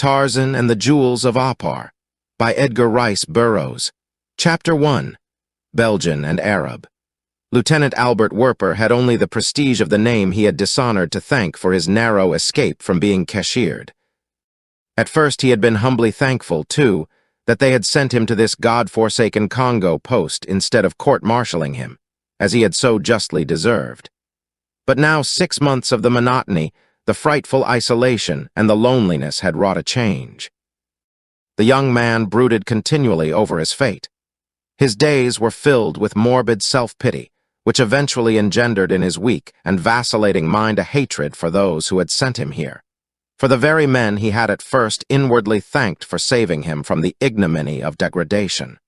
Tarzan and the Jewels of Opar by Edgar Rice Burroughs. Chapter 1. Belgian and Arab. Lieutenant Albert Werper had only the prestige of the name he had dishonored to thank for his narrow escape from being cashiered. At first he had been humbly thankful, too, that they had sent him to this God-forsaken Congo post instead of court-martialing him, as he had so justly deserved. But now 6 months of the monotony, the frightful isolation, and the loneliness had wrought a change. The young man brooded continually over his fate. His days were filled with morbid self-pity, which eventually engendered in his weak and vacillating mind a hatred for those who had sent him here, for the very men he had at first inwardly thanked for saving him from the ignominy of degradation.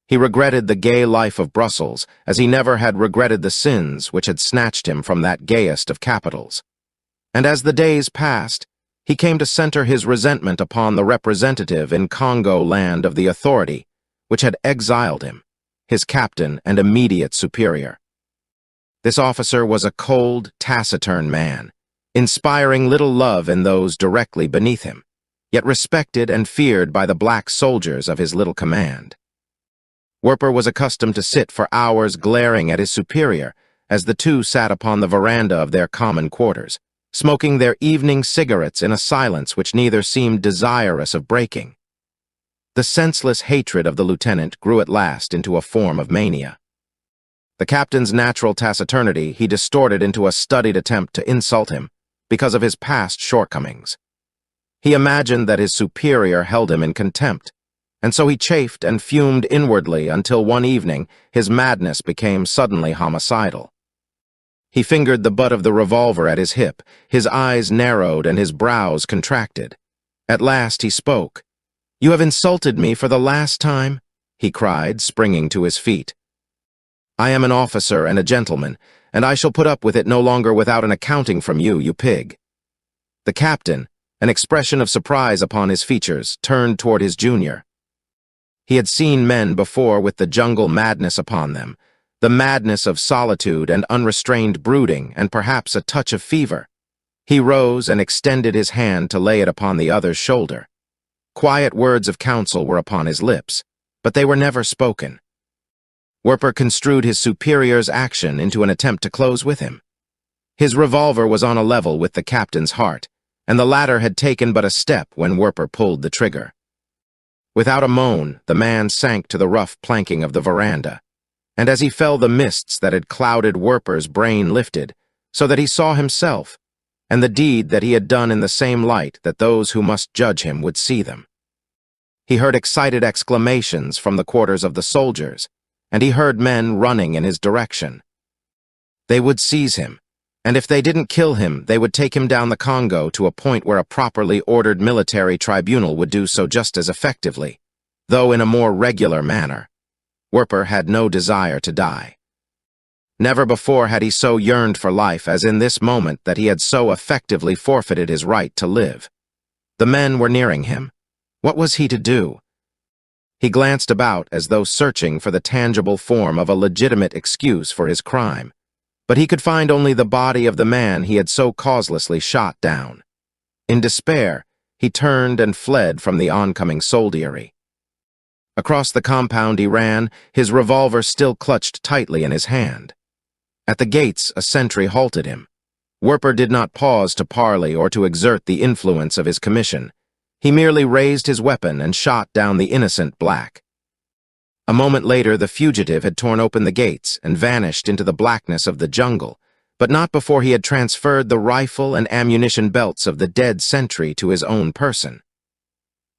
He regretted the gay life of Brussels as he never had regretted the sins which had snatched him from that gayest of capitals. And as the days passed, he came to center his resentment upon the representative in Congo land of the authority which had exiled him, his captain and immediate superior. This officer was a cold, taciturn man, inspiring little love in those directly beneath him, yet respected and feared by the black soldiers of his little command. Werper was accustomed to sit for hours glaring at his superior as the two sat upon the veranda of their common quarters, smoking their evening cigarettes in a silence which neither seemed desirous of breaking. The senseless hatred of the lieutenant grew at last into a form of mania. The captain's natural taciturnity he distorted into a studied attempt to insult him because of his past shortcomings. He imagined that his superior held him in contempt, and so he chafed and fumed inwardly until one evening his madness became suddenly homicidal. He fingered the butt of the revolver at his hip, his eyes narrowed and his brows contracted. At last he spoke. "You have insulted me for the last time," he cried, springing to his feet. "I am an officer and a gentleman, and I shall put up with it no longer without an accounting from you, you pig." The captain, an expression of surprise upon his features, turned toward his junior. He had seen men before with the jungle madness upon them, the madness of solitude and unrestrained brooding and perhaps a touch of fever. He rose and extended his hand to lay it upon the other's shoulder. Quiet words of counsel were upon his lips, but they were never spoken. Werper construed his superior's action into an attempt to close with him. His revolver was on a level with the captain's heart, and the latter had taken but a step when Werper pulled the trigger. Without a moan, the man sank to the rough planking of the veranda, and as he fell the mists that had clouded Werper's brain lifted, so that he saw himself, and the deed that he had done in the same light that those who must judge him would see them. He heard excited exclamations from the quarters of the soldiers, and he heard men running in his direction. They would seize him, and if they didn't kill him, they would take him down the Congo to a point where a properly ordered military tribunal would do so just as effectively, though in a more regular manner. Werper had no desire to die. Never before had he so yearned for life as in this moment that he had so effectively forfeited his right to live. The men were nearing him. What was he to do? He glanced about as though searching for the tangible form of a legitimate excuse for his crime, but he could find only the body of the man he had so causelessly shot down. In despair, he turned and fled from the oncoming soldiery. Across the compound he ran, his revolver still clutched tightly in his hand. At the gates, a sentry halted him. Werper did not pause to parley or to exert the influence of his commission. He merely raised his weapon and shot down the innocent black. A moment later, the fugitive had torn open the gates and vanished into the blackness of the jungle, but not before he had transferred the rifle and ammunition belts of the dead sentry to his own person.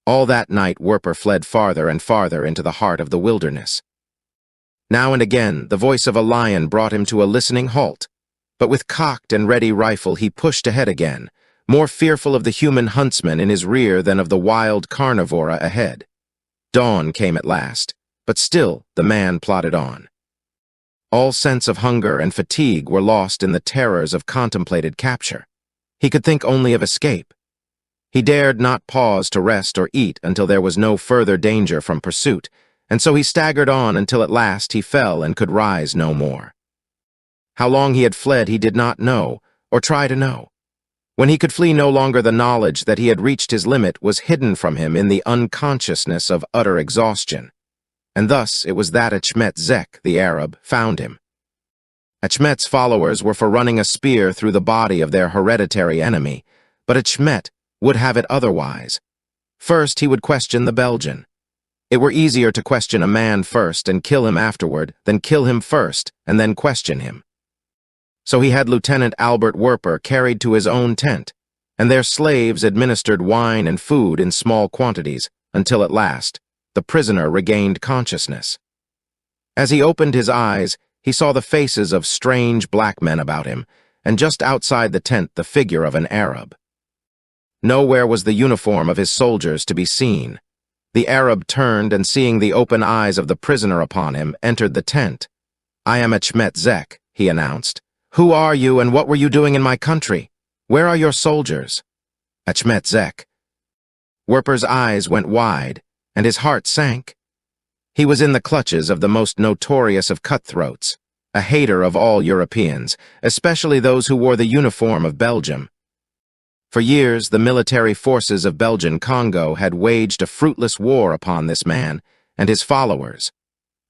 All that night, Werper fled farther and farther into the heart of the wilderness. Now and again, the voice of a lion brought him to a listening halt, but with cocked and ready rifle he pushed ahead again, more fearful of the human huntsman in his rear than of the wild carnivora ahead. Dawn came at last, but still the man plodded on. All sense of hunger and fatigue were lost in the terrors of contemplated capture. He could think only of escape. He dared not pause to rest or eat until there was no further danger from pursuit, and so he staggered on until at last he fell and could rise no more. How long he had fled he did not know, or try to know. When he could flee no longer, the knowledge that he had reached his limit was hidden from him in the unconsciousness of utter exhaustion. And thus it was that Achmet Zek, the Arab, found him. Achmet's followers were for running a spear through the body of their hereditary enemy, but Achmet would have it otherwise. First, he would question the Belgian. It were easier to question a man first and kill him afterward than kill him first and then question him. So he had Lieutenant Albert Werper carried to his own tent, and their slaves administered wine and food in small quantities until at last the prisoner regained consciousness. As he opened his eyes, he saw the faces of strange black men about him, and just outside the tent the figure of an Arab. Nowhere was the uniform of his soldiers to be seen. The Arab turned and, seeing the open eyes of the prisoner upon him, entered the tent. "I am Achmet Zek," he announced. "Who are you and what were you doing in my country? Where are your soldiers?" Achmet Zek. Werper's eyes went wide, and his heart sank. He was in the clutches of the most notorious of cutthroats, a hater of all Europeans, especially those who wore the uniform of Belgium. For years, the military forces of Belgian Congo had waged a fruitless war upon this man and his followers,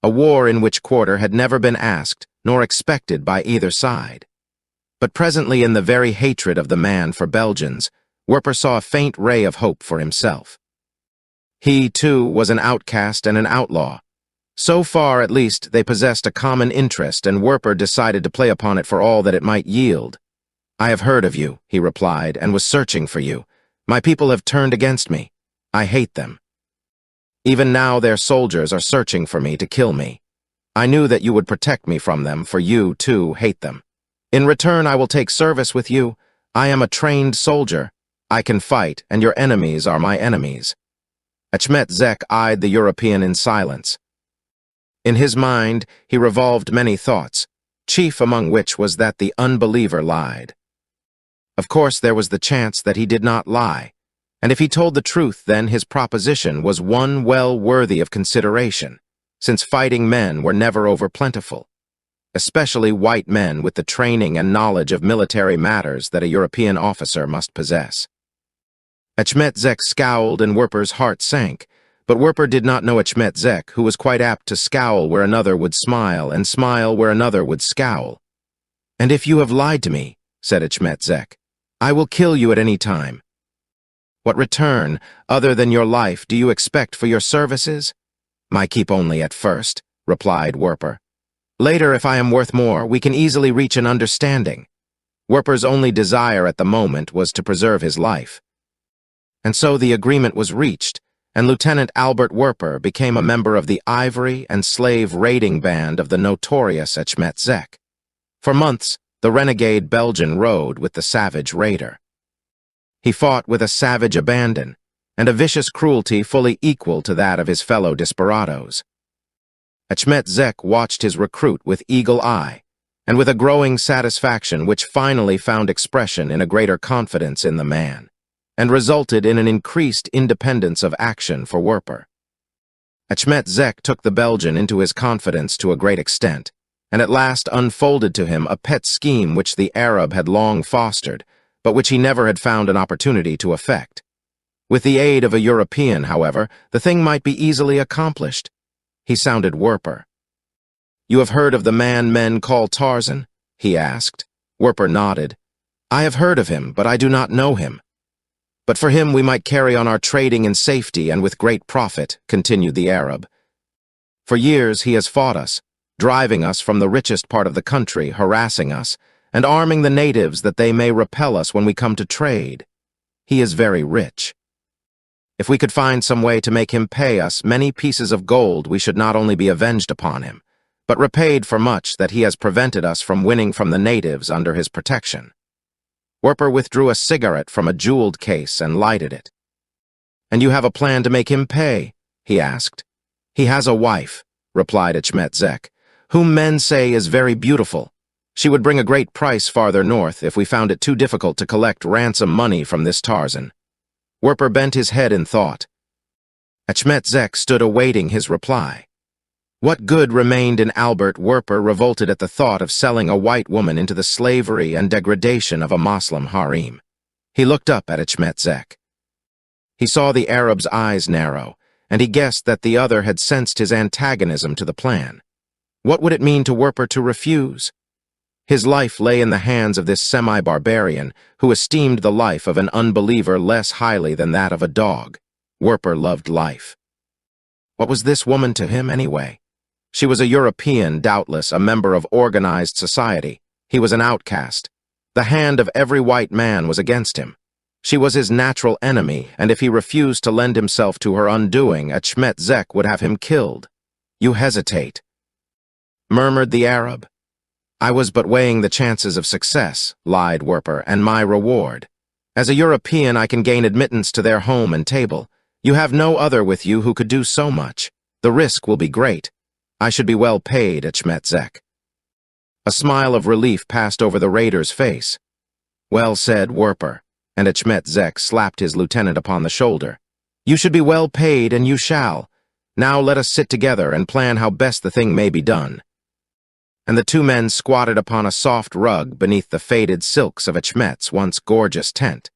a war in which quarter had never been asked nor expected by either side. But presently, in the very hatred of the man for Belgians, Werper saw a faint ray of hope for himself. He, too, was an outcast and an outlaw. So far, at least, they possessed a common interest, and Werper decided to play upon it for all that it might yield. "I have heard of you," he replied, "and was searching for you. My people have turned against me. I hate them. Even now their soldiers are searching for me to kill me. I knew that you would protect me from them, for you, too, hate them. In return, I will take service with you. I am a trained soldier. I can fight, and your enemies are my enemies." Achmet Zek eyed the European in silence. In his mind, he revolved many thoughts, chief among which was that the unbeliever lied. Of course, there was the chance that he did not lie, and if he told the truth, then his proposition was one well worthy of consideration, since fighting men were never over-plentiful, especially white men with the training and knowledge of military matters that a European officer must possess. Achmet Zek scowled and Werper's heart sank, but Werper did not know Achmet Zek, who was quite apt to scowl where another would smile and smile where another would scowl. "And if you have lied to me," said Achmet Zek, "I will kill you at any time. What return, other than your life, do you expect for your services?" "My keep only at first," replied Werper. "Later, if I am worth more, we can easily reach an understanding." Werper's only desire at the moment was to preserve his life. And so the agreement was reached, and Lieutenant Albert Werper became a member of the ivory and slave raiding band of the notorious Achmet Zek. For months, the renegade Belgian rode with the savage raider. He fought with a savage abandon and a vicious cruelty fully equal to that of his fellow desperados. Achmet Zek watched his recruit with eagle eye, and with a growing satisfaction which finally found expression in a greater confidence in the man, and resulted in an increased independence of action for Werper. Achmet Zek took the Belgian into his confidence to a great extent, and at last unfolded to him a pet scheme which the Arab had long fostered, but which he never had found an opportunity to effect. With the aid of a European, however, the thing might be easily accomplished. He sounded Werper. "You have heard of the man men call Tarzan?" he asked. Werper nodded. "I have heard of him, but I do not know him." "But for him we might carry on our trading in safety and with great profit," continued the Arab. "For years he has fought us, driving us from the richest part of the country, harassing us, and arming the natives that they may repel us when we come to trade. He is very rich. If we could find some way to make him pay us many pieces of gold, we should not only be avenged upon him, but repaid for much that he has prevented us from winning from the natives under his protection." Werper withdrew a cigarette from a jeweled case and lighted it. "And you have a plan to make him pay?" he asked. "He has a wife," replied Achmet Zek, "whom men say is very beautiful. She would bring a great price farther north if we found it too difficult to collect ransom money from this Tarzan." Werper bent his head in thought. Achmet Zek stood awaiting his reply. What good remained in Albert Werper revolted at the thought of selling a white woman into the slavery and degradation of a Moslem harem. He looked up at Achmet Zek. He saw the Arab's eyes narrow, and he guessed that the other had sensed his antagonism to the plan. What would it mean to Werper to refuse? His life lay in the hands of this semi-barbarian who esteemed the life of an unbeliever less highly than that of a dog. Werper loved life. What was this woman to him, anyway? She was a European, doubtless, a member of organized society. He was an outcast. The hand of every white man was against him. She was his natural enemy, and if he refused to lend himself to her undoing, Achmet Zek would have him killed. "You hesitate," murmured the Arab. "I was but weighing the chances of success," lied Werper, "and my reward. As a European, I can gain admittance to their home and table. You have no other with you who could do so much. The risk will be great. I should be well paid, Achmet Zek." A smile of relief passed over the raider's face. "Well said, Werper," and Achmet Zek slapped his lieutenant upon the shoulder. "You should be well paid, and you shall. Now let us sit together and plan how best the thing may be done." And the two men squatted upon a soft rug beneath the faded silks of Achmet's once gorgeous tent,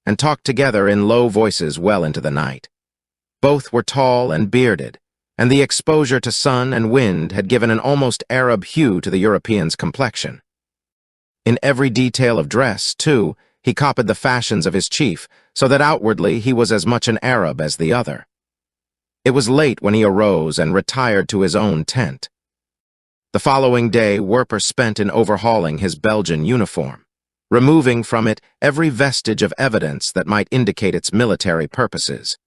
and talked together in low voices well into the night. Both were tall and bearded, and the exposure to sun and wind had given an almost Arab hue to the European's complexion. In every detail of dress, too, he copied the fashions of his chief, so that outwardly he was as much an Arab as the other. It was late when he arose and retired to his own tent. The following day, Werper spent in overhauling his Belgian uniform, removing from it every vestige of evidence that might indicate its military purposes.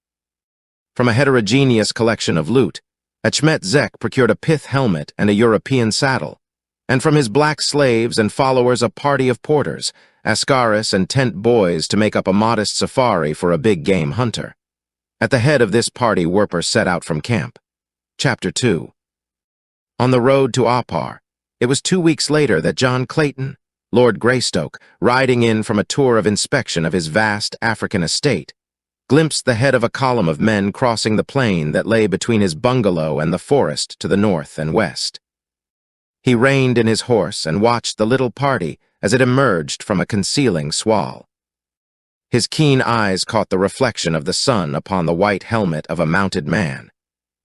From a heterogeneous collection of loot, Achmet Zek procured a pith helmet and a European saddle, and from his black slaves and followers a party of porters, askaris and tent boys to make up a modest safari for a big game hunter. At the head of this party, Werper set out from camp. Chapter 2. On the road to Opar, it was 2 weeks later that John Clayton, Lord Greystoke, riding in from a tour of inspection of his vast African estate, glimpsed the head of a column of men crossing the plain that lay between his bungalow and the forest to the north and west. He reined in his horse and watched the little party as it emerged from a concealing squall. His keen eyes caught the reflection of the sun upon the white helmet of a mounted man,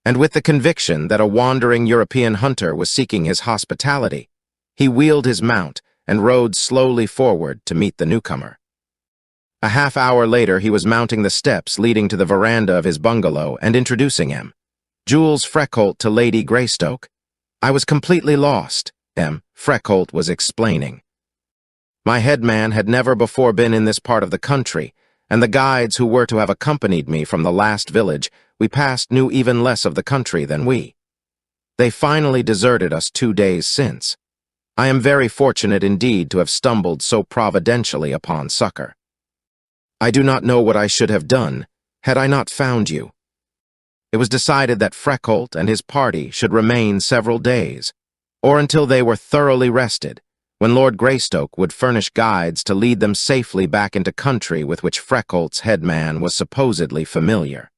and with the conviction that a wandering European hunter was seeking his hospitality, he wheeled his mount and rode slowly forward to meet the newcomer. A half-hour later, he was mounting the steps leading to the veranda of his bungalow and introducing him. "Jules Freckholt to Lady Greystoke." "I was completely lost," Freckholt was explaining. "My headman had never before been in this part of the country, and the guides who were to have accompanied me from the last village we passed knew even less of the country than we. They finally deserted us 2 days since. I am very fortunate indeed to have stumbled so providentially upon succor. I do not know what I should have done had I not found you." It was decided that Freckholt and his party should remain several days, or until they were thoroughly rested, when Lord Greystoke would furnish guides to lead them safely back into country with which Freckholt's headman was supposedly familiar.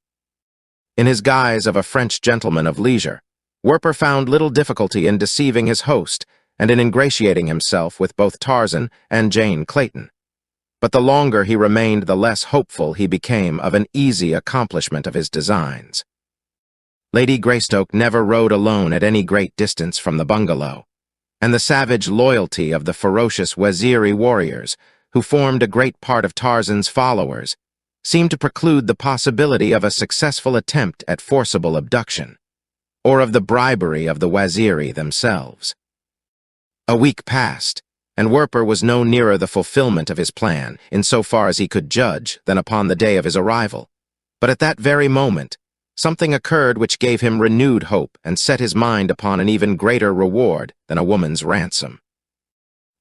In his guise of a French gentleman of leisure, Werper found little difficulty in deceiving his host and in ingratiating himself with both Tarzan and Jane Clayton. But the longer he remained, the less hopeful he became of an easy accomplishment of his designs. Lady Greystoke never rode alone at any great distance from the bungalow, and the savage loyalty of the ferocious Waziri warriors, who formed a great part of Tarzan's followers, seemed to preclude the possibility of a successful attempt at forcible abduction, or of the bribery of the Waziri themselves. A week passed, and Werper was no nearer the fulfillment of his plan, in so far as he could judge, than upon the day of his arrival. But at that very moment, something occurred which gave him renewed hope and set his mind upon an even greater reward than a woman's ransom.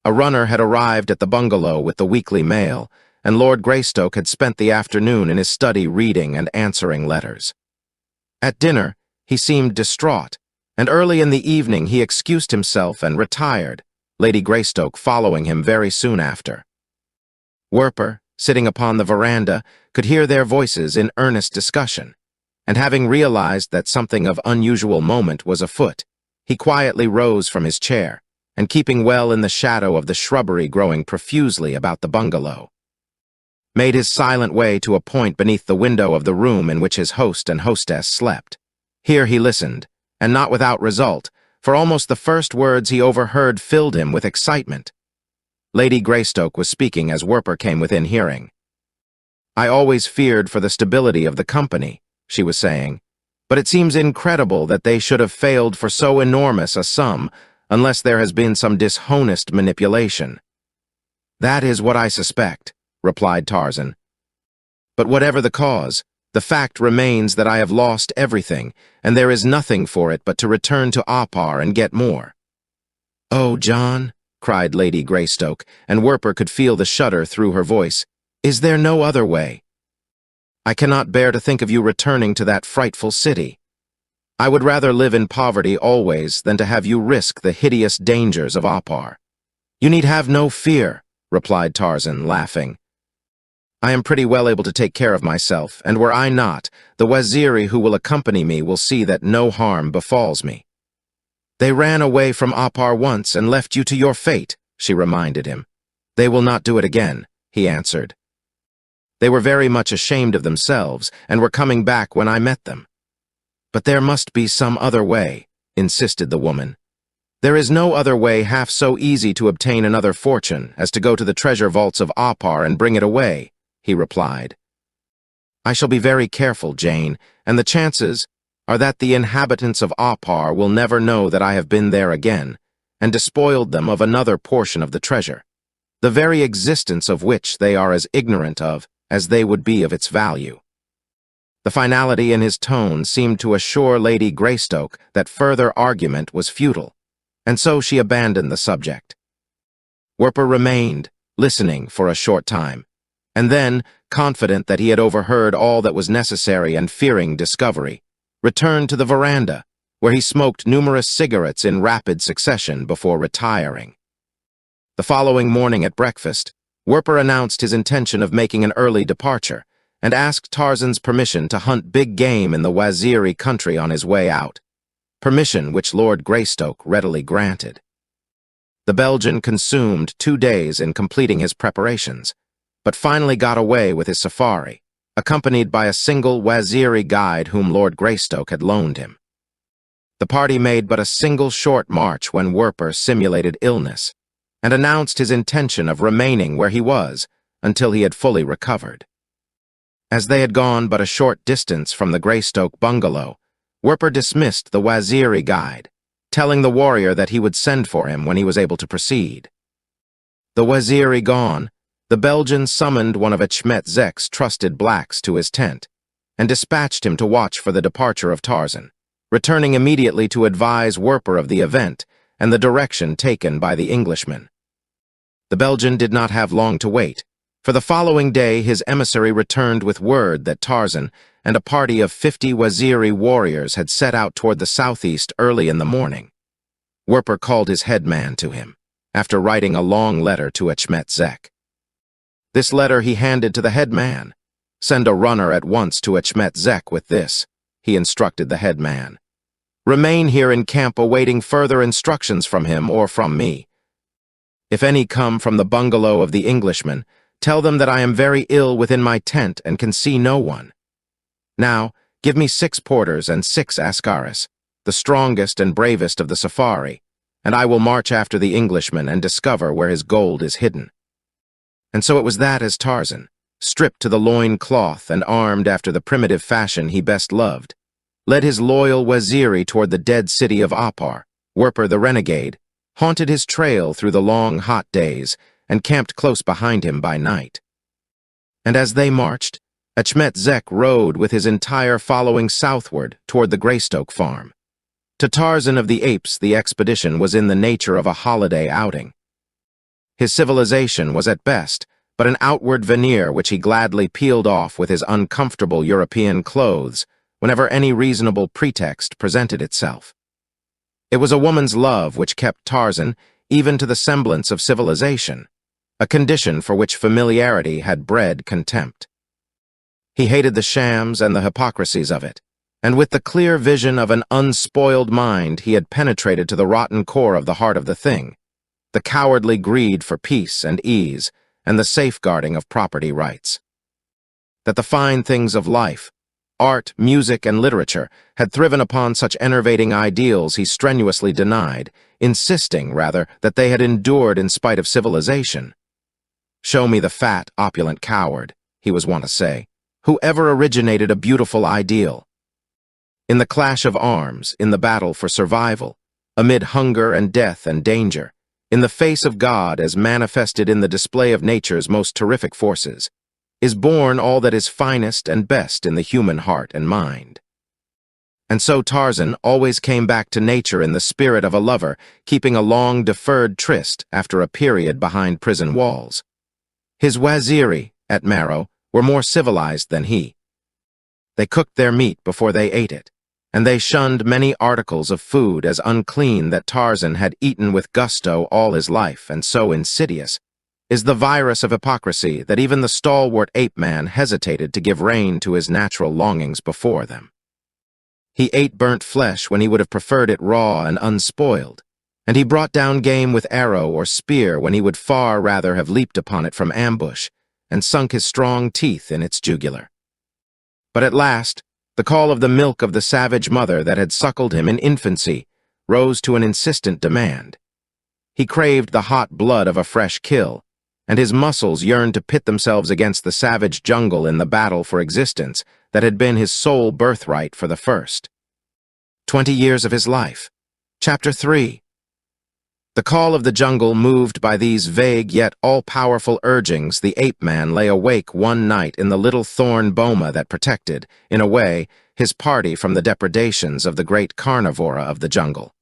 A runner had arrived at the bungalow with the weekly mail, and Lord Greystoke had spent the afternoon in his study reading and answering letters. At dinner, he seemed distraught, and early in the evening he excused himself and retired, Lady Greystoke following him very soon after. Werper, sitting upon the veranda, could hear their voices in earnest discussion, and having realized that something of unusual moment was afoot, he quietly rose from his chair, and keeping well in the shadow of the shrubbery growing profusely about the bungalow, made his silent way to a point beneath the window of the room in which his host and hostess slept. Here he listened, and not without result, for almost the first words he overheard filled him with excitement. Lady Greystoke was speaking as Werper came within hearing. "I always feared for the stability of the company," she was saying, "but it seems incredible that they should have failed for so enormous a sum, unless there has been some dishonest manipulation." "That is what I suspect," replied Tarzan. "But whatever the cause, the fact remains that I have lost everything, and there is nothing for it but to return to Opar and get more." "Oh, John," cried Lady Greystoke, and Werper could feel the shudder through her voice, "is there no other way? I cannot bear to think of you returning to that frightful city. I would rather live in poverty always than to have you risk the hideous dangers of Opar." "You need have no fear," replied Tarzan, laughing. "I am pretty well able to take care of myself, and were I not, the Waziri who will accompany me will see that no harm befalls me." "They ran away from Opar once and left you to your fate," she reminded him. "They will not do it again," he answered. "They were very much ashamed of themselves and were coming back when I met them." "But there must be some other way," insisted the woman. "There is no other way half so easy to obtain another fortune as to go to the treasure vaults of Opar and bring it away," he replied. "I shall be very careful, Jane, and the chances are that the inhabitants of Opar will never know that I have been there again, and despoiled them of another portion of the treasure, the very existence of which they are as ignorant of as they would be of its value." The finality in his tone seemed to assure Lady Greystoke that further argument was futile, and so she abandoned the subject. Werper remained, listening for a short time, and then, confident that he had overheard all that was necessary and fearing discovery, returned to the veranda, where he smoked numerous cigarettes in rapid succession before retiring. The following morning at breakfast, Werper announced his intention of making an early departure, and asked Tarzan's permission to hunt big game in the Waziri country on his way out, permission which Lord Greystoke readily granted. The Belgian consumed 2 days in completing his preparations, but finally got away with his safari, accompanied by a single Waziri guide whom Lord Greystoke had loaned him. The party made but a single short march when Werper simulated illness, and announced his intention of remaining where he was until he had fully recovered. As they had gone but a short distance from the Greystoke bungalow, Werper dismissed the Waziri guide, telling the warrior that he would send for him when he was able to proceed. The Waziri gone, the Belgian summoned one of Achmet Zek's trusted blacks to his tent, and dispatched him to watch for the departure of Tarzan, returning immediately to advise Werper of the event and the direction taken by the Englishman. The Belgian did not have long to wait, for the following day his emissary returned with word that Tarzan and a party of 50 Waziri warriors had set out toward the southeast early in the morning. Werper called his headman to him, after writing a long letter to Achmet Zek. This letter he handed to the headman. "Send a runner at once to Achmet Zek with this," he instructed the headman. "Remain here in camp awaiting further instructions from him or from me. If any come from the bungalow of the Englishman, tell them that I am very ill within my tent and can see no one. Now, give me 6 porters and 6 askaris, the strongest and bravest of the safari, and I will march after the Englishman and discover where his gold is hidden." And so it was that as Tarzan, stripped to the loin cloth and armed after the primitive fashion he best loved, led his loyal Waziri toward the dead city of Opar, Werper the renegade haunted his trail through the long, hot days and camped close behind him by night. And as they marched, Achmet Zek rode with his entire following southward toward the Greystoke farm. To Tarzan of the Apes, the expedition was in the nature of a holiday outing. His civilization was at best but an outward veneer which he gladly peeled off with his uncomfortable European clothes whenever any reasonable pretext presented itself. It was a woman's love which kept Tarzan even to the semblance of civilization, a condition for which familiarity had bred contempt. He hated the shams and the hypocrisies of it, and with the clear vision of an unspoiled mind he had penetrated to the rotten core of the heart of the thing, the cowardly greed for peace and ease, and the safeguarding of property rights. that the fine things of life, art, music, and literature, had thriven upon such enervating ideals he strenuously denied, insisting, rather, that they had endured in spite of civilization. "Show me the fat, opulent coward," he was wont to say, "who ever originated a beautiful ideal." In the clash of arms, in the battle for survival, amid hunger and death and danger, in the face of God as manifested in the display of nature's most terrific forces, is born all that is finest and best in the human heart and mind. And so Tarzan always came back to nature in the spirit of a lover, keeping a long-deferred tryst after a period behind prison walls. His waziri, at Marrow, were more civilized than he. They cooked their meat before they ate it, and they shunned many articles of food as unclean that Tarzan had eaten with gusto all his life, and so insidious is the virus of hypocrisy that even the stalwart ape-man hesitated to give rein to his natural longings before them. He ate burnt flesh when he would have preferred it raw and unspoiled, and he brought down game with arrow or spear when he would far rather have leaped upon it from ambush and sunk his strong teeth in its jugular. But at last, the call of the milk of the savage mother that had suckled him in infancy rose to an insistent demand. He craved the hot blood of a fresh kill, and his muscles yearned to pit themselves against the savage jungle in the battle for existence that had been his sole birthright for the first 20 years of his life. Chapter 3. The call of the jungle moved by these vague yet all-powerful urgings, the ape-man lay awake one night in the little thorn boma that protected, in a way, his party from the depredations of the great carnivora of the jungle.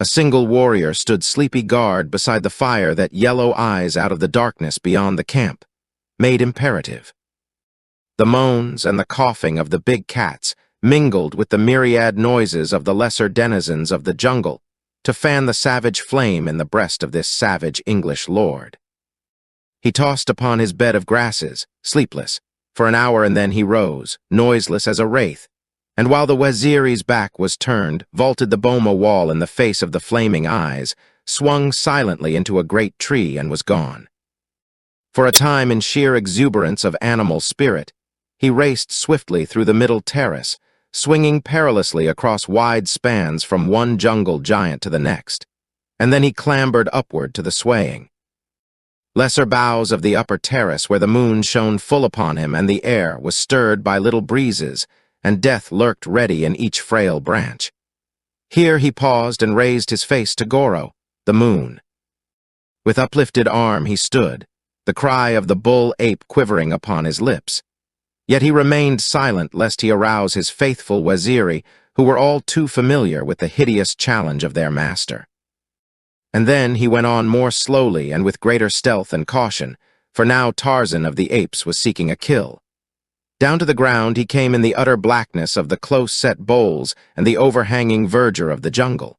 A single warrior stood sleepy guard beside the fire that yellow eyes out of the darkness beyond the camp, made imperative. The moans and the coughing of the big cats mingled with the myriad noises of the lesser denizens of the jungle to fan the savage flame in the breast of this savage English lord. He tossed upon his bed of grasses, sleepless, for an hour, and then he rose, noiseless as a wraith, and while the waziri's back was turned, vaulted the boma wall in the face of the flaming eyes, swung silently into a great tree, and was gone. For a time, in sheer exuberance of animal spirit, he raced swiftly through the middle terrace, swinging perilously across wide spans from one jungle giant to the next, and then he clambered upward to the swaying lesser boughs of the upper terrace where the moon shone full upon him and the air was stirred by little breezes, and death lurked ready in each frail branch. Here he paused and raised his face to Goro, the moon. With uplifted arm he stood, the cry of the bull-ape quivering upon his lips. Yet he remained silent lest he arouse his faithful waziri, who were all too familiar with the hideous challenge of their master. And then he went on more slowly and with greater stealth and caution, for now Tarzan of the apes was seeking a kill. Down to the ground he came in the utter blackness of the close-set boles and the overhanging verdure of the jungle.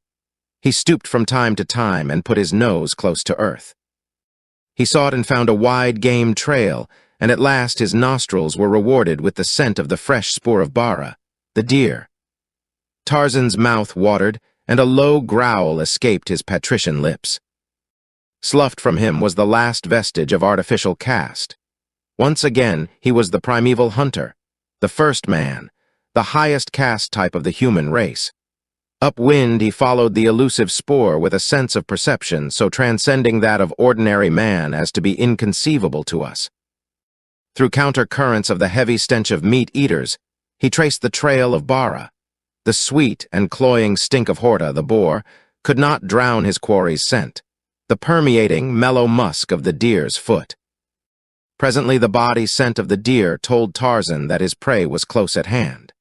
He stooped from time to time and put his nose close to earth. He sought and found a wide game trail, and at last his nostrils were rewarded with the scent of the fresh spoor of Bara, the deer. Tarzan's mouth watered, and a low growl escaped his patrician lips. Sloughed from him was the last vestige of artificial caste. Once again, he was the primeval hunter, the first man, the highest caste type of the human race. Upwind, he followed the elusive spoor with a sense of perception so transcending that of ordinary man as to be inconceivable to us. Through counter-currents of the heavy stench of meat-eaters, he traced the trail of Bara. The sweet and cloying stink of Horta, the boar, could not drown his quarry's scent, the permeating, mellow musk of the deer's foot. Presently the body scent of the deer told Tarzan that his prey was close at hand.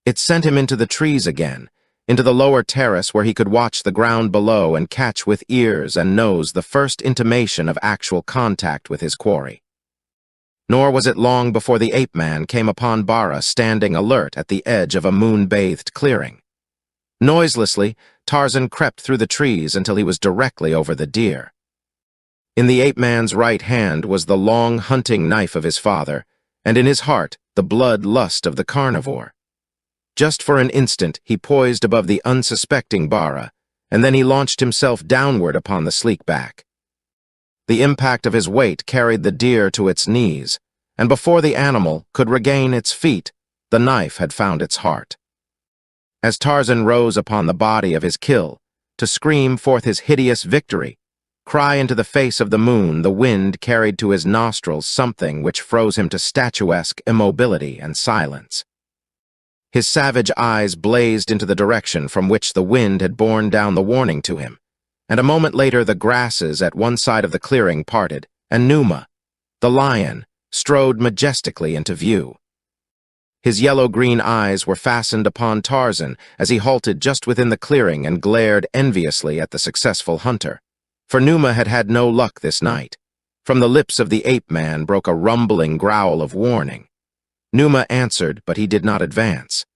It sent him into the trees again, into the lower terrace where he could watch the ground below and catch with ears and nose the first intimation of actual contact with his quarry. Nor was it long before the ape-man came upon Bara standing alert at the edge of a moon-bathed clearing. Noiselessly, Tarzan crept through the trees until he was directly over the deer. In the ape-man's right hand was the long hunting knife of his father, and in his heart the blood lust of the carnivore. Just for an instant he poised above the unsuspecting Bara, and then he launched himself downward upon the sleek back. The impact of his weight carried the deer to its knees, and before the animal could regain its feet, the knife had found its heart. As Tarzan rose upon the body of his kill, to scream forth his hideous victory, cry into the face of the moon, the wind carried to his nostrils something which froze him to statuesque immobility and silence. His savage eyes blazed into the direction from which the wind had borne down the warning to him, and a moment later the grasses at one side of the clearing parted, and Numa, the lion, strode majestically into view. His yellow-green eyes were fastened upon Tarzan as he halted just within the clearing and glared enviously at the successful hunter. For Numa had had no luck this night. From the lips of the ape-man broke a rumbling growl of warning. Numa answered, but he did not advance.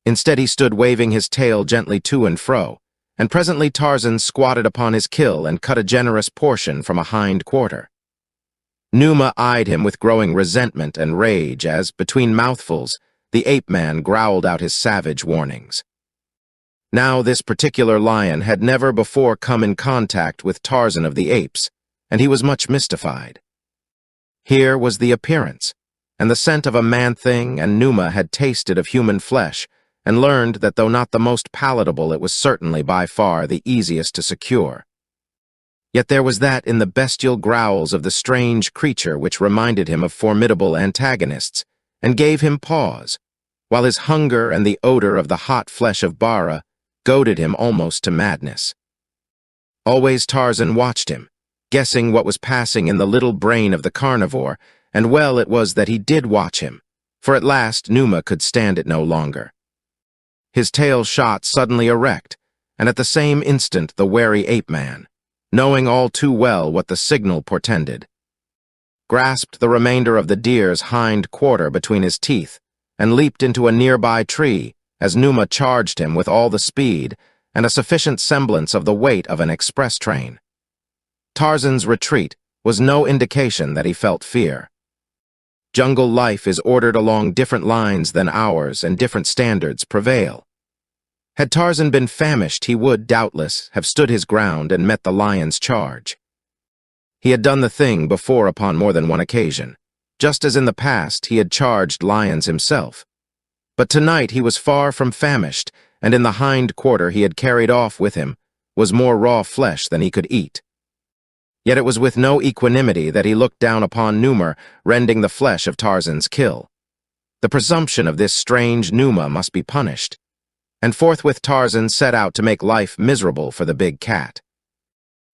Instead he stood waving his tail gently to and fro, and presently Tarzan squatted upon his kill and cut a generous portion from a hind quarter. Numa eyed him with growing resentment and rage as, between mouthfuls, the ape-man growled out his savage warnings. Now this particular lion had never before come in contact with Tarzan of the Apes, and he was much mystified. Here was the appearance, and the scent of a man-thing, and Numa had tasted of human flesh, and learned that though not the most palatable, it was certainly by far the easiest to secure. Yet there was that in the bestial growls of the strange creature which reminded him of formidable antagonists, and gave him pause, while his hunger and the odor of the hot flesh of Bara goaded him almost to madness. Always Tarzan watched him, guessing what was passing in the little brain of the carnivore, and well it was that he did watch him, for at last Numa could stand it no longer. His tail shot suddenly erect, and at the same instant the wary ape-man, knowing all too well what the signal portended, grasped the remainder of the deer's hind quarter between his teeth and leaped into a nearby tree as Numa charged him with all the speed and a sufficient semblance of the weight of an express train. Tarzan's retreat was no indication that he felt fear. Jungle life is ordered along different lines than ours, and different standards prevail. Had Tarzan been famished, he would, doubtless, have stood his ground and met the lion's charge. He had done the thing before upon more than one occasion, just as in the past he had charged lions himself. But tonight he was far from famished, and in the hind quarter he had carried off with him was more raw flesh than he could eat. Yet it was with no equanimity that he looked down upon Numa, rending the flesh of Tarzan's kill. The presumption of this strange Numa must be punished, and forthwith Tarzan set out to make life miserable for the big cat.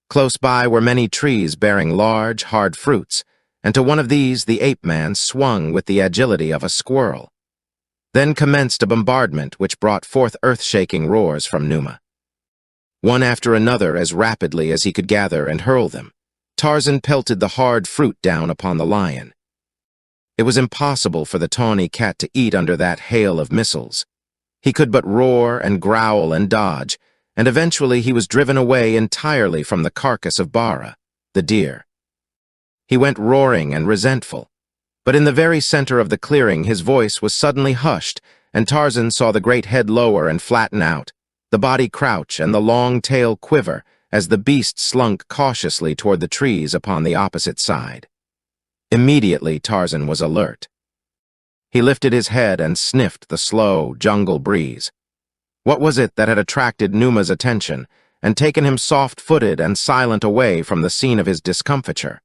Close by were many trees bearing large, hard fruits, and to one of these the ape-man swung with the agility of a squirrel. Then commenced a bombardment which brought forth earth-shaking roars from Numa. One after another, as rapidly as he could gather and hurl them, Tarzan pelted the hard fruit down upon the lion. It was impossible for the tawny cat to eat under that hail of missiles. He could but roar and growl and dodge, and eventually he was driven away entirely from the carcass of Bara, the deer. He went roaring and resentful, but in the very center of the clearing his voice was suddenly hushed, and Tarzan saw the great head lower and flatten out, the body crouch and the long tail quiver as the beast slunk cautiously toward the trees upon the opposite side. Immediately Tarzan was alert. He lifted his head and sniffed the slow jungle breeze. What was it that had attracted Numa's attention and taken him soft-footed and silent away from the scene of his discomfiture?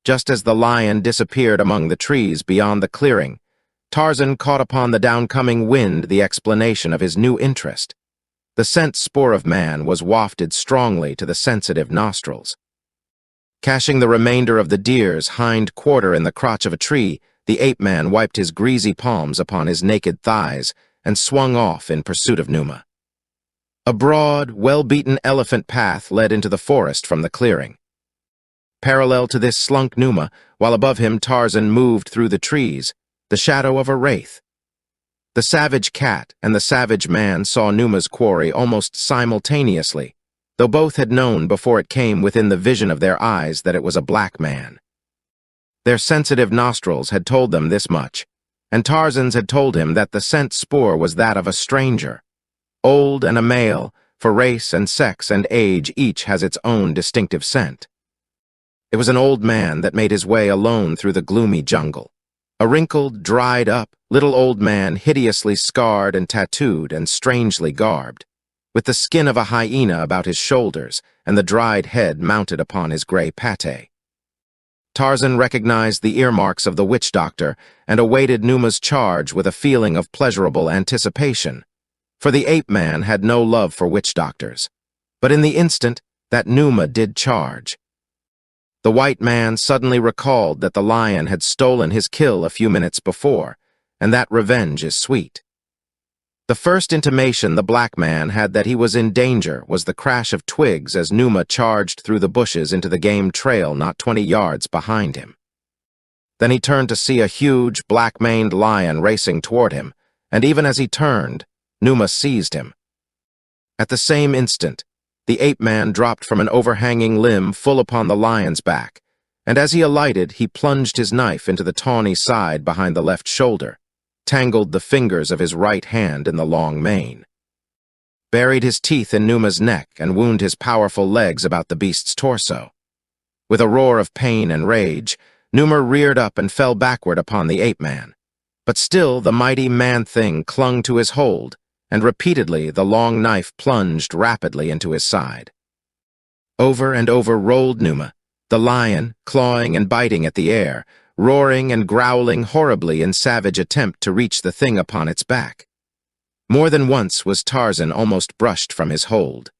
Just as the lion disappeared among the trees beyond the clearing, Tarzan caught upon the downcoming wind the explanation of his new interest. The scent spoor of man was wafted strongly to the sensitive nostrils. Caching the remainder of the deer's hind quarter in the crotch of a tree, the ape-man wiped his greasy palms upon his naked thighs and swung off in pursuit of Numa. A broad, well-beaten elephant path led into the forest from the clearing. Parallel to this slunk Numa, while above him Tarzan moved through the trees, the shadow of a wraith. The savage cat and the savage man saw Numa's quarry almost simultaneously, though both had known before it came within the vision of their eyes that it was a black man. Their sensitive nostrils had told them this much, and Tarzan's had told him that the scent spoor was that of a stranger. Old and a male, for race and sex and age each has its own distinctive scent. It was an old man that made his way alone through the gloomy jungle. A wrinkled, dried-up, little old man, hideously scarred and tattooed and strangely garbed, with the skin of a hyena about his shoulders and the dried head mounted upon his gray pate. Tarzan recognized the earmarks of the witch doctor and awaited Numa's charge with a feeling of pleasurable anticipation, for the ape-man had no love for witch doctors. But in the instant that Numa did charge, the white man suddenly recalled that the lion had stolen his kill a few minutes before, and that revenge is sweet. The first intimation the black man had that he was in danger was the crash of twigs as Numa charged through the bushes into the game trail not 20 yards behind him. Then he turned to see a huge, black-maned lion racing toward him, and even as he turned, Numa seized him. At the same instant, the ape-man dropped from an overhanging limb full upon the lion's back, and as he alighted, he plunged his knife into the tawny side behind the left shoulder, tangled the fingers of his right hand in the long mane, buried his teeth in Numa's neck, and wound his powerful legs about the beast's torso. With a roar of pain and rage, Numa reared up and fell backward upon the ape-man, but still the mighty man-thing clung to his hold, and repeatedly the long knife plunged rapidly into his side. Over and over rolled Numa, the lion, clawing and biting at the air, roaring and growling horribly in savage attempt to reach the thing upon its back. More than once was Tarzan almost brushed from his hold.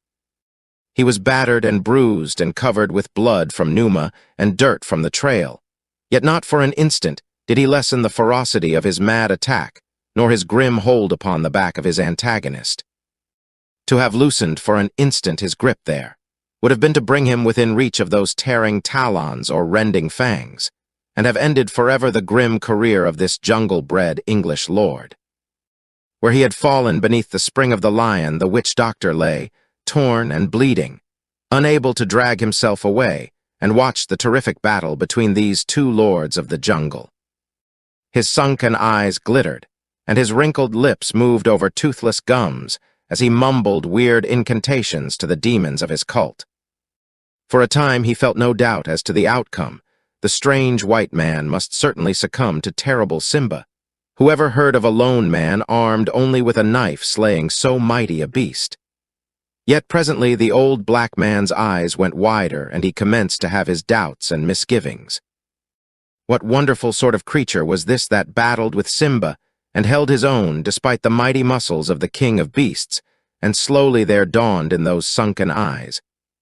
He was battered and bruised and covered with blood from Numa and dirt from the trail, yet not for an instant did he lessen the ferocity of his mad attack, nor his grim hold upon the back of his antagonist. To have loosened for an instant his grip there would have been to bring him within reach of those tearing talons or rending fangs, and have ended forever the grim career of this jungle-bred English lord. Where he had fallen beneath the spring of the lion, the witch doctor lay, torn and bleeding, unable to drag himself away, and watched the terrific battle between these two lords of the jungle. His sunken eyes glittered, and his wrinkled lips moved over toothless gums as he mumbled weird incantations to the demons of his cult. For a time he felt no doubt as to the outcome. The strange white man must certainly succumb to terrible Simba. Whoever heard of a lone man armed only with a knife slaying so mighty a beast? Yet presently the old black man's eyes went wider, and he commenced to have his doubts and misgivings. What wonderful sort of creature was this that battled with Simba and held his own despite the mighty muscles of the king of beasts? And slowly there dawned in those sunken eyes,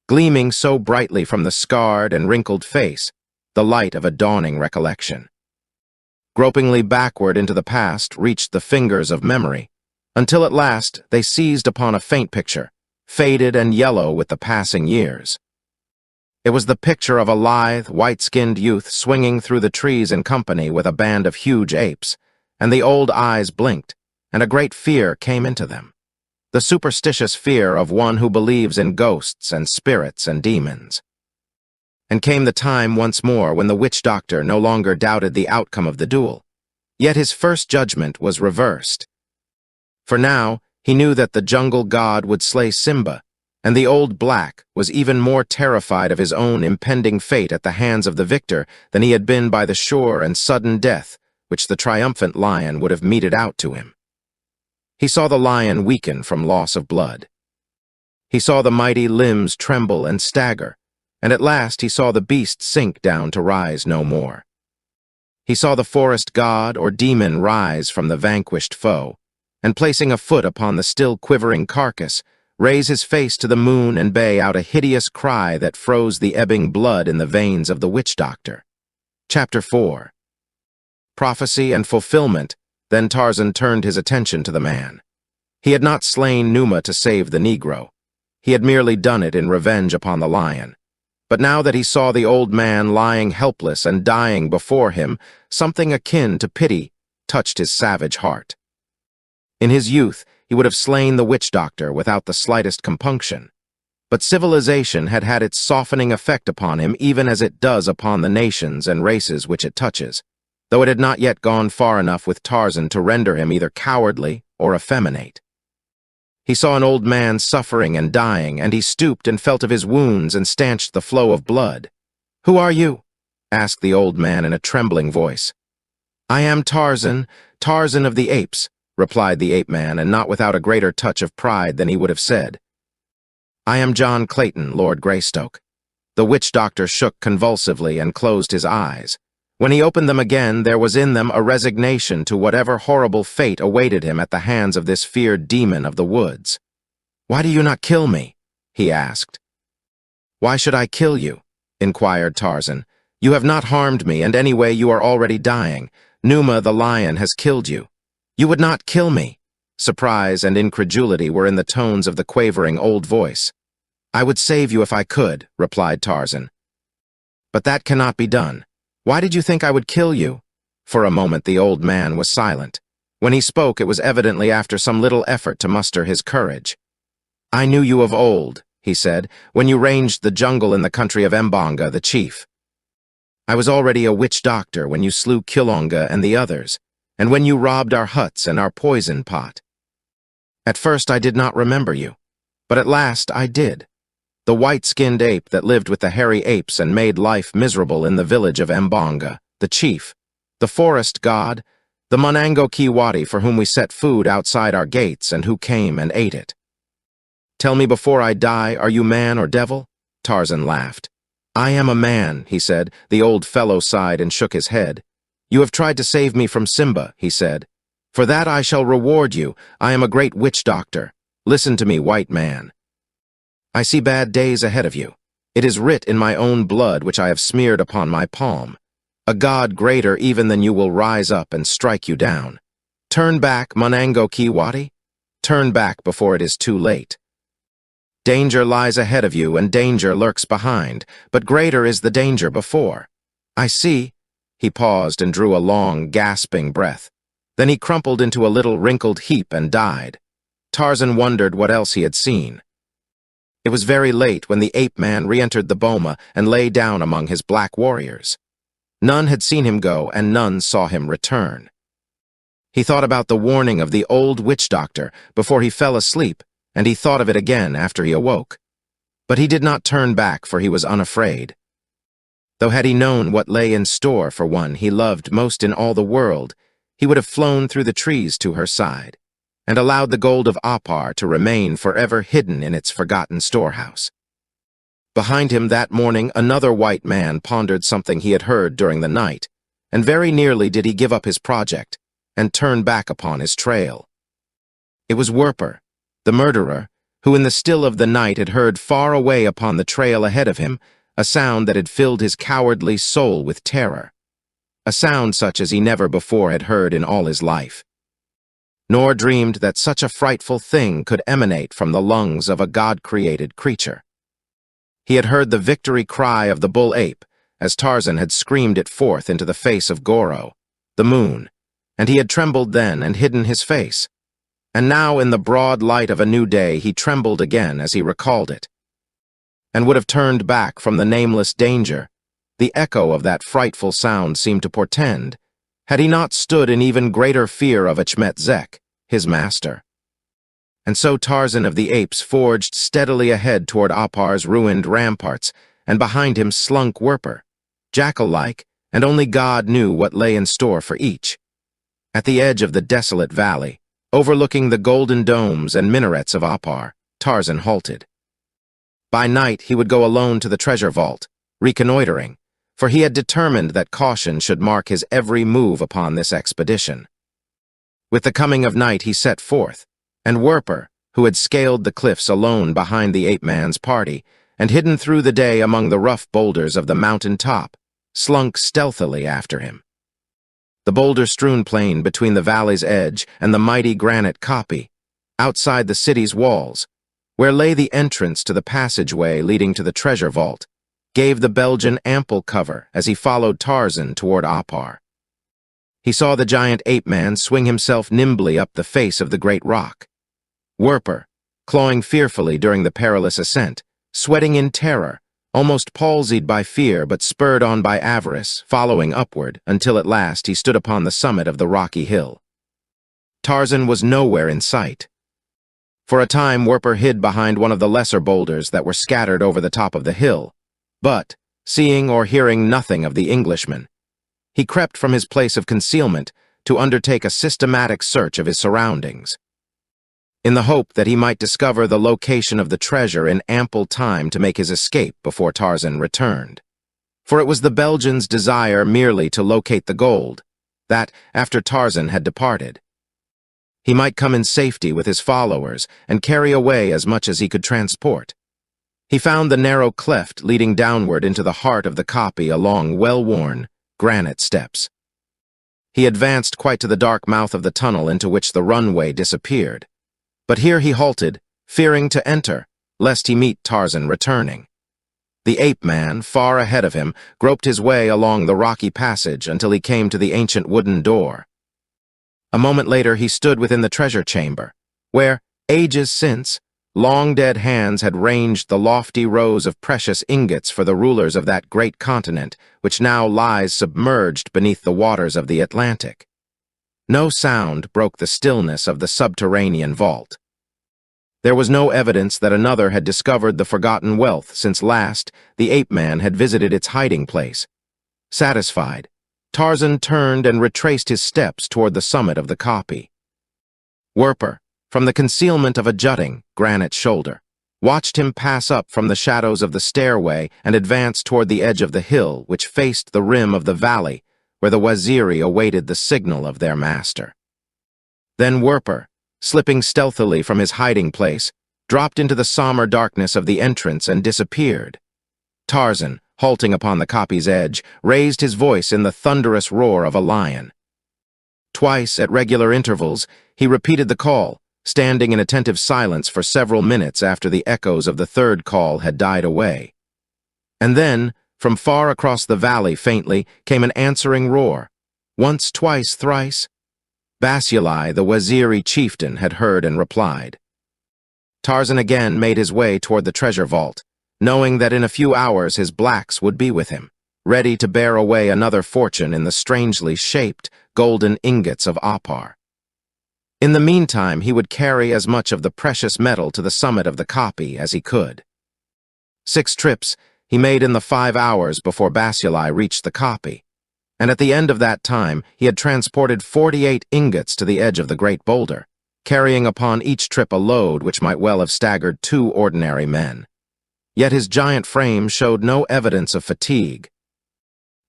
gleaming so brightly from the scarred and wrinkled face, the light of a dawning recollection. Gropingly backward into the past reached the fingers of memory, until at last they seized upon a faint picture, faded and yellow with the passing years. It was the picture of a lithe, white-skinned youth swinging through the trees in company with a band of huge apes, and the old eyes blinked, and a great fear came into them, the superstitious fear of one who believes in ghosts and spirits and demons. And came the time once more when the witch doctor no longer doubted the outcome of the duel, yet his first judgment was reversed. For now he knew that the jungle god would slay Simba, and the old black was even more terrified of his own impending fate at the hands of the victor than he had been by the sure and sudden death which the triumphant lion would have meted out to him. He saw the lion weaken from loss of blood. He saw the mighty limbs tremble and stagger, and at last he saw the beast sink down to rise no more. He saw the forest god or demon rise from the vanquished foe, and placing a foot upon the still quivering carcass, raise his face to the moon and bay out a hideous cry that froze the ebbing blood in the veins of the witch doctor. Chapter 4. Prophecy and fulfillment. Then Tarzan turned his attention to the man. He had not slain Numa to save the Negro. He had merely done it in revenge upon the lion. But now that he saw the old man lying helpless and dying before him, something akin to pity touched his savage heart. In his youth, he would have slain the witch doctor without the slightest compunction. But civilization had had its softening effect upon him, even as it does upon the nations and races which it touches, though it had not yet gone far enough with Tarzan to render him either cowardly or effeminate. He saw an old man suffering and dying, and he stooped and felt of his wounds and stanched the flow of blood. "Who are you?" asked the old man in a trembling voice. "I am Tarzan, Tarzan of the Apes," replied the ape-man, and not without a greater touch of pride than he would have said. "I am John Clayton, Lord Greystoke." The witch-doctor shook convulsively and closed his eyes. When he opened them again, there was in them a resignation to whatever horrible fate awaited him at the hands of this feared demon of the woods. "Why do you not kill me?" he asked. "Why should I kill you?" inquired Tarzan. "You have not harmed me, and anyway you are already dying. Numa the lion has killed you." "You would not kill me." Surprise and incredulity were in the tones of the quavering old voice. "I would save you if I could," replied Tarzan. "But that cannot be done. Why did you think I would kill you?" For a moment the old man was silent. When he spoke, it was evidently after some little effort to muster his courage. "I knew you of old," he said, "when you ranged the jungle in the country of Mbonga, the chief. I was already a witch-doctor when you slew Kilonga and the others, and when you robbed our huts and our poison pot. At first I did not remember you, but at last I did. The white-skinned ape that lived with the hairy apes and made life miserable in the village of Mbonga, the chief, the forest god, the Monango Kiwati for whom we set food outside our gates and who came and ate it. Tell me before I die, are you man or devil?" Tarzan laughed. "I am a man," he said. The old fellow sighed and shook his head. "You have tried to save me from Simba," he said. "For that I shall reward you. I am a great witch-doctor. Listen to me, white man. I see bad days ahead of you. It is writ in my own blood which I have smeared upon my palm. A god greater even than you will rise up and strike you down. Turn back, Monango Kiwati. Turn back before it is too late. Danger lies ahead of you, and danger lurks behind, but greater is the danger before. I see." He paused and drew a long, gasping breath. Then he crumpled into a little wrinkled heap and died. Tarzan wondered what else he had seen. It was very late when the ape-man re-entered the boma and lay down among his black warriors. None had seen him go, and none saw him return. He thought about the warning of the old witch-doctor before he fell asleep, and he thought of it again after he awoke. But he did not turn back, for he was unafraid. Though had he known what lay in store for one he loved most in all the world, he would have flown through the trees to her side, and allowed the gold of Opar to remain forever hidden in its forgotten storehouse. Behind him that morning another white man pondered something he had heard during the night, and very nearly did he give up his project and turn back upon his trail. It was Werper, the murderer, who in the still of the night had heard far away upon the trail ahead of him a sound that had filled his cowardly soul with terror, a sound such as he never before had heard in all his life, nor dreamed that such a frightful thing could emanate from the lungs of a God-created creature. He had heard the victory cry of the bull ape, as Tarzan had screamed it forth into the face of Goro, the moon, and he had trembled then and hidden his face. And now, in the broad light of a new day, he trembled again as he recalled it, and would have turned back from the nameless danger the echo of that frightful sound seemed to portend, had he not stood in even greater fear of Achmet Zek, his master. And so Tarzan of the Apes forged steadily ahead toward Opar's ruined ramparts, and behind him slunk Werper, jackal-like, and only God knew what lay in store for each. At the edge of the desolate valley, overlooking the golden domes and minarets of Opar, Tarzan halted. By night he would go alone to the treasure vault, reconnoitering, for he had determined that caution should mark his every move upon this expedition. With the coming of night he set forth, and Werper, who had scaled the cliffs alone behind the ape-man's party, and hidden through the day among the rough boulders of the mountain top, slunk stealthily after him. The boulder-strewn plain between the valley's edge and the mighty granite kopje, outside the city's walls, where lay the entrance to the passageway leading to the treasure vault, gave the Belgian ample cover as he followed Tarzan toward Opar. He saw the giant ape-man swing himself nimbly up the face of the great rock. Werper, clawing fearfully during the perilous ascent, sweating in terror, almost palsied by fear but spurred on by avarice, following upward until at last he stood upon the summit of the rocky hill. Tarzan was nowhere in sight. For a time Werper hid behind one of the lesser boulders that were scattered over the top of the hill, but, seeing or hearing nothing of the Englishman. He crept from his place of concealment to undertake a systematic search of his surroundings, in the hope that he might discover the location of the treasure in ample time to make his escape before Tarzan returned. For it was the Belgian's desire merely to locate the gold, that, after Tarzan had departed, he might come in safety with his followers and carry away as much as he could transport. He found the narrow cleft leading downward into the heart of the kopje along well-worn granite steps. He advanced quite to the dark mouth of the tunnel into which the runway disappeared. But here he halted, fearing to enter, lest he meet Tarzan returning. The ape-man, far ahead of him, groped his way along the rocky passage until he came to the ancient wooden door. A moment later he stood within the treasure chamber, where, ages since, long-dead hands had ranged the lofty rows of precious ingots for the rulers of that great continent, which now lies submerged beneath the waters of the Atlantic. No sound broke the stillness of the subterranean vault. There was no evidence that another had discovered the forgotten wealth since last the ape-man had visited its hiding place. Satisfied, Tarzan turned and retraced his steps toward the summit of the kopje. Werper, from the concealment of a jutting, granite shoulder, watched him pass up from the shadows of the stairway and advance toward the edge of the hill which faced the rim of the valley, where the Waziri awaited the signal of their master. Then Werper, slipping stealthily from his hiding place, dropped into the somber darkness of the entrance and disappeared. Tarzan, halting upon the kopje's edge, raised his voice in the thunderous roar of a lion. Twice, at regular intervals, he repeated the call, standing in attentive silence for several minutes after the echoes of the third call had died away. And then, from far across the valley faintly, came an answering roar. Once, twice, thrice. Basuli, the Waziri chieftain, had heard and replied. Tarzan again made his way toward the treasure vault, knowing that in a few hours his blacks would be with him, ready to bear away another fortune in the strangely shaped golden ingots of Opar. In the meantime, he would carry as much of the precious metal to the summit of the kopje as he could. 6 trips he made in the 5 hours before Basuli reached the kopje, and at the end of that time he had transported 48 ingots to the edge of the great boulder, carrying upon each trip a load which might well have staggered 2 ordinary men. Yet his giant frame showed no evidence of fatigue,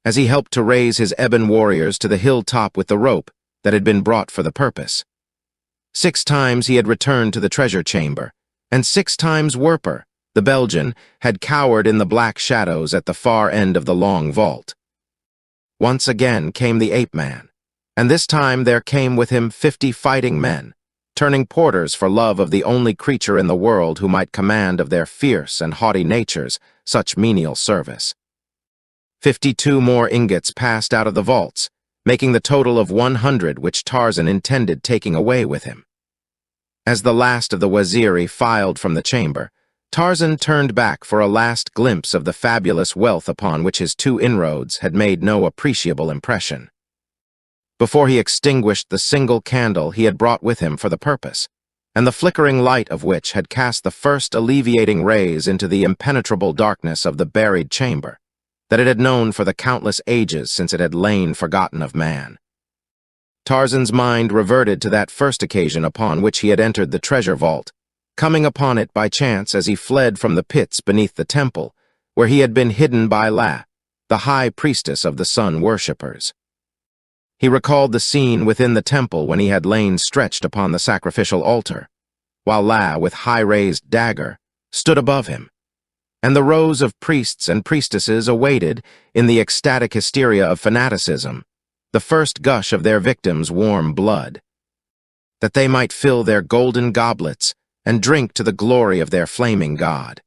as he helped to raise his ebon warriors to the hilltop with the rope that had been brought for the purpose. 6 times he had returned to the treasure chamber, and 6 times Werper, the Belgian, had cowered in the black shadows at the far end of the long vault. Once again came the ape-man, and this time there came with him 50 fighting men, turning porters for love of the only creature in the world who might command of their fierce and haughty natures such menial service. 52 more ingots passed out of the vaults, making the total of 100 which Tarzan intended taking away with him. As the last of the Waziri filed from the chamber, Tarzan turned back for a last glimpse of the fabulous wealth upon which his 2 inroads had made no appreciable impression, before he extinguished the single candle he had brought with him for the purpose, and the flickering light of which had cast the first alleviating rays into the impenetrable darkness of the buried chamber that it had known for the countless ages since it had lain forgotten of man. Tarzan's mind reverted to that first occasion upon which he had entered the treasure vault, coming upon it by chance as he fled from the pits beneath the temple, where he had been hidden by La, the high priestess of the sun worshippers. He recalled the scene within the temple when he had lain stretched upon the sacrificial altar, while La, with high-raised dagger, stood above him, and the rows of priests and priestesses awaited, in the ecstatic hysteria of fanaticism, the first gush of their victims' warm blood, that they might fill their golden goblets and drink to the glory of their flaming god.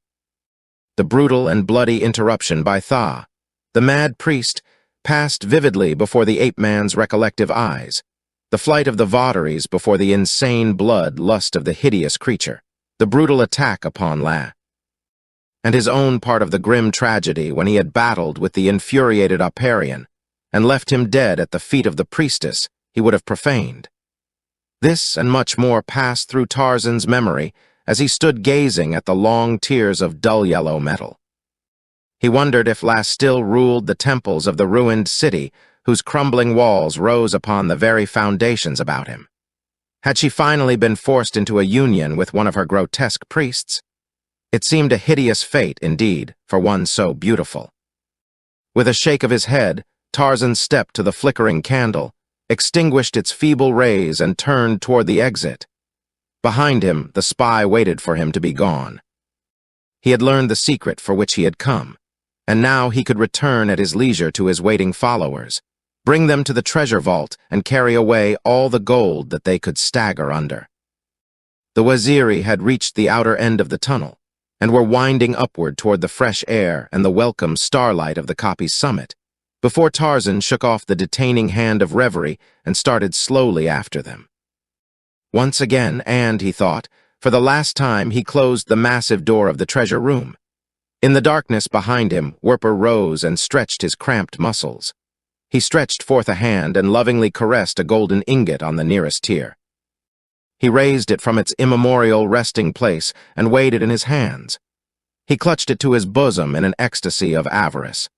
The brutal and bloody interruption by Tha, the mad priest, passed vividly before the ape-man's recollective eyes, the flight of the votaries before the insane blood lust of the hideous creature, the brutal attack upon La, and his own part of the grim tragedy when he had battled with the infuriated Oparian and left him dead at the feet of the priestess he would have profaned. This and much more passed through Tarzan's memory as he stood gazing at the long tiers of dull yellow metal. He wondered if Lass still ruled the temples of the ruined city, whose crumbling walls rose upon the very foundations about him. Had she finally been forced into a union with one of her grotesque priests? It seemed a hideous fate, indeed, for one so beautiful. With a shake of his head, Tarzan stepped to the flickering candle, extinguished its feeble rays, and turned toward the exit. Behind him, the spy waited for him to be gone. He had learned the secret for which he had come, and now he could return at his leisure to his waiting followers, bring them to the treasure vault, and carry away all the gold that they could stagger under. The Waziri had reached the outer end of the tunnel, and were winding upward toward the fresh air and the welcome starlight of the kopje's summit, before Tarzan shook off the detaining hand of reverie and started slowly after them. Once again, and, he thought, for the last time, he closed the massive door of the treasure room. In the darkness behind him, Werper rose and stretched his cramped muscles. He stretched forth a hand and lovingly caressed a golden ingot on the nearest tier. He raised it from its immemorial resting place and weighed it in his hands. He clutched it to his bosom in an ecstasy of avarice.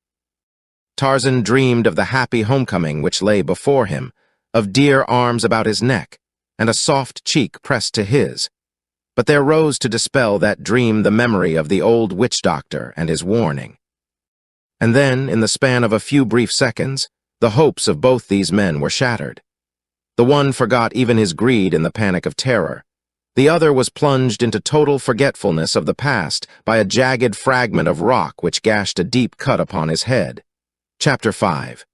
Tarzan dreamed of the happy homecoming which lay before him, of dear arms about his neck, and a soft cheek pressed to his. But there rose to dispel that dream the memory of the old witch-doctor and his warning. And then, in the span of a few brief seconds, the hopes of both these men were shattered. The one forgot even his greed in the panic of terror. The other was plunged into total forgetfulness of the past by a jagged fragment of rock which gashed a deep cut upon his head. Chapter 5.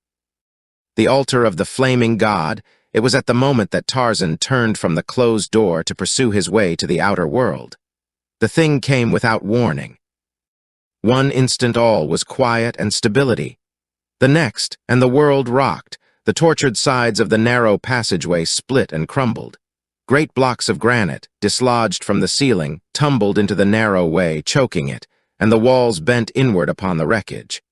The altar of the flaming god. It was at the moment that Tarzan turned from the closed door to pursue his way to the outer world. The thing came without warning. One instant all was quiet and stability. The next, and the world rocked. The tortured sides of the narrow passageway split and crumbled. Great blocks of granite, dislodged from the ceiling, tumbled into the narrow way, choking it, and the walls bent inward upon the wreckage.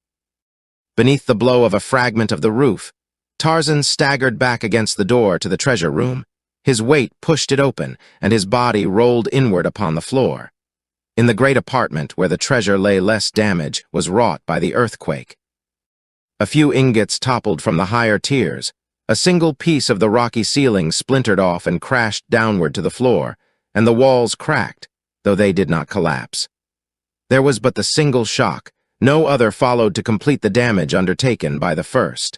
Beneath the blow of a fragment of the roof, Tarzan staggered back against the door to the treasure room. His weight pushed it open, and his body rolled inward upon the floor. In the great apartment, where the treasure lay, less damage was wrought by the earthquake. A few ingots toppled from the higher tiers. A single piece of the rocky ceiling splintered off and crashed downward to the floor, and the walls cracked, though they did not collapse. There was but the single shock. No other followed to complete the damage undertaken by the first.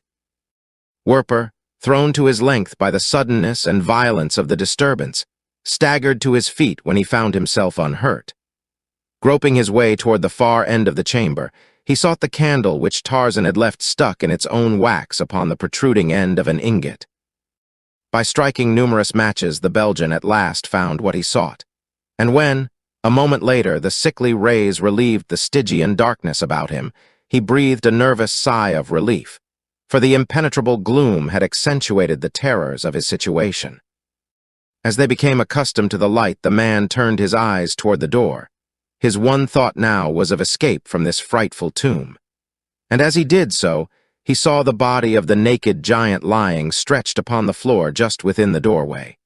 Werper, thrown to his length by the suddenness and violence of the disturbance, staggered to his feet when he found himself unhurt. Groping his way toward the far end of the chamber, he sought the candle which Tarzan had left stuck in its own wax upon the protruding end of an ingot. By striking numerous matches, the Belgian at last found what he sought, and when, a moment later, the sickly rays relieved the Stygian darkness about him, he breathed a nervous sigh of relief, for the impenetrable gloom had accentuated the terrors of his situation. As they became accustomed to the light, the man turned his eyes toward the door. His one thought now was of escape from this frightful tomb. And as he did so, he saw the body of the naked giant lying stretched upon the floor just within the doorway.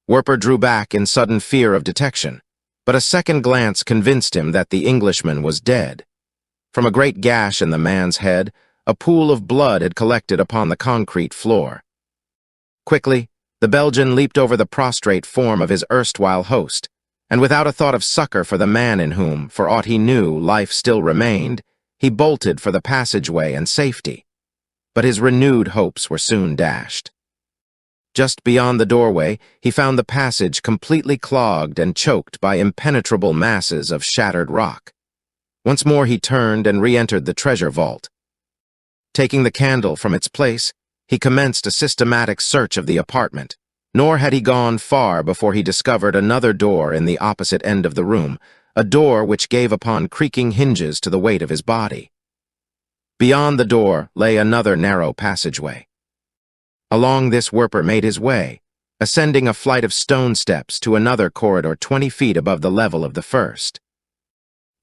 Werper drew back in sudden fear of detection, but a second glance convinced him that the Englishman was dead. From a great gash in the man's head, a pool of blood had collected upon the concrete floor. Quickly, the Belgian leaped over the prostrate form of his erstwhile host, and without a thought of succor for the man in whom, for aught he knew, life still remained, he bolted for the passageway and safety. But his renewed hopes were soon dashed. Just beyond the doorway, he found the passage completely clogged and choked by impenetrable masses of shattered rock. Once more he turned and re-entered the treasure vault. Taking the candle from its place, he commenced a systematic search of the apartment, nor had he gone far before he discovered another door in the opposite end of the room, a door which gave upon creaking hinges to the weight of his body. Beyond the door lay another narrow passageway. Along this Werper made his way, ascending a flight of stone steps to another corridor 20 feet above the level of the first.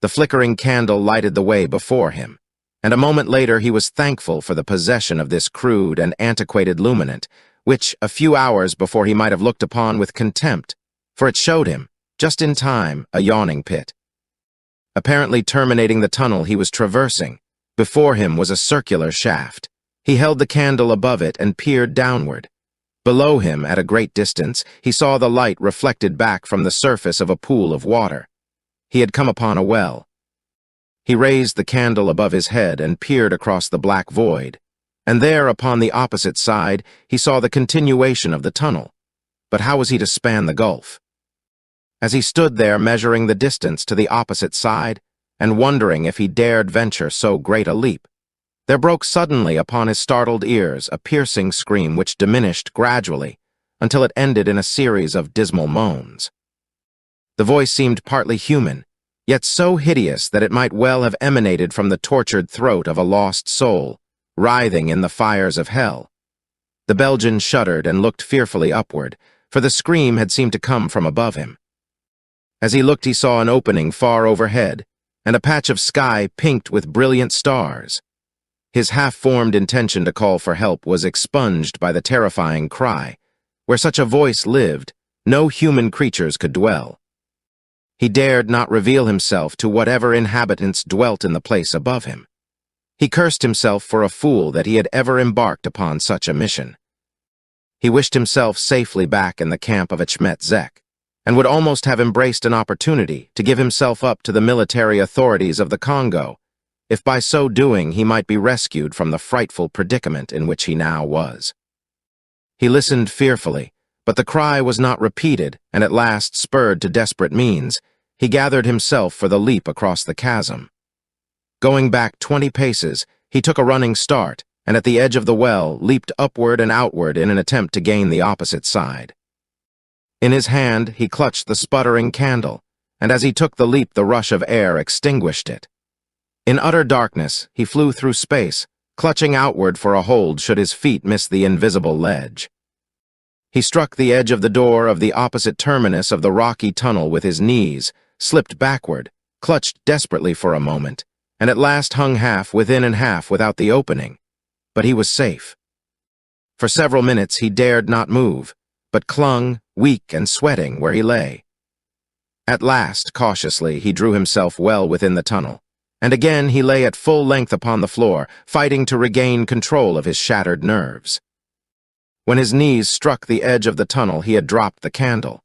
The flickering candle lighted the way before him, and a moment later he was thankful for the possession of this crude and antiquated luminant, which, a few hours before, he might have looked upon with contempt, for it showed him, just in time, a yawning pit. apparently terminating the tunnel he was traversing. Before him was a circular shaft. He held the candle above it and peered downward. Below him, at a great distance, he saw the light reflected back from the surface of a pool of water. He had come upon a well. He raised the candle above his head and peered across the black void, and there, upon the opposite side, he saw the continuation of the tunnel. But how was he to span the gulf? As he stood there measuring the distance to the opposite side, and wondering if he dared venture so great a leap, there broke suddenly upon his startled ears a piercing scream which diminished gradually, until it ended in a series of dismal moans. The voice seemed partly human, yet so hideous that it might well have emanated from the tortured throat of a lost soul, writhing in the fires of hell. The Belgian shuddered and looked fearfully upward, for the scream had seemed to come from above him. As he looked, he saw an opening far overhead, and a patch of sky pinked with brilliant stars. His half-formed intention to call for help was expunged by the terrifying cry. Where such a voice lived, no human creatures could dwell. He dared not reveal himself to whatever inhabitants dwelt in the place above him. He cursed himself for a fool that he had ever embarked upon such a mission. He wished himself safely back in the camp of Achmet Zek, and would almost have embraced an opportunity to give himself up to the military authorities of the Congo, if by so doing he might be rescued from the frightful predicament in which he now was. He listened fearfully, but the cry was not repeated, and at last, spurred to desperate means, he gathered himself for the leap across the chasm. Going back 20 paces, he took a running start, and at the edge of the well, leaped upward and outward in an attempt to gain the opposite side. In his hand, he clutched the sputtering candle, and as he took the leap, the rush of air extinguished it. In utter darkness, he flew through space, clutching outward for a hold should his feet miss the invisible ledge. He struck the edge of the door of the opposite terminus of the rocky tunnel with his knees, slipped backward, clutched desperately for a moment, and at last hung half within and half without the opening. But he was safe. For several minutes he dared not move, but clung, weak and sweating, where he lay. At last, cautiously, he drew himself well within the tunnel, and again he lay at full length upon the floor, fighting to regain control of his shattered nerves. When his knees struck the edge of the tunnel, he had dropped the candle.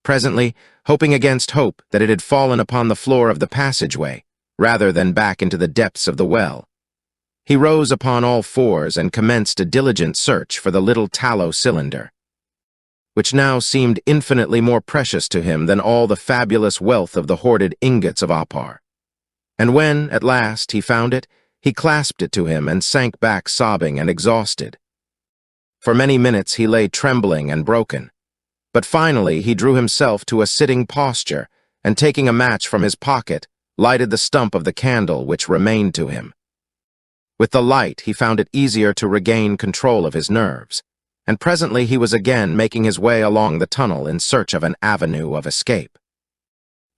Presently, hoping against hope that it had fallen upon the floor of the passageway, rather than back into the depths of the well, he rose upon all fours and commenced a diligent search for the little tallow cylinder, which now seemed infinitely more precious to him than all the fabulous wealth of the hoarded ingots of Opar. And when, at last, he found it, he clasped it to him and sank back sobbing and exhausted. For many minutes he lay trembling and broken, but finally he drew himself to a sitting posture and, taking a match from his pocket, lighted the stump of the candle which remained to him. With the light he found it easier to regain control of his nerves, and presently he was again making his way along the tunnel in search of an avenue of escape.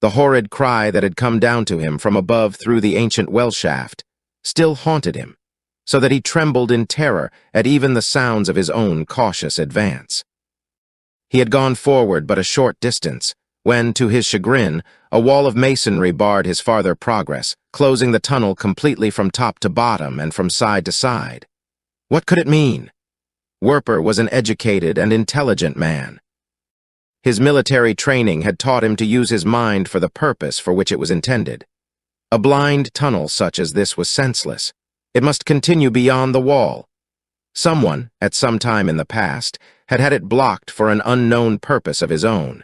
The horrid cry that had come down to him from above through the ancient well shaft still haunted him, so that he trembled in terror at even the sounds of his own cautious advance. He had gone forward but a short distance, when, to his chagrin, a wall of masonry barred his farther progress, closing the tunnel completely from top to bottom and from side to side. What could it mean? Werper was an educated and intelligent man. His military training had taught him to use his mind for the purpose for which it was intended. A blind tunnel such as this was senseless. It must continue beyond the wall. Someone, at some time in the past, had had it blocked for an unknown purpose of his own.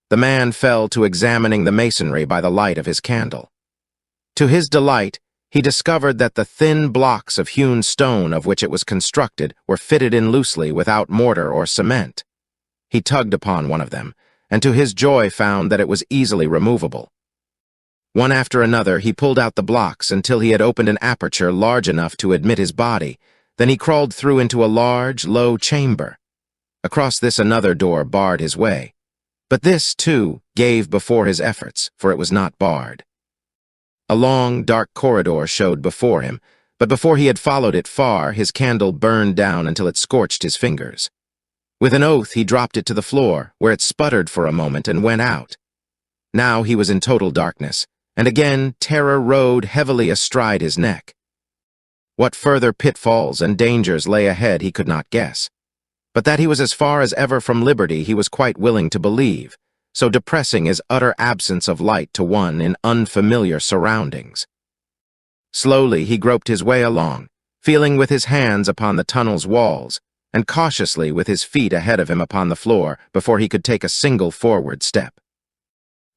The man fell to examining the masonry by the light of his candle. To his delight, he discovered that the thin blocks of hewn stone of which it was constructed were fitted in loosely without mortar or cement. He tugged upon one of them, and to his joy found that it was easily removable. One after another, he pulled out the blocks until he had opened an aperture large enough to admit his body. Then he crawled through into a large, low chamber. Across this another door barred his way. But this, too, gave before his efforts, for it was not barred. A long, dark corridor showed before him, but before he had followed it far, his candle burned down until it scorched his fingers. With an oath, he dropped it to the floor, where it sputtered for a moment and went out. Now he was in total darkness, and again terror rode heavily astride his neck. What further pitfalls and dangers lay ahead he could not guess, but that he was as far as ever from liberty he was quite willing to believe, so depressing is utter absence of light to one in unfamiliar surroundings. Slowly he groped his way along, feeling with his hands upon the tunnel's walls, and cautiously with his feet ahead of him upon the floor before he could take a single forward step.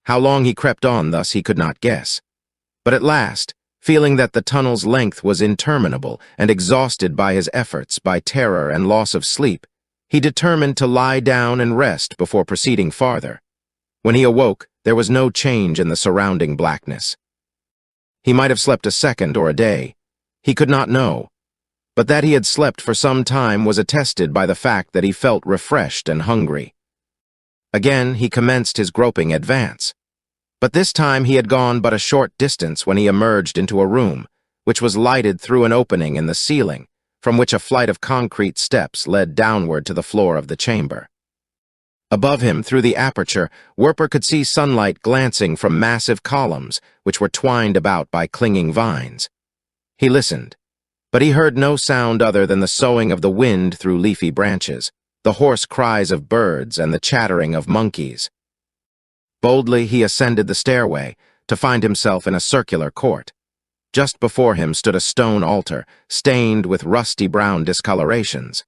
How long he crept on thus he could not guess, but at last, feeling that the tunnel's length was interminable and exhausted by his efforts, by terror and loss of sleep, he determined to lie down and rest before proceeding farther. When he awoke, there was no change in the surrounding blackness. He might have slept a second or a day. He could not know, but that he had slept for some time was attested by the fact that he felt refreshed and hungry. Again he commenced his groping advance, but this time he had gone but a short distance when he emerged into a room, which was lighted through an opening in the ceiling, from which a flight of concrete steps led downward to the floor of the chamber. Above him, through the aperture, Werper could see sunlight glancing from massive columns, which were twined about by clinging vines. He listened, but he heard no sound other than the soughing of the wind through leafy branches, the hoarse cries of birds, and the chattering of monkeys. Boldly he ascended the stairway, to find himself in a circular court. Just before him stood a stone altar, stained with rusty brown discolorations.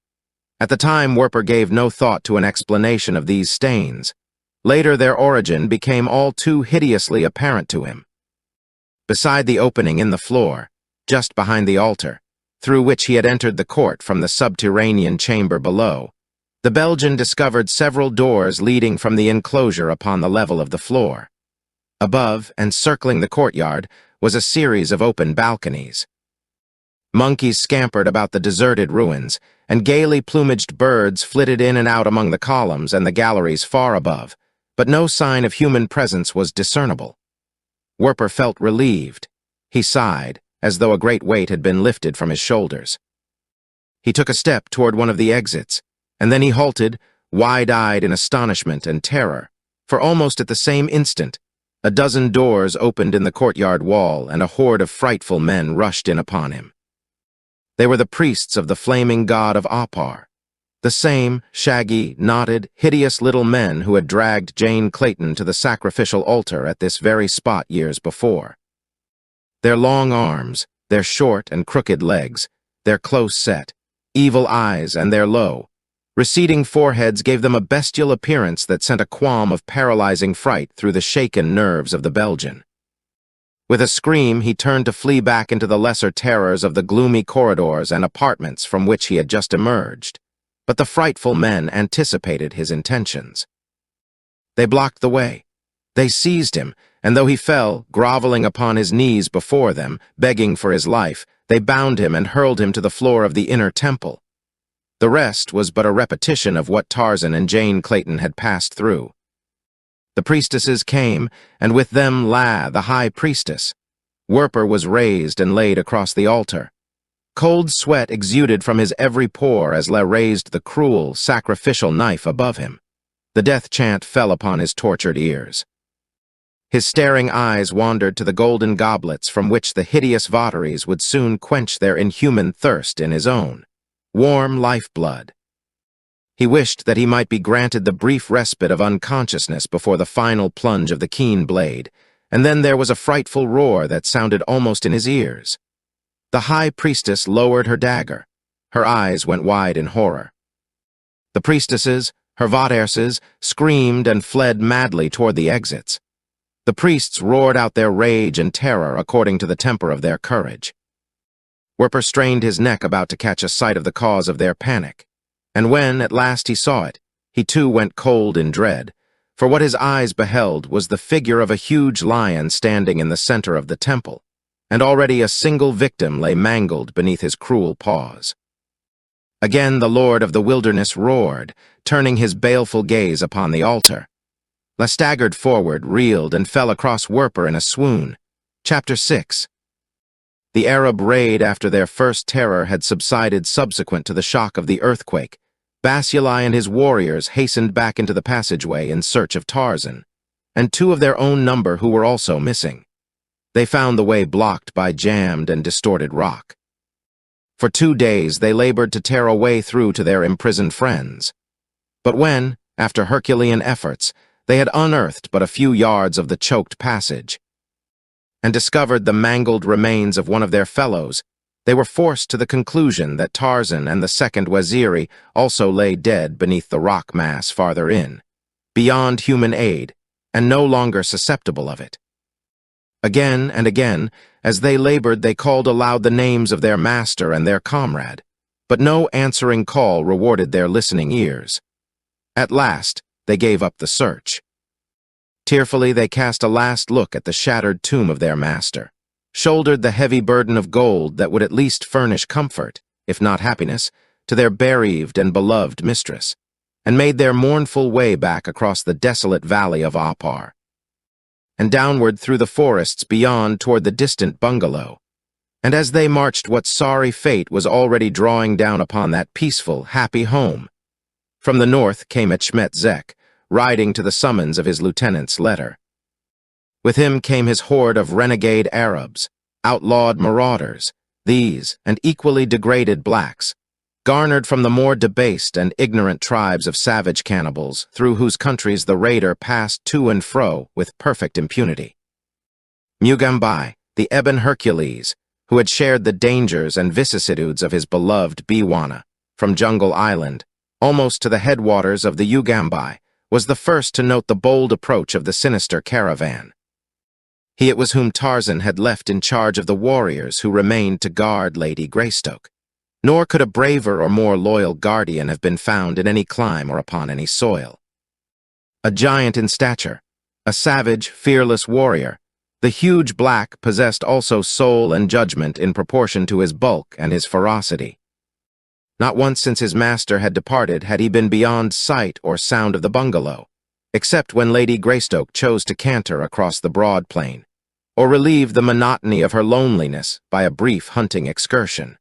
At the time, Werper gave no thought to an explanation of these stains. Later, their origin became all too hideously apparent to him. Beside the opening in the floor, just behind the altar, through which he had entered the court from the subterranean chamber below, the Belgian discovered several doors leading from the enclosure upon the level of the floor. Above, and circling the courtyard, was a series of open balconies. Monkeys scampered about the deserted ruins, and gaily plumaged birds flitted in and out among the columns and the galleries far above, but no sign of human presence was discernible. Werper felt relieved. He sighed, as though a great weight had been lifted from his shoulders. He took a step toward one of the exits, and then he halted, wide-eyed in astonishment and terror, for almost at the same instant, a dozen doors opened in the courtyard wall and a horde of frightful men rushed in upon him. They were the priests of the flaming god of Opar, the same shaggy, knotted, hideous little men who had dragged Jane Clayton to the sacrificial altar at this very spot years before. Their long arms, their short and crooked legs, their close-set, evil eyes, and their low, receding foreheads gave them a bestial appearance that sent a qualm of paralyzing fright through the shaken nerves of the Belgian. With a scream, he turned to flee back into the lesser terrors of the gloomy corridors and apartments from which he had just emerged, but the frightful men anticipated his intentions. They blocked the way. They seized him, and though he fell, groveling upon his knees before them, begging for his life, they bound him and hurled him to the floor of the inner temple. The rest was but a repetition of what Tarzan and Jane Clayton had passed through. The priestesses came, and with them La, the high priestess. Werper was raised and laid across the altar. Cold sweat exuded from his every pore as La raised the cruel, sacrificial knife above him. The death chant fell upon his tortured ears. His staring eyes wandered to the golden goblets from which the hideous votaries would soon quench their inhuman thirst in his own. Warm lifeblood. He wished that he might be granted the brief respite of unconsciousness before the final plunge of the keen blade, and then there was a frightful roar that sounded almost in his ears. The high priestess lowered her dagger. Her eyes went wide in horror. The priestesses, her vaterses, screamed and fled madly toward the exits. The priests roared out their rage and terror according to the temper of their courage. Werper strained his neck about to catch a sight of the cause of their panic. And when, at last, he saw it, he too went cold in dread, for what his eyes beheld was the figure of a huge lion standing in the center of the temple, and already a single victim lay mangled beneath his cruel paws. Again the Lord of the Wilderness roared, turning his baleful gaze upon the altar. La staggered forward, reeled, and fell across Werper in a swoon. Chapter 6. The Arab raid after their first terror had subsided subsequent to the shock of the earthquake. Basuli and his warriors hastened back into the passageway in search of Tarzan, and two of their own number who were also missing. They found the way blocked by jammed and distorted rock. For 2 days they labored to tear a way through to their imprisoned friends. But when, after Herculean efforts, they had unearthed but a few yards of the choked passage and discovered the mangled remains of one of their fellows, they were forced to the conclusion that Tarzan and the second Waziri also lay dead beneath the rock mass farther in, beyond human aid, and no longer susceptible of it. Again and again, as they labored, they called aloud the names of their master and their comrade, but no answering call rewarded their listening ears. At last, they gave up the search. Tearfully, they cast a last look at the shattered tomb of their master, shouldered the heavy burden of gold that would at least furnish comfort, if not happiness, to their bereaved and beloved mistress, and made their mournful way back across the desolate valley of Opar, and downward through the forests beyond toward the distant bungalow. And as they marched, what sorry fate was already drawing down upon that peaceful, happy home? From the north came Achmet Zek, riding to the summons of his lieutenant's letter. With him came his horde of renegade Arabs, outlawed marauders, these and equally degraded blacks, garnered from the more debased and ignorant tribes of savage cannibals through whose countries the raider passed to and fro with perfect impunity. Mugambai, the ebon Hercules, who had shared the dangers and vicissitudes of his beloved Biwana, from Jungle Island, almost to the headwaters of the Ugambai, was the first to note the bold approach of the sinister caravan. He it was whom Tarzan had left in charge of the warriors who remained to guard Lady Greystoke. Nor could a braver or more loyal guardian have been found in any clime or upon any soil. A giant in stature, a savage, fearless warrior, the huge black possessed also soul and judgment in proportion to his bulk and his ferocity. Not once since his master had departed had he been beyond sight or sound of the bungalow, except when Lady Greystoke chose to canter across the broad plain, or relieve the monotony of her loneliness by a brief hunting excursion.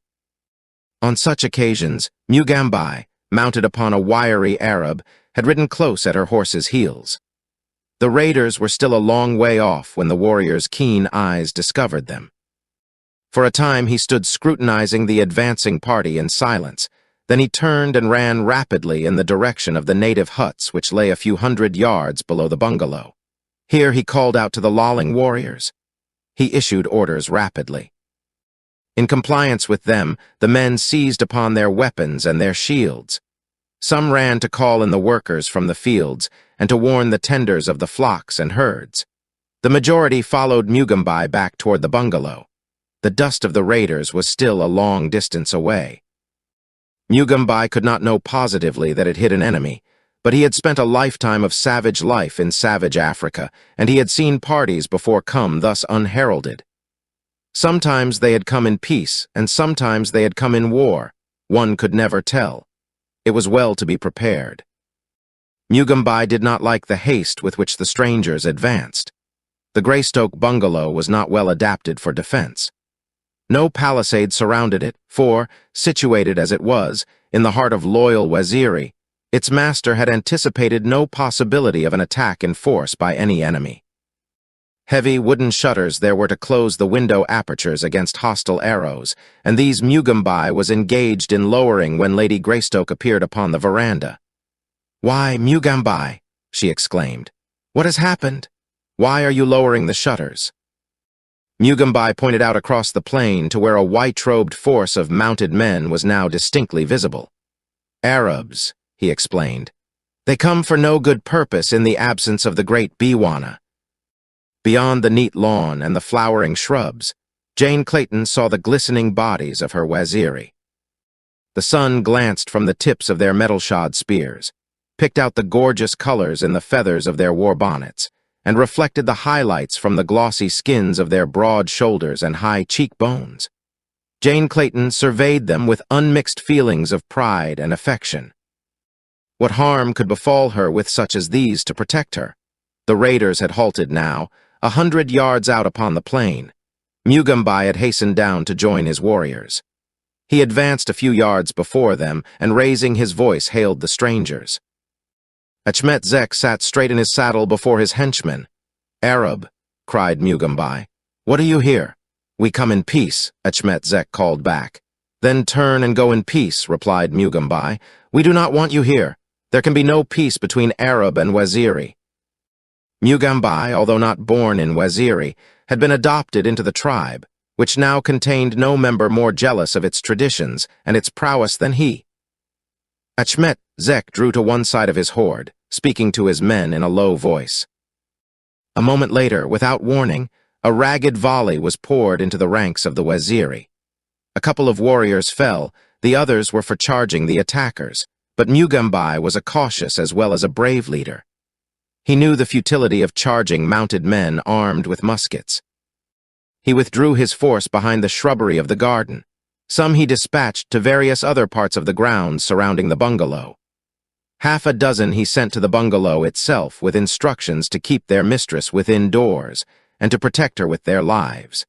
On such occasions, Mugambai, mounted upon a wiry Arab, had ridden close at her horse's heels. The raiders were still a long way off when the warrior's keen eyes discovered them. For a time he stood scrutinizing the advancing party in silence. Then he turned and ran rapidly in the direction of the native huts which lay a few hundred yards below the bungalow. Here he called out to the lolling warriors. He issued orders rapidly. In compliance with them, the men seized upon their weapons and their shields. Some ran to call in the workers from the fields and to warn the tenders of the flocks and herds. The majority followed Mugambai back toward the bungalow. The dust of the raiders was still a long distance away. Mugambai could not know positively that it hid an enemy, but he had spent a lifetime of savage life in savage Africa, and he had seen parties before come thus unheralded. Sometimes they had come in peace, and sometimes they had come in war. One could never tell. It was well to be prepared. Mugambai did not like the haste with which the strangers advanced. The Greystoke bungalow was not well adapted for defense. No palisade surrounded it, for, situated as it was, in the heart of loyal Waziri, its master had anticipated no possibility of an attack in force by any enemy. Heavy wooden shutters there were to close the window apertures against hostile arrows, and these Mugambai was engaged in lowering when Lady Greystoke appeared upon the veranda. "Why, Mugambai," she exclaimed, "what has happened? Why are you lowering the shutters?" Mugambai pointed out across the plain to where a white-robed force of mounted men was now distinctly visible. "Arabs," he explained. "They come for no good purpose in the absence of the great Biwana." Beyond the neat lawn and the flowering shrubs, Jane Clayton saw the glistening bodies of her Waziri. The sun glanced from the tips of their metal-shod spears, picked out the gorgeous colors in the feathers of their war bonnets, and reflected the highlights from the glossy skins of their broad shoulders and high cheekbones. Jane Clayton surveyed them with unmixed feelings of pride and affection. What harm could befall her with such as these to protect her? The raiders had halted now, 100 yards out upon the plain. Mugambai had hastened down to join his warriors. He advanced a few yards before them, and raising his voice hailed the strangers. Achmet Zek sat straight in his saddle before his henchmen. "Arab," cried Mugambai, "What are you here?" "We come in peace," Achmet Zek called back. "Then turn and go in peace," replied Mugambai. "We do not want you here. There can be no peace between Arab and Waziri." Mugambai, although not born in Waziri, had been adopted into the tribe, which now contained no member more jealous of its traditions and its prowess than he. Achmet Zek drew to one side of his horde, speaking to his men in a low voice. A moment later, without warning, a ragged volley was poured into the ranks of the Waziri. A couple of warriors fell, the others were for charging the attackers, but Mugambai was a cautious as well as a brave leader. He knew the futility of charging mounted men armed with muskets. He withdrew his force behind the shrubbery of the garden. Some he dispatched to various other parts of the grounds surrounding the bungalow. Half a dozen he sent to the bungalow itself with instructions to keep their mistress within doors and to protect her with their lives.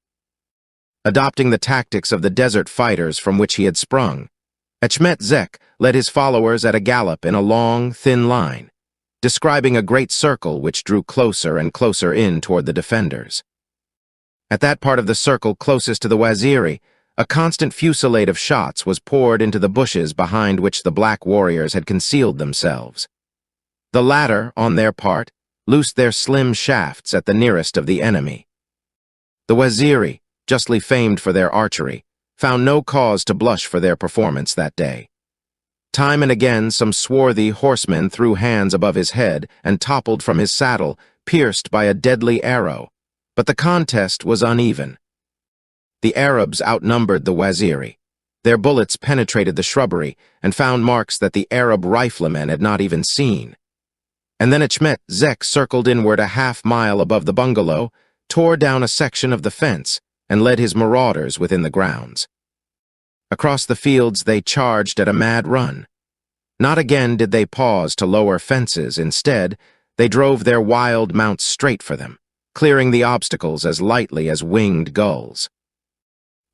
Adopting the tactics of the desert fighters from which he had sprung, Achmet Zek led his followers at a gallop in a long, thin line, describing a great circle which drew closer and closer in toward the defenders. At that part of the circle closest to the Waziri, a constant fusillade of shots was poured into the bushes behind which the black warriors had concealed themselves. The latter, on their part, loosed their slim shafts at the nearest of the enemy. The Waziri, justly famed for their archery, found no cause to blush for their performance that day. Time and again some swarthy horseman threw hands above his head and toppled from his saddle, pierced by a deadly arrow, but the contest was uneven. The Arabs outnumbered the Waziri. Their bullets penetrated the shrubbery and found marks that the Arab riflemen had not even seen. And then Achmet Zek circled inward a half-mile above the bungalow, tore down a section of the fence, and led his marauders within the grounds. Across the fields they charged at a mad run. Not again did they pause to lower fences. Instead, they drove their wild mounts straight for them, clearing the obstacles as lightly as winged gulls.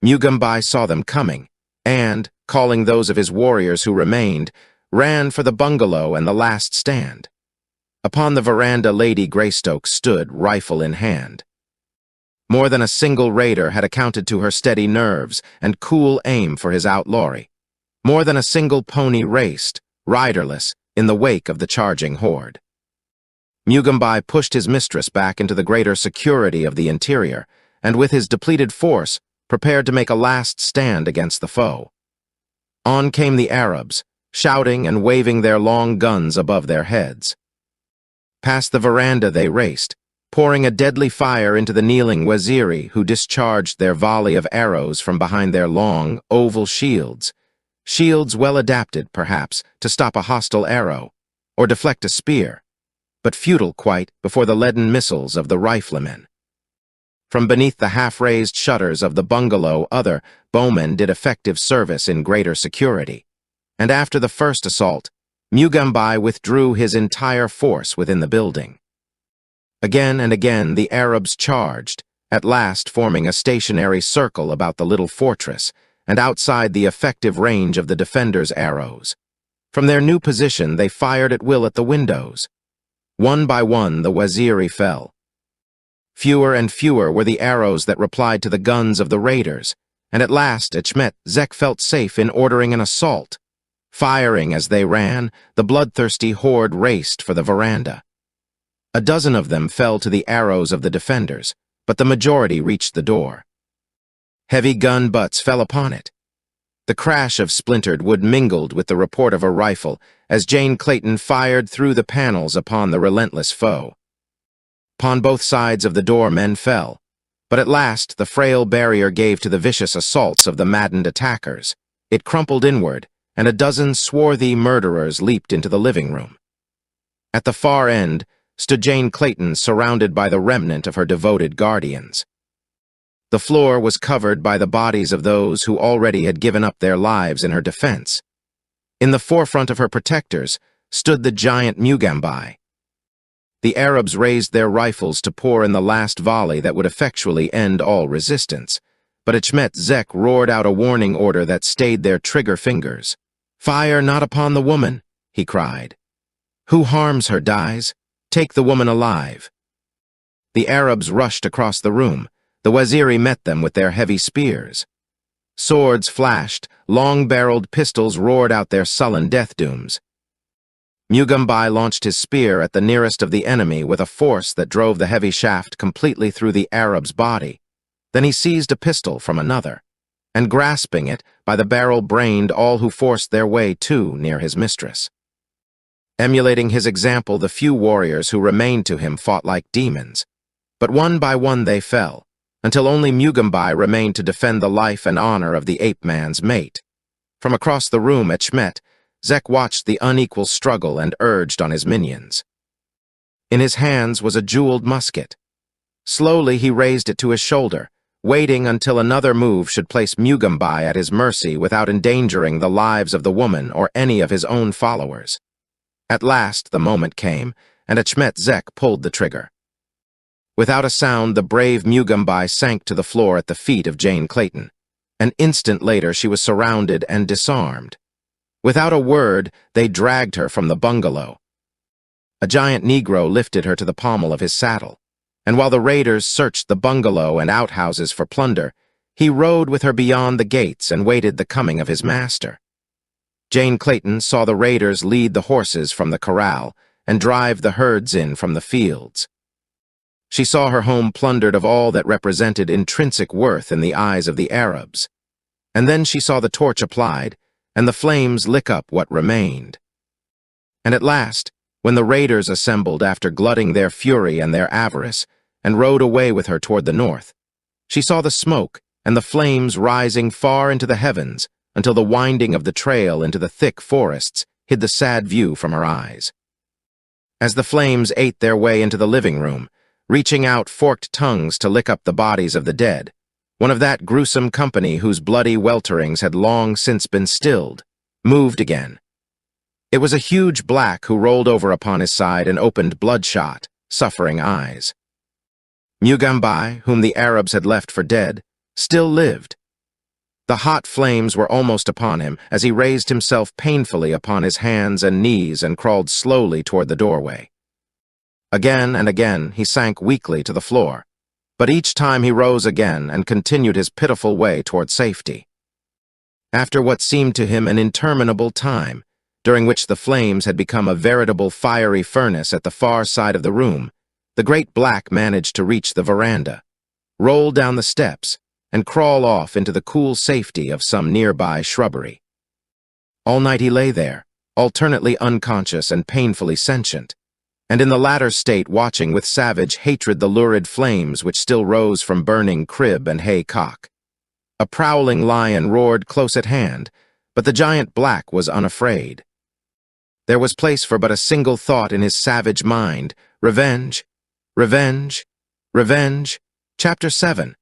Mugambai saw them coming, and, calling those of his warriors who remained, ran for the bungalow and the last stand. Upon the veranda Lady Greystoke stood, rifle in hand. More than a single raider had accounted to her steady nerves and cool aim for his outlawry. More than a single pony raced, riderless, in the wake of the charging horde. Mugambai pushed his mistress back into the greater security of the interior, and with his depleted force, prepared to make a last stand against the foe. On came the Arabs, shouting and waving their long guns above their heads. Past the veranda they raced, pouring a deadly fire into the kneeling Waziri, who discharged their volley of arrows from behind their long, oval shields, shields well adapted, perhaps, to stop a hostile arrow, or deflect a spear, but futile quite before the leaden missiles of the riflemen. From beneath the half-raised shutters of the bungalow, other bowmen did effective service in greater security, and after the first assault, Mugambai withdrew his entire force within the building. Again and again the Arabs charged, at last forming a stationary circle about the little fortress and outside the effective range of the defenders' arrows. From their new position they fired at will at the windows. One by one the Waziri fell. Fewer and fewer were the arrows that replied to the guns of the raiders, and at last Achmet Zek felt safe in ordering an assault. Firing as they ran, the bloodthirsty horde raced for the veranda. A dozen of them fell to the arrows of the defenders, but the majority reached the door. Heavy gun butts fell upon it. The crash of splintered wood mingled with the report of a rifle as Jane Clayton fired through the panels upon the relentless foe. Upon both sides of the door men fell, but at last the frail barrier gave to the vicious assaults of the maddened attackers. It crumpled inward, and a dozen swarthy murderers leaped into the living room. At the far end stood Jane Clayton, surrounded by the remnant of her devoted guardians. The floor was covered by the bodies of those who already had given up their lives in her defense. In the forefront of her protectors stood the giant Mugambai. The Arabs raised their rifles to pour in the last volley that would effectually end all resistance, but Achmet Zek roared out a warning order that stayed their trigger fingers. "Fire not upon the woman," he cried. "Who harms her dies. Take the woman alive." The Arabs rushed across the room, The Waziri met them with their heavy spears. Swords flashed, long-barreled pistols roared out their sullen death dooms. Mugumbai launched his spear at the nearest of the enemy with a force that drove the heavy shaft completely through the Arab's body. Then he seized a pistol from another, and grasping it, by the barrel brained all who forced their way too near his mistress. Emulating his example, the few warriors who remained to him fought like demons, but one by one they fell, until only Mugumbai remained to defend the life and honor of the ape-man's mate. From across the room at Shmet, Zek watched the unequal struggle and urged on his minions. In his hands was a jeweled musket. Slowly he raised it to his shoulder, waiting until another move should place Mugumbai at his mercy without endangering the lives of the woman or any of his own followers. At last the moment came, and Achmet Zek pulled the trigger. Without a sound, the brave Mugumbai sank to the floor at the feet of Jane Clayton. An instant later she was surrounded and disarmed. Without a word, they dragged her from the bungalow. A giant Negro lifted her to the pommel of his saddle, and while the raiders searched the bungalow and outhouses for plunder, he rode with her beyond the gates and waited the coming of his master. Jane Clayton saw the raiders lead the horses from the corral and drive the herds in from the fields. She saw her home plundered of all that represented intrinsic worth in the eyes of the Arabs. And then she saw the torch applied, and the flames lick up what remained. And at last, when the raiders assembled after glutting their fury and their avarice, and rode away with her toward the north, she saw the smoke and the flames rising far into the heavens until the winding of the trail into the thick forests hid the sad view from her eyes. As the flames ate their way into the living room, reaching out forked tongues to lick up the bodies of the dead, one of that gruesome company whose bloody welterings had long since been stilled, moved again. It was a huge black who rolled over upon his side and opened bloodshot, suffering eyes. Mugumbai, whom the Arabs had left for dead, still lived. The hot flames were almost upon him as he raised himself painfully upon his hands and knees and crawled slowly toward the doorway. Again and again he sank weakly to the floor, but each time he rose again and continued his pitiful way toward safety. After what seemed to him an interminable time, during which the flames had become a veritable fiery furnace at the far side of the room, the great black managed to reach the veranda, roll down the steps, and crawl off into the cool safety of some nearby shrubbery. All night he lay there, alternately unconscious and painfully sentient, and in the latter state watching with savage hatred the lurid flames which still rose from burning crib and hay cock. A prowling lion roared close at hand, but the giant black was unafraid. There was place for but a single thought in his savage mind: revenge, revenge, revenge. Chapter 7.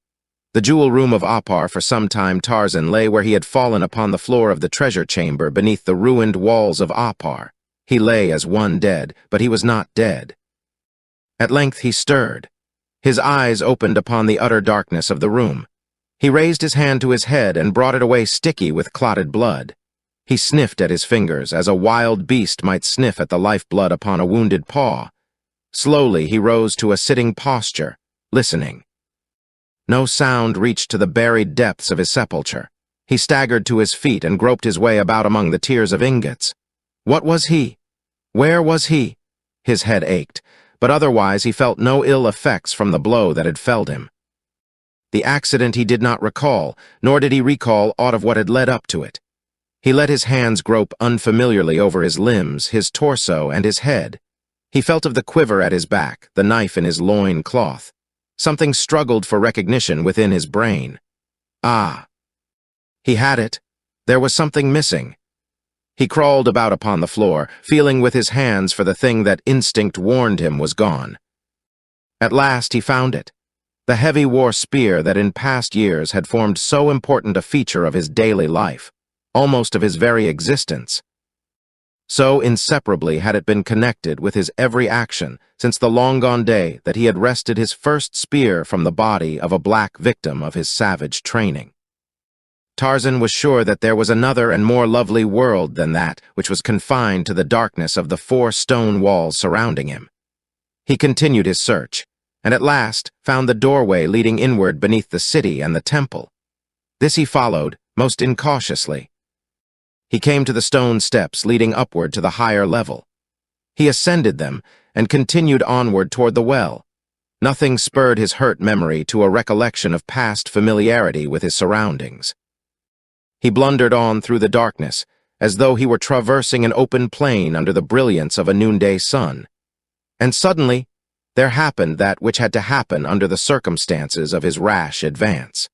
The jewel room of Opar. For some time Tarzan lay where he had fallen upon the floor of the treasure chamber beneath the ruined walls of Opar. He lay as one dead, but he was not dead. At length he stirred. His eyes opened upon the utter darkness of the room. He raised his hand to his head and brought it away sticky with clotted blood. He sniffed at his fingers as a wild beast might sniff at the lifeblood upon a wounded paw. Slowly he rose to a sitting posture, listening. No sound reached to the buried depths of his sepulchre. He staggered to his feet and groped his way about among the tiers of ingots. What was he? Where was he? His head ached, but otherwise he felt no ill effects from the blow that had felled him. The accident he did not recall, nor did he recall aught of what had led up to it. He let his hands grope unfamiliarly over his limbs, his torso, and his head. He felt of the quiver at his back, the knife in his loin cloth. Something struggled for recognition within his brain. Ah! He had it. There was something missing. He crawled about upon the floor, feeling with his hands for the thing that instinct warned him was gone. At last he found it. The heavy war spear that in past years had formed so important a feature of his daily life, almost of his very existence. So inseparably had it been connected with his every action since the long-gone day that he had wrested his first spear from the body of a black victim of his savage training. Tarzan was sure that there was another and more lovely world than that which was confined to the darkness of the 4 stone walls surrounding him. He continued his search, and at last found the doorway leading inward beneath the city and the temple. This he followed, most incautiously. He came to the stone steps leading upward to the higher level. He ascended them and continued onward toward the well. Nothing spurred his hurt memory to a recollection of past familiarity with his surroundings. He blundered on through the darkness, as though he were traversing an open plain under the brilliance of a noonday sun. And suddenly, there happened that which had to happen under the circumstances of his rash advance.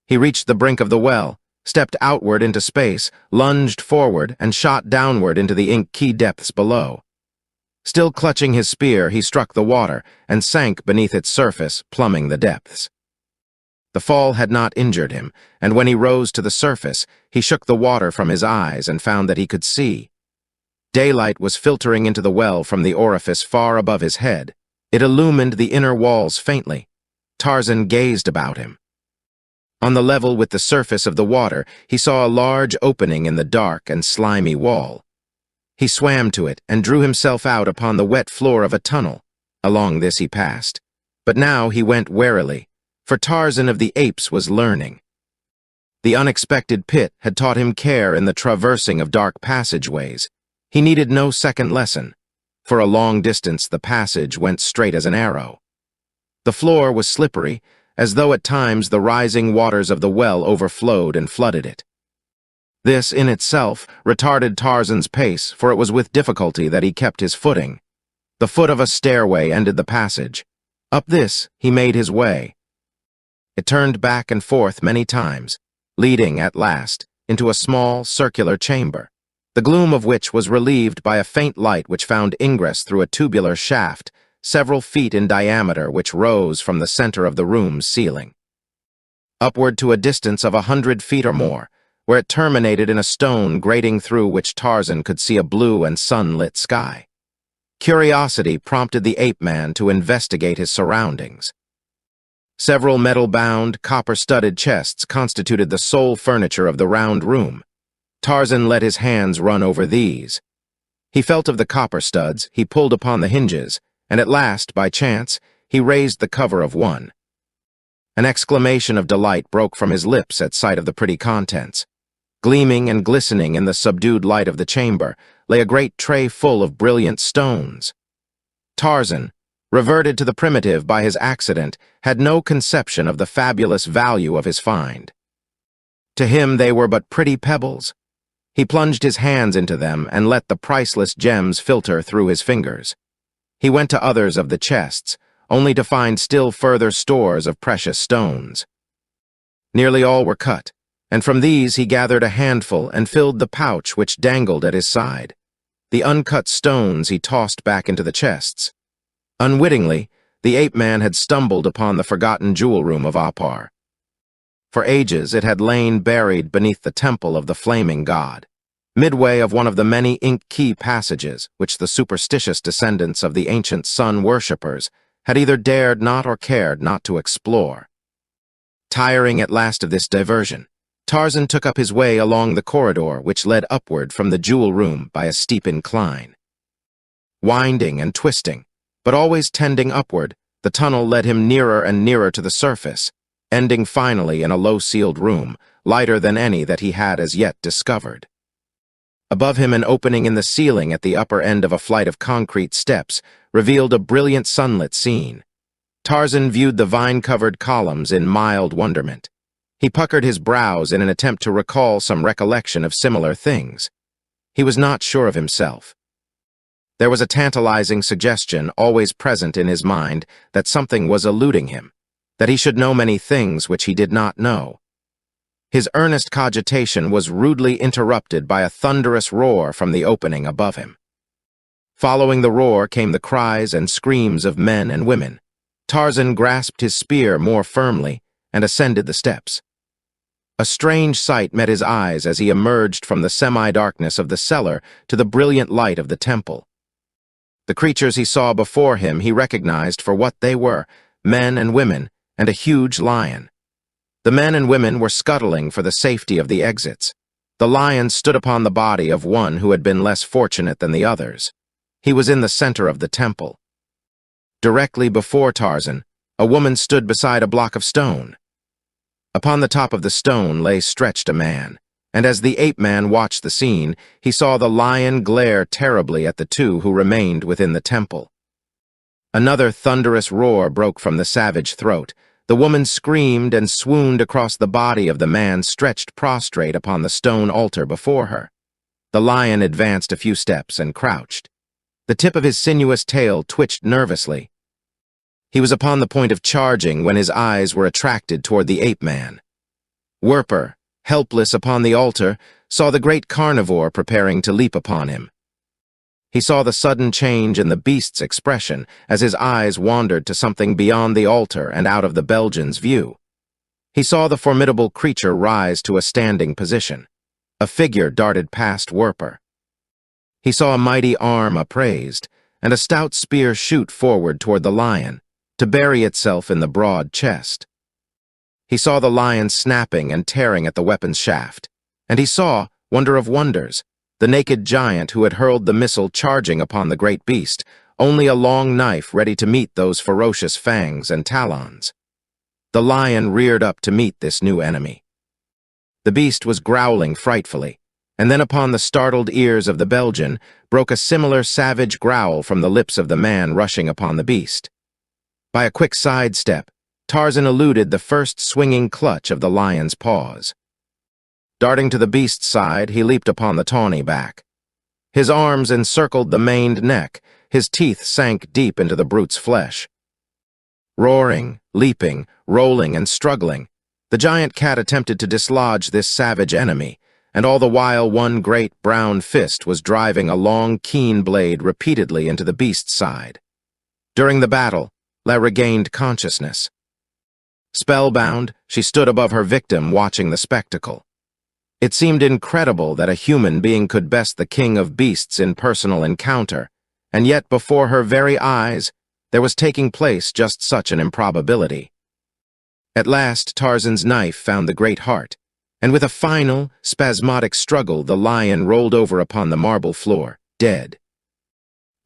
He reached the brink of the well, stepped outward into space, lunged forward, and shot downward into the inky depths below. Still clutching his spear, he struck the water and sank beneath its surface, plumbing the depths. The fall had not injured him, and when he rose to the surface, he shook the water from his eyes and found that he could see. Daylight was filtering into the well from the orifice far above his head. It illumined the inner walls faintly. Tarzan gazed about him. On the level with the surface of the water, he saw a large opening in the dark and slimy wall. He swam to it and drew himself out upon the wet floor of a tunnel. Along this he passed. But now he went warily, for Tarzan of the Apes was learning. The unexpected pit had taught him care in the traversing of dark passageways. He needed no second lesson. For a long distance the passage went straight as an arrow. The floor was slippery, as though at times the rising waters of the well overflowed and flooded it. This, in itself, retarded Tarzan's pace, for it was with difficulty that he kept his footing. The foot of a stairway ended the passage. Up this he made his way. It turned back and forth many times, leading, at last, into a small, circular chamber, the gloom of which was relieved by a faint light which found ingress through a tubular shaft, several feet in diameter, which rose from the center of the room's ceiling. Upward to a distance of 100 feet or more, where it terminated in a stone grating through which Tarzan could see a blue and sunlit sky. Curiosity prompted the ape-man to investigate his surroundings. Several metal-bound, copper-studded chests constituted the sole furniture of the round room. Tarzan let his hands run over these. He felt of the copper studs, he pulled upon the hinges, and at last, by chance, he raised the cover of one. An exclamation of delight broke from his lips at sight of the pretty contents. Gleaming and glistening in the subdued light of the chamber lay a great tray full of brilliant stones. Tarzan, reverted to the primitive by his accident, had no conception of the fabulous value of his find. To him they were but pretty pebbles. He plunged his hands into them and let the priceless gems filter through his fingers. He went to others of the chests, only to find still further stores of precious stones. Nearly all were cut, and from these he gathered a handful and filled the pouch which dangled at his side. The uncut stones he tossed back into the chests. Unwittingly, the ape-man had stumbled upon the forgotten jewel room of Opar. For ages it had lain buried beneath the temple of the flaming god, midway of one of the many ink-key passages which the superstitious descendants of the ancient sun worshippers had either dared not or cared not to explore. Tiring at last of this diversion, Tarzan took up his way along the corridor which led upward from the jewel room by a steep incline. Winding and twisting, but always tending upward, the tunnel led him nearer and nearer to the surface, ending finally in a low-ceiled room, lighter than any that he had as yet discovered. Above him, an opening in the ceiling at the upper end of a flight of concrete steps revealed a brilliant sunlit scene. Tarzan viewed the vine-covered columns in mild wonderment. He puckered his brows in an attempt to recall some recollection of similar things. He was not sure of himself. There was a tantalizing suggestion always present in his mind that something was eluding him, that he should know many things which he did not know. His earnest cogitation was rudely interrupted by a thunderous roar from the opening above him. Following the roar came the cries and screams of men and women. Tarzan grasped his spear more firmly and ascended the steps. A strange sight met his eyes as he emerged from the semi-darkness of the cellar to the brilliant light of the temple. The creatures he saw before him he recognized for what they were, men and women, and a huge lion. The men and women were scuttling for the safety of the exits. The lion stood upon the body of one who had been less fortunate than the others. He was in the center of the temple. Directly before Tarzan, a woman stood beside a block of stone. Upon the top of the stone lay stretched a man, and as the ape-man watched the scene, he saw the lion glare terribly at the two who remained within the temple. Another thunderous roar broke from the savage throat. The woman screamed and swooned across the body of the man stretched prostrate upon the stone altar before her. The lion advanced a few steps and crouched. The tip of his sinuous tail twitched nervously. He was upon the point of charging when his eyes were attracted toward the ape-man. Werper, helpless upon the altar, saw the great carnivore preparing to leap upon him. He saw the sudden change in the beast's expression as his eyes wandered to something beyond the altar and out of the Belgian's view. He saw the formidable creature rise to a standing position. A figure darted past Werper. He saw a mighty arm upraised and a stout spear shoot forward toward the lion, to bury itself in the broad chest. He saw the lion snapping and tearing at the weapon's shaft, and he saw, wonder of wonders, the naked giant who had hurled the missile charging upon the great beast, only a long knife ready to meet those ferocious fangs and talons. The lion reared up to meet this new enemy. The beast was growling frightfully, and then upon the startled ears of the Belgian broke a similar savage growl from the lips of the man rushing upon the beast. By a quick sidestep, Tarzan eluded the first swinging clutch of the lion's paws. Darting to the beast's side, he leaped upon the tawny back. His arms encircled the maned neck, his teeth sank deep into the brute's flesh. Roaring, leaping, rolling, and struggling, the giant cat attempted to dislodge this savage enemy, and all the while one great brown fist was driving a long, keen blade repeatedly into the beast's side. During the battle, La regained consciousness. Spellbound, she stood above her victim watching the spectacle. It seemed incredible that a human being could best the king of beasts in personal encounter, and yet before her very eyes there was taking place just such an improbability. At last Tarzan's knife found the great heart, and with a final, spasmodic struggle the lion rolled over upon the marble floor, dead.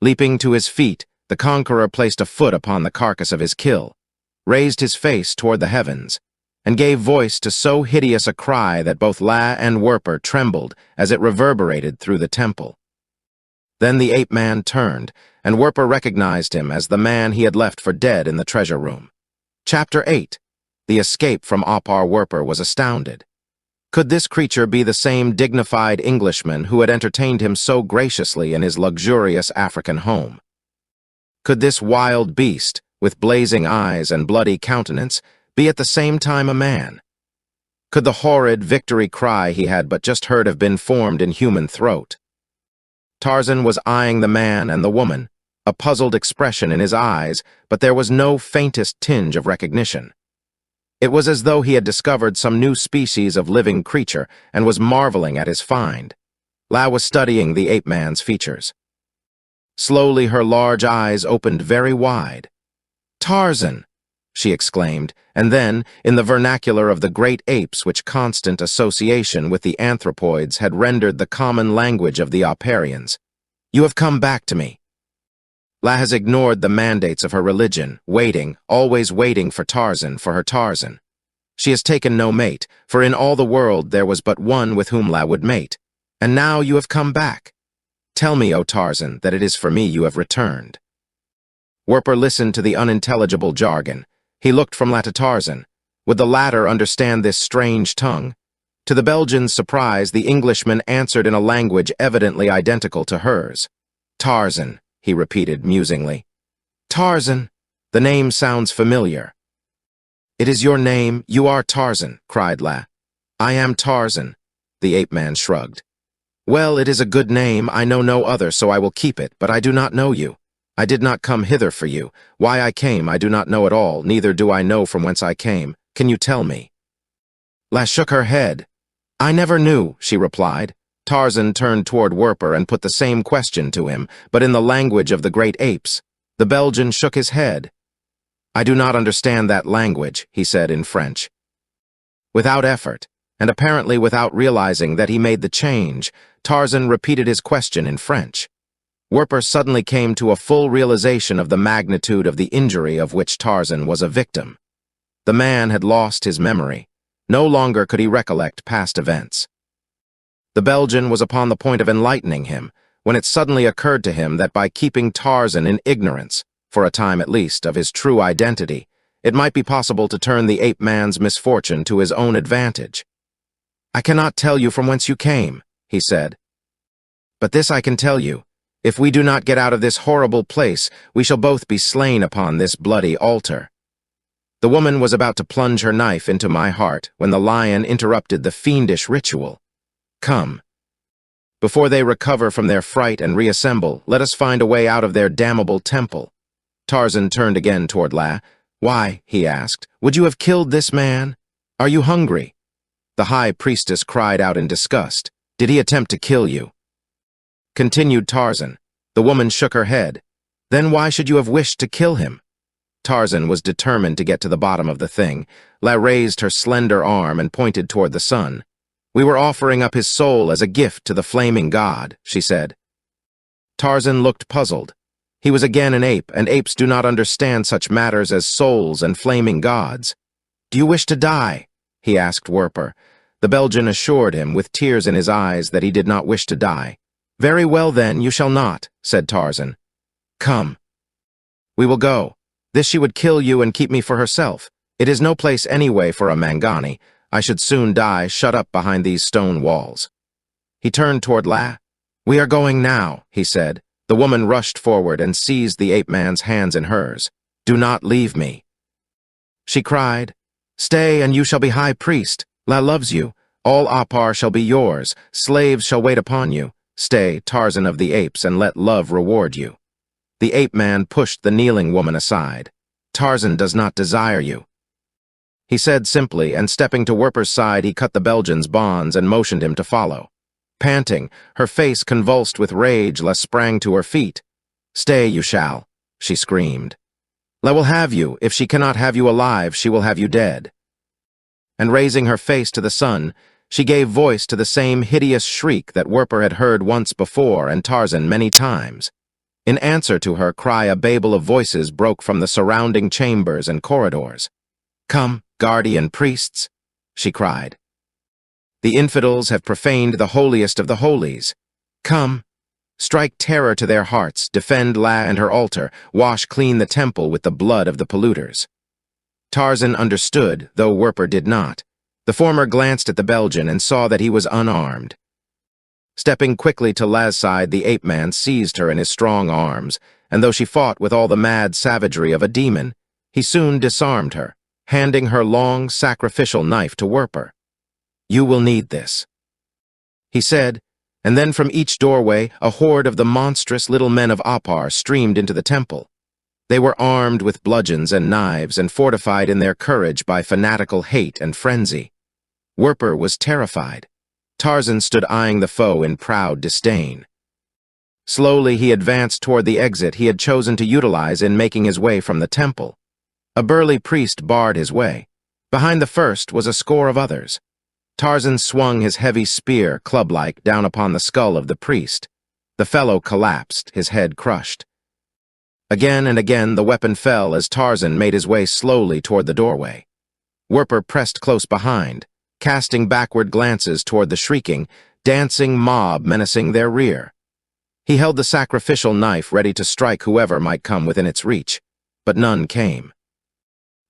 Leaping to his feet, the conqueror placed a foot upon the carcass of his kill, raised his face toward the heavens, and gave voice to so hideous a cry that both La and Werper trembled as it reverberated through the temple. Then the ape-man turned, and Werper recognized him as the man he had left for dead in the treasure room. Chapter 8. The escape from Opar. Werper was astounded. Could this creature be the same dignified Englishman who had entertained him so graciously in his luxurious African home? Could this wild beast, with blazing eyes and bloody countenance, be at the same time a man? Could the horrid victory cry he had but just heard have been formed in human throat? Tarzan was eyeing the man and the woman, a puzzled expression in his eyes, but there was no faintest tinge of recognition. It was as though he had discovered some new species of living creature and was marveling at his find. La was studying the ape-man's features. Slowly her large eyes opened very wide. "Tarzan!" she exclaimed, and then, in the vernacular of the great apes which constant association with the anthropoids had rendered the common language of the Oparians, "You have come back to me." La has ignored the mandates of her religion, waiting, always waiting for her Tarzan. She has taken no mate, for in all the world there was but one with whom La would mate. And now you have come back. Tell me, O Tarzan, that it is for me you have returned. Werper listened to the unintelligible jargon. He looked from La to Tarzan. Would the latter understand this strange tongue? To the Belgian's surprise, the Englishman answered in a language evidently identical to hers. "Tarzan," he repeated musingly. "Tarzan. The name sounds familiar." "It is your name. You are Tarzan," cried La. "I am Tarzan," the ape-man shrugged. "Well, it is a good name. I know no other, so I will keep it, but I do not know you. I did not come hither for you. Why I came I do not know at all, neither do I know from whence I came. Can you tell me?" La shook her head. "I never knew," she replied. Tarzan turned toward Werper and put the same question to him, but in the language of the great apes. The Belgian shook his head. "I do not understand that language," he said in French. Without effort, and apparently without realizing that he made the change, Tarzan repeated his question in French. Werper suddenly came to a full realization of the magnitude of the injury of which Tarzan was a victim. The man had lost his memory. No longer could he recollect past events. The Belgian was upon the point of enlightening him, when it suddenly occurred to him that by keeping Tarzan in ignorance, for a time at least, of his true identity, it might be possible to turn the ape-man's misfortune to his own advantage. "I cannot tell you from whence you came," he said. "But this I can tell you. If we do not get out of this horrible place, we shall both be slain upon this bloody altar." The woman was about to plunge her knife into my heart when the lion interrupted the fiendish ritual. "Come. Before they recover from their fright and reassemble, let us find a way out of their damnable temple." Tarzan turned again toward La. "Why," he asked, "would you have killed this man? Are you hungry?" The high priestess cried out in disgust. "Did he attempt to kill you?" Continued Tarzan. The woman shook her head. "Then why should you have wished to kill him?" Tarzan was determined to get to the bottom of the thing. La raised her slender arm and pointed toward the sun. "We were offering up his soul as a gift to the flaming god," she said. Tarzan looked puzzled. He was again an ape, and apes do not understand such matters as souls and flaming gods. "Do you wish to die?" he asked Werper. The Belgian assured him, with tears in his eyes, that he did not wish to die. "Very well, then, you shall not," said Tarzan. "Come. We will go. This she would kill you and keep me for herself. It is no place anyway for a Mangani. I should soon die shut up behind these stone walls." He turned toward La. "We are going now," he said. The woman rushed forward and seized the ape-man's hands in hers. "Do not leave me," she cried. "Stay, and you shall be high priest. La loves you. All Opar shall be yours. Slaves shall wait upon you. Stay, Tarzan of the apes, and let love reward you." The ape-man pushed the kneeling woman aside. "Tarzan does not desire you," he said simply, and stepping to Werper's side, he cut the Belgian's bonds and motioned him to follow. Panting, her face convulsed with rage, La sprang to her feet. "Stay, you shall," she screamed. "La will have you. If she cannot have you alive, she will have you dead." And raising her face to the sun, she gave voice to the same hideous shriek that Werper had heard once before and Tarzan many times. In answer to her cry, a babel of voices broke from the surrounding chambers and corridors. "Come, guardian priests," she cried. "The infidels have profaned the holiest of the holies. Come, strike terror to their hearts, defend La and her altar, wash clean the temple with the blood of the polluters." Tarzan understood, though Werper did not. The former glanced at the Belgian and saw that he was unarmed. Stepping quickly to La's side, the ape-man seized her in his strong arms, and though she fought with all the mad savagery of a demon, he soon disarmed her, handing her long, sacrificial knife to Werper. "You will need this," he said, and then from each doorway a horde of the monstrous little men of Opar streamed into the temple. They were armed with bludgeons and knives and fortified in their courage by fanatical hate and frenzy. Werper was terrified. Tarzan stood eyeing the foe in proud disdain. Slowly he advanced toward the exit he had chosen to utilize in making his way from the temple. A burly priest barred his way. Behind the first was a score of others. Tarzan swung his heavy spear, club-like, down upon the skull of the priest. The fellow collapsed, his head crushed. Again and again the weapon fell as Tarzan made his way slowly toward the doorway. Werper pressed close behind, casting backward glances toward the shrieking, dancing mob menacing their rear. He held the sacrificial knife ready to strike whoever might come within its reach, but none came.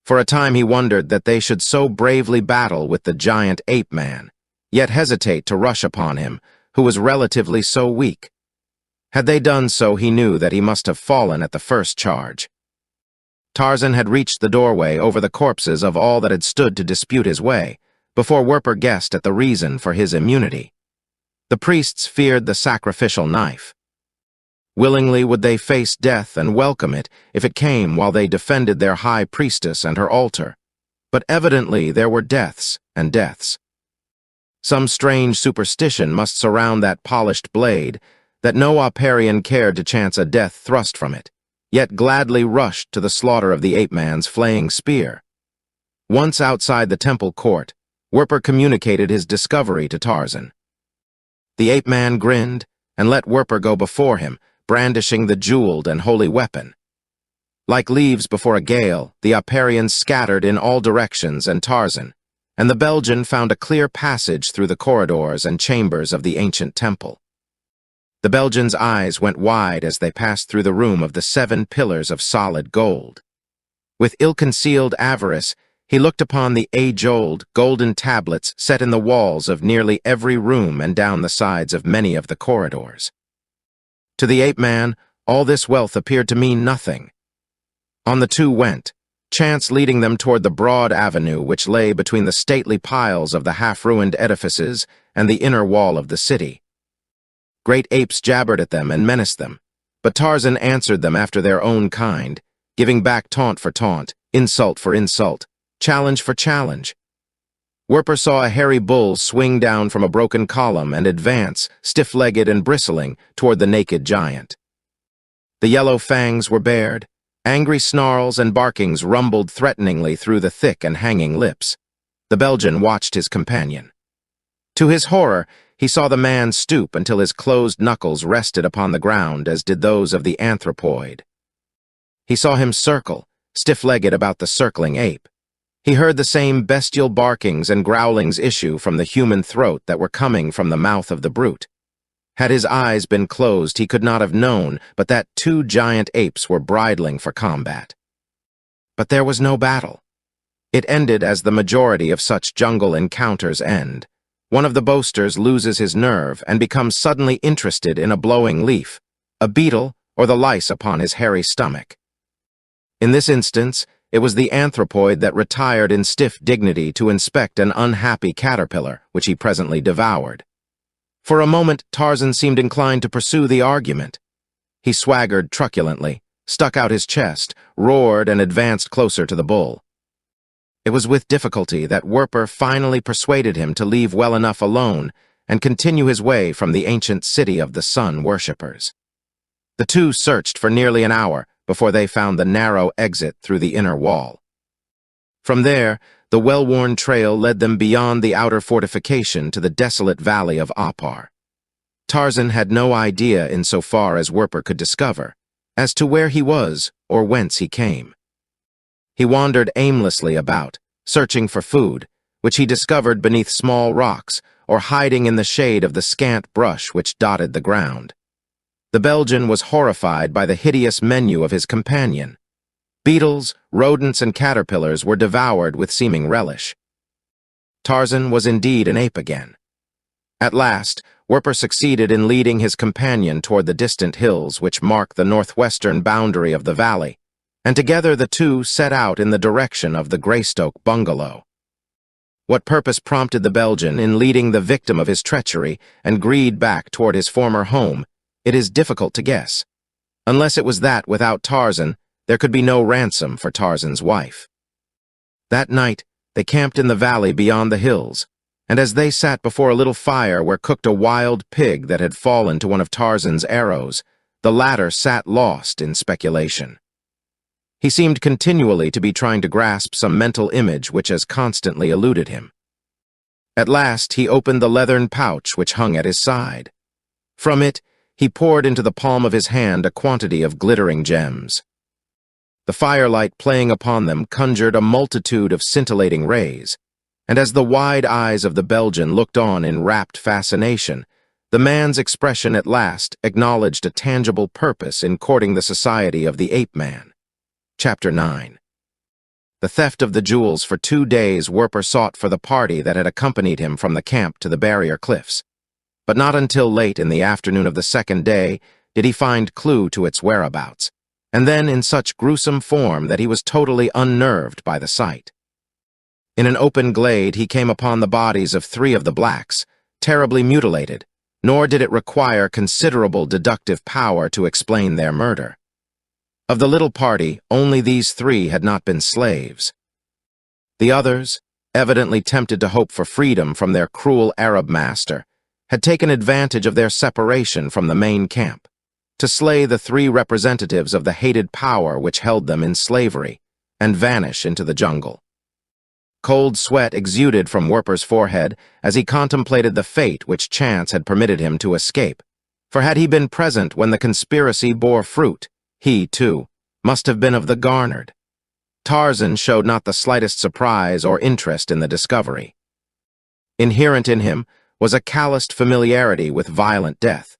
For a time he wondered that they should so bravely battle with the giant ape-man, yet hesitate to rush upon him, who was relatively so weak. Had they done so, he knew that he must have fallen at the first charge. Tarzan had reached the doorway over the corpses of all that had stood to dispute his way, before Werper guessed at the reason for his immunity. The priests feared the sacrificial knife. Willingly would they face death and welcome it if it came while they defended their high priestess and her altar. But evidently there were deaths and deaths. Some strange superstition must surround that polished blade, that no Oparian cared to chance a death thrust from it, yet gladly rushed to the slaughter of the ape-man's flaying spear. Once outside the temple court, Werper communicated his discovery to Tarzan. The ape-man grinned and let Werper go before him, brandishing the jeweled and holy weapon. Like leaves before a gale, the Oparians scattered in all directions and Tarzan, and the Belgian found a clear passage through the corridors and chambers of the ancient temple. The Belgian's eyes went wide as they passed through the room of the 7 pillars of solid gold. With ill-concealed avarice, he looked upon the age-old golden tablets set in the walls of nearly every room and down the sides of many of the corridors. To the ape-man, all this wealth appeared to mean nothing. On the two went, chance leading them toward the broad avenue which lay between the stately piles of the half-ruined edifices and the inner wall of the city. Great apes jabbered at them and menaced them, but Tarzan answered them after their own kind, giving back taunt for taunt, insult for insult, challenge for challenge. Werper saw a hairy bull swing down from a broken column and advance, stiff-legged and bristling, toward the naked giant. The yellow fangs were bared. Angry snarls and barkings rumbled threateningly through the thick and hanging lips. The Belgian watched his companion. To his horror, he saw the man stoop until his closed knuckles rested upon the ground as did those of the anthropoid. He saw him circle, stiff-legged about the circling ape. He heard the same bestial barkings and growlings issue from the human throat that were coming from the mouth of the brute. Had his eyes been closed, he could not have known but that 2 giant apes were bridling for combat. But there was no battle. It ended as the majority of such jungle encounters end. One of the boasters loses his nerve and becomes suddenly interested in a blowing leaf, a beetle, or the lice upon his hairy stomach. In this instance, it was the anthropoid that retired in stiff dignity to inspect an unhappy caterpillar, which he presently devoured. For a moment, Tarzan seemed inclined to pursue the argument. He swaggered truculently, stuck out his chest, roared, and advanced closer to the bull. It was with difficulty that Werper finally persuaded him to leave well enough alone and continue his way from the ancient city of the sun worshippers. The two searched for nearly an hour before they found the narrow exit through the inner wall. From there, the well-worn trail led them beyond the outer fortification to the desolate valley of Opar. Tarzan had no idea, insofar as Werper could discover, as to where he was or whence he came. He wandered aimlessly about, searching for food, which he discovered beneath small rocks or hiding in the shade of the scant brush which dotted the ground. The Belgian was horrified by the hideous menu of his companion. Beetles, rodents, and caterpillars were devoured with seeming relish. Tarzan was indeed an ape again. At last, Werper succeeded in leading his companion toward the distant hills which mark the northwestern boundary of the valley, and together the two set out in the direction of the Greystoke bungalow. What purpose prompted the Belgian in leading the victim of his treachery and greed back toward his former home, it is difficult to guess. Unless it was that, without Tarzan, there could be no ransom for Tarzan's wife. That night, they camped in the valley beyond the hills, and as they sat before a little fire where cooked a wild pig that had fallen to one of Tarzan's arrows, the latter sat lost in speculation. He seemed continually to be trying to grasp some mental image which as constantly eluded him. At last, he opened the leathern pouch which hung at his side. From it, he poured into the palm of his hand a quantity of glittering gems. The firelight playing upon them conjured a multitude of scintillating rays, and as the wide eyes of the Belgian looked on in rapt fascination, the man's expression at last acknowledged a tangible purpose in courting the society of the ape-man. Chapter 9. The theft of the jewels. For 2 days Werper sought for the party that had accompanied him from the camp to the barrier cliffs, but not until late in the afternoon of the 2nd day did he find clue to its whereabouts, and then in such gruesome form that he was totally unnerved by the sight. In an open glade he came upon the bodies of 3 of the blacks, terribly mutilated, nor did it require considerable deductive power to explain their murder. Of the little party, only these 3 had not been slaves. The others, evidently tempted to hope for freedom from their cruel Arab master, had taken advantage of their separation from the main camp to slay the 3 representatives of the hated power which held them in slavery and vanish into the jungle. Cold sweat exuded from Werper's forehead as he contemplated the fate which chance had permitted him to escape, For had he been present when the conspiracy bore fruit, he, too, must have been of the garnered. Tarzan showed not the slightest surprise or interest in the discovery. Inherent in him was a calloused familiarity with violent death.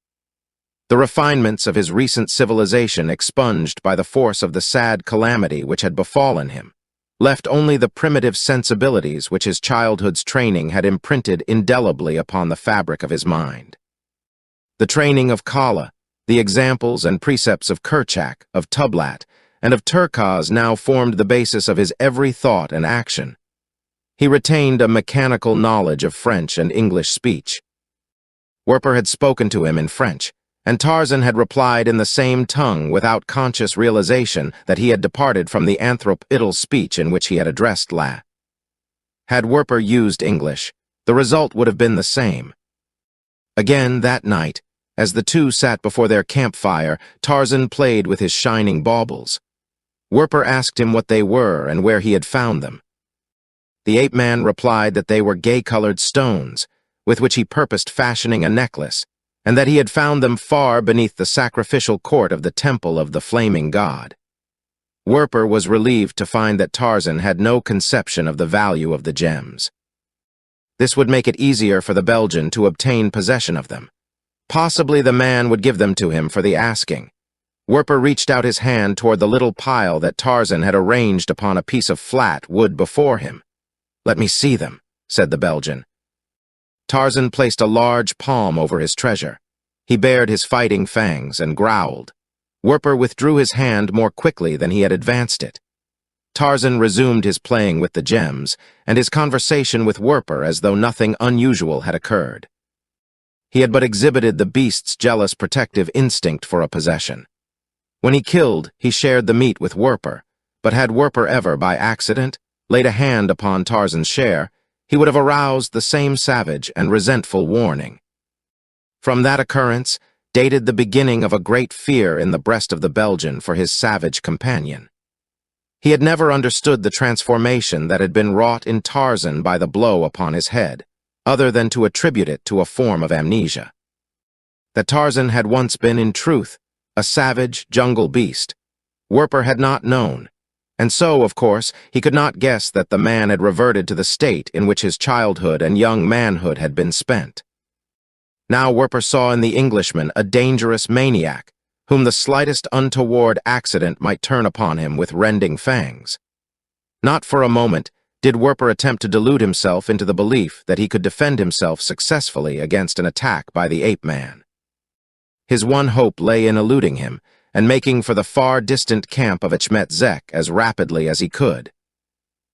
The refinements of his recent civilization expunged by the force of the sad calamity which had befallen him, left only the primitive sensibilities which his childhood's training had imprinted indelibly upon the fabric of his mind. The training of Kala, the examples and precepts of Kerchak, of Tublat, and of Turkaz now formed the basis of his every thought and action. He retained a mechanical knowledge of French and English speech. Werper had spoken to him in French, and Tarzan had replied in the same tongue without conscious realization that he had departed from the anthrop-idle speech in which he had addressed La. Had Werper used English, the result would have been the same. Again that night, as the two sat before their campfire, Tarzan played with his shining baubles. Werper asked him what they were and where he had found them. The ape-man replied that they were gay-colored stones, with which he purposed fashioning a necklace, and that he had found them far beneath the sacrificial court of the temple of the flaming god. Werper was relieved to find that Tarzan had no conception of the value of the gems. This would make it easier for the Belgian to obtain possession of them. Possibly the man would give them to him for the asking. Werper reached out his hand toward the little pile that Tarzan had arranged upon a piece of flat wood before him. "Let me see them," said the Belgian. Tarzan placed a large palm over his treasure. He bared his fighting fangs and growled. Werper withdrew his hand more quickly than he had advanced it. Tarzan resumed his playing with the gems, and his conversation with Werper as though nothing unusual had occurred. He had but exhibited the beast's jealous protective instinct for a possession. When he killed, he shared the meat with Werper, but had Werper ever, by accident, laid a hand upon Tarzan's share, he would have aroused the same savage and resentful warning. From that occurrence dated the beginning of a great fear in the breast of the Belgian for his savage companion. He had never understood the transformation that had been wrought in Tarzan by the blow upon his head, other than to attribute it to a form of amnesia. That Tarzan had once been, in truth, a savage jungle beast, Werper had not known, and so, of course, he could not guess that the man had reverted to the state in which his childhood and young manhood had been spent. Now Werper saw in the Englishman a dangerous maniac, whom the slightest untoward accident might turn upon him with rending fangs. Not for a moment did Werper attempt to delude himself into the belief that he could defend himself successfully against an attack by the ape-man. His one hope lay in eluding him and making for the far-distant camp of Achmet Zek as rapidly as he could.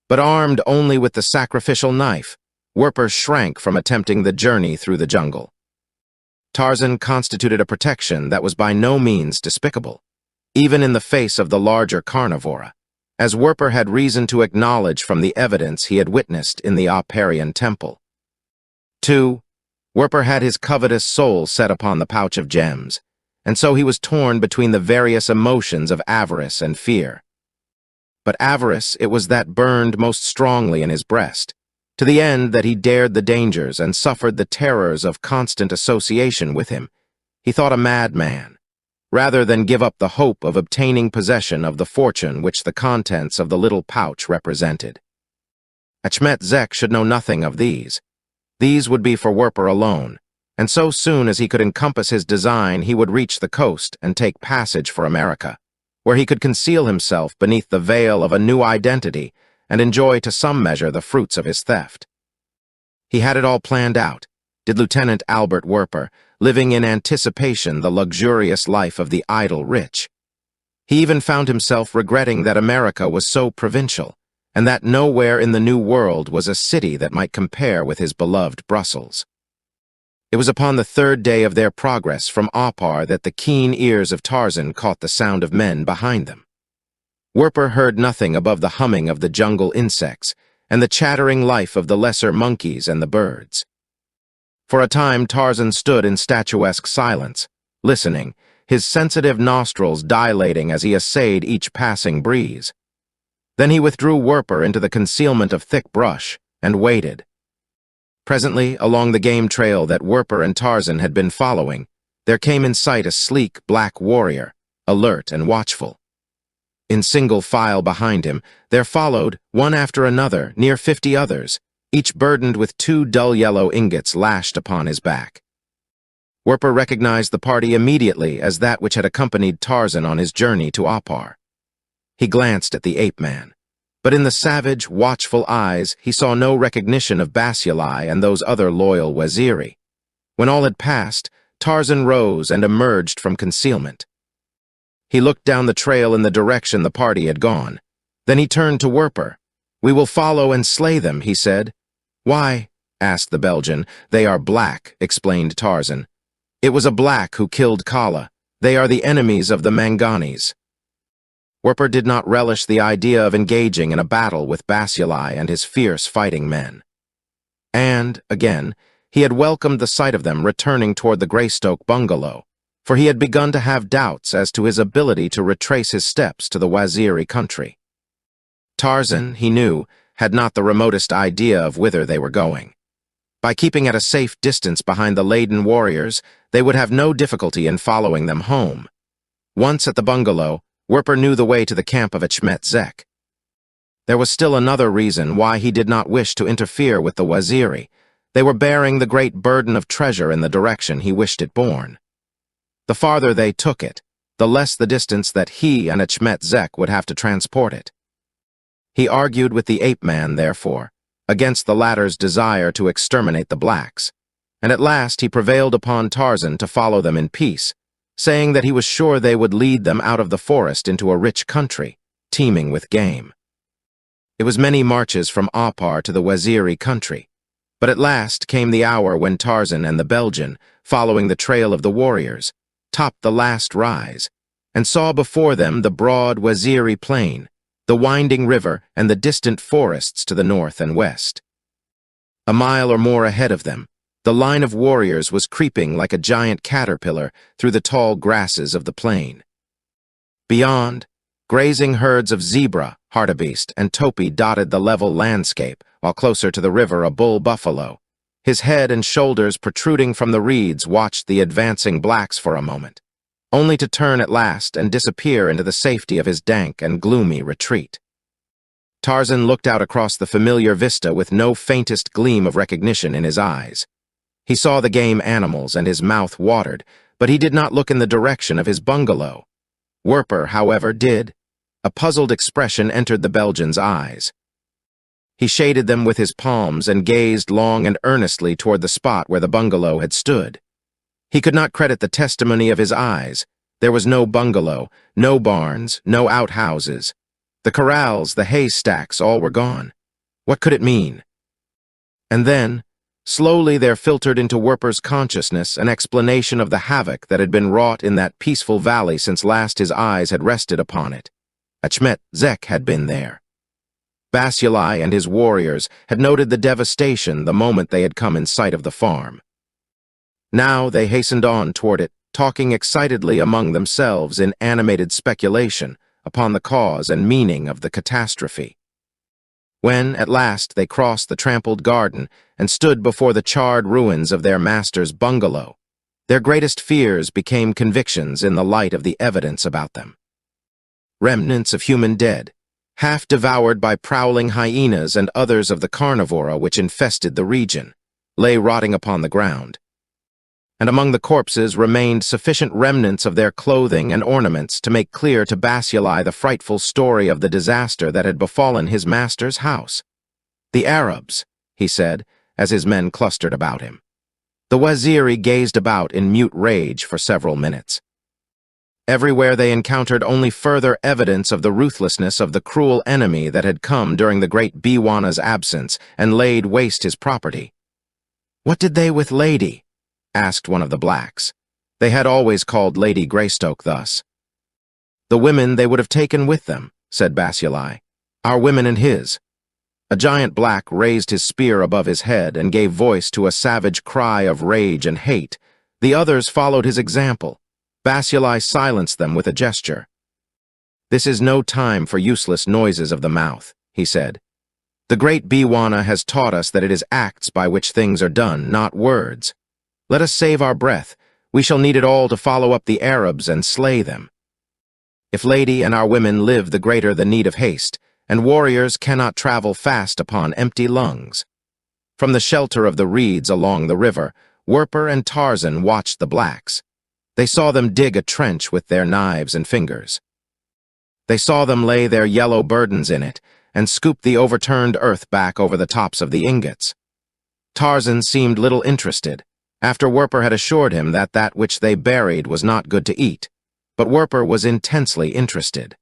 But armed only with the sacrificial knife, Werper shrank from attempting the journey through the jungle. Tarzan constituted a protection that was by no means despicable, even in the face of the larger carnivora, as Werper had reason to acknowledge from the evidence he had witnessed in the Oparian temple. 2. Werper had his covetous soul set upon the pouch of gems, and so he was torn between the various emotions of avarice and fear. But avarice it was that burned most strongly in his breast, to the end that he dared the dangers and suffered the terrors of constant association with him. He thought a madman, rather than give up the hope of obtaining possession of the fortune which the contents of the little pouch represented. Achmet Zek should know nothing of these. These would be for Werper alone, and so soon as he could encompass his design he would reach the coast and take passage for America, where he could conceal himself beneath the veil of a new identity and enjoy to some measure the fruits of his theft. He had it all planned out, did Lieutenant Albert Werper, living in anticipation the luxurious life of the idle rich. He even found himself regretting that America was so provincial, and that nowhere in the New World was a city that might compare with his beloved Brussels. It was upon the third day of their progress from Opar that the keen ears of Tarzan caught the sound of men behind them. Werper heard nothing above the humming of the jungle insects and the chattering life of the lesser monkeys and the birds. For a time Tarzan stood in statuesque silence, listening, his sensitive nostrils dilating as he essayed each passing breeze. Then he withdrew Werper into the concealment of thick brush and waited. Presently, along the game trail that Werper and Tarzan had been following, there came in sight a sleek black warrior, alert and watchful. In single file behind him, there followed, one after another, near 50 others, each burdened with 2 dull yellow ingots lashed upon his back. Werper recognized the party immediately as that which had accompanied Tarzan on his journey to Opar. He glanced at the ape-man, but in the savage, watchful eyes he saw no recognition of Basialai and those other loyal Waziri. When all had passed, Tarzan rose and emerged from concealment. He looked down the trail in the direction the party had gone. Then he turned to Werper. "We will follow and slay them," he said. "Why?" asked the Belgian. "They are black," explained Tarzan. "It was a black who killed Kala. They are the enemies of the Manganis." Werper did not relish the idea of engaging in a battle with Basialai and his fierce fighting men. And, again, he had welcomed the sight of them returning toward the Greystoke bungalow, for he had begun to have doubts as to his ability to retrace his steps to the Waziri country. Tarzan, he knew, had not the remotest idea of whither they were going. By keeping at a safe distance behind the laden warriors, they would have no difficulty in following them home. Once at the bungalow, Werper knew the way to the camp of Achmet Zek. There was still another reason why he did not wish to interfere with the Waziri. They were bearing the great burden of treasure in the direction he wished it borne. The farther they took it, the less the distance that he and Achmet Zek would have to transport it. He argued with the ape-man, therefore, against the latter's desire to exterminate the blacks, and at last he prevailed upon Tarzan to follow them in peace, saying that he was sure they would lead them out of the forest into a rich country, teeming with game. It was many marches from Opar to the Waziri country, but at last came the hour when Tarzan and the Belgian, following the trail of the warriors, topped the last rise, and saw before them the broad Waziri plain, the winding river, and the distant forests to the north and west. A mile or more ahead of them, the line of warriors was creeping like a giant caterpillar through the tall grasses of the plain. Beyond, grazing herds of zebra, hartebeest, and topi dotted the level landscape, while closer to the river a bull buffalo, his head and shoulders protruding from the reeds, watched the advancing blacks for a moment, only to turn at last and disappear into the safety of his dank and gloomy retreat. Tarzan looked out across the familiar vista with no faintest gleam of recognition in his eyes. He saw the game animals and his mouth watered, but he did not look in the direction of his bungalow. Werper, however, did. A puzzled expression entered the Belgian's eyes. He shaded them with his palms and gazed long and earnestly toward the spot where the bungalow had stood. He could not credit the testimony of his eyes. There was no bungalow, no barns, no outhouses. The corrals, the haystacks, all were gone. What could it mean? And then, slowly there filtered into Werper's consciousness an explanation of the havoc that had been wrought in that peaceful valley since last his eyes had rested upon it. Achmet Zek had been there. Basialai and his warriors had noted the devastation the moment they had come in sight of the farm. Now they hastened on toward it, talking excitedly among themselves in animated speculation upon the cause and meaning of the catastrophe. When, at last, they crossed the trampled garden and stood before the charred ruins of their master's bungalow, their greatest fears became convictions in the light of the evidence about them. Remnants of human dead, half devoured by prowling hyenas and others of the carnivora which infested the region, lay rotting upon the ground. And among the corpses remained sufficient remnants of their clothing and ornaments to make clear to Basialai the frightful story of the disaster that had befallen his master's house. "The Arabs," he said, as his men clustered about him. The Waziri gazed about in mute rage for several minutes. Everywhere they encountered only further evidence of the ruthlessness of the cruel enemy that had come during the great Biwana's absence and laid waste his property. "What did they with Lady?" asked one of the blacks. They had always called Lady Greystoke thus. "The women they would have taken with them," said Basialai. "Our women and his." A giant black raised his spear above his head and gave voice to a savage cry of rage and hate. The others followed his example. Basialai silenced them with a gesture. "This is no time for useless noises of the mouth," he said. "The great Biwana has taught us that it is acts by which things are done, not words. Let us save our breath. We shall need it all to follow up the Arabs and slay them. If lady and our women live, the greater the need of haste, and warriors cannot travel fast upon empty lungs. From the shelter of the reeds along the river, Werper and Tarzan watched the blacks. They saw them dig a trench with their knives and fingers. They saw them lay their yellow burdens in it and scoop the overturned earth back over the tops of the ingots. Tarzan seemed little interested, after Werper had assured him that that which they buried was not good to eat, but Werper was intensely interested.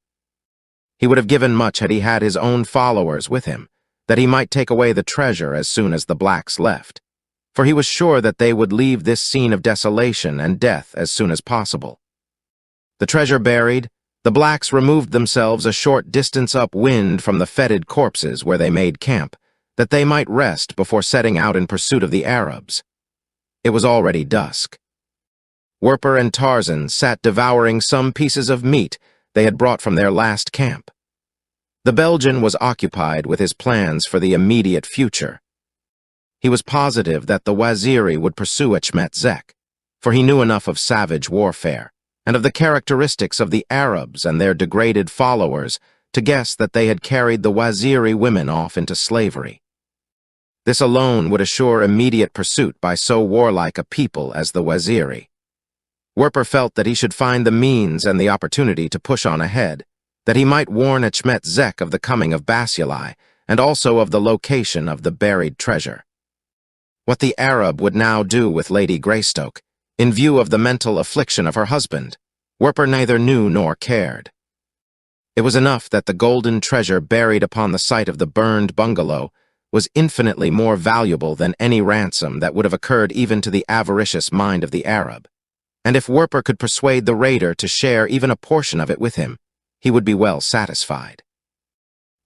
He would have given much had he had his own followers with him, that he might take away the treasure as soon as the blacks left, for he was sure that they would leave this scene of desolation and death as soon as possible. The treasure buried, the blacks removed themselves a short distance upwind from the fetid corpses where they made camp, that they might rest before setting out in pursuit of the Arabs. It was already dusk. Werper and Tarzan sat devouring some pieces of meat they had brought from their last camp. The Belgian was occupied with his plans for the immediate future. He was positive that the Waziri would pursue Achmet Zek, for he knew enough of savage warfare and of the characteristics of the Arabs and their degraded followers to guess that they had carried the Waziri women off into slavery. This alone would assure immediate pursuit by so warlike a people as the Waziri. Werper felt that he should find the means and the opportunity to push on ahead, that he might warn Achmet Zek of the coming of Basialai and also of the location of the buried treasure. What the Arab would now do with Lady Greystoke, in view of the mental affliction of her husband, Werper neither knew nor cared. It was enough that the golden treasure buried upon the site of the burned bungalow was infinitely more valuable than any ransom that would have occurred even to the avaricious mind of the Arab, and if Werper could persuade the raider to share even a portion of it with him, he would be well satisfied.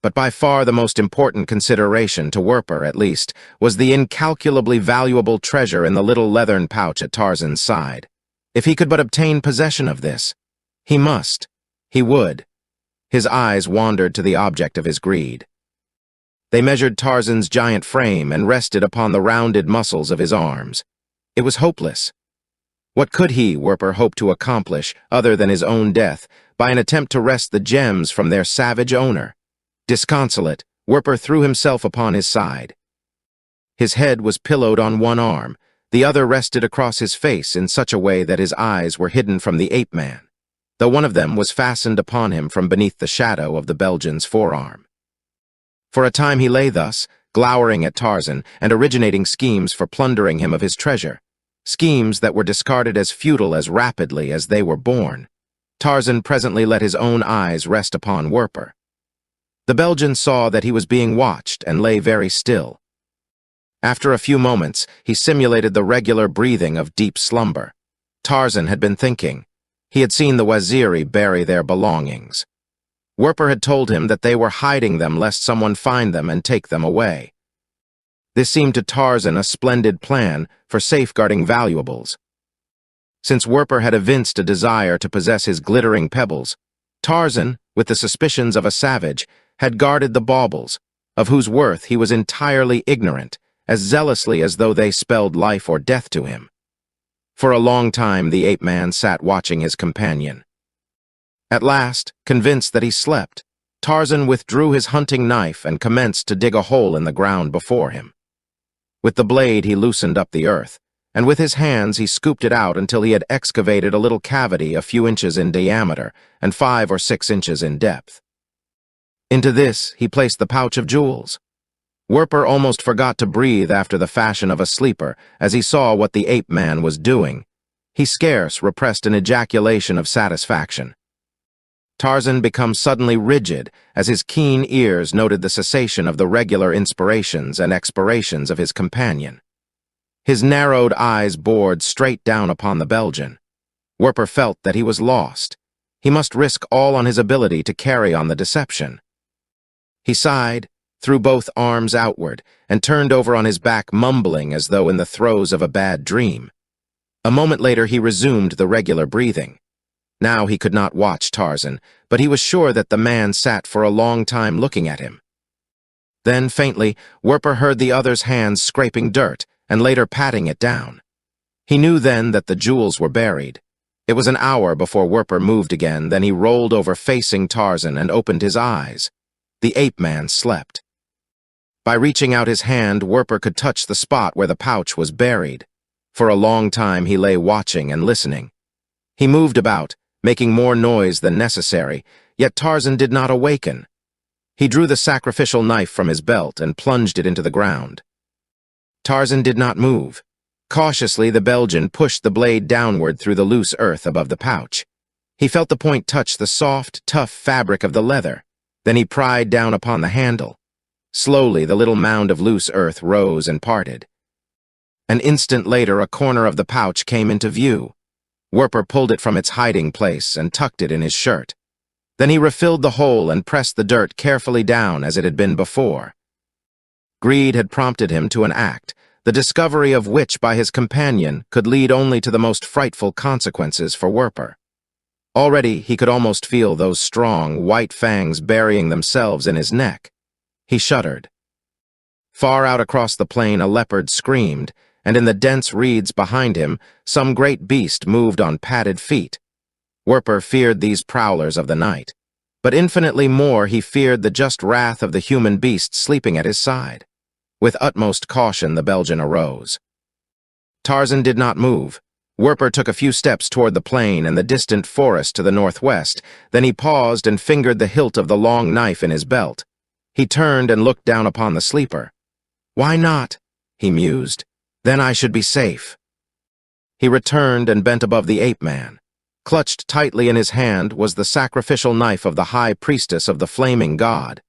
But by far the most important consideration, to Werper at least, was the incalculably valuable treasure in the little leathern pouch at Tarzan's side. If he could but obtain possession of this, he would. His eyes wandered to the object of his greed. They measured Tarzan's giant frame and rested upon the rounded muscles of his arms. It was hopeless. What could he, Werper, hope to accomplish, other than his own death, by an attempt to wrest the gems from their savage owner? Disconsolate, Werper threw himself upon his side. His head was pillowed on one arm, the other rested across his face in such a way that his eyes were hidden from the ape-man, though one of them was fastened upon him from beneath the shadow of the Belgian's forearm. For a time he lay thus, glowering at Tarzan and originating schemes for plundering him of his treasure, schemes that were discarded as futile as rapidly as they were born. Tarzan presently let his own eyes rest upon Werper. The Belgian saw that he was being watched and lay very still. After a few moments, he simulated the regular breathing of deep slumber. Tarzan had been thinking. He had seen the Waziri bury their belongings. Werper had told him that they were hiding them lest someone find them and take them away. This seemed to Tarzan a splendid plan for safeguarding valuables. Since Werper had evinced a desire to possess his glittering pebbles, Tarzan, with the suspicions of a savage, had guarded the baubles, of whose worth he was entirely ignorant, as zealously as though they spelled life or death to him. For a long time the ape-man sat watching his companion. At last, convinced that he slept, Tarzan withdrew his hunting knife and commenced to dig a hole in the ground before him. With the blade he loosened up the earth, and with his hands he scooped it out until he had excavated a little cavity a few inches in diameter and 5 or 6 inches in depth. Into this he placed the pouch of jewels. Werper almost forgot to breathe after the fashion of a sleeper as he saw what the ape-man was doing. He scarce repressed an ejaculation of satisfaction. Tarzan became suddenly rigid as his keen ears noted the cessation of the regular inspirations and expirations of his companion. His narrowed eyes bored straight down upon the Belgian. Werper felt that he was lost. He must risk all on his ability to carry on the deception. He sighed, threw both arms outward, and turned over on his back, mumbling as though in the throes of a bad dream. A moment later he resumed the regular breathing. Now he could not watch Tarzan, but he was sure that the man sat for a long time looking at him. Then, faintly, Werper heard the other's hands scraping dirt, and later patting it down. He knew then that the jewels were buried. It was an hour before Werper moved again, then he rolled over facing Tarzan and opened his eyes. The ape-man slept. By reaching out his hand, Werper could touch the spot where the pouch was buried. For a long time he lay watching and listening. He moved about, making more noise than necessary, yet Tarzan did not awaken. He drew the sacrificial knife from his belt and plunged it into the ground. Tarzan did not move. Cautiously, the Belgian pushed the blade downward through the loose earth above the pouch. He felt the point touch the soft, tough fabric of the leather. Then he pried down upon the handle. Slowly, the little mound of loose earth rose and parted. An instant later, a corner of the pouch came into view. Werper pulled it from its hiding place and tucked it in his shirt. Then he refilled the hole and pressed the dirt carefully down as it had been before. Greed had prompted him to an act, the discovery of which by his companion could lead only to the most frightful consequences for Werper. Already he could almost feel those strong, white fangs burying themselves in his neck. He shuddered. Far out across the plain a leopard screamed, and in the dense reeds behind him some great beast moved on padded feet. Werper feared these prowlers of the night, but infinitely more he feared the just wrath of the human beast sleeping at his side. With utmost caution, the Belgian arose. Tarzan did not move. Werper took a few steps toward the plain and the distant forest to the northwest. Then he paused and fingered the hilt of the long knife in his belt. He turned and looked down upon the sleeper. "Why not?" he mused. "Then I should be safe." He returned and bent above the ape-man. Clutched tightly in his hand was the sacrificial knife of the high priestess of the flaming god.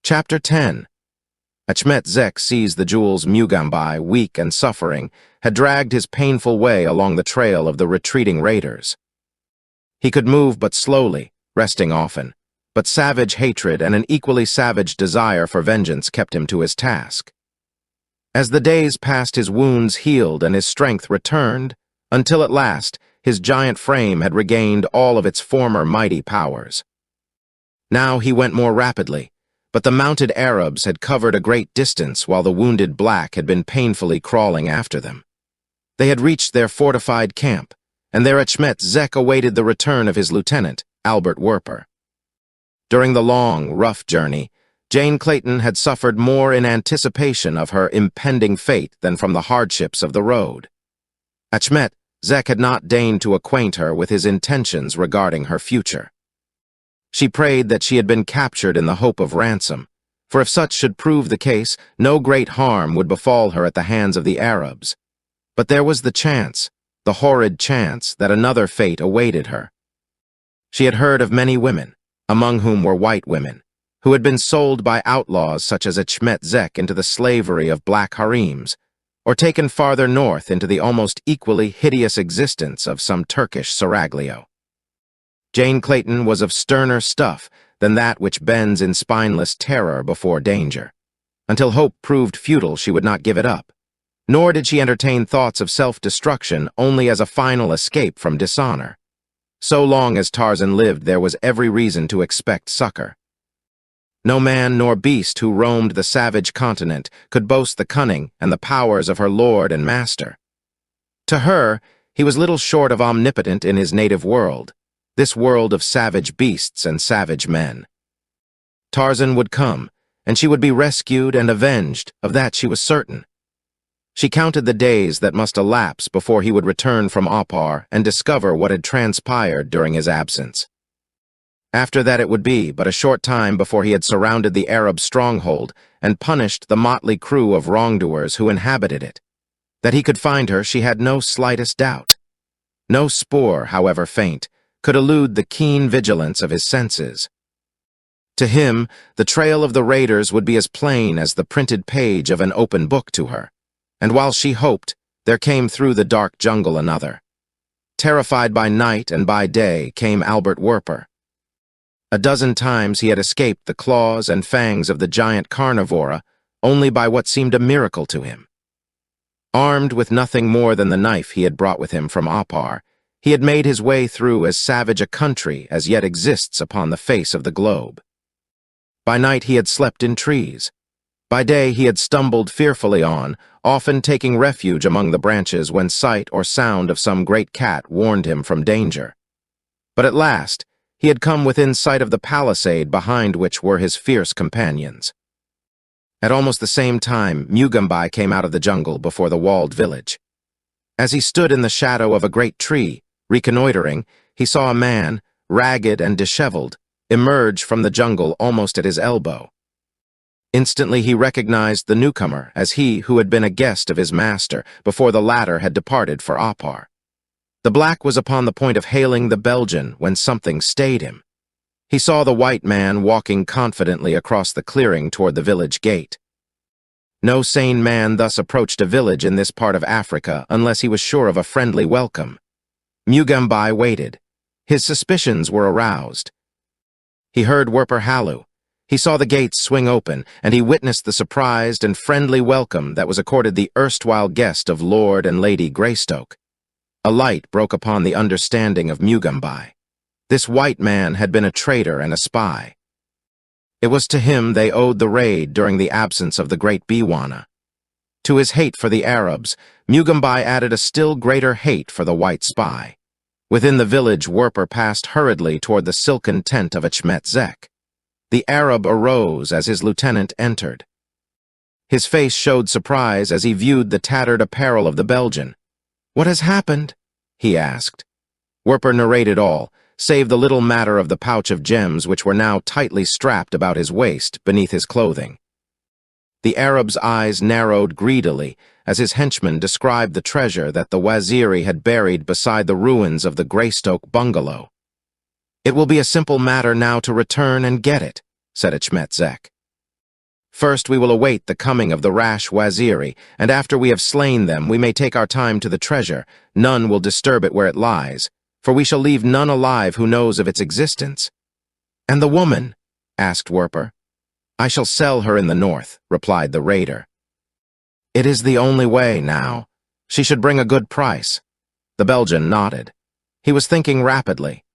Chapter 10. Achmet Zek seized the jewels Mugambi, weak and suffering, had dragged his painful way along the trail of the retreating raiders. He could move but slowly, resting often, but savage hatred and an equally savage desire for vengeance kept him to his task. As the days passed, his wounds healed and his strength returned, until at last his giant frame had regained all of its former mighty powers. Now he went more rapidly, but the mounted Arabs had covered a great distance while the wounded black had been painfully crawling after them. They had reached their fortified camp, and there Achmet Zek awaited the return of his lieutenant, Albert Werper. During the long, rough journey, Jane Clayton had suffered more in anticipation of her impending fate than from the hardships of the road. Achmet Zek had not deigned to acquaint her with his intentions regarding her future. She prayed that she had been captured in the hope of ransom, for if such should prove the case, no great harm would befall her at the hands of the Arabs. But there was the chance, the horrid chance, that another fate awaited her. She had heard of many women, among whom were white women, who had been sold by outlaws such as Achmet Zek into the slavery of black harems, or taken farther north into the almost equally hideous existence of some Turkish seraglio. Jane Clayton was of sterner stuff than that which bends in spineless terror before danger. Until hope proved futile, she would not give it up. Nor did she entertain thoughts of self-destruction only as a final escape from dishonor. So long as Tarzan lived, there was every reason to expect succor. No man nor beast who roamed the savage continent could boast the cunning and the powers of her lord and master. To her, he was little short of omnipotent in his native world, this world of savage beasts and savage men. Tarzan would come, and she would be rescued and avenged, of that she was certain. She counted the days that must elapse before he would return from Opar and discover what had transpired during his absence. After that it would be but a short time before he had surrounded the Arab stronghold and punished the motley crew of wrongdoers who inhabited it. That he could find her she had no slightest doubt. No spoor, however faint, could elude the keen vigilance of his senses. To him, the trail of the raiders would be as plain as the printed page of an open book to her, and while she hoped, there came through the dark jungle another. Terrified by night and by day came Albert Werper. A dozen times he had escaped the claws and fangs of the giant carnivora only by what seemed a miracle to him. Armed with nothing more than the knife he had brought with him from Opar, he had made his way through as savage a country as yet exists upon the face of the globe. By night he had slept in trees. By day he had stumbled fearfully on, often taking refuge among the branches when sight or sound of some great cat warned him from danger. But at last he had come within sight of the palisade behind which were his fierce companions. At almost the same time, Mugambai came out of the jungle before the walled village. As he stood in the shadow of a great tree, reconnoitering, he saw a man, ragged and disheveled, emerge from the jungle almost at his elbow. Instantly he recognized the newcomer as he who had been a guest of his master before the latter had departed for Opar. The black was upon the point of hailing the Belgian when something stayed him. He saw the white man walking confidently across the clearing toward the village gate. No sane man thus approached a village in this part of Africa unless he was sure of a friendly welcome. Mugambai waited. His suspicions were aroused. He heard Werper halloo. He saw the gates swing open, and he witnessed the surprised and friendly welcome that was accorded the erstwhile guest of Lord and Lady Greystoke. A light broke upon the understanding of Mugambai. This white man had been a traitor and a spy. It was to him they owed the raid during the absence of the great Biwana. To his hate for the Arabs, Mugambai added a still greater hate for the white spy. Within the village, Werper passed hurriedly toward the silken tent of Achmet Zek. The Arab arose as his lieutenant entered. His face showed surprise as he viewed the tattered apparel of the Belgian. "What has happened?" he asked. Werper narrated all, save the little matter of the pouch of gems which were now tightly strapped about his waist beneath his clothing. The Arab's eyes narrowed greedily as his henchman described the treasure that the Waziri had buried beside the ruins of the Greystoke bungalow. "It will be a simple matter now to return and get it," said Achmet Zek. "First we will await the coming of the rash Waziri, and after we have slain them we may take our time to the treasure. None will disturb it where it lies, for we shall leave none alive who knows of its existence." "And the woman?" asked Werper. "I shall sell her in the north," replied the raider. "It is the only way now. She should bring a good price." The Belgian nodded. He was thinking rapidly.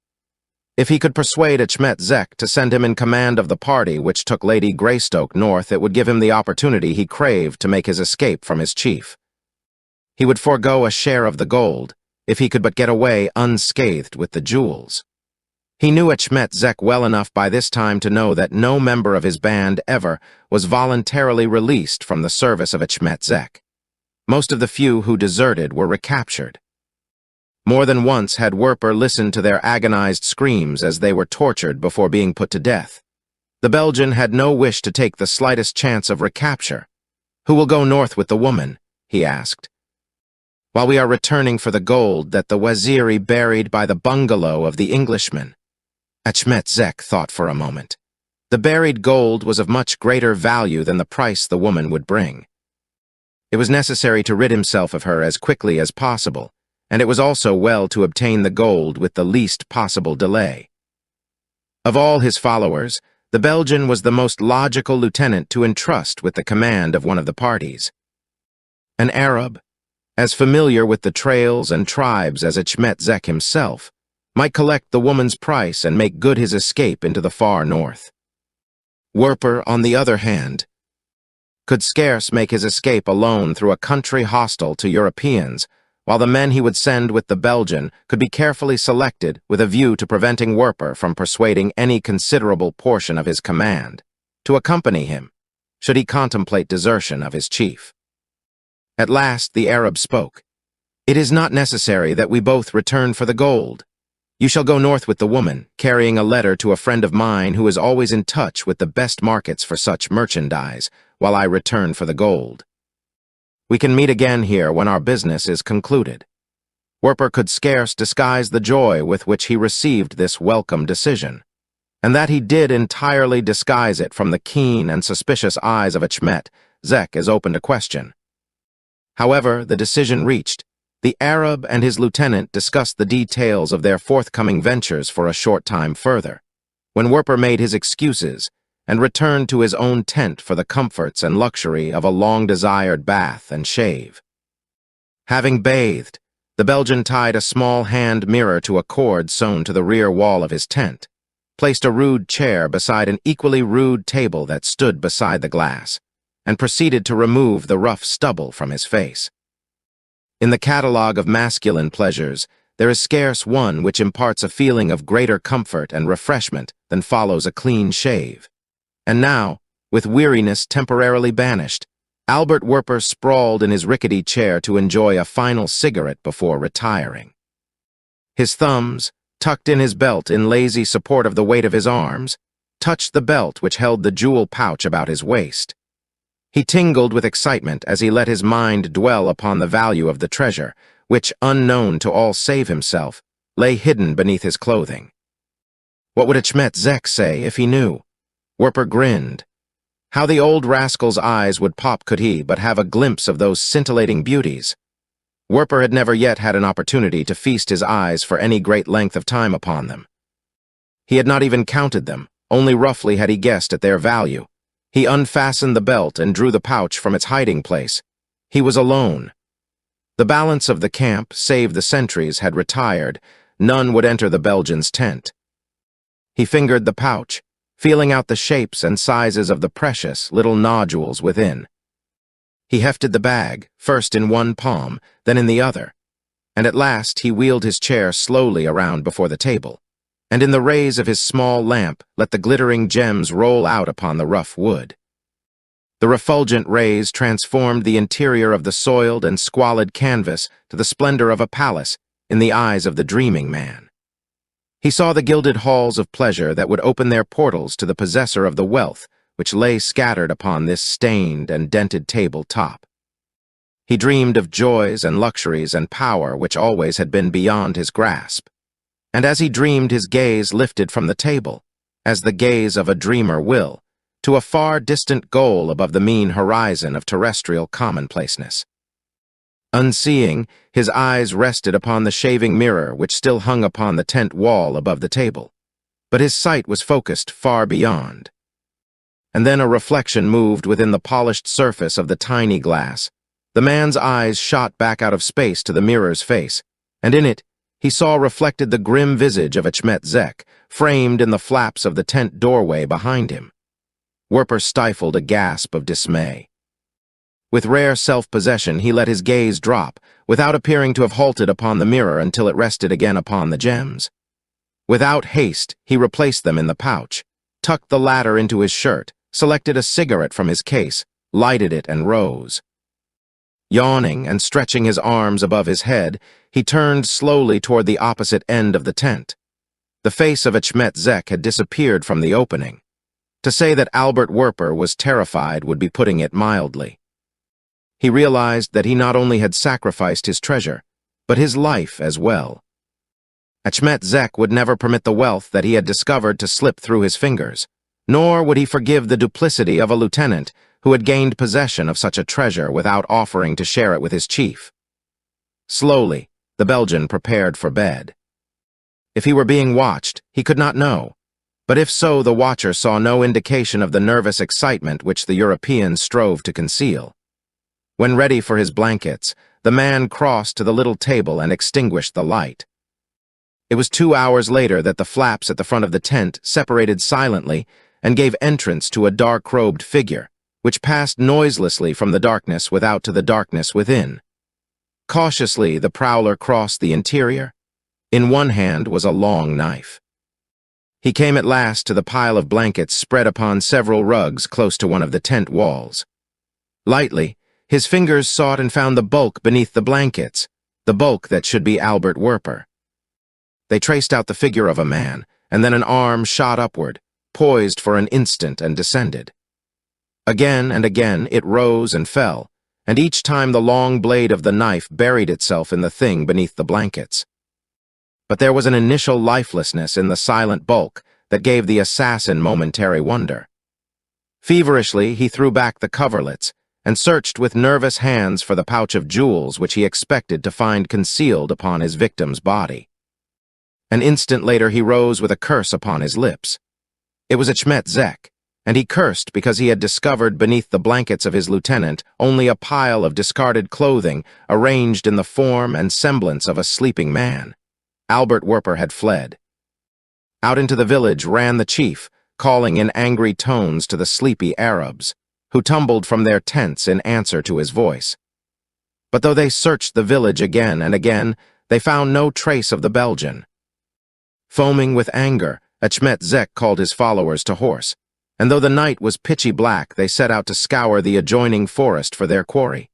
If he could persuade Achmet Zek to send him in command of the party which took Lady Greystoke north, it would give him the opportunity he craved to make his escape from his chief. He would forego a share of the gold, if he could but get away unscathed with the jewels. He knew Achmet Zek well enough by this time to know that no member of his band ever was voluntarily released from the service of Achmet Zek. Most of the few who deserted were recaptured. More than once had Werper listened to their agonized screams as they were tortured before being put to death. The Belgian had no wish to take the slightest chance of recapture. "Who will go north with the woman?" he asked. "While we are returning for the gold that the Waziri buried by the bungalow of the Englishman." Achmet Zek thought for a moment. The buried gold was of much greater value than the price the woman would bring. It was necessary to rid himself of her as quickly as possible, and it was also well to obtain the gold with the least possible delay. Of all his followers, the Belgian was the most logical lieutenant to entrust with the command of one of the parties. An Arab, as familiar with the trails and tribes as Achmet Zek himself, might collect the woman's price and make good his escape into the far north. Werper, on the other hand, could scarce make his escape alone through a country hostile to Europeans, while the men he would send with the Belgian could be carefully selected with a view to preventing Werper from persuading any considerable portion of his command to accompany him, should he contemplate desertion of his chief. At last the Arab spoke. "It is not necessary that we both return for the gold. You shall go north with the woman, carrying a letter to a friend of mine who is always in touch with the best markets for such merchandise, while I return for the gold. We can meet again here when our business is concluded." Werper could scarce disguise the joy with which he received this welcome decision, and that he did entirely disguise it from the keen and suspicious eyes of Achmet Zek is open to question. However, the decision reached, the Arab and his lieutenant discussed the details of their forthcoming ventures for a short time further, when Werper made his excuses and returned to his own tent for the comforts and luxury of a long-desired bath and shave. Having bathed, the Belgian tied a small hand mirror to a cord sewn to the rear wall of his tent, placed a rude chair beside an equally rude table that stood beside the glass, and proceeded to remove the rough stubble from his face. In the catalogue of masculine pleasures, there is scarce one which imparts a feeling of greater comfort and refreshment than follows a clean shave. And now, with weariness temporarily banished, Albert Werper sprawled in his rickety chair to enjoy a final cigarette before retiring. His thumbs, tucked in his belt in lazy support of the weight of his arms, touched the belt which held the jewel pouch about his waist. He tingled with excitement as he let his mind dwell upon the value of the treasure, which, unknown to all save himself, lay hidden beneath his clothing. What would Achmet Zek say if he knew? Werper grinned. How the old rascal's eyes would pop could he but have a glimpse of those scintillating beauties. Werper had never yet had an opportunity to feast his eyes for any great length of time upon them. He had not even counted them, only roughly had he guessed at their value. He unfastened the belt and drew the pouch from its hiding place. He was alone. The balance of the camp, save the sentries, had retired. None would enter the Belgian's tent. He fingered the pouch, feeling out the shapes and sizes of the precious little nodules within. He hefted the bag, first in one palm, then in the other, and at last he wheeled his chair slowly around before the table, and in the rays of his small lamp let the glittering gems roll out upon the rough wood. The refulgent rays transformed the interior of the soiled and squalid canvas to the splendor of a palace in the eyes of the dreaming man. He saw the gilded halls of pleasure that would open their portals to the possessor of the wealth which lay scattered upon this stained and dented table top. He dreamed of joys and luxuries and power which always had been beyond his grasp. And as he dreamed, his gaze lifted from the table, as the gaze of a dreamer will, to a far distant goal above the mean horizon of terrestrial commonplaceness. Unseeing, his eyes rested upon the shaving mirror which still hung upon the tent wall above the table, but his sight was focused far beyond. And then a reflection moved within the polished surface of the tiny glass. The man's eyes shot back out of space to the mirror's face, and in it he saw reflected the grim visage of Achmet Zek, framed in the flaps of the tent doorway behind him. Werper stifled a gasp of dismay. With rare self-possession, he let his gaze drop, without appearing to have halted upon the mirror until it rested again upon the gems. Without haste, he replaced them in the pouch, tucked the latter into his shirt, selected a cigarette from his case, lighted it, and rose. Yawning and stretching his arms above his head, he turned slowly toward the opposite end of the tent. The face of Achmet Zek had disappeared from the opening. To say that Albert Werper was terrified would be putting it mildly. He realized that he not only had sacrificed his treasure, but his life as well. Achmet Zek would never permit the wealth that he had discovered to slip through his fingers, nor would he forgive the duplicity of a lieutenant who had gained possession of such a treasure without offering to share it with his chief. Slowly, the Belgian prepared for bed. If he were being watched, he could not know, but if so, the watcher saw no indication of the nervous excitement which the European strove to conceal. When ready for his blankets, the man crossed to the little table and extinguished the light. It was 2 hours later that the flaps at the front of the tent separated silently and gave entrance to a dark-robed figure, which passed noiselessly from the darkness without to the darkness within. Cautiously, the prowler crossed the interior. In one hand was a long knife. He came at last to the pile of blankets spread upon several rugs close to one of the tent walls. Lightly, his fingers sought and found the bulk beneath the blankets, the bulk that should be Albert Werper. They traced out the figure of a man, and then an arm shot upward, poised for an instant and descended. Again and again it rose and fell, and each time the long blade of the knife buried itself in the thing beneath the blankets. But there was an initial lifelessness in the silent bulk that gave the assassin momentary wonder. Feverishly, he threw back the coverlets and searched with nervous hands for the pouch of jewels which he expected to find concealed upon his victim's body. An instant later he rose with a curse upon his lips. It was Achmet Zek, and he cursed because he had discovered beneath the blankets of his lieutenant only a pile of discarded clothing arranged in the form and semblance of a sleeping man. Albert Werper had fled. Out into the village ran the chief, calling in angry tones to the sleepy Arabs. who tumbled from their tents in answer to his voice. But though they searched the village again and again, they found no trace of the Belgian. Foaming with anger, Achmet Zek called his followers to horse, and though the night was pitchy black, they set out to scour the adjoining forest for their quarry.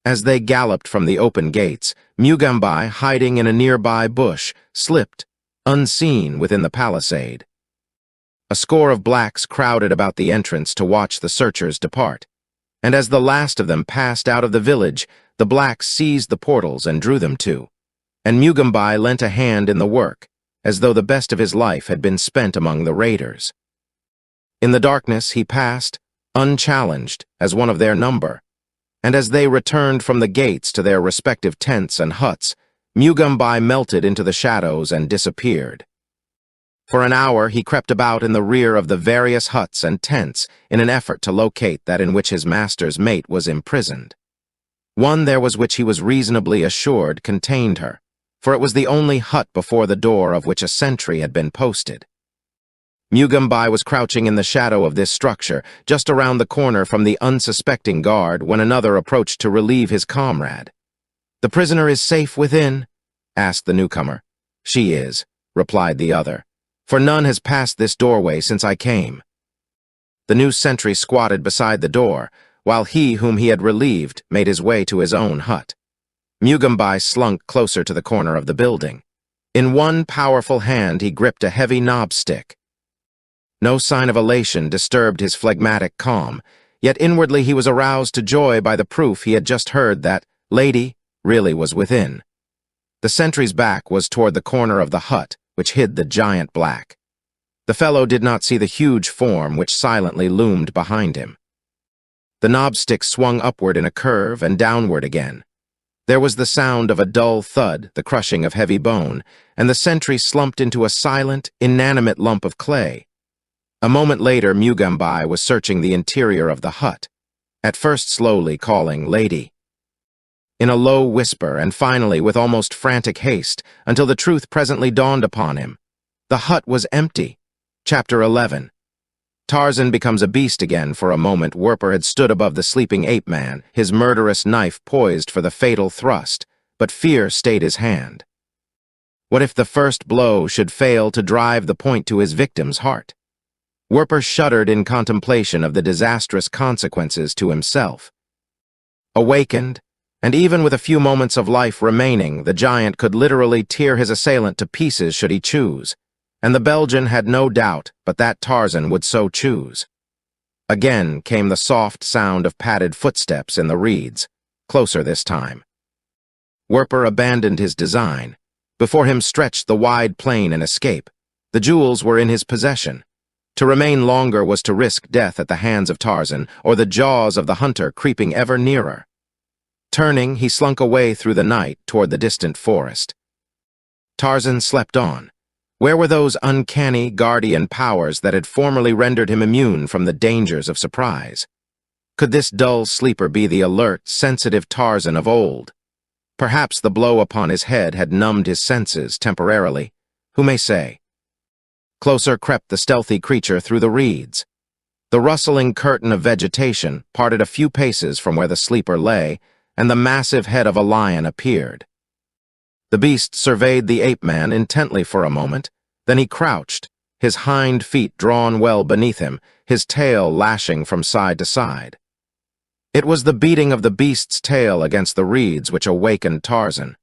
As they galloped from the open gates, Mugambai, hiding in a nearby bush, slipped, unseen, within the palisade. A score of blacks crowded about the entrance to watch the searchers depart, and as the last of them passed out of the village, the blacks seized the portals and drew them to, and Mugambai lent a hand in the work, as though the best of his life had been spent among the raiders. In the darkness he passed, unchallenged, as one of their number, and as they returned from the gates to their respective tents and huts, Mugambai melted into the shadows and disappeared. For an hour he crept about in the rear of the various huts and tents in an effort to locate that in which his master's mate was imprisoned. One there was which he was reasonably assured contained her, for it was the only hut before the door of which a sentry had been posted. Mugambai was crouching in the shadow of this structure, just around the corner from the unsuspecting guard, when another approached to relieve his comrade. "The prisoner is safe within?" asked the newcomer. "She is," replied the other, "for none has passed this doorway since I came." The new sentry squatted beside the door, while he whom he had relieved made his way to his own hut. Mugambai slunk closer to the corner of the building. In one powerful hand he gripped a heavy knobstick. No sign of elation disturbed his phlegmatic calm, yet inwardly he was aroused to joy by the proof he had just heard that lady really was within. The sentry's back was toward the corner of the hut, which hid the giant black. The fellow did not see the huge form which silently loomed behind him. The knobstick swung upward in a curve and downward again. There was the sound of a dull thud, the crushing of heavy bone, and the sentry slumped into a silent, inanimate lump of clay. A moment later, Mugambai was searching the interior of the hut, at first slowly calling "Lady," in a low whisper, and finally with almost frantic haste, until the truth presently dawned upon him. The hut was empty. Chapter 11. Tarzan becomes a beast again. For a moment, Werper had stood above the sleeping ape-man, his murderous knife poised for the fatal thrust, but fear stayed his hand. What if the first blow should fail to drive the point to his victim's heart? Werper shuddered in contemplation of the disastrous consequences to himself. Awakened, and even with a few moments of life remaining, the giant could literally tear his assailant to pieces should he choose, and the Belgian had no doubt but that Tarzan would so choose. Again came the soft sound of padded footsteps in the reeds, closer this time. Werper abandoned his design. Before him stretched the wide plain and escape. The jewels were in his possession. To remain longer was to risk death at the hands of Tarzan, or the jaws of the hunter creeping ever nearer. Turning, he slunk away through the night toward the distant forest. Tarzan slept on. Where were those uncanny guardian powers that had formerly rendered him immune from the dangers of surprise? Could this dull sleeper be the alert, sensitive Tarzan of old? Perhaps the blow upon his head had numbed his senses temporarily. Who may say? Closer crept the stealthy creature through the reeds. The rustling curtain of vegetation parted a few paces from where the sleeper lay, and the massive head of a lion appeared. The beast surveyed the ape-man intently for a moment, then he crouched, his hind feet drawn well beneath him, his tail lashing from side to side. It was the beating of the beast's tail against the reeds which awakened Tarzan.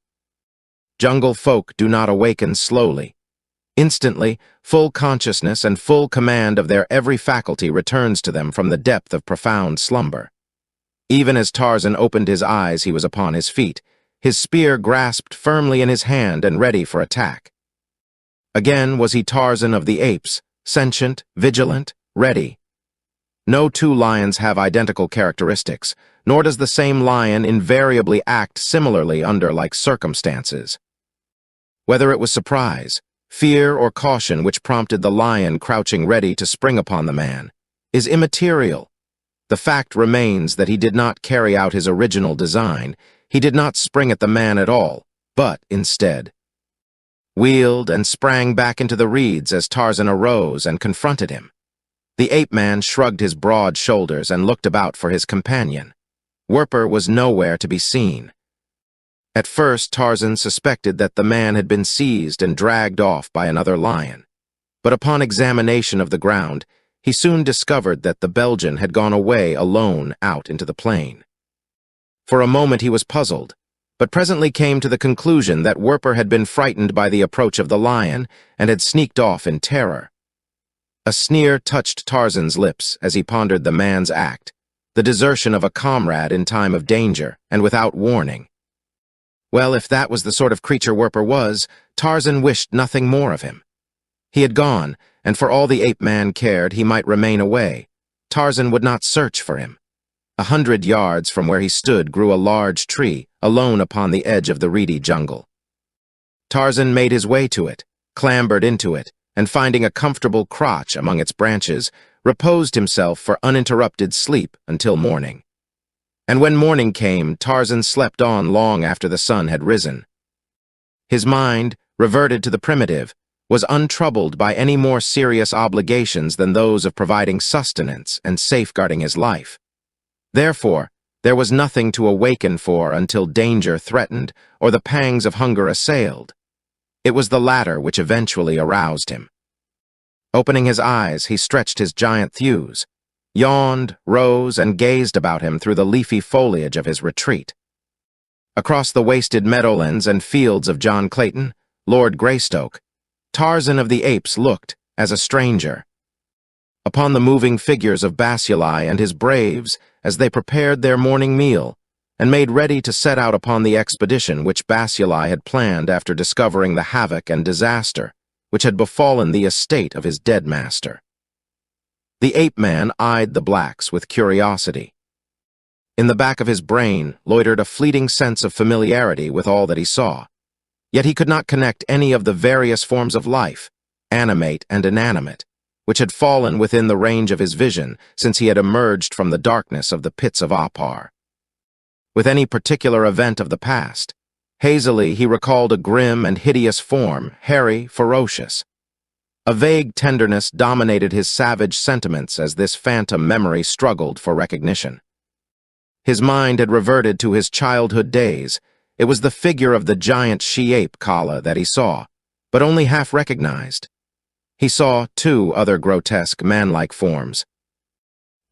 Jungle folk do not awaken slowly. Instantly, full consciousness and full command of their every faculty returns to them from the depth of profound slumber. Even as Tarzan opened his eyes, he was upon his feet, his spear grasped firmly in his hand and ready for attack. Again was he Tarzan of the apes, sentient, vigilant, ready. No two lions have identical characteristics, nor does the same lion invariably act similarly under like circumstances. Whether it was surprise, fear, or caution which prompted the lion crouching ready to spring upon the man, is immaterial. The fact remains that he did not carry out his original design. He did not spring at the man at all, but, instead, wheeled and sprang back into the reeds as Tarzan arose and confronted him. The ape-man shrugged his broad shoulders and looked about for his companion. Werper was nowhere to be seen. At first, Tarzan suspected that the man had been seized and dragged off by another lion. But upon examination of the ground, he soon discovered that the Belgian had gone away alone out into the plain. For a moment he was puzzled, but presently came to the conclusion that Werper had been frightened by the approach of the lion and had sneaked off in terror. A sneer touched Tarzan's lips as he pondered the man's act, the desertion of a comrade in time of danger and without warning. Well, if that was the sort of creature Werper was, Tarzan wished nothing more of him. He had gone, and for all the ape-man cared, he might remain away. Tarzan would not search for him. 100 yards from where he stood grew a large tree, alone upon the edge of the reedy jungle. Tarzan made his way to it, clambered into it, and finding a comfortable crotch among its branches, reposed himself for uninterrupted sleep until morning. And when morning came, Tarzan slept on long after the sun had risen. His mind, reverted to the primitive, was untroubled by any more serious obligations than those of providing sustenance and safeguarding his life. Therefore, there was nothing to awaken for until danger threatened or the pangs of hunger assailed. It was the latter which eventually aroused him. Opening his eyes, he stretched his giant thews, yawned, rose, and gazed about him through the leafy foliage of his retreat. Across the wasted meadowlands and fields of John Clayton, Lord Greystoke, Tarzan of the Apes looked as a stranger. Upon the moving figures of Basuli and his braves as they prepared their morning meal and made ready to set out upon the expedition which Basuli had planned after discovering the havoc and disaster which had befallen the estate of his dead master. The ape-man eyed the blacks with curiosity. In the back of his brain loitered a fleeting sense of familiarity with all that he saw. Yet he could not connect any of the various forms of life, animate and inanimate, which had fallen within the range of his vision since he had emerged from the darkness of the pits of Opar. With any particular event of the past, hazily he recalled a grim and hideous form, hairy, ferocious. A vague tenderness dominated his savage sentiments as this phantom memory struggled for recognition. His mind had reverted to his childhood days. It was the figure of the giant she-ape Kala that he saw, but only half recognized. He saw 2 other grotesque, man-like forms.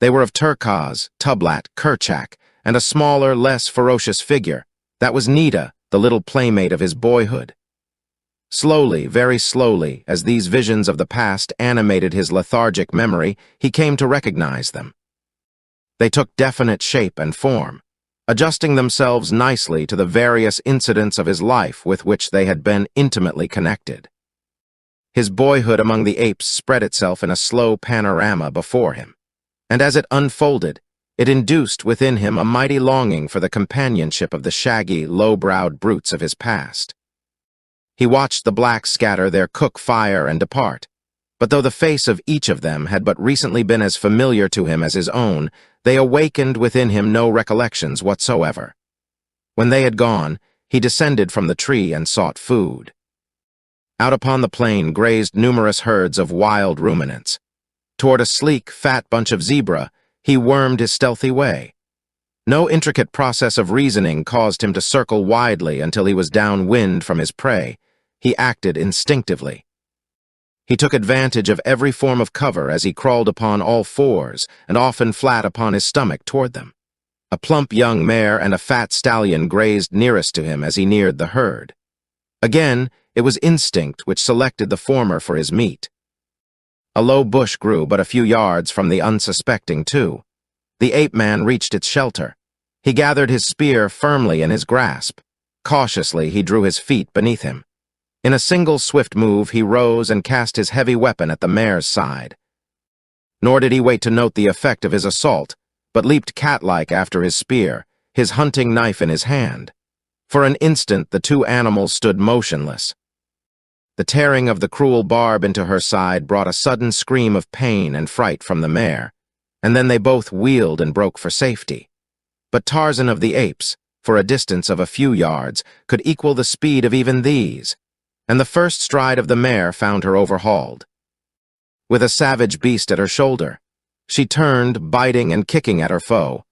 They were of Turkaz, Tublat, Kerchak, and a smaller, less ferocious figure. That was Nita, the little playmate of his boyhood. Slowly, very slowly, as these visions of the past animated his lethargic memory, he came to recognize them. They took definite shape and form, adjusting themselves nicely to the various incidents of his life with which they had been intimately connected. His boyhood among the apes spread itself in a slow panorama before him, and as it unfolded, it induced within him a mighty longing for the companionship of the shaggy, low-browed brutes of his past. He watched the blacks scatter their cook fire and depart, but though the face of each of them had but recently been as familiar to him as his own, they awakened within him no recollections whatsoever. When they had gone, he descended from the tree and sought food. Out upon the plain grazed numerous herds of wild ruminants. Toward a sleek, fat bunch of zebra, he wormed his stealthy way. No intricate process of reasoning caused him to circle widely until he was downwind from his prey. He acted instinctively. He took advantage of every form of cover as he crawled upon all fours and often flat upon his stomach toward them. A plump young mare and a fat stallion grazed nearest to him as he neared the herd. Again, it was instinct which selected the former for his meat. A low bush grew but a few yards from the unsuspecting two. The ape-man reached its shelter. He gathered his spear firmly in his grasp. Cautiously, he drew his feet beneath him. In a single swift move, he rose and cast his heavy weapon at the mare's side. Nor did he wait to note the effect of his assault, but leaped cat-like after his spear, his hunting knife in his hand. For an instant, the 2 animals stood motionless. The tearing of the cruel barb into her side brought a sudden scream of pain and fright from the mare, and then they both wheeled and broke for safety. But Tarzan of the Apes, for a distance of a few yards, could equal the speed of even these, and the first stride of the mare found her overhauled. with a savage beast at her shoulder. She turned, biting and kicking at her foe.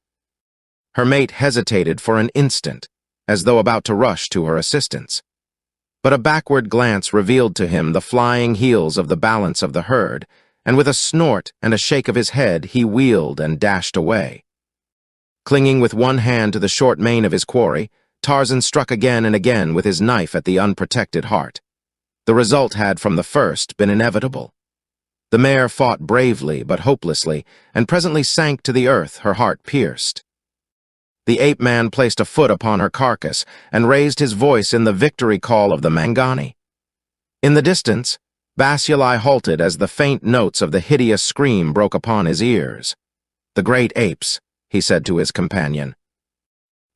Her mate hesitated for an instant, as though about to rush to her assistance. But a backward glance revealed to him the flying heels of the balance of the herd, and with a snort and a shake of his head, he wheeled and dashed away. Clinging with one hand to the short mane of his quarry, Tarzan struck again and again with his knife at the unprotected heart. The result had from the first been inevitable. The mare fought bravely but hopelessly, and presently sank to the earth, her heart pierced. The ape-man placed a foot upon her carcass and raised his voice in the victory call of the Mangani. In the distance, Basuli halted as the faint notes of the hideous scream broke upon his ears. "The great apes," he said to his companion.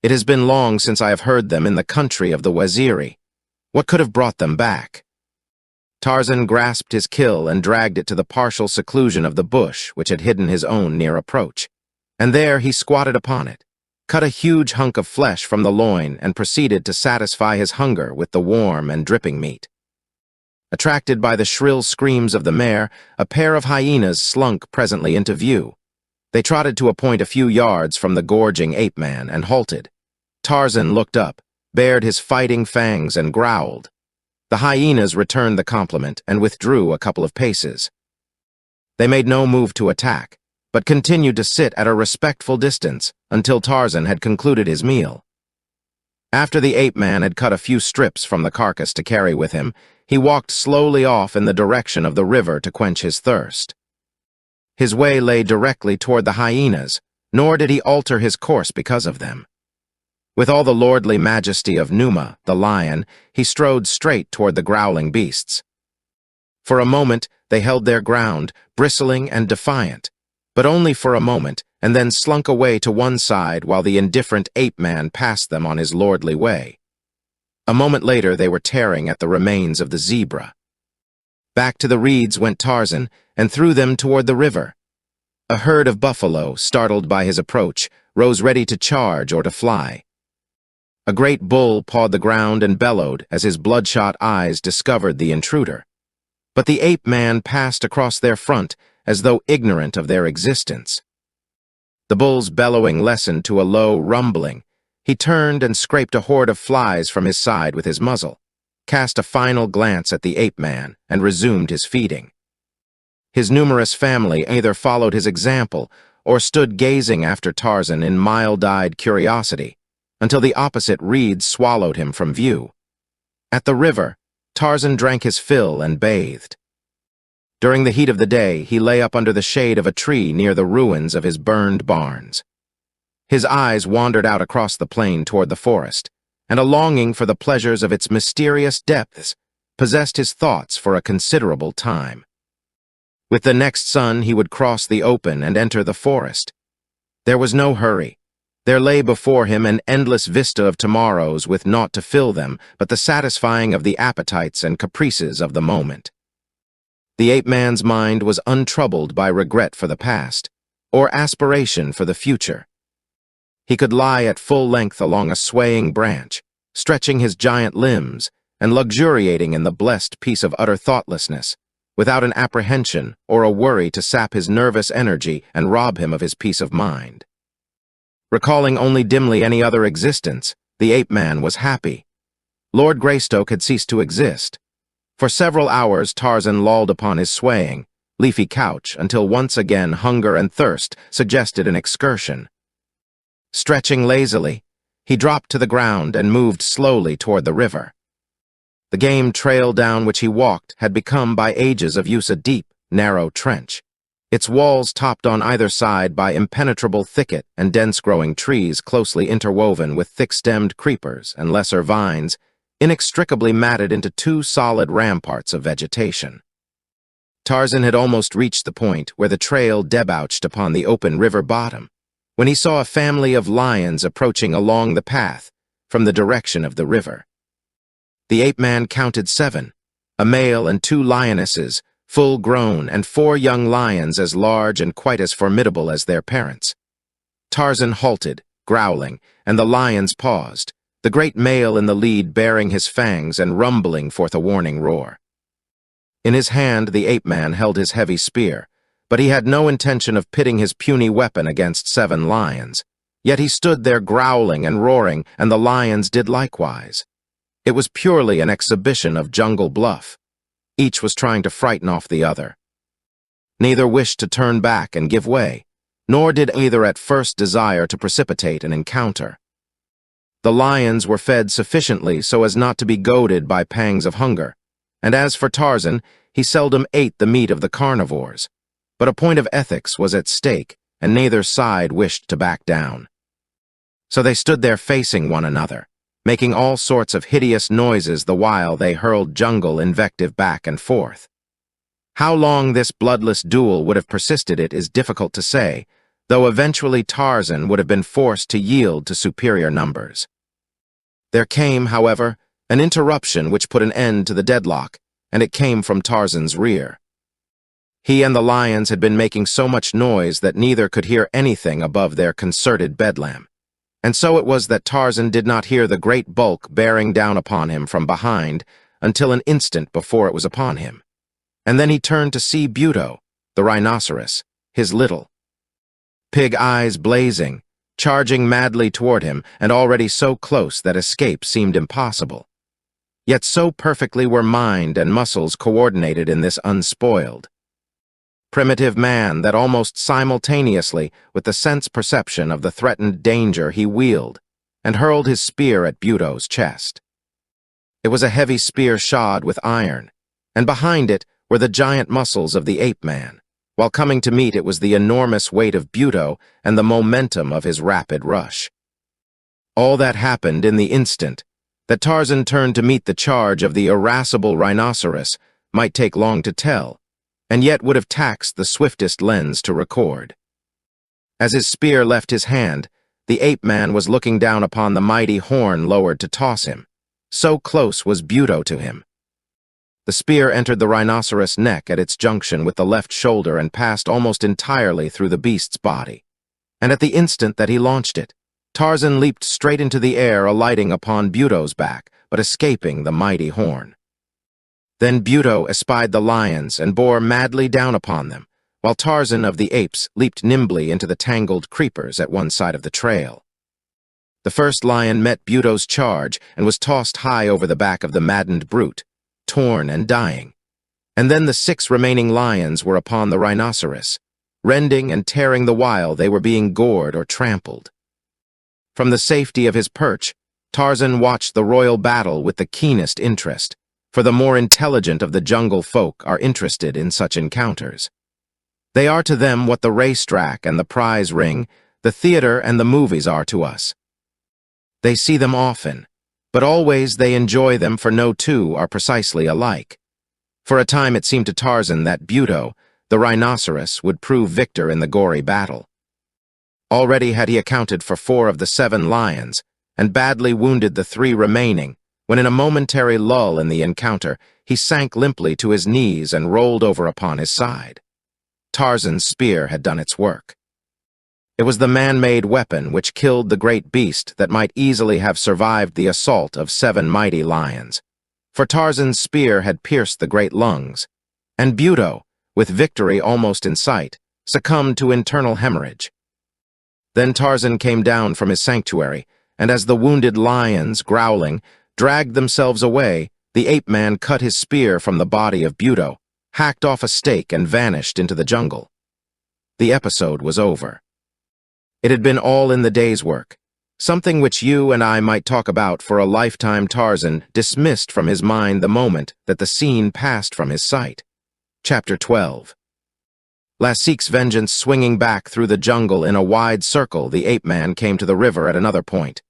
"It has been long since I have heard them in the country of the Waziri. What could have brought them back?" Tarzan grasped his kill and dragged it to the partial seclusion of the bush which had hidden his own near approach. And there he squatted upon it, cut a huge hunk of flesh from the loin, and proceeded to satisfy his hunger with the warm and dripping meat. Attracted by the shrill screams of the mare, a pair of hyenas slunk presently into view. They trotted to a point a few yards from the gorging ape-man and halted. Tarzan looked up, bared his fighting fangs, and growled. The hyenas returned the compliment and withdrew a couple of paces. They made no move to attack, but continued to sit at a respectful distance until Tarzan had concluded his meal. After the ape-man had cut a few strips from the carcass to carry with him, he walked slowly off in the direction of the river to quench his thirst. His way lay directly toward the hyenas, nor did he alter his course because of them. With all the lordly majesty of Numa, the lion, he strode straight toward the growling beasts. For a moment, they held their ground, bristling and defiant, but only for a moment, and then slunk away to one side while the indifferent ape-man passed them on his lordly way. A moment later, they were tearing at the remains of the zebra. Back to the reeds went Tarzan, and threw them toward the river. A herd of buffalo, startled by his approach, rose ready to charge or to fly. A great bull pawed the ground and bellowed as his bloodshot eyes discovered the intruder. But the ape-man passed across their front as though ignorant of their existence. The bull's bellowing lessened to a low rumbling. He turned and scraped a horde of flies from his side with his muzzle, cast a final glance at the ape-man, and resumed his feeding. His numerous family either followed his example or stood gazing after Tarzan in mild-eyed curiosity, until the opposite reeds swallowed him from view. At the river, Tarzan drank his fill and bathed. During the heat of the day, he lay up under the shade of a tree near the ruins of his burned barns. His eyes wandered out across the plain toward the forest, and a longing for the pleasures of its mysterious depths possessed his thoughts for a considerable time. With the next sun, he would cross the open and enter the forest. There was no hurry. There lay before him an endless vista of tomorrows with naught to fill them but the satisfying of the appetites and caprices of the moment. The ape-man's mind was untroubled by regret for the past, or aspiration for the future. He could lie at full length along a swaying branch, stretching his giant limbs and luxuriating in the blessed peace of utter thoughtlessness, without an apprehension or a worry to sap his nervous energy and rob him of his peace of mind. Recalling only dimly any other existence, the ape-man was happy. Lord Greystoke had ceased to exist. For several hours Tarzan lolled upon his swaying, leafy couch until once again hunger and thirst suggested an excursion. Stretching lazily, he dropped to the ground and moved slowly toward the river. The game trail down which he walked had become by ages of use a deep, narrow trench, its walls topped on either side by impenetrable thicket and dense-growing trees closely interwoven with thick-stemmed creepers and lesser vines, inextricably matted into two solid ramparts of vegetation. Tarzan had almost reached the point where the trail debouched upon the open river bottom, when he saw a family of lions approaching along the path from the direction of the river. The ape-man counted 7, a male and 2 lionesses, full-grown, and 4 young lions as large and quite as formidable as their parents. Tarzan halted, growling, and the lions paused, the great male in the lead baring his fangs and rumbling forth a warning roar. In his hand, the ape-man held his heavy spear, but he had no intention of pitting his puny weapon against 7 lions. Yet he stood there growling and roaring, and the lions did likewise. It was purely an exhibition of jungle bluff. Each was trying to frighten off the other. Neither wished to turn back and give way, nor did either at first desire to precipitate an encounter. The lions were fed sufficiently so as not to be goaded by pangs of hunger, and as for Tarzan, he seldom ate the meat of the carnivores. But a point of ethics was at stake, and neither side wished to back down. So they stood there facing one another, making all sorts of hideous noises the while they hurled jungle invective back and forth. How long this bloodless duel would have persisted it is difficult to say, though eventually Tarzan would have been forced to yield to superior numbers. There came, however, an interruption which put an end to the deadlock, and it came from Tarzan's rear. He and the lions had been making so much noise that neither could hear anything above their concerted bedlam. And so it was that Tarzan did not hear the great bulk bearing down upon him from behind until an instant before it was upon him. And then he turned to see Buto, the rhinoceros, his little pig eyes blazing, charging madly toward him, and already so close that escape seemed impossible. Yet so perfectly were mind and muscles coordinated in this unspoiled primitive man that almost simultaneously with the sense perception of the threatened danger he wheeled and hurled his spear at Buto's chest. It was a heavy spear shod with iron, and behind it were the giant muscles of the ape-man, while coming to meet it was the enormous weight of Buto and the momentum of his rapid rush. All that happened in the instant that Tarzan turned to meet the charge of the irascible rhinoceros might take long to tell, and yet would have taxed the swiftest lens to record. As his spear left his hand, the ape-man was looking down upon the mighty horn lowered to toss him. So close was Buto to him. The spear entered the rhinoceros' neck at its junction with the left shoulder and passed almost entirely through the beast's body. And at the instant that he launched it, Tarzan leaped straight into the air, alighting upon Buto's back, but escaping the mighty horn. Then Buto espied the lions and bore madly down upon them, while Tarzan of the apes leaped nimbly into the tangled creepers at one side of the trail. The first lion met Buto's charge and was tossed high over the back of the maddened brute, torn and dying. And then the 6 remaining lions were upon the rhinoceros, rending and tearing the while they were being gored or trampled. From the safety of his perch, Tarzan watched the royal battle with the keenest interest, for the more intelligent of the jungle folk are interested in such encounters. They are to them what the racetrack and the prize ring, the theater and the movies are to us. They see them often, but always they enjoy them, for no two are precisely alike. For a time it seemed to Tarzan that Buto, the rhinoceros, would prove victor in the gory battle. Already had he accounted for 4 of the 7 lions, and badly wounded the 3 remaining, when in a momentary lull in the encounter, he sank limply to his knees and rolled over upon his side. Tarzan's spear had done its work. It was the man-made weapon which killed the great beast that might easily have survived the assault of 7 mighty lions, for Tarzan's spear had pierced the great lungs, and Buto, with victory almost in sight, succumbed to internal hemorrhage. Then Tarzan came down from his sanctuary, and as the wounded lions, growling, dragged themselves away, the ape-man cut his spear from the body of Buto, hacked off a stake, and vanished into the jungle. The episode was over. It had been all in the day's work, something which you and I might talk about for a lifetime. Tarzan dismissed from his mind the moment that the scene passed from his sight. Chapter 12. Lassik's vengeance swinging back through the jungle in a wide circle, the ape-man came to the river at another point,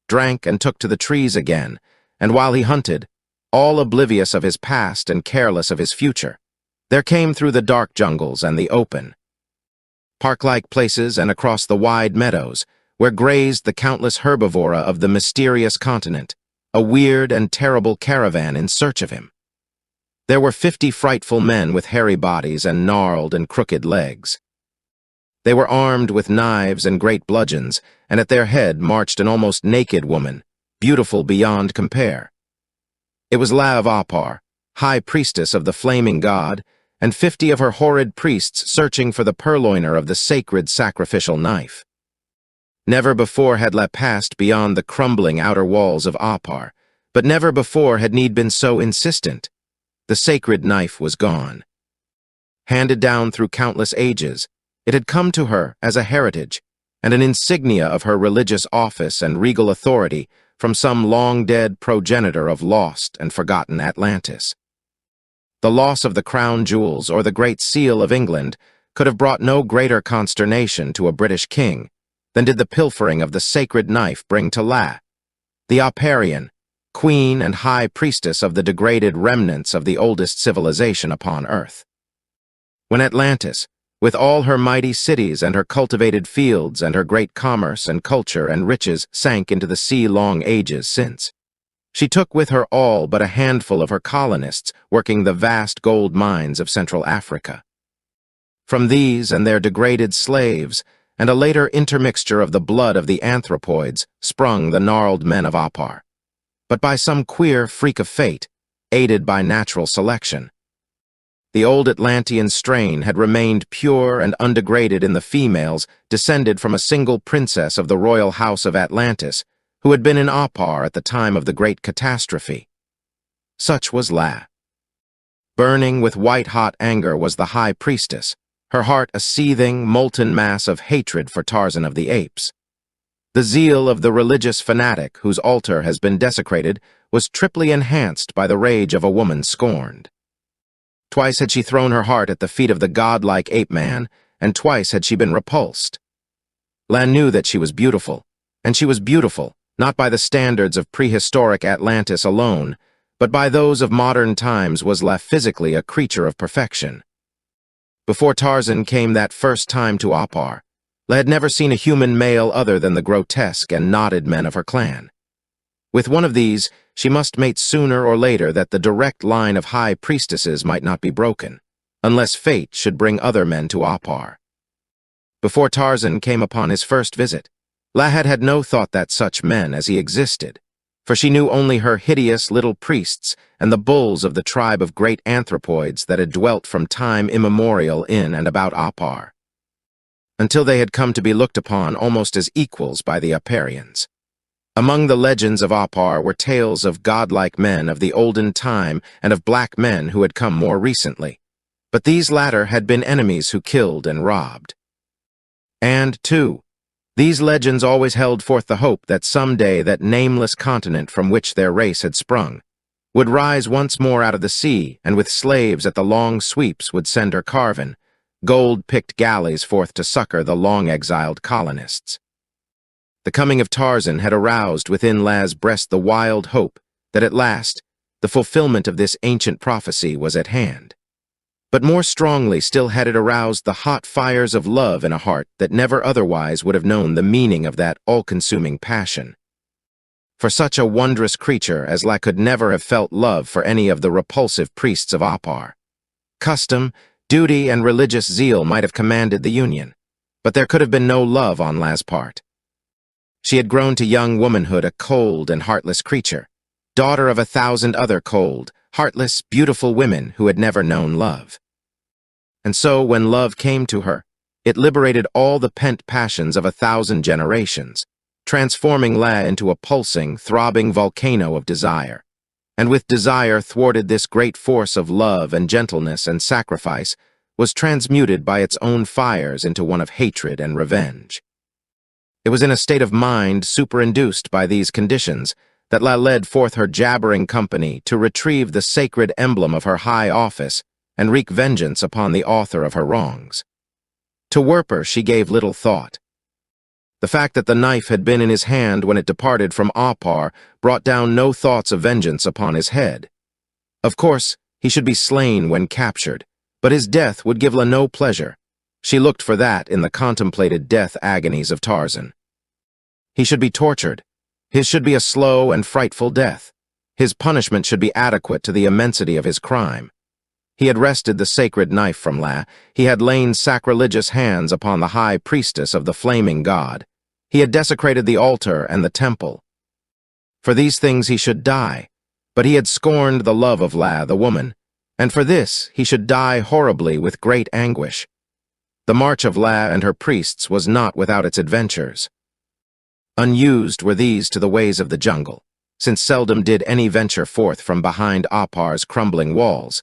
drank and took to the trees again, and while he hunted, all oblivious of his past and careless of his future, there came through the dark jungles and the open, park-like places and across the wide meadows, where grazed the countless herbivora of the mysterious continent, a weird and terrible caravan in search of him. There were 50 frightful men with hairy bodies and gnarled and crooked legs. They were armed with knives and great bludgeons, and at their head marched an almost naked woman, beautiful beyond compare. It was Jewels of Opar, high priestess of the flaming god, and 50 of her horrid priests searching for the purloiner of the sacred sacrificial knife. Never before had La passed beyond the crumbling outer walls of Opar, but never before had need been so insistent. The sacred knife was gone. Handed down through countless ages, it had come to her as a heritage and an insignia of her religious office and regal authority from some long-dead progenitor of lost and forgotten Atlantis. The loss of the crown jewels or the Great Seal of England could have brought no greater consternation to a British king than did the pilfering of the sacred knife bring to La, the Oparian, queen and high priestess of the degraded remnants of the oldest civilization upon earth. When Atlantis, with all her mighty cities and her cultivated fields and her great commerce and culture and riches sank into the sea long ages since, she took with her all but a handful of her colonists working the vast gold mines of Central Africa. From these and their degraded slaves, and a later intermixture of the blood of the anthropoids, sprung the gnarled men of Opar. But by some queer freak of fate, aided by natural selection, the old Atlantean strain had remained pure and undegraded in the females descended from a single princess of the royal house of Atlantis, who had been in Opar at the time of the great catastrophe. Such was La. Burning with white-hot anger was the high priestess, her heart a seething, molten mass of hatred for Tarzan of the Apes. The zeal of the religious fanatic whose altar has been desecrated was triply enhanced by the rage of a woman scorned. Twice had she thrown her heart at the feet of the godlike ape-man, and twice had she been repulsed. La knew that she was beautiful, and she was beautiful, not by the standards of prehistoric Atlantis alone, but by those of modern times was La physically a creature of perfection. Before Tarzan came that first time to Opar, La had never seen a human male other than the grotesque and knotted men of her clan. With one of these, she must mate sooner or later that the direct line of high priestesses might not be broken, unless fate should bring other men to Opar. Before Tarzan came upon his first visit, La had had no thought that such men as he existed, for she knew only her hideous little priests and the bulls of the tribe of great anthropoids that had dwelt from time immemorial in and about Opar, until they had come to be looked upon almost as equals by the Oparians. Among the legends of Opar were tales of godlike men of the olden time and of black men who had come more recently, but these latter had been enemies who killed and robbed. And, too, these legends always held forth the hope that someday that nameless continent from which their race had sprung would rise once more out of the sea, and with slaves at the long sweeps would send her carven, gold-picked galleys forth to succor the long-exiled colonists. The coming of Tarzan had aroused within La's breast the wild hope that at last the fulfillment of this ancient prophecy was at hand. But more strongly still had it aroused the hot fires of love in a heart that never otherwise would have known the meaning of that all-consuming passion. For such a wondrous creature as La could never have felt love for any of the repulsive priests of Opar. Custom, duty, and religious zeal might have commanded the union, but there could have been no love on La's part. She had grown to young womanhood a cold and heartless creature, daughter of 1,000 other cold, heartless, beautiful women who had never known love. And so, when love came to her, it liberated all the pent passions of 1,000 generations, transforming La into a pulsing, throbbing volcano of desire, and with desire thwarted this great force of love and gentleness and sacrifice was transmuted by its own fires into one of hatred and revenge. It was in a state of mind superinduced by these conditions that La led forth her jabbering company to retrieve the sacred emblem of her high office and wreak vengeance upon the author of her wrongs. To Werper she gave little thought. The fact that the knife had been in his hand when it departed from Opar brought down no thoughts of vengeance upon his head. Of course, he should be slain when captured, but his death would give La no pleasure. She looked for that in the contemplated death agonies of Tarzan. He should be tortured. His should be a slow and frightful death. His punishment should be adequate to the immensity of his crime. He had wrested the sacred knife from La. He had lain sacrilegious hands upon the high priestess of the flaming god. He had desecrated the altar and the temple. For these things he should die, But he had scorned the love of La, the woman, and for this he should die horribly with great anguish. The march of La and her priests was not without its adventures. Unused were these to the ways of the jungle, since seldom did any venture forth from behind Opar's crumbling walls,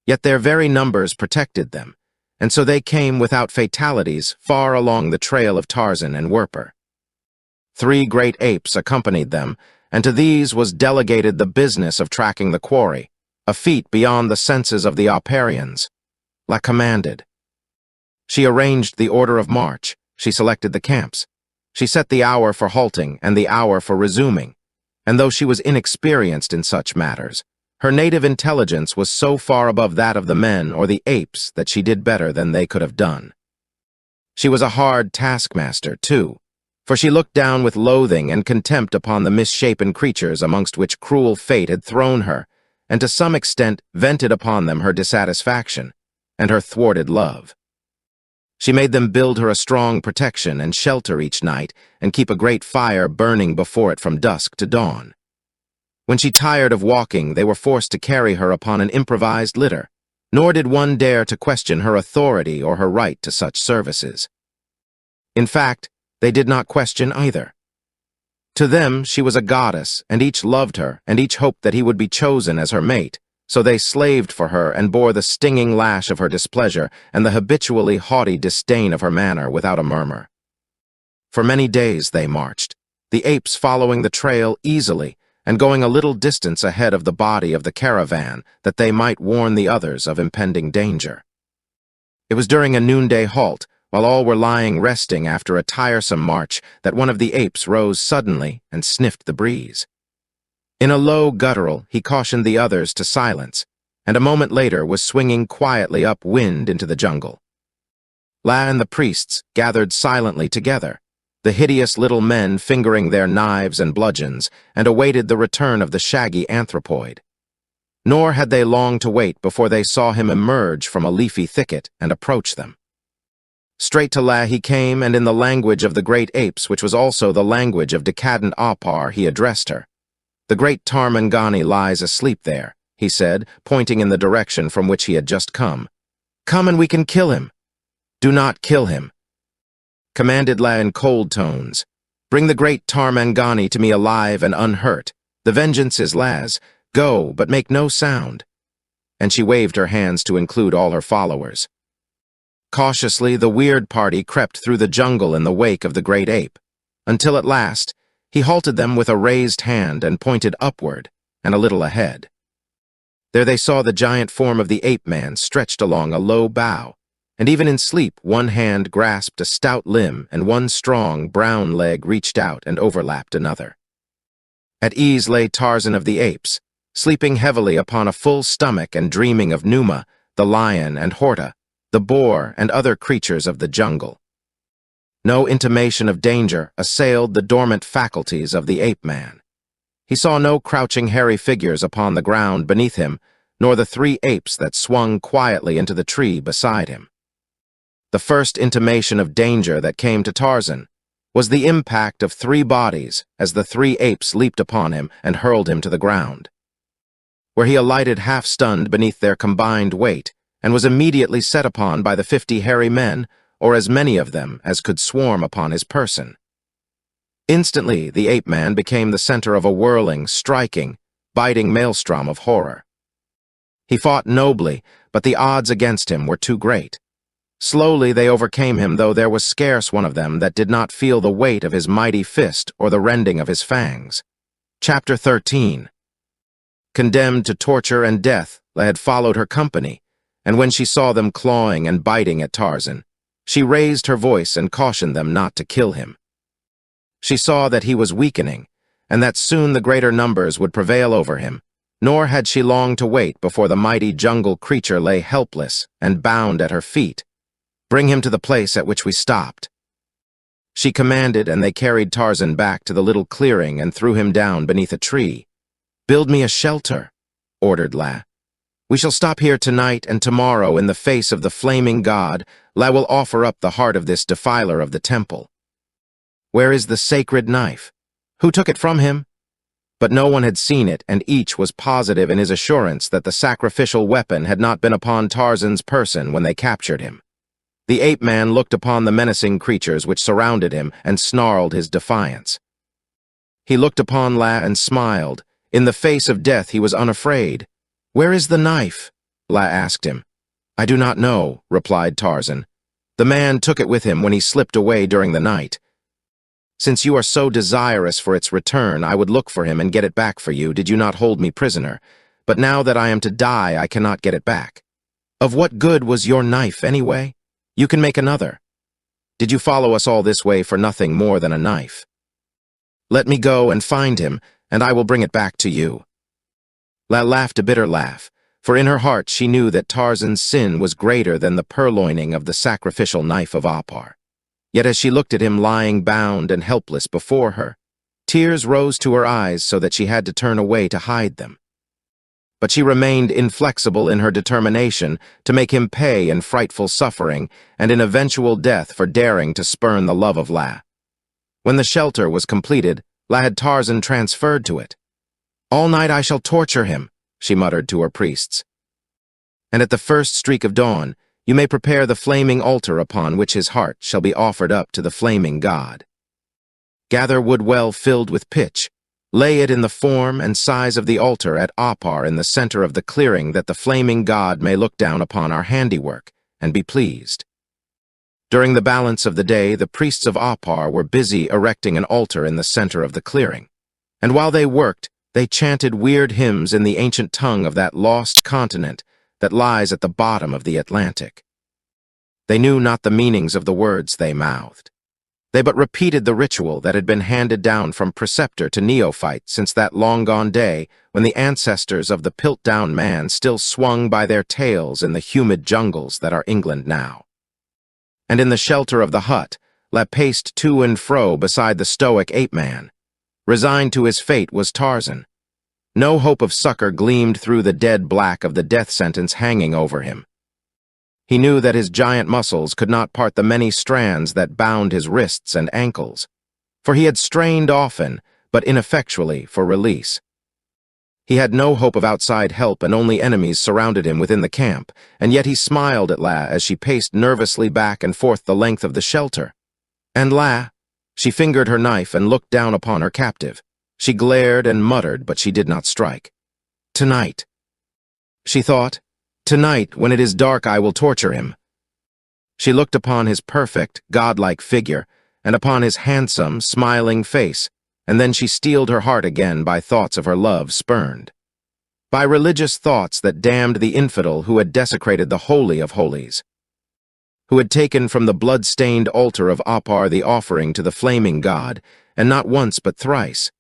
yet their very numbers protected them, and so they came without fatalities far along the trail of Tarzan and Werper. 3 great apes accompanied them, and to these was delegated the business of tracking the quarry, a feat beyond the senses of the Oparians. La commanded. She arranged the order of march, she selected the camps. She set the hour for halting and the hour for resuming, and though she was inexperienced in such matters, her native intelligence was so far above that of the men or the apes that she did better than they could have done. She was a hard taskmaster, too, for she looked down with loathing and contempt upon the misshapen creatures amongst which cruel fate had thrown her, and to some extent vented upon them her dissatisfaction and her thwarted love. She made them build her a strong protection and shelter each night and keep a great fire burning before it from dusk to dawn. When she tired of walking, they were forced to carry her upon an improvised litter, nor did one dare to question her authority or her right to such services. In fact, they did not question either. To them, she was a goddess, and each loved her, and each hoped that he would be chosen as her mate, so they slaved for her and bore the stinging lash of her displeasure and the habitually haughty disdain of her manner without a murmur. For many days they marched, the apes following the trail easily and going a little distance ahead of the body of the caravan that they might warn the others of impending danger. It was during a noonday halt, while all were lying resting after a tiresome march, that one of the apes rose suddenly and sniffed the breeze. In a low guttural, he cautioned the others to silence, and a moment later was swinging quietly upwind into the jungle. La and the priests gathered silently together, the hideous little men fingering their knives and bludgeons, and awaited the return of the shaggy anthropoid. Nor had they long to wait before they saw him emerge from a leafy thicket and approach them. Straight to La he came, and in the language of the great apes, which was also the language of decadent Opar, he addressed her. "The great Tarmangani lies asleep there," he said, pointing in the direction from which he had just come. "Come and we can kill him." "Do not kill him," commanded La in cold tones. "Bring the great Tarmangani to me alive and unhurt. The vengeance is La's. Go, but make no sound." And she waved her hands to include all her followers. Cautiously, the weird party crept through the jungle in the wake of the great ape, until at last he halted them with a raised hand and pointed upward and a little ahead. There they saw the giant form of the ape-man stretched along a low bough, and even in sleep one hand grasped a stout limb and one strong, brown leg reached out and overlapped another. At ease lay Tarzan of the apes, sleeping heavily upon a full stomach and dreaming of Numa, the lion, and Horta, the boar, and other creatures of the jungle. No intimation of danger assailed the dormant faculties of the ape-man. He saw no crouching hairy figures upon the ground beneath him, nor the 3 apes that swung quietly into the tree beside him. The first intimation of danger that came to Tarzan was the impact of 3 bodies as the 3 apes leaped upon him and hurled him to the ground, where he alighted half-stunned beneath their combined weight and was immediately set upon by the 50 hairy men, or as many of them as could swarm upon his person. Instantly, the ape-man became the center of a whirling, striking, biting maelstrom of horror. He fought nobly, but the odds against him were too great. Slowly they overcame him, though there was scarce one of them that did not feel the weight of his mighty fist or the rending of his fangs. Chapter 13. Condemned to torture and death, La had followed her company, and when she saw them clawing and biting at Tarzan, she raised her voice and cautioned them not to kill him. She saw that he was weakening, and that soon the greater numbers would prevail over him, nor had she long to wait before the mighty jungle creature lay helpless and bound at her feet. "Bring him to the place at which we stopped." She commanded, and they carried Tarzan back to the little clearing and threw him down beneath a tree. "Build me a shelter," ordered La. "We shall stop here tonight, and tomorrow, in the face of the flaming god, La will offer up the heart of this defiler of the temple." "Where is the sacred knife? Who took it from him?" But no one had seen it, and each was positive in his assurance that the sacrificial weapon had not been upon Tarzan's person when they captured him. The ape-man looked upon the menacing creatures which surrounded him and snarled his defiance. He looked upon La and smiled. In the face of death he was unafraid. "Where is the knife?" La asked him. "I do not know," replied Tarzan. "The man took it with him when he slipped away during the night. Since you are so desirous for its return, I would look for him and get it back for you, did you not hold me prisoner. But now that I am to die, I cannot get it back. Of what good was your knife, anyway? You can make another. Did you follow us all this way for nothing more than a knife? Let me go and find him, and I will bring it back to you." La laughed a bitter laugh, for in her heart she knew that Tarzan's sin was greater than the purloining of the sacrificial knife of Opar. Yet as she looked at him lying bound and helpless before her, tears rose to her eyes so that she had to turn away to hide them. But she remained inflexible in her determination to make him pay in frightful suffering and in eventual death for daring to spurn the love of La. When the shelter was completed, La had Tarzan transferred to it. "All night I shall torture him," she muttered to her priests. "And at the first streak of dawn, you may prepare the flaming altar upon which his heart shall be offered up to the flaming god. Gather wood well filled with pitch, lay it in the form and size of the altar at Opar in the center of the clearing, that the flaming god may look down upon our handiwork and be pleased." During the balance of the day, the priests of Opar were busy erecting an altar in the center of the clearing, and while they worked, they chanted weird hymns in the ancient tongue of that lost continent that lies at the bottom of the Atlantic. They knew not the meanings of the words they mouthed. They but repeated the ritual that had been handed down from preceptor to neophyte since that long-gone day when the ancestors of the Piltdown man still swung by their tails in the humid jungles that are England now. And in the shelter of the hut, La paced to and fro beside the stoic ape-man. Resigned to his fate was Tarzan. No hope of succor gleamed through the dead black of the death sentence hanging over him. He knew that his giant muscles could not part the many strands that bound his wrists and ankles, for he had strained often, but ineffectually, for release. He had no hope of outside help, and only enemies surrounded him within the camp, and yet he smiled at La as she paced nervously back and forth the length of the shelter. And La, she fingered her knife and looked down upon her captive. She glared and muttered, but she did not strike. "Tonight," she thought, "tonight, when it is dark, I will torture him." She looked upon his perfect, godlike figure, and upon his handsome, smiling face, and then she steeled her heart again by thoughts of her love spurned. By religious thoughts that damned the infidel who had desecrated the Holy of Holies, who had taken from the blood-stained altar of Opar the offering to the flaming god, and not once but thrice.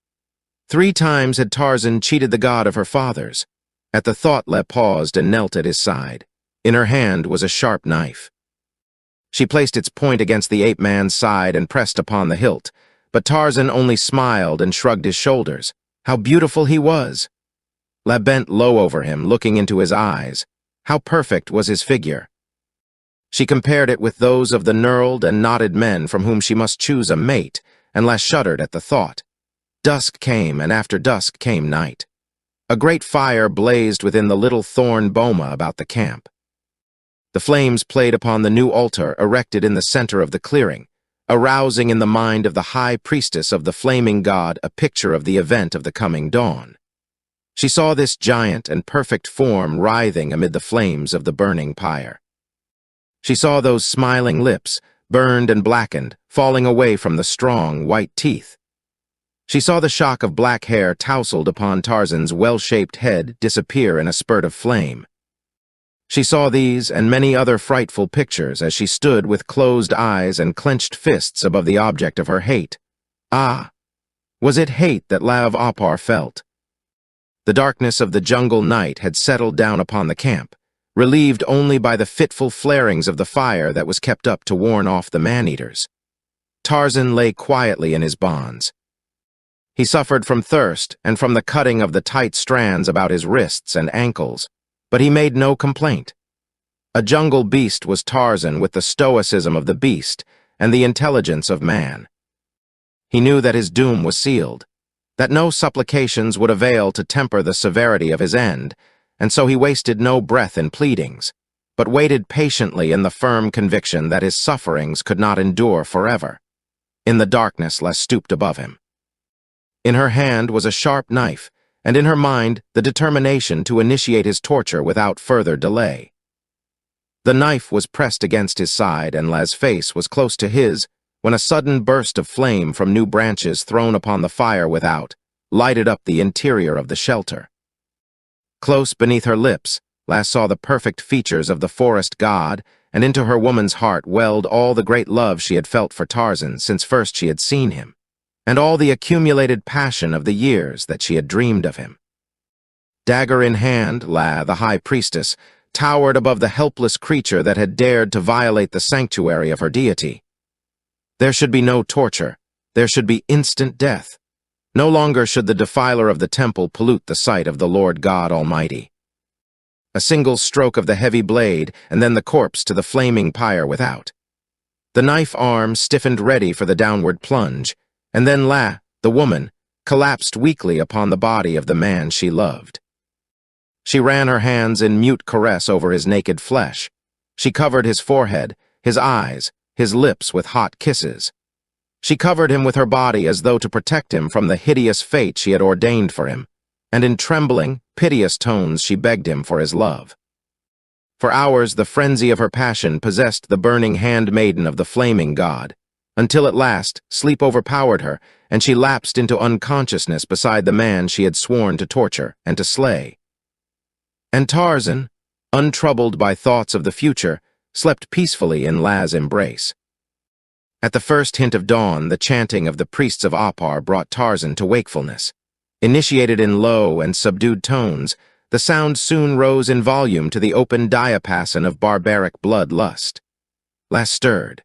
3 times had Tarzan cheated the god of her fathers. At the thought, La paused and knelt at his side. In her hand was a sharp knife. She placed its point against the ape-man's side and pressed upon the hilt, but Tarzan only smiled and shrugged his shoulders. How beautiful he was! La bent low over him, looking into his eyes. How perfect was his figure! She compared it with those of the knurled and knotted men from whom she must choose a mate, and La shuddered at the thought. Dusk came, and after dusk came night. A great fire blazed within the little thorn boma about the camp. The flames played upon the new altar erected in the center of the clearing, arousing in the mind of the high priestess of the flaming god a picture of the event of the coming dawn. She saw this giant and perfect form writhing amid the flames of the burning pyre. She saw those smiling lips, burned and blackened, falling away from the strong, white teeth. She saw the shock of black hair tousled upon Tarzan's well-shaped head disappear in a spurt of flame. She saw these and many other frightful pictures as she stood with closed eyes and clenched fists above the object of her hate. Ah! Was it hate that La of Opar felt? The darkness of the jungle night had settled down upon the camp, relieved only by the fitful flarings of the fire that was kept up to warn off the man-eaters. Tarzan lay quietly in his bonds. He suffered from thirst and from the cutting of the tight strands about his wrists and ankles, but he made no complaint. A jungle beast was Tarzan with the stoicism of the beast and the intelligence of man. He knew that his doom was sealed. that no supplications would avail to temper the severity of his end, and so he wasted no breath in pleadings, but waited patiently in the firm conviction that his sufferings could not endure forever. In the darkness, La stooped above him. In her hand was a sharp knife, and in her mind the determination to initiate his torture without further delay. The knife was pressed against his side, and La's face was close to his, when a sudden burst of flame from new branches thrown upon the fire without lighted up the interior of the shelter. Close beneath her lips, La saw the perfect features of the forest god, and into her woman's heart welled all the great love she had felt for Tarzan since first she had seen him, and all the accumulated passion of the years that she had dreamed of him. Dagger in hand, La, the high priestess, towered above the helpless creature that had dared to violate the sanctuary of her deity. There should be no torture. There should be instant death. No longer should the defiler of the temple pollute the sight of the Lord God Almighty. A single stroke of the heavy blade, and then the corpse to the flaming pyre without. The knife arm stiffened ready for the downward plunge, and then La, the woman, collapsed weakly upon the body of the man she loved. She ran her hands in mute caress over his naked flesh. She covered his forehead, his eyes, his lips with hot kisses. She covered him with her body as though to protect him from the hideous fate she had ordained for him, and in trembling, piteous tones she begged him for his love. For hours the frenzy of her passion possessed the burning handmaiden of the flaming god, until at last sleep overpowered her, and she lapsed into unconsciousness beside the man she had sworn to torture and to slay. And Tarzan, untroubled by thoughts of the future, slept peacefully in La's embrace. At the first hint of dawn, the chanting of the priests of Opar brought Tarzan to wakefulness. Initiated in low and subdued tones, the sound soon rose in volume to the open diapason of barbaric blood-lust. La stirred.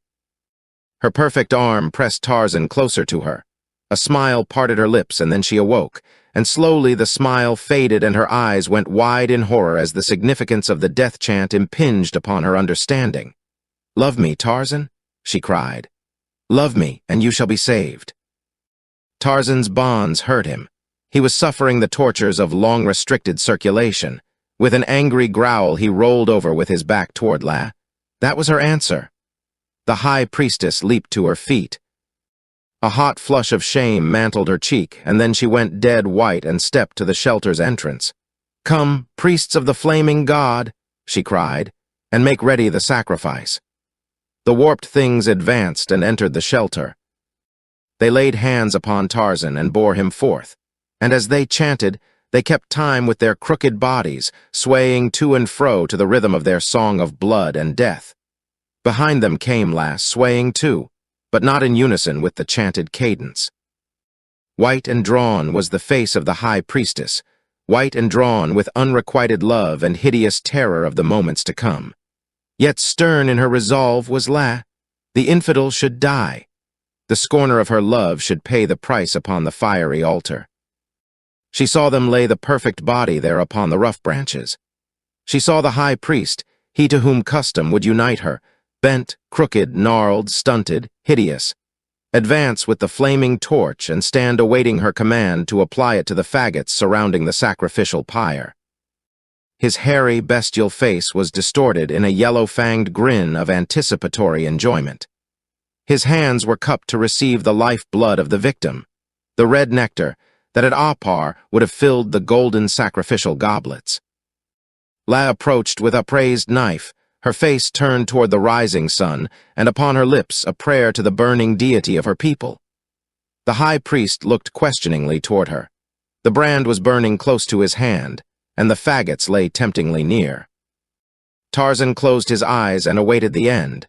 Her perfect arm pressed Tarzan closer to her. A smile parted her lips, and then she awoke, and slowly the smile faded and her eyes went wide in horror as the significance of the death chant impinged upon her understanding. "Love me, Tarzan," she cried. "Love me, and you shall be saved." Tarzan's bonds hurt him. He was suffering the tortures of long-restricted circulation. With an angry growl, he rolled over with his back toward La. That was her answer. The high priestess leaped to her feet. A hot flush of shame mantled her cheek, and then she went dead white and stepped to the shelter's entrance. "Come, priests of the flaming god," she cried, "and make ready the sacrifice." The warped things advanced and entered the shelter. They laid hands upon Tarzan and bore him forth, and as they chanted, they kept time with their crooked bodies, swaying to and fro to the rhythm of their song of blood and death. Behind them came La, swaying too, but not in unison with the chanted cadence. White and drawn was the face of the high priestess, white and drawn with unrequited love and hideous terror of the moments to come. Yet stern in her resolve was La. The infidel should die. The scorner of her love should pay the price upon the fiery altar. She saw them lay the perfect body there upon the rough branches. She saw the high priest, he to whom custom would unite her, bent, crooked, gnarled, stunted, hideous, advance with the flaming torch and stand awaiting her command to apply it to the faggots surrounding the sacrificial pyre. His hairy, bestial face was distorted in a yellow-fanged grin of anticipatory enjoyment. His hands were cupped to receive the life-blood of the victim, the red nectar that at Opar would have filled the golden sacrificial goblets. La approached with upraised knife, her face turned toward the rising sun, and upon her lips a prayer to the burning deity of her people. The high priest looked questioningly toward her. The brand was burning close to his hand, and the faggots lay temptingly near. Tarzan closed his eyes and awaited the end.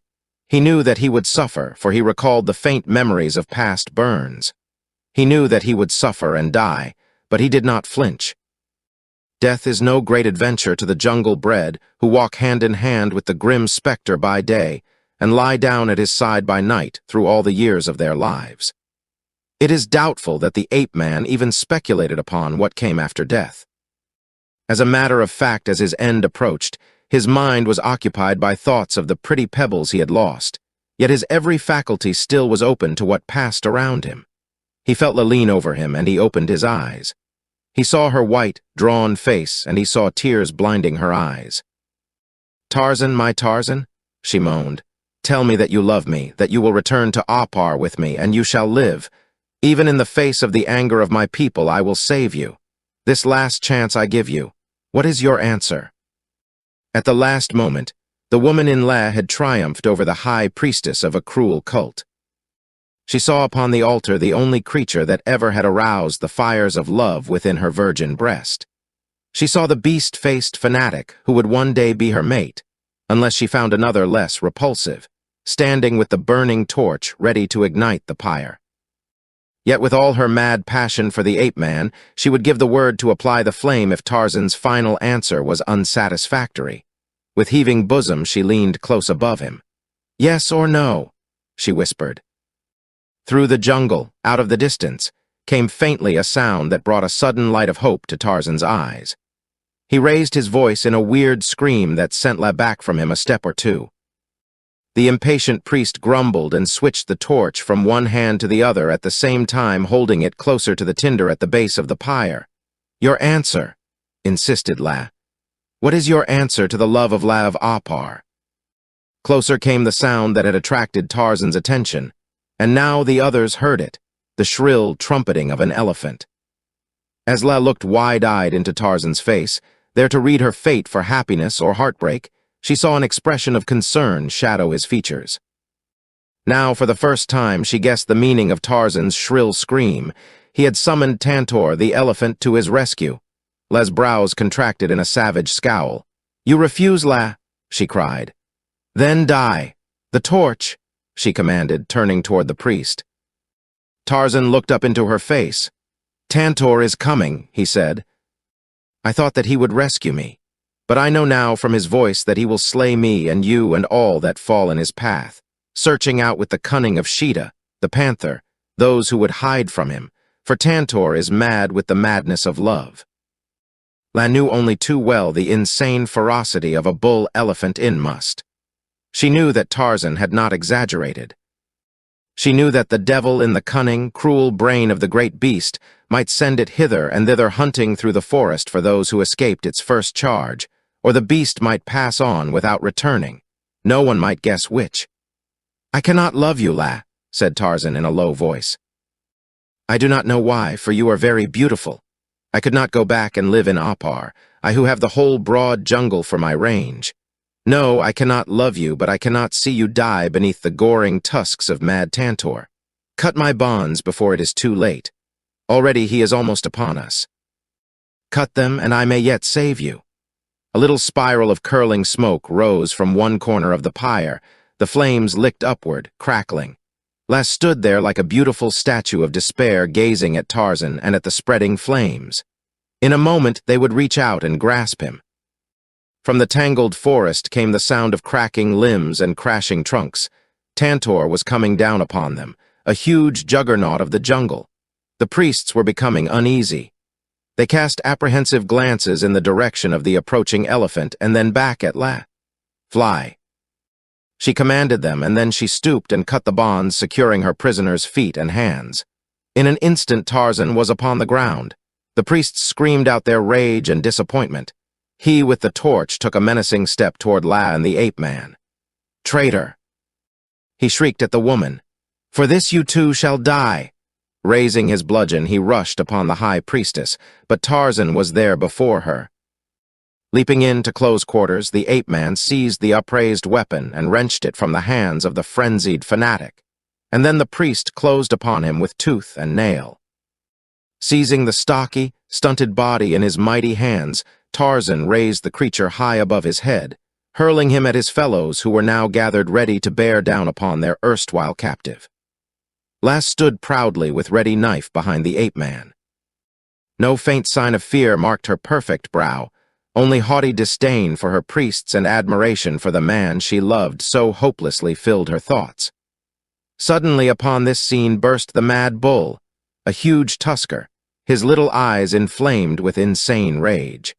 He knew that he would suffer, for he recalled the faint memories of past burns. He knew that he would suffer and die, but he did not flinch. Death is no great adventure to the jungle-bred who walk hand in hand with the grim specter by day and lie down at his side by night through all the years of their lives. It is doubtful that the ape-man even speculated upon what came after death. As a matter of fact, as his end approached, his mind was occupied by thoughts of the pretty pebbles he had lost, yet his every faculty still was open to what passed around him. He felt La lean over him, and he opened his eyes. He saw her white, drawn face, and he saw tears blinding her eyes. "Tarzan, my Tarzan," she moaned, "tell me that you love me, that you will return to Opar with me, and you shall live. Even in the face of the anger of my people, I will save you. This last chance I give you. What is your answer?" At the last moment, the woman in La had triumphed over the high priestess of a cruel cult. She saw upon the altar the only creature that ever had aroused the fires of love within her virgin breast. She saw the beast-faced fanatic who would one day be her mate, unless she found another less repulsive, standing with the burning torch ready to ignite the pyre. Yet with all her mad passion for the ape-man, she would give the word to apply the flame if Tarzan's final answer was unsatisfactory. With heaving bosom, she leaned close above him. "Yes or no?" she whispered. Through the jungle, out of the distance, came faintly a sound that brought a sudden light of hope to Tarzan's eyes. He raised his voice in a weird scream that sent La back from him a step or two. The impatient priest grumbled and switched the torch from one hand to the other, at the same time holding it closer to the tinder at the base of the pyre. "Your answer," insisted La. "What is your answer to the love of La of Opar?" Closer came the sound that had attracted Tarzan's attention, and now the others heard it, the shrill trumpeting of an elephant. As La looked wide-eyed into Tarzan's face, there to read her fate for happiness or heartbreak, she saw an expression of concern shadow his features. Now, for the first time, she guessed the meaning of Tarzan's shrill scream. He had summoned Tantor, the elephant, to his rescue. La's brows contracted in a savage scowl. "You refuse, La," she cried. "Then die. The torch," she commanded, turning toward the priest. Tarzan looked up into her face. "Tantor is coming," he said. "I thought that he would rescue me, but I know now from his voice that he will slay me and you and all that fall in his path, searching out with the cunning of Sheeta, the panther, those who would hide from him, for Tantor is mad with the madness of love." La knew only too well the insane ferocity of a bull elephant in must. She knew that Tarzan had not exaggerated. She knew that the devil in the cunning, cruel brain of the great beast might send it hither and thither hunting through the forest for those who escaped its first charge, or the beast might pass on without returning. No one might guess which. "I cannot love you, La," said Tarzan in a low voice. "I do not know why, for you are very beautiful. I could not go back and live in Opar, I who have the whole broad jungle for my range. No, I cannot love you, but I cannot see you die beneath the goring tusks of mad Tantor. Cut my bonds before it is too late. Already he is almost upon us. Cut them, and I may yet save you." A little spiral of curling smoke rose from one corner of the pyre. The flames licked upward, crackling. La stood there like a beautiful statue of despair, gazing at Tarzan and at the spreading flames. In a moment they would reach out and grasp him. From the tangled forest came the sound of cracking limbs and crashing trunks. Tantor was coming down upon them, a huge juggernaut of the jungle. The priests were becoming uneasy. They cast apprehensive glances in the direction of the approaching elephant and then back at La. "Fly," she commanded them, and then she stooped and cut the bonds securing her prisoner's feet and hands. In an instant Tarzan was upon the ground. The priests screamed out their rage and disappointment. He with the torch took a menacing step toward La and the ape-man. "Traitor!" he shrieked at the woman. "For this you too shall die." Raising his bludgeon, he rushed upon the high priestess, but Tarzan was there before her. Leaping into close quarters, the ape-man seized the upraised weapon and wrenched it from the hands of the frenzied fanatic, and then the priest closed upon him with tooth and nail. Seizing the stocky, stunted body in his mighty hands, Tarzan raised the creature high above his head, hurling him at his fellows who were now gathered ready to bear down upon their erstwhile captive. La stood proudly with ready knife behind the ape-man. No faint sign of fear marked her perfect brow, only haughty disdain for her priests and admiration for the man she loved so hopelessly filled her thoughts. Suddenly upon this scene burst the mad bull, a huge tusker, his little eyes inflamed with insane rage.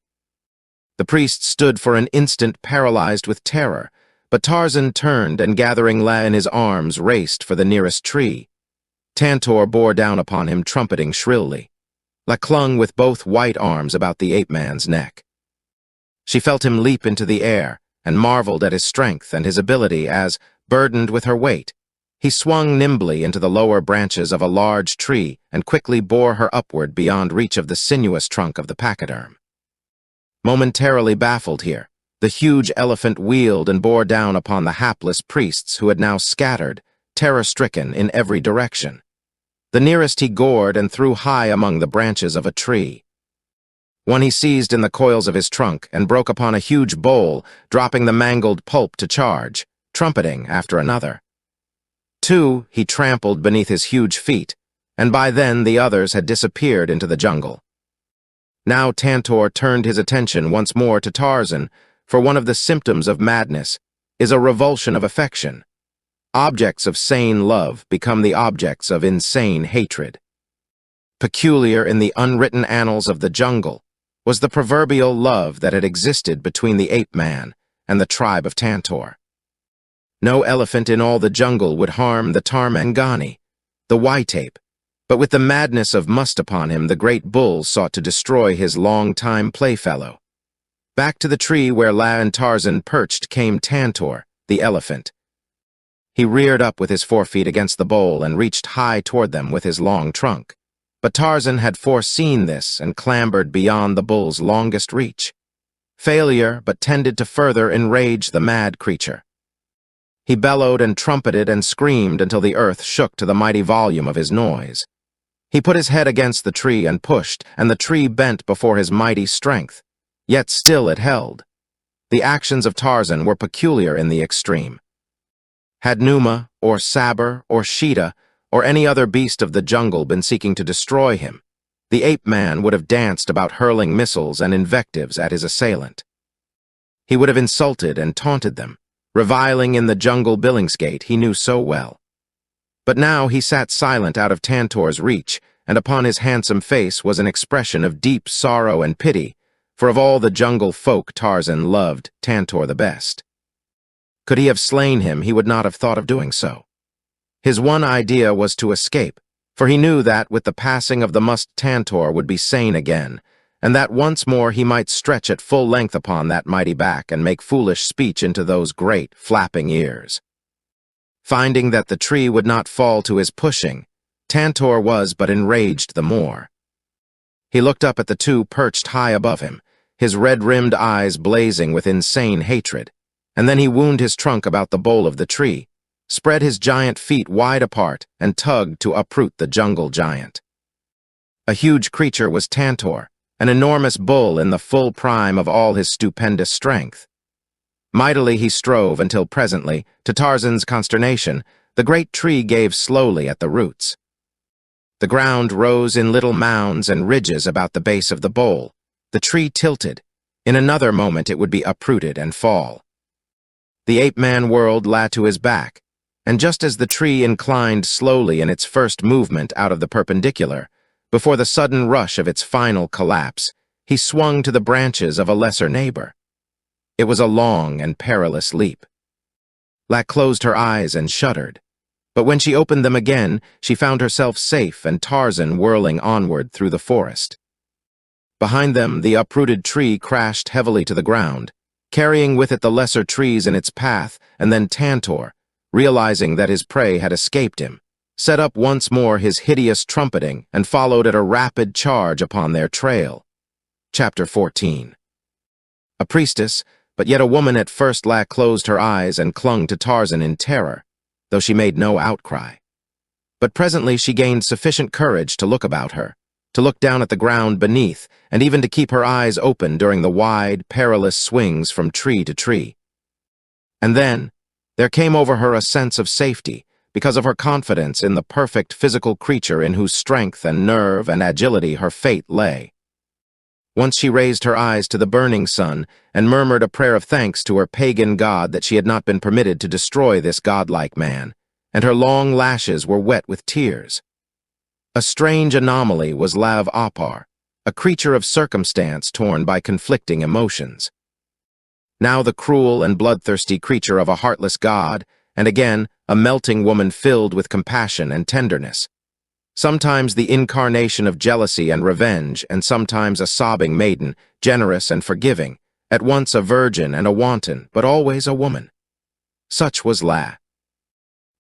The priest stood for an instant paralyzed with terror, but Tarzan turned and gathering La in his arms raced for the nearest tree. Tantor bore down upon him, trumpeting shrilly. La clung with both white arms about the ape-man's neck. She felt him leap into the air and marveled at his strength and his ability as, burdened with her weight, he swung nimbly into the lower branches of a large tree and quickly bore her upward beyond reach of the sinuous trunk of the pachyderm. Momentarily baffled here, the huge elephant wheeled and bore down upon the hapless priests who had now scattered, terror-stricken in every direction. The nearest he gored and threw high among the branches of a tree. One he seized in the coils of his trunk and broke upon a huge bole, dropping the mangled pulp to charge, trumpeting after another. Two he trampled beneath his huge feet, and by then the others had disappeared into the jungle. Now Tantor turned his attention once more to Tarzan, for one of the symptoms of madness is a revulsion of affection. Objects of sane love become the objects of insane hatred. Peculiar in the unwritten annals of the jungle was the proverbial love that had existed between the ape-man and the tribe of Tantor. No elephant in all the jungle would harm the Tarmangani, the white ape, but with the madness of must upon him, the great bull sought to destroy his long-time playfellow. Back to the tree where La and Tarzan perched came Tantor, the elephant. He reared up with his forefeet against the bole and reached high toward them with his long trunk. But Tarzan had foreseen this and clambered beyond the bull's longest reach. Failure but tended to further enrage the mad creature. He bellowed and trumpeted and screamed until the earth shook to the mighty volume of his noise. He put his head against the tree and pushed, and the tree bent before his mighty strength. Yet still it held. The actions of Tarzan were peculiar in the extreme. Had Numa, or Saber, or Sheeta, or any other beast of the jungle been seeking to destroy him, the ape-man would have danced about hurling missiles and invectives at his assailant. He would have insulted and taunted them, reviling in the jungle Billingsgate he knew so well. But now he sat silent out of Tantor's reach, and upon his handsome face was an expression of deep sorrow and pity, for of all the jungle folk Tarzan loved Tantor the best. Could he have slain him, he would not have thought of doing so. His one idea was to escape, for he knew that with the passing of the must Tantor would be sane again, and that once more he might stretch at full length upon that mighty back and make foolish speech into those great, flapping ears. Finding that the tree would not fall to his pushing, Tantor was but enraged the more. He looked up at the two perched high above him, his red-rimmed eyes blazing with insane hatred, and then he wound his trunk about the bole of the tree, spread his giant feet wide apart, and tugged to uproot the jungle giant. A huge creature was Tantor, an enormous bull in the full prime of all his stupendous strength. Mightily he strove until presently, to Tarzan's consternation, the great tree gave slowly at the roots. The ground rose in little mounds and ridges about the base of the bole. The tree tilted. In another moment it would be uprooted and fall. The ape-man whirled La to his back, and just as the tree inclined slowly in its first movement out of the perpendicular, before the sudden rush of its final collapse, he swung to the branches of a lesser neighbor. It was a long and perilous leap. La closed her eyes and shuddered, but when she opened them again, she found herself safe and Tarzan whirling onward through the forest. Behind them, the uprooted tree crashed heavily to the ground, carrying with it the lesser trees in its path, and then Tantor, realizing that his prey had escaped him, set up once more his hideous trumpeting and followed at a rapid charge upon their trail. Chapter 14. A priestess, but yet a woman at first La closed her eyes and clung to Tarzan in terror, though she made no outcry. But presently she gained sufficient courage to look about her, to look down at the ground beneath, and even to keep her eyes open during the wide, perilous swings from tree to tree. And then, there came over her a sense of safety, because of her confidence in the perfect physical creature in whose strength and nerve and agility her fate lay. Once she raised her eyes to the burning sun and murmured a prayer of thanks to her pagan god that she had not been permitted to destroy this godlike man, and her long lashes were wet with tears. A strange anomaly was Jewels of Opar, a creature of circumstance torn by conflicting emotions. Now the cruel and bloodthirsty creature of a heartless god, and again a melting woman filled with compassion and tenderness, sometimes the incarnation of jealousy and revenge, and sometimes a sobbing maiden, generous and forgiving, at once a virgin and a wanton, but always a woman. Such was La.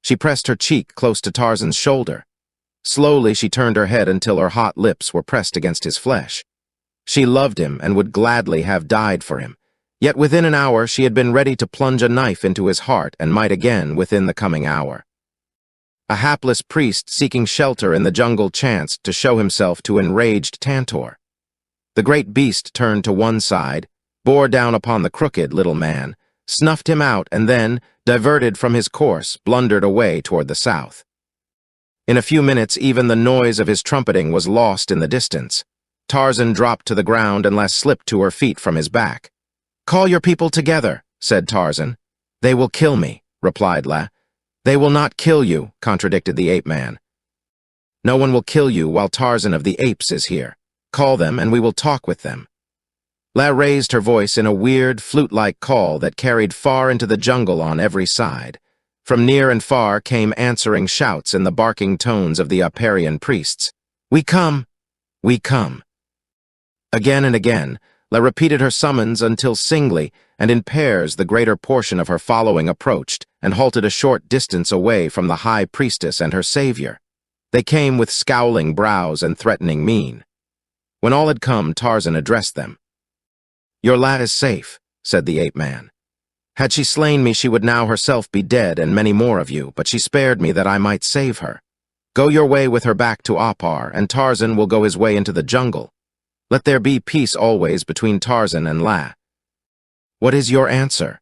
She pressed her cheek close to Tarzan's shoulder. Slowly she turned her head until her hot lips were pressed against his flesh. She loved him and would gladly have died for him. Yet within an hour she had been ready to plunge a knife into his heart and might again within the coming hour. A hapless priest seeking shelter in the jungle chanced to show himself to enraged Tantor. The great beast turned to one side, bore down upon the crooked little man, snuffed him out, and then, diverted from his course, blundered away toward the south. In a few minutes even the noise of his trumpeting was lost in the distance. Tarzan dropped to the ground and La slipped to her feet from his back. "Call your people together," said Tarzan. "They will kill me," replied La. "They will not kill you," contradicted the ape-man. "No one will kill you while Tarzan of the Apes is here. Call them and we will talk with them." La raised her voice in a weird, flute-like call that carried far into the jungle on every side. From near and far came answering shouts in the barking tones of the Oparian priests. "We come! We come!" Again and again, La repeated her summons until singly and in pairs the greater portion of her following approached and halted a short distance away from the high priestess and her savior. They came with scowling brows and threatening mien. When all had come, Tarzan addressed them. "Your lad is safe," said the ape-man. "Had she slain me, she would now herself be dead and many more of you, but she spared me that I might save her. Go your way with her back to Opar, and Tarzan will go his way into the jungle. Let there be peace always between Tarzan and La." "What is your answer?"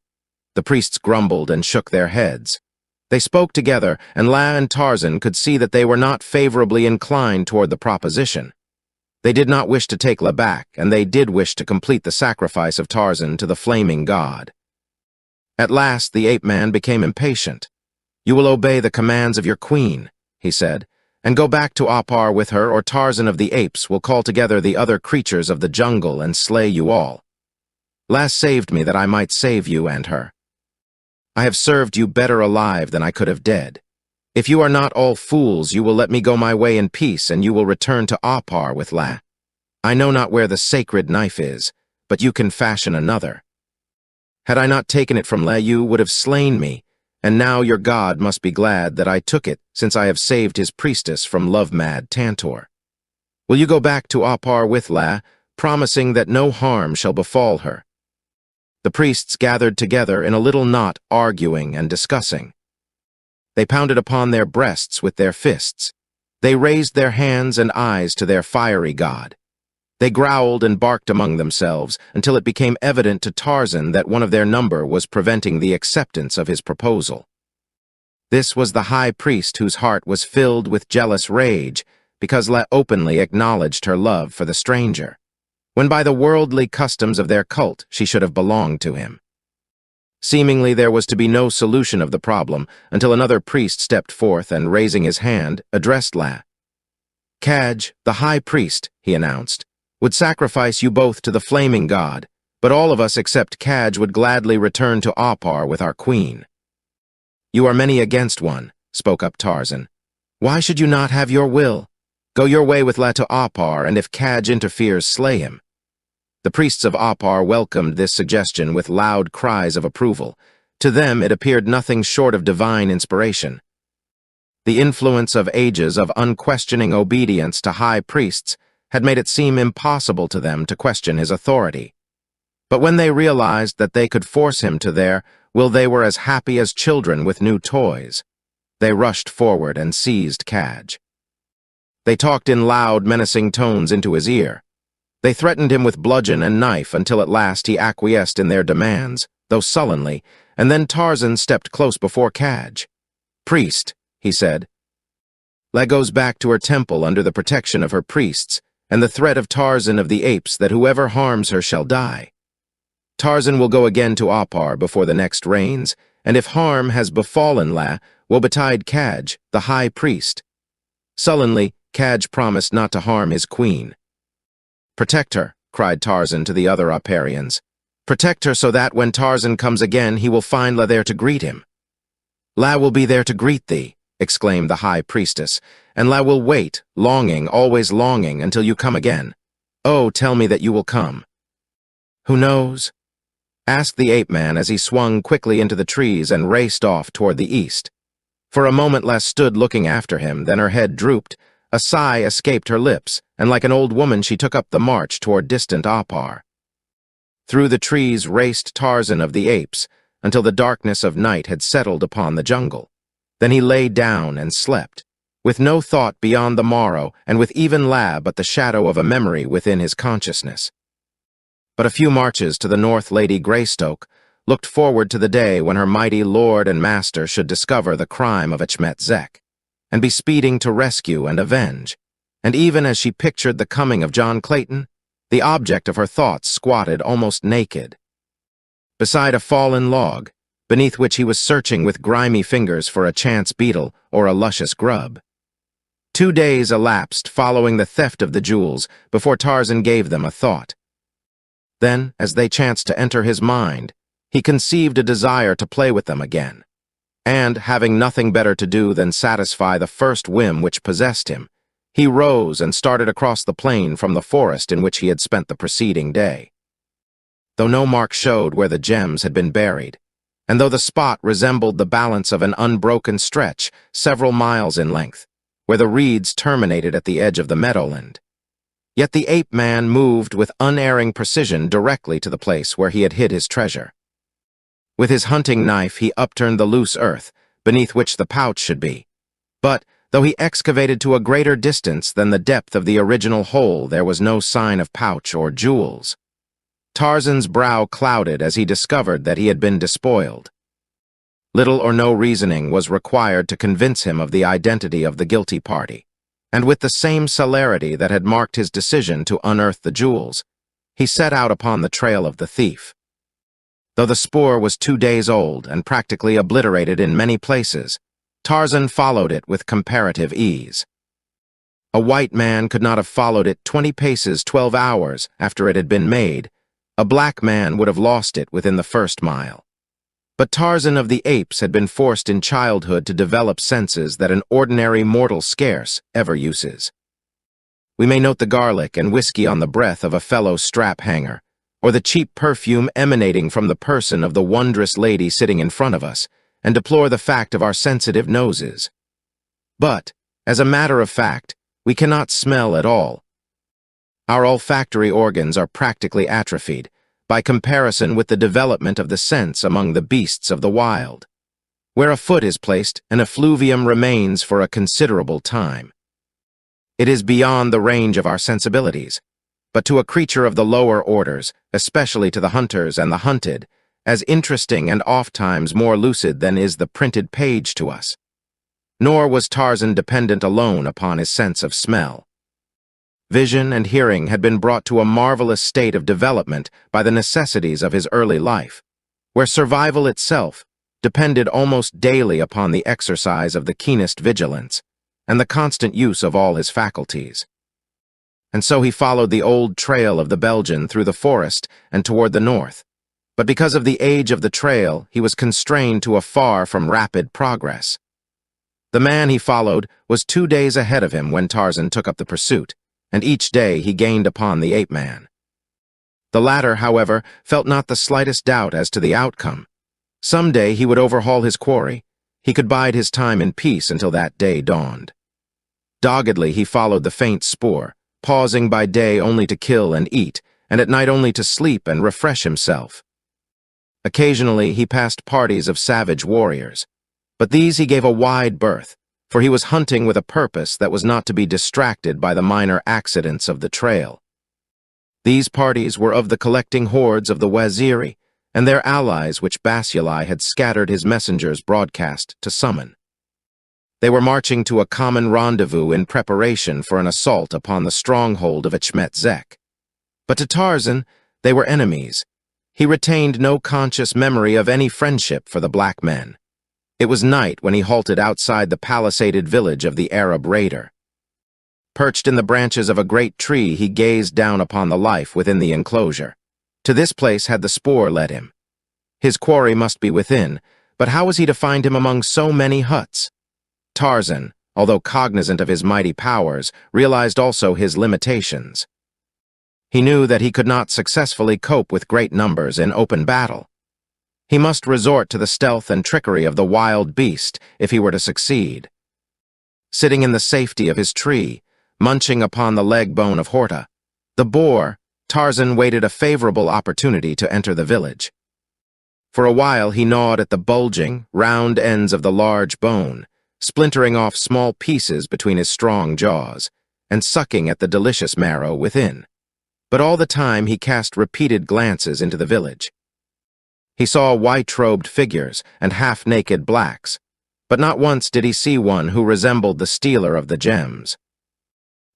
The priests grumbled and shook their heads. They spoke together, and La and Tarzan could see that they were not favorably inclined toward the proposition. They did not wish to take La back, and they did wish to complete the sacrifice of Tarzan to the flaming god. At last the ape-man became impatient. "You will obey the commands of your queen," he said, "and go back to Opar with her, or Tarzan of the Apes will call together the other creatures of the jungle and slay you all. La saved me that I might save you and her. I have served you better alive than I could have dead. If you are not all fools, you will let me go my way in peace, and you will return to Opar with La. I know not where the sacred knife is, but you can fashion another. Had I not taken it from La, you would have slain me, and now your god must be glad that I took it, since I have saved his priestess from love-mad Tantor. Will you go back to Opar with La, promising that no harm shall befall her?" The priests gathered together in a little knot, arguing and discussing. They pounded upon their breasts with their fists. They raised their hands and eyes to their fiery god. They growled and barked among themselves until it became evident to Tarzan that one of their number was preventing the acceptance of his proposal. This was the high priest whose heart was filled with jealous rage because La openly acknowledged her love for the stranger, when by the worldly customs of their cult she should have belonged to him. Seemingly there was to be no solution of the problem until another priest stepped forth and, raising his hand, addressed La. "Kaj, the high priest," he announced, "would sacrifice you both to the flaming god, but all of us except Kaj would gladly return to Opar with our queen." "You are many against one," spoke up Tarzan. "Why should you not have your will? Go your way with La to Opar, and if Kaj interferes, slay him." The priests of Opar welcomed this suggestion with loud cries of approval. To them it appeared nothing short of divine inspiration. The influence of ages of unquestioning obedience to high priests had made it seem impossible to them to question his authority. But when they realized that they could force him to their will, they were as happy as children with new toys. They rushed forward and seized Kaj. They talked in loud, menacing tones into his ear. They threatened him with bludgeon and knife until at last he acquiesced in their demands, though sullenly, and then Tarzan stepped close before Kaj. "Priest," he said, "La goes back to her temple under the protection of her priests, and the threat of Tarzan of the Apes that whoever harms her shall die. Tarzan will go again to Opar before the next rains, and if harm has befallen La, will betide Kaj, the high priest." Sullenly, Kaj promised not to harm his queen. "Protect her," cried Tarzan to the other Oparians. "Protect her so that when Tarzan comes again, he will find La there to greet him." "La will be there to greet thee," exclaimed the high priestess, "and I will wait, longing, always longing, until you come again. Oh, tell me that you will come." "Who knows?" asked the ape-man as he swung quickly into the trees and raced off toward the east. For a moment Les stood looking after him, then her head drooped, a sigh escaped her lips, and like an old woman she took up the march toward distant Opar. Through the trees raced Tarzan of the apes, until the darkness of night had settled upon the jungle. Then he lay down and slept, with no thought beyond the morrow, and with even but the shadow of a memory within his consciousness. But a few marches to the north Lady Greystoke looked forward to the day when her mighty lord and master should discover the crime of Achmet Zek, and be speeding to rescue and avenge. And even as she pictured the coming of John Clayton, the object of her thoughts squatted almost naked beside a fallen log, beneath which he was searching with grimy fingers for a chance beetle or a luscious grub. 2 days elapsed following the theft of the jewels before Tarzan gave them a thought. Then, as they chanced to enter his mind, he conceived a desire to play with them again. And, having nothing better to do than satisfy the first whim which possessed him, he rose and started across the plain from the forest in which he had spent the preceding day. Though no mark showed where the gems had been buried, and though the spot resembled the balance of an unbroken stretch several miles in length, where the reeds terminated at the edge of the meadowland, yet the ape-man moved with unerring precision directly to the place where he had hid his treasure. With his hunting knife he upturned the loose earth, beneath which the pouch should be. But, though he excavated to a greater distance than the depth of the original hole, there was no sign of pouch or jewels. Tarzan's brow clouded as he discovered that he had been despoiled. Little or no reasoning was required to convince him of the identity of the guilty party, and with the same celerity that had marked his decision to unearth the jewels, he set out upon the trail of the thief. Though the spoor was 2 days old and practically obliterated in many places, Tarzan followed it with comparative ease. A white man could not have followed it 20 paces 12 hours after it had been made. A black man would have lost it within the first mile. But Tarzan of the apes had been forced in childhood to develop senses that an ordinary mortal scarce ever uses. We may note the garlic and whiskey on the breath of a fellow strap-hanger, or the cheap perfume emanating from the person of the wondrous lady sitting in front of us, and deplore the fact of our sensitive noses. But, as a matter of fact, we cannot smell at all. Our olfactory organs are practically atrophied, by comparison with the development of the sense among the beasts of the wild. Where a foot is placed, an effluvium remains for a considerable time. It is beyond the range of our sensibilities, but to a creature of the lower orders, especially to the hunters and the hunted, as interesting and oft-times more lucid than is the printed page to us. Nor was Tarzan dependent alone upon his sense of smell. Vision and hearing had been brought to a marvelous state of development by the necessities of his early life, where survival itself depended almost daily upon the exercise of the keenest vigilance and the constant use of all his faculties. And so he followed the old trail of the Belgian through the forest and toward the north. But because of the age of the trail, he was constrained to a far from rapid progress. The man he followed was 2 days ahead of him when Tarzan took up the pursuit, and each day he gained upon the ape-man. The latter, however, felt not the slightest doubt as to the outcome. Some day he would overhaul his quarry. He could bide his time in peace until that day dawned. Doggedly he followed the faint spoor, pausing by day only to kill and eat, and at night only to sleep and refresh himself. Occasionally he passed parties of savage warriors, but these he gave a wide berth, for he was hunting with a purpose that was not to be distracted by the minor accidents of the trail. These parties were of the collecting hordes of the Waziri and their allies which Basilaï had scattered his messengers broadcast to summon. They were marching to a common rendezvous in preparation for an assault upon the stronghold of Achmet Zek. But to Tarzan, they were enemies. He retained no conscious memory of any friendship for the black men. It was night when he halted outside the palisaded village of the Arab raider. Perched in the branches of a great tree, he gazed down upon the life within the enclosure. To this place had the spoor led him. His quarry must be within, but how was he to find him among so many huts? Tarzan, although cognizant of his mighty powers, realized also his limitations. He knew that he could not successfully cope with great numbers in open battle. He must resort to the stealth and trickery of the wild beast if he were to succeed. Sitting in the safety of his tree, munching upon the leg bone of Horta, the boar, Tarzan waited a favorable opportunity to enter the village. For a while he gnawed at the bulging, round ends of the large bone, splintering off small pieces between his strong jaws, and sucking at the delicious marrow within. But all the time he cast repeated glances into the village. He saw white-robed figures and half-naked blacks, but not once did he see one who resembled the stealer of the gems.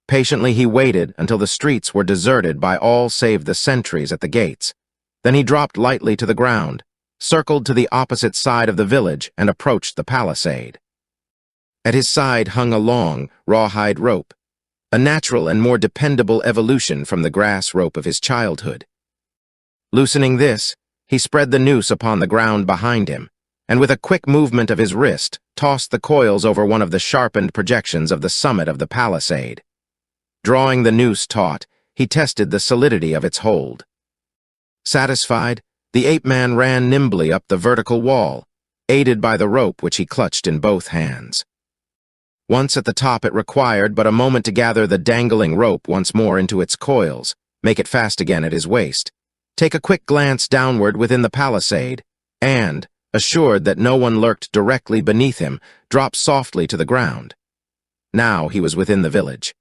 Patiently he waited until the streets were deserted by all save the sentries at the gates. Then he dropped lightly to the ground, circled to the opposite side of the village, and approached the palisade. At his side hung a long, rawhide rope, a natural and more dependable evolution from the grass rope of his childhood. Loosening this, he spread the noose upon the ground behind him, and with a quick movement of his wrist, tossed the coils over one of the sharpened projections of the summit of the palisade. Drawing the noose taut, he tested the solidity of its hold. Satisfied, the ape-man ran nimbly up the vertical wall, aided by the rope which he clutched in both hands. Once at the top, it required but a moment to gather the dangling rope once more into its coils, make it fast again at his waist, take a quick glance downward within the palisade, and, assured that no one lurked directly beneath him, drop softly to the ground. Now he was within the village.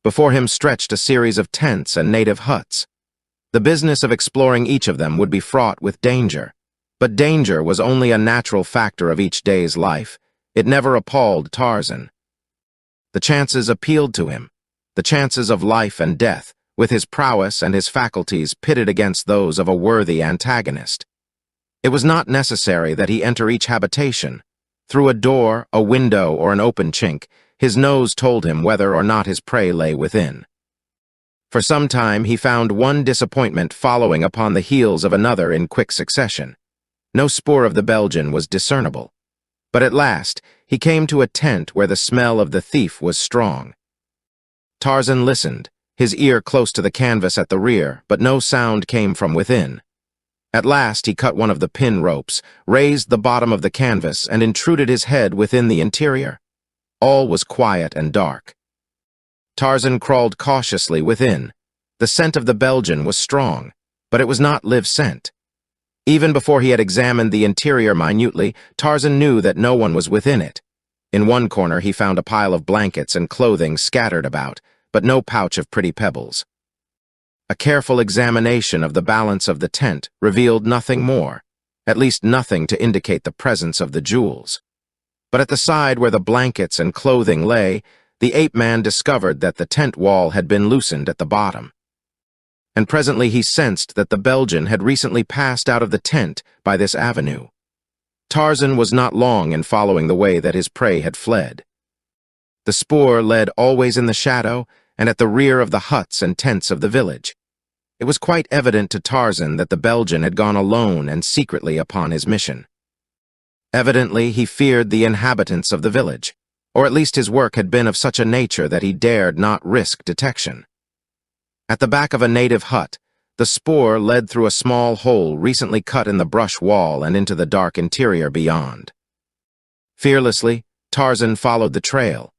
Before him stretched a series of tents and native huts. The business of exploring each of them would be fraught with danger, but danger was only a natural factor of each day's life. It never appalled Tarzan. The chances appealed to him, the chances of life and death, with his prowess and his faculties pitted against those of a worthy antagonist. It was not necessary that he enter each habitation. Through a door, a window, or an open chink, his nose told him whether or not his prey lay within. For some time he found one disappointment following upon the heels of another in quick succession. No spoor of the Belgian was discernible. But at last, he came to a tent where the smell of the thief was strong. Tarzan listened, his ear close to the canvas at the rear, but no sound came from within. At last he cut one of the pin ropes, raised the bottom of the canvas, and intruded his head within the interior. All was quiet and dark. Tarzan crawled cautiously within. The scent of the Belgian was strong, but it was not live scent. Even before he had examined the interior minutely, Tarzan knew that no one was within it. In one corner he found a pile of blankets and clothing scattered about, but no pouch of pretty pebbles. A careful examination of the balance of the tent revealed nothing more, at least nothing to indicate the presence of the jewels. But at the side where the blankets and clothing lay, the ape-man discovered that the tent wall had been loosened at the bottom. And presently he sensed that the Belgian had recently passed out of the tent by this avenue. Tarzan was not long in following the way that his prey had fled. The spoor led always in the shadow and at the rear of the huts and tents of the village. It was quite evident to Tarzan that the Belgian had gone alone and secretly upon his mission. Evidently he feared the inhabitants of the village, or at least his work had been of such a nature that he dared not risk detection. At the back of a native hut, the spoor led through a small hole recently cut in the brush wall and into the dark interior beyond. Fearlessly, Tarzan followed the trail.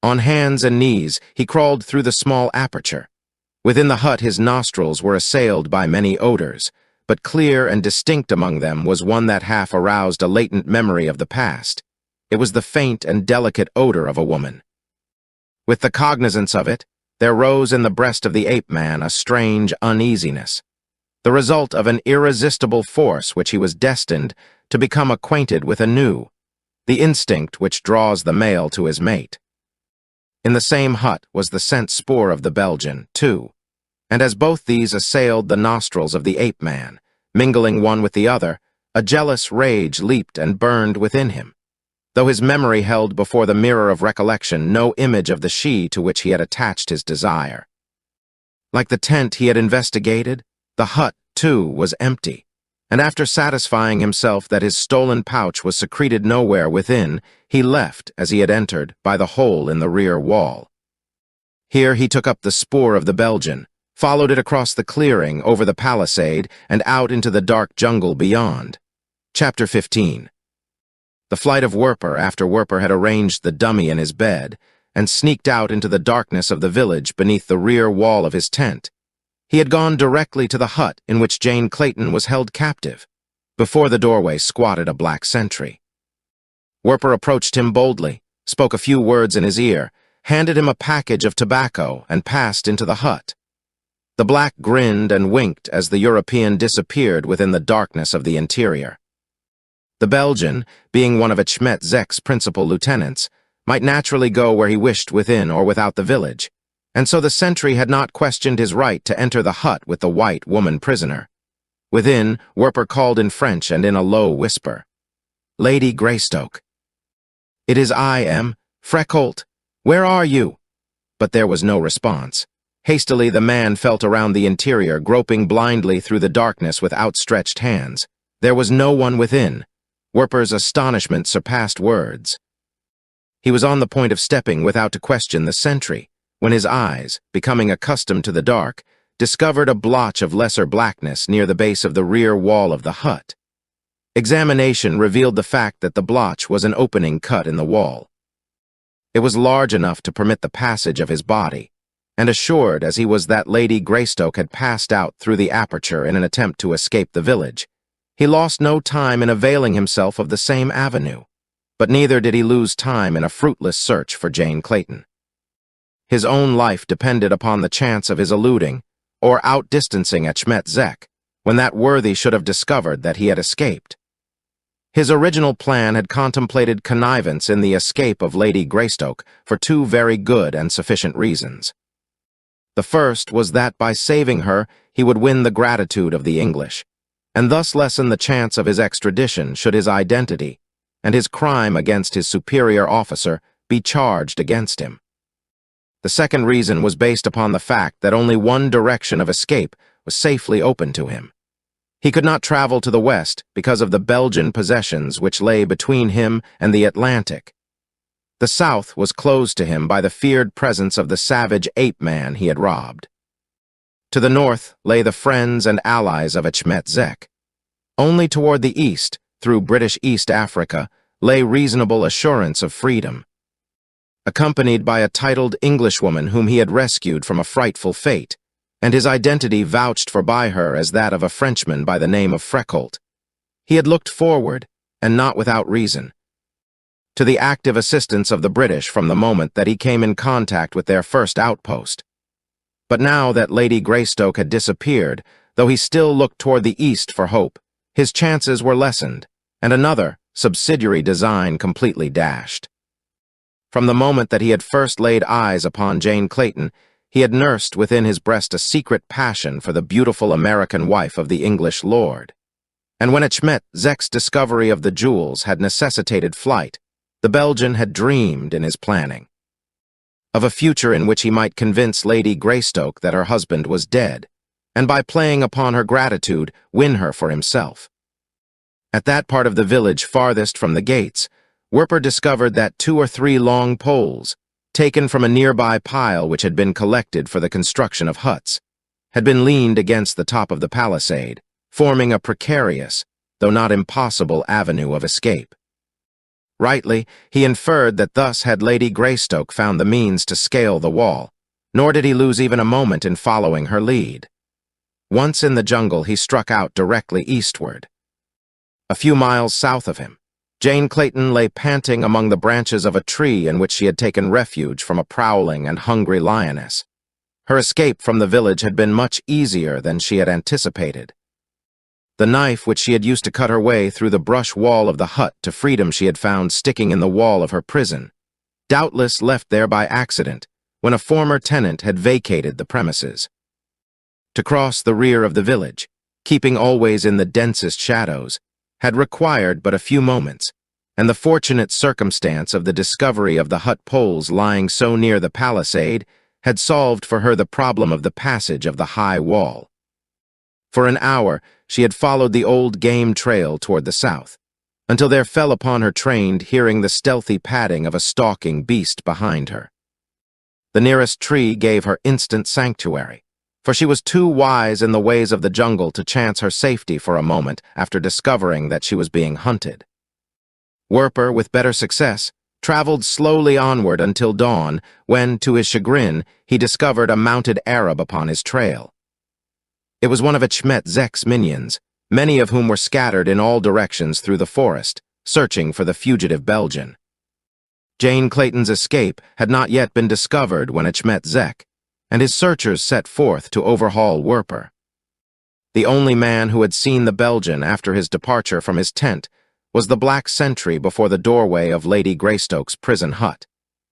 On hands and knees, he crawled through the small aperture. Within the hut his nostrils were assailed by many odors, but clear and distinct among them was one that half aroused a latent memory of the past. It was the faint and delicate odor of a woman. With the cognizance of it, there rose in the breast of the ape-man a strange uneasiness, the result of an irresistible force which he was destined to become acquainted with anew, the instinct which draws the male to his mate. In the same hut was the scent spoor of the Belgian, too, and as both these assailed the nostrils of the ape-man, mingling one with the other, a jealous rage leaped and burned within him, though his memory held before the mirror of recollection no image of the she to which he had attached his desire. Like the tent he had investigated, the hut, too, was empty. and after satisfying himself that his stolen pouch was secreted nowhere within, he left as he had entered by the hole in the rear wall. Here he took up the spoor of the Belgian, followed it across the clearing, over the palisade, and out into the dark jungle beyond. Chapter 15. The flight of Werper after Werper had arranged the dummy in his bed, and sneaked out into the darkness of the village beneath the rear wall of his tent. He had gone directly to the hut in which Jane Clayton was held captive. Before the doorway squatted a black sentry. Werper approached him boldly, spoke a few words in his ear, handed him a package of tobacco, and passed into the hut. The black grinned and winked as the European disappeared within the darkness of the interior. The Belgian, being one of Achmet Zek's principal lieutenants, might naturally go where he wished within or without the village, and so the sentry had not questioned his right to enter the hut with the white woman prisoner. Within, Werper called in French and in a low whisper, "Lady Greystoke." "It is I, M. Freckholt. Where are you?" But there was no response. Hastily the man felt around the interior, groping blindly through the darkness with outstretched hands. There was no one within. Werper's astonishment surpassed words. He was on the point of stepping without to question the sentry, when his eyes, becoming accustomed to the dark, discovered a blotch of lesser blackness near the base of the rear wall of the hut. Examination revealed the fact that the blotch was an opening cut in the wall. It was large enough to permit the passage of his body, and assured as he was that Lady Greystoke had passed out through the aperture in an attempt to escape the village, he lost no time in availing himself of the same avenue, but neither did he lose time in a fruitless search for Jane Clayton. His own life depended upon the chance of his eluding, or outdistancing Achmet Zek, when that worthy should have discovered that he had escaped. His original plan had contemplated connivance in the escape of Lady Greystoke for two very good and sufficient reasons. The first was that by saving her, he would win the gratitude of the English, and thus lessen the chance of his extradition should his identity, and his crime against his superior officer, be charged against him. The second reason was based upon the fact that only one direction of escape was safely open to him. He could not travel to the west because of the Belgian possessions which lay between him and the Atlantic. The south was closed to him by the feared presence of the savage ape-man he had robbed. To the north lay the friends and allies of Achmet Zek. Only toward the east, through British East Africa, lay reasonable assurance of freedom. Accompanied by a titled Englishwoman whom he had rescued from a frightful fate, and his identity vouched for by her as that of a Frenchman by the name of Freckholt, he had looked forward, and not without reason, to the active assistance of the British from the moment that he came in contact with their first outpost. But now that Lady Greystoke had disappeared, though he still looked toward the east for hope, his chances were lessened, and another, subsidiary design completely dashed. From the moment that he had first laid eyes upon Jane Clayton, he had nursed within his breast a secret passion for the beautiful American wife of the English lord. And when Achmet Zek's discovery of the jewels had necessitated flight, the Belgian had dreamed in his planning of a future in which he might convince Lady Greystoke that her husband was dead, and by playing upon her gratitude, win her for himself. At that part of the village farthest from the gates, Werper discovered that 2 or 3 long poles, taken from a nearby pile which had been collected for the construction of huts, had been leaned against the top of the palisade, forming a precarious, though not impossible, avenue of escape. Rightly, he inferred that thus had Lady Greystoke found the means to scale the wall, nor did he lose even a moment in following her lead. Once in the jungle, he struck out directly eastward. A few miles south of him, Jane Clayton lay panting among the branches of a tree in which she had taken refuge from a prowling and hungry lioness. Her escape from the village had been much easier than she had anticipated. The knife which she had used to cut her way through the brush wall of the hut to freedom she had found sticking in the wall of her prison, doubtless left there by accident when a former tenant had vacated the premises. To cross the rear of the village, keeping always in the densest shadows, had required but a few moments, and the fortunate circumstance of the discovery of the hut poles lying so near the palisade had solved for her the problem of the passage of the high wall. For an hour, she had followed the old game trail toward the south, until there fell upon her trained hearing the stealthy padding of a stalking beast behind her. The nearest tree gave her instant sanctuary, for she was too wise in the ways of the jungle to chance her safety for a moment after discovering that she was being hunted. Werper, with better success, traveled slowly onward until dawn, when, to his chagrin, he discovered a mounted Arab upon his trail. It was one of Achmet Zek's minions, many of whom were scattered in all directions through the forest, searching for the fugitive Belgian. Jane Clayton's escape had not yet been discovered when Achmet Zek, and his searchers set forth to overhaul Werper. The only man who had seen the Belgian after his departure from his tent was the black sentry before the doorway of Lady Greystoke's prison hut,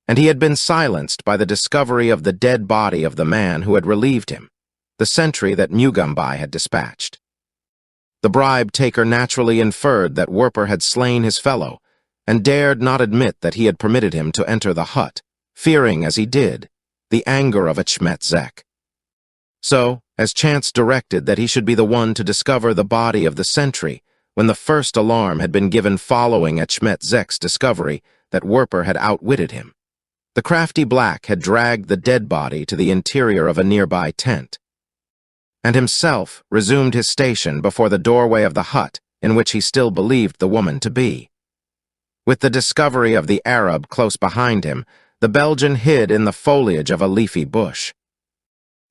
and he had been silenced by the discovery of the dead body of the man who had relieved him, the sentry that Mugambai had dispatched. The bribe-taker naturally inferred that Werper had slain his fellow, and dared not admit that he had permitted him to enter the hut, fearing, as he did, the anger of Achmet Zek. So, as chance directed that he should be the one to discover the body of the sentry, when the first alarm had been given following Achmet Zek's discovery that Werper had outwitted him, the crafty black had dragged the dead body to the interior of a nearby tent, and himself resumed his station before the doorway of the hut in which he still believed the woman to be. With the discovery of the Arab close behind him, the Belgian hid in the foliage of a leafy bush.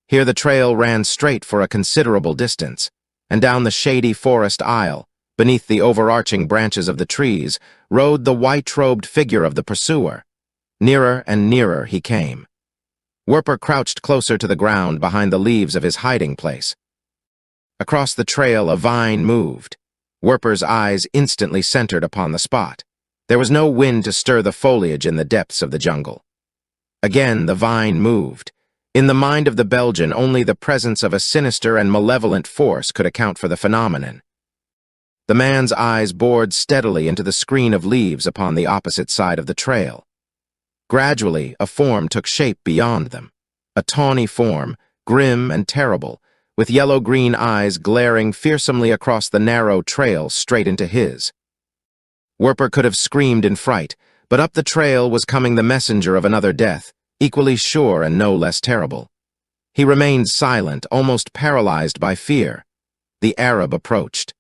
Here the trail ran straight for a considerable distance, and down the shady forest aisle, beneath the overarching branches of the trees, rode the white-robed figure of the pursuer. Nearer and nearer he came. Werper crouched closer to the ground behind the leaves of his hiding place. Across the trail a vine moved. Werper's eyes instantly centered upon the spot. There was no wind to stir the foliage in the depths of the jungle. Again the vine moved. In the mind of the Belgian, only the presence of a sinister and malevolent force could account for the phenomenon. The man's eyes bored steadily into the screen of leaves upon the opposite side of the trail. Gradually, a form took shape beyond them. A tawny form, grim and terrible, with yellow-green eyes glaring fearsomely across the narrow trail straight into his. Werper could have screamed in fright, but up the trail was coming the messenger of another death, equally sure and no less terrible. He remained silent, almost paralyzed by fear. The Arab approached.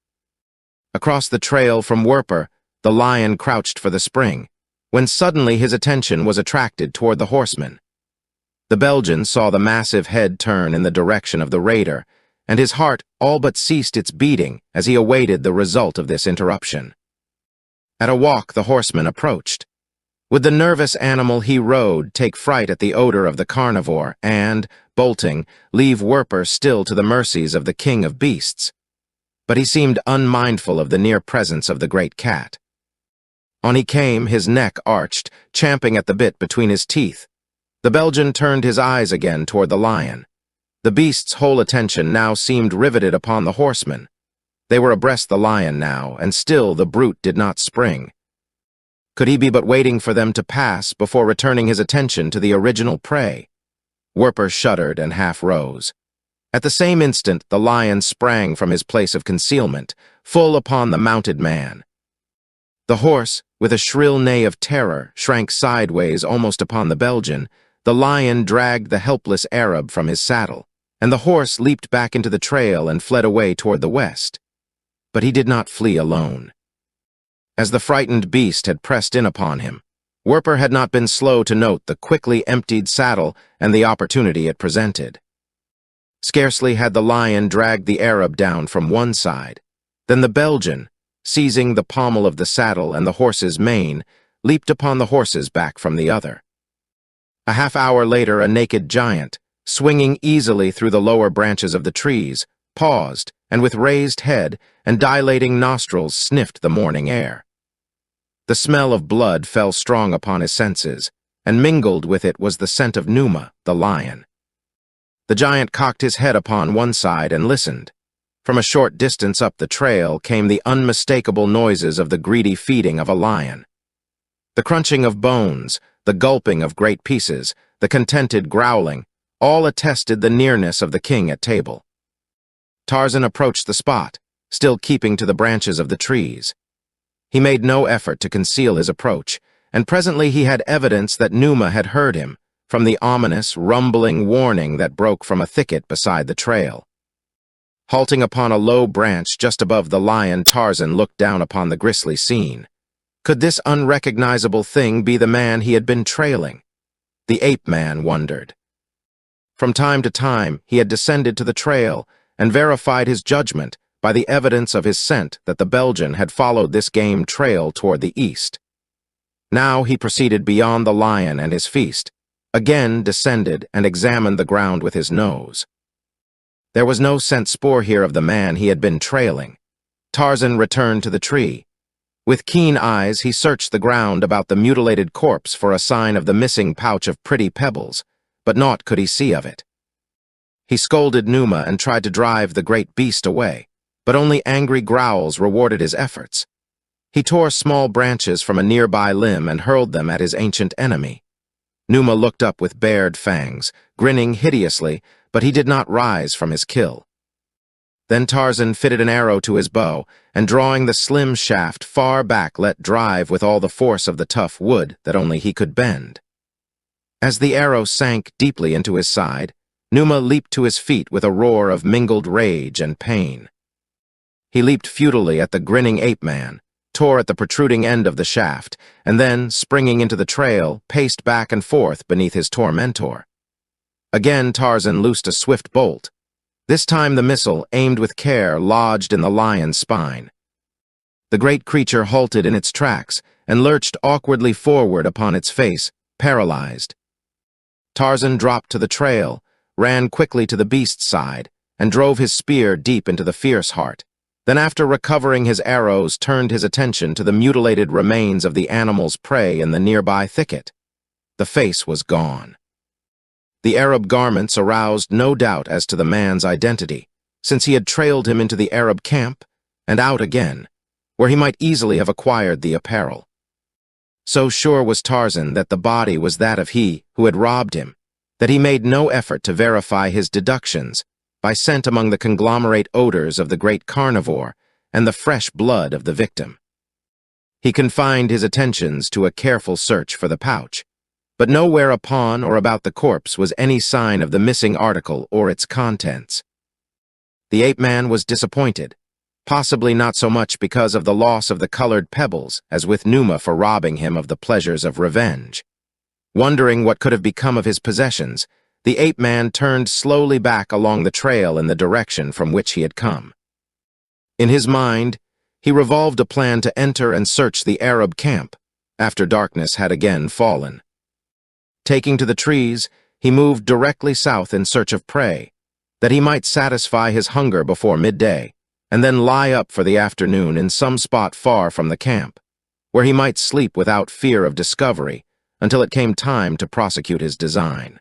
Across the trail from Werper, the lion crouched for the spring, when suddenly his attention was attracted toward the horseman. The Belgian saw the massive head turn in the direction of the raider, and his heart all but ceased its beating as he awaited the result of this interruption. At a walk the horseman approached. Would the nervous animal he rode take fright at the odor of the carnivore and, bolting, leave Werper still to the mercies of the king of beasts? But he seemed unmindful of the near presence of the great cat. On he came, his neck arched, champing at the bit between his teeth. The Belgian turned his eyes again toward the lion. The beast's whole attention now seemed riveted upon the horseman. They were abreast the lion now, and still the brute did not spring. Could he be but waiting for them to pass before returning his attention to the original prey? Werper shuddered and half rose. At the same instant, the lion sprang from his place of concealment, full upon the mounted man. The horse, with a shrill neigh of terror, shrank sideways almost upon the Belgian. The lion dragged the helpless Arab from his saddle, and the horse leaped back into the trail and fled away toward the west. But he did not flee alone. As the frightened beast had pressed in upon him, Werper had not been slow to note the quickly emptied saddle and the opportunity it presented. Scarcely had the lion dragged the Arab down from one side, than the Belgian, seizing the pommel of the saddle and the horse's mane, leaped upon the horse's back from the other. A half-hour later, a naked giant, swinging easily through the lower branches of the trees, paused, and with raised head and dilating nostrils sniffed the morning air. The smell of blood fell strong upon his senses, and mingled with it was the scent of Numa, the lion. The giant cocked his head upon one side and listened. From a short distance up the trail came the unmistakable noises of the greedy feeding of a lion. The crunching of bones, the gulping of great pieces, the contented growling, all attested the nearness of the king at table. Tarzan approached the spot, still keeping to the branches of the trees. He made no effort to conceal his approach, and presently he had evidence that Numa had heard him, from the ominous, rumbling warning that broke from a thicket beside the trail. Halting upon a low branch just above the lion, Tarzan looked down upon the grisly scene. Could this unrecognizable thing be the man he had been trailing? The ape-man wondered. From time to time, he had descended to the trail and verified his judgment by the evidence of his scent that the Belgian had followed this game trail toward the east. Now he proceeded beyond the lion and his feast, again descended and examined the ground with his nose. There was no scent spoor here of the man he had been trailing. Tarzan returned to the tree. With keen eyes, he searched the ground about the mutilated corpse for a sign of the missing pouch of pretty pebbles, but naught could he see of it. He scolded Numa and tried to drive the great beast away, but only angry growls rewarded his efforts. He tore small branches from a nearby limb and hurled them at his ancient enemy. Numa looked up with bared fangs, grinning hideously, but he did not rise from his kill. Then Tarzan fitted an arrow to his bow, and drawing the slim shaft far back let drive with all the force of the tough wood that only he could bend. As the arrow sank deeply into his side, Numa leaped to his feet with a roar of mingled rage and pain. He leaped futilely at the grinning ape-man, tore at the protruding end of the shaft, and then, springing into the trail, paced back and forth beneath his tormentor. Again Tarzan loosed a swift bolt. This time the missile, aimed with care, lodged in the lion's spine. The great creature halted in its tracks and lurched awkwardly forward upon its face, paralyzed. Tarzan dropped to the trail, ran quickly to the beast's side, and drove his spear deep into the fierce heart. Then, after recovering his arrows, turned his attention to the mutilated remains of the animal's prey in the nearby thicket. The face was gone. The Arab garments aroused no doubt as to the man's identity, since he had trailed him into the Arab camp and out again, where he might easily have acquired the apparel. So sure was Tarzan that the body was that of he who had robbed him, that he made no effort to verify his deductions by scent among the conglomerate odors of the great carnivore and the fresh blood of the victim. He confined his attentions to a careful search for the pouch, but nowhere upon or about the corpse was any sign of the missing article or its contents. The ape-man was disappointed, possibly not so much because of the loss of the colored pebbles as with Numa for robbing him of the pleasures of revenge. Wondering what could have become of his possessions, the ape-man turned slowly back along the trail in the direction from which he had come. In his mind, he revolved a plan to enter and search the Arab camp, after darkness had again fallen. Taking to the trees, he moved directly south in search of prey, that he might satisfy his hunger before midday, and then lie up for the afternoon in some spot far from the camp, where he might sleep without fear of discovery until it came time to prosecute his design.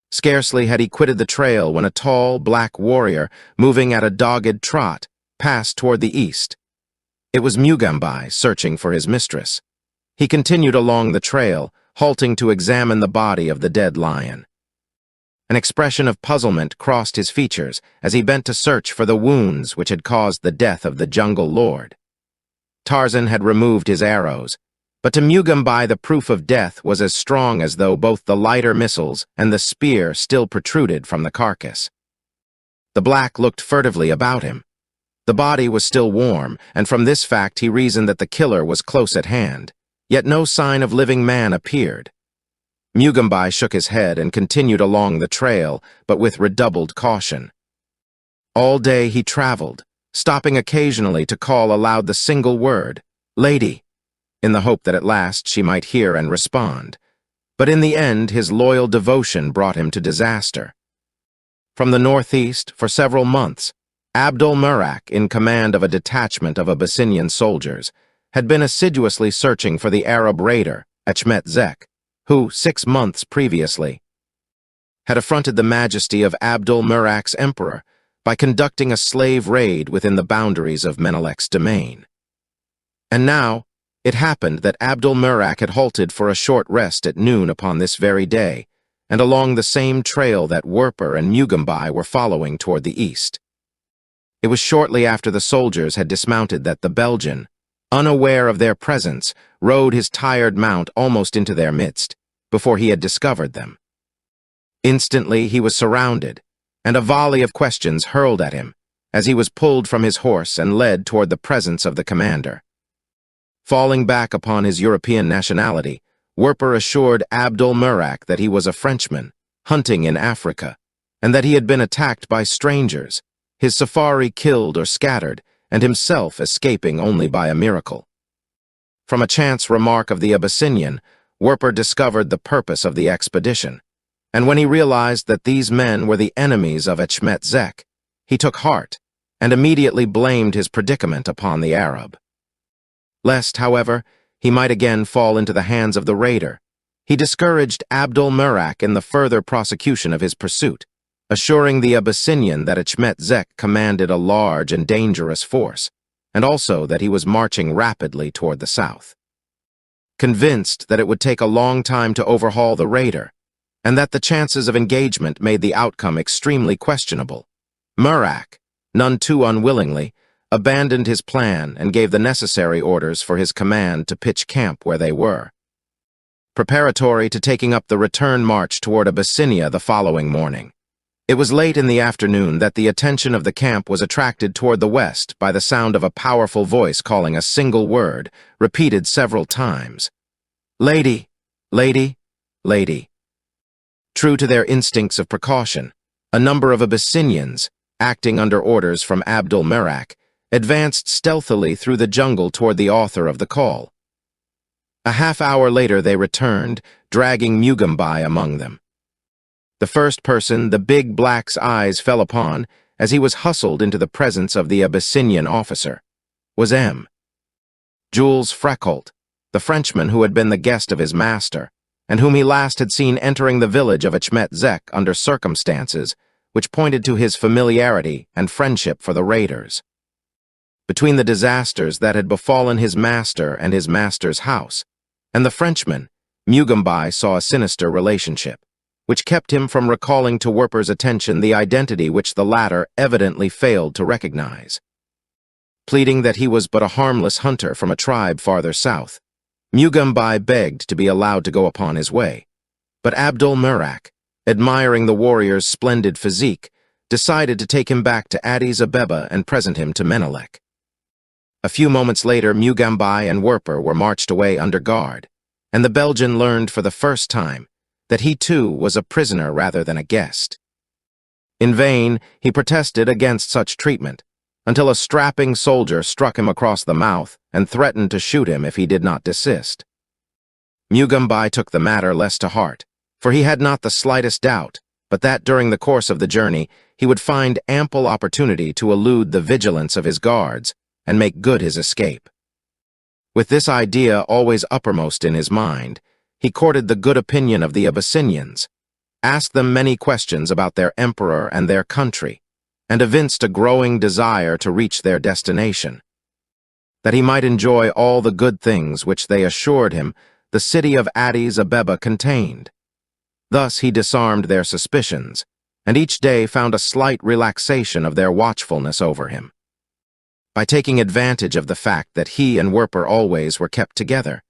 Scarcely had he quitted the trail when a tall, black warrior, moving at a dogged trot, passed toward the east. It was Mugambi searching for his mistress. He continued along the trail, halting to examine the body of the dead lion. An expression of puzzlement crossed his features as he bent to search for the wounds which had caused the death of the jungle lord. Tarzan had removed his arrows, but to Mugambi the proof of death was as strong as though both the lighter missiles and the spear still protruded from the carcass. The black looked furtively about him. The body was still warm, and from this fact he reasoned that the killer was close at hand. Yet no sign of living man appeared. Mugambi shook his head and continued along the trail, but with redoubled caution. All day he traveled, stopping occasionally to call aloud the single word, "Lady," in the hope that at last she might hear and respond. But in the end, his loyal devotion brought him to disaster. From the northeast, for several months, Abdul Murak, in command of a detachment of Abyssinian soldiers, had been assiduously searching for the Arab raider, Achmet Zek, who, 6 months previously, had affronted the majesty of Abdul Murak's emperor by conducting a slave raid within the boundaries of Menelek's domain. And now, it happened that Abdul Murak had halted for a short rest at noon upon this very day, and along the same trail that Werper and Mugambi were following toward the east. It was shortly after the soldiers had dismounted that the Belgian, unaware of their presence, rode his tired mount almost into their midst, before he had discovered them. Instantly he was surrounded, and a volley of questions hurled at him, as he was pulled from his horse and led toward the presence of the commander. Falling back upon his European nationality, Werper assured Abdul Murak that he was a Frenchman, hunting in Africa, and that he had been attacked by strangers, his safari killed or scattered, and himself escaping only by a miracle. From a chance remark of the Abyssinian, Werper discovered the purpose of the expedition, and when he realized that these men were the enemies of Achmet Zek, he took heart and immediately blamed his predicament upon the Arab. Lest, however, he might again fall into the hands of the raider, he discouraged Abdul Murak in the further prosecution of his pursuit, assuring the Abyssinian that Achmet Zek commanded a large and dangerous force, and also that he was marching rapidly toward the south. Convinced that it would take a long time to overhaul the raider, and that the chances of engagement made the outcome extremely questionable, Murak, none too unwillingly, abandoned his plan and gave the necessary orders for his command to pitch camp where they were, preparatory to taking up the return march toward Abyssinia the following morning. It was late in the afternoon that the attention of the camp was attracted toward the west by the sound of a powerful voice calling a single word, repeated several times. "Lady, lady, lady." True to their instincts of precaution, a number of Abyssinians, acting under orders from Abdul Murak, advanced stealthily through the jungle toward the author of the call. A half-hour later they returned, dragging Mugambai among them. The first person the big black's eyes fell upon, as he was hustled into the presence of the Abyssinian officer, was M. Jules Freckholt, the Frenchman who had been the guest of his master, and whom he last had seen entering the village of Achmet Zek under circumstances which pointed to his familiarity and friendship for the raiders. Between the disasters that had befallen his master and his master's house, and the Frenchman, Mugambai saw a sinister relationship, which kept him from recalling to Werper's attention the identity which the latter evidently failed to recognize. Pleading that he was but a harmless hunter from a tribe farther south, Mugambai begged to be allowed to go upon his way, but Abdul Murak, admiring the warrior's splendid physique, decided to take him back to Addis Abeba and present him to Menelik. A few moments later, Mugambai and Werper were marched away under guard, and the Belgian learned for the first time that he too was a prisoner rather than a guest. In vain, he protested against such treatment, until a strapping soldier struck him across the mouth and threatened to shoot him if he did not desist. Mugambai took the matter less to heart, for he had not the slightest doubt but that during the course of the journey he would find ample opportunity to elude the vigilance of his guards and make good his escape. With this idea always uppermost in his mind, he courted the good opinion of the Abyssinians, asked them many questions about their emperor and their country, and evinced a growing desire to reach their destination, that he might enjoy all the good things which they assured him the city of Addis Abeba contained. Thus he disarmed their suspicions, and each day found a slight relaxation of their watchfulness over him. By taking advantage of the fact that he and Werper always were kept together,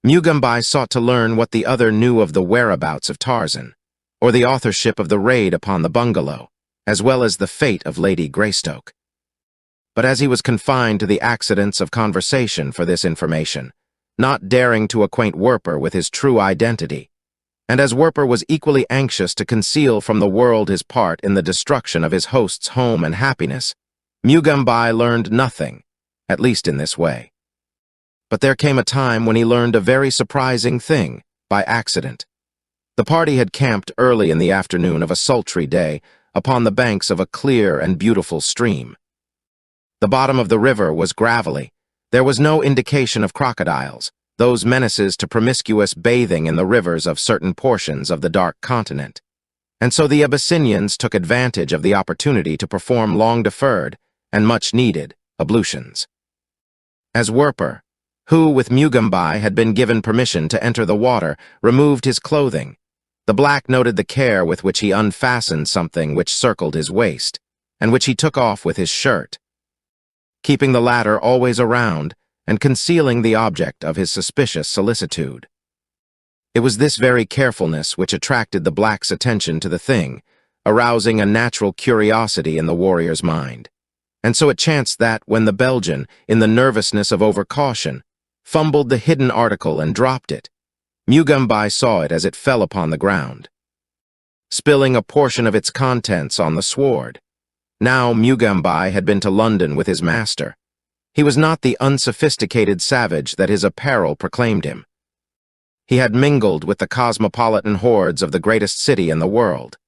Mugambai sought to learn what the other knew of the whereabouts of Tarzan, or the authorship of the raid upon the bungalow, as well as the fate of Lady Greystoke. But as he was confined to the accidents of conversation for this information, not daring to acquaint Werper with his true identity, and as Werper was equally anxious to conceal from the world his part in the destruction of his host's home and happiness, Mugambai learned nothing, at least in this way. But there came a time when he learned a very surprising thing, by accident. The party had camped early in the afternoon of a sultry day upon the banks of a clear and beautiful stream. The bottom of the river was gravelly. There was no indication of crocodiles, those menaces to promiscuous bathing in the rivers of certain portions of the Dark Continent. And so the Abyssinians took advantage of the opportunity to perform long-deferred and much-needed ablutions. As Werper, who with Mugambai had been given permission to enter the water, removed his clothing, the black noted the care with which he unfastened something which circled his waist, and which he took off with his shirt, keeping the latter always around and concealing the object of his suspicious solicitude. It was this very carefulness which attracted the black's attention to the thing, arousing a natural curiosity in the warrior's mind. And so it chanced that, when the Belgian, in the nervousness of overcaution, fumbled the hidden article and dropped it, Mugambi saw it as it fell upon the ground, spilling a portion of its contents on the sward. Now Mugambi had been to London with his master. He was not the unsophisticated savage that his apparel proclaimed him. He had mingled with the cosmopolitan hordes of the greatest city in the world.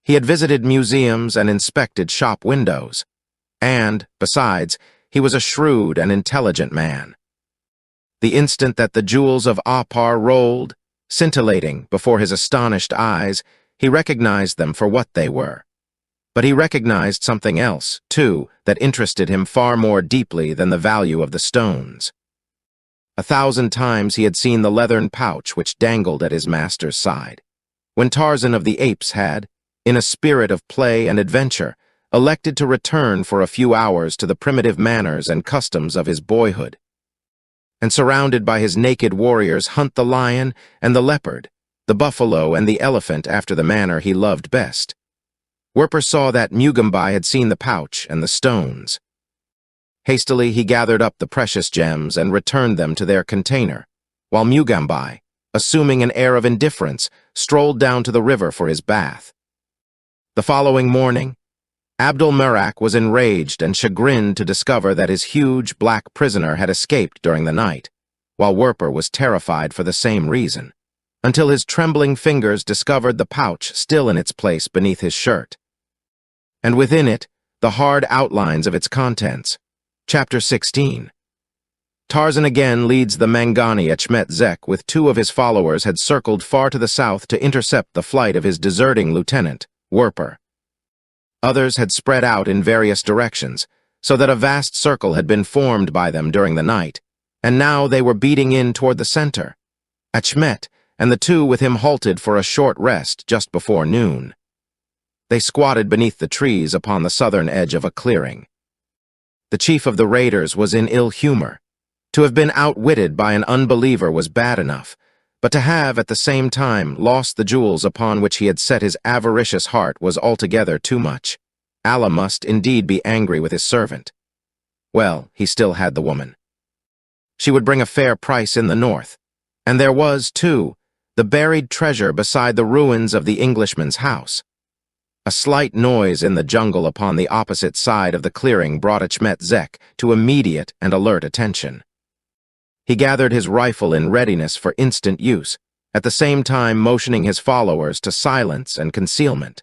He had visited museums and inspected shop windows. And, besides, he was a shrewd and intelligent man. The instant that the Jewels of Opar rolled, scintillating before his astonished eyes, he recognized them for what they were. But he recognized something else, too, that interested him far more deeply than the value of the stones. 1,000 times he had seen the leathern pouch which dangled at his master's side, when Tarzan of the Apes had, in a spirit of play and adventure, elected to return for a few hours to the primitive manners and customs of his boyhood, and surrounded by his naked warriors hunt the lion and the leopard, the buffalo and the elephant after the manner he loved best. Werper saw that Mugambi had seen the pouch and the stones. Hastily he gathered up the precious gems and returned them to their container, while Mugambi, assuming an air of indifference, strolled down to the river for his bath. The following morning, Abdul Merak was enraged and chagrined to discover that his huge black prisoner had escaped during the night, while Werper was terrified for the same reason, until his trembling fingers discovered the pouch still in its place beneath his shirt, and within it the hard outlines of its contents. Chapter 16. Tarzan again leads the Mangani Achmet Zek with 2 of his followers had circled far to the south to intercept the flight of his deserting lieutenant, Werper. Others had spread out in various directions, so that a vast circle had been formed by them during the night, and now they were beating in toward the center. Achmet and the 2 with him halted for a short rest just before noon. They squatted beneath the trees upon the southern edge of a clearing. The chief of the raiders was in ill humor. To have been outwitted by an unbeliever was bad enough, but to have, at the same time, lost the jewels upon which he had set his avaricious heart was altogether too much. Allah must indeed be angry with his servant. Well, he still had the woman. She would bring a fair price in the north, and there was, too, the buried treasure beside the ruins of the Englishman's house. A slight noise in the jungle upon the opposite side of the clearing brought Achmet Zek to immediate and alert attention. He gathered his rifle in readiness for instant use, at the same time motioning his followers to silence and concealment.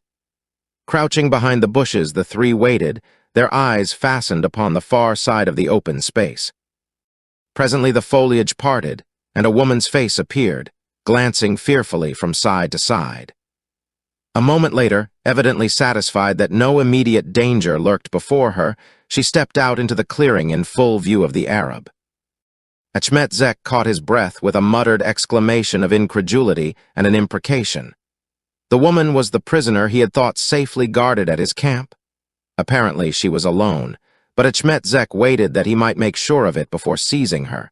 Crouching behind the bushes, the 3 waited, their eyes fastened upon the far side of the open space. Presently the foliage parted, and a woman's face appeared, glancing fearfully from side to side. A moment later, evidently satisfied that no immediate danger lurked before her, she stepped out into the clearing in full view of the Arab. Achmet Zek caught his breath with a muttered exclamation of incredulity and an imprecation. The woman was the prisoner he had thought safely guarded at his camp. Apparently she was alone, but Achmet Zek waited that he might make sure of it before seizing her.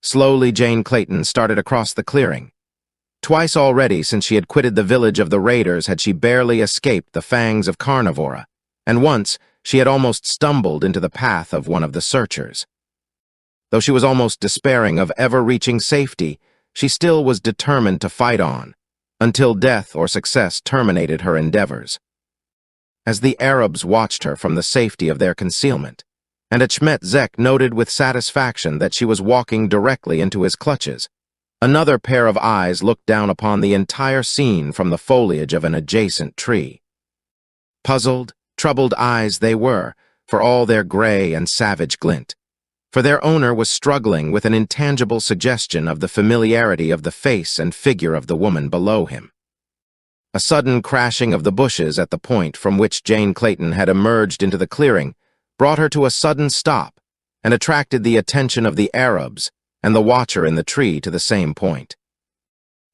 Slowly Jane Clayton started across the clearing. Twice already since she had quitted the village of the raiders had she barely escaped the fangs of carnivora, and once she had almost stumbled into the path of one of the searchers. Though she was almost despairing of ever reaching safety, she still was determined to fight on, until death or success terminated her endeavors. As the Arabs watched her from the safety of their concealment, and Achmet Zek noted with satisfaction that she was walking directly into his clutches, another pair of eyes looked down upon the entire scene from the foliage of an adjacent tree. Puzzled, troubled eyes they were, for all their gray and savage glint, for their owner was struggling with an intangible suggestion of the familiarity of the face and figure of the woman below him. A sudden crashing of the bushes at the point from which Jane Clayton had emerged into the clearing brought her to a sudden stop and attracted the attention of the Arabs and the watcher in the tree to the same point.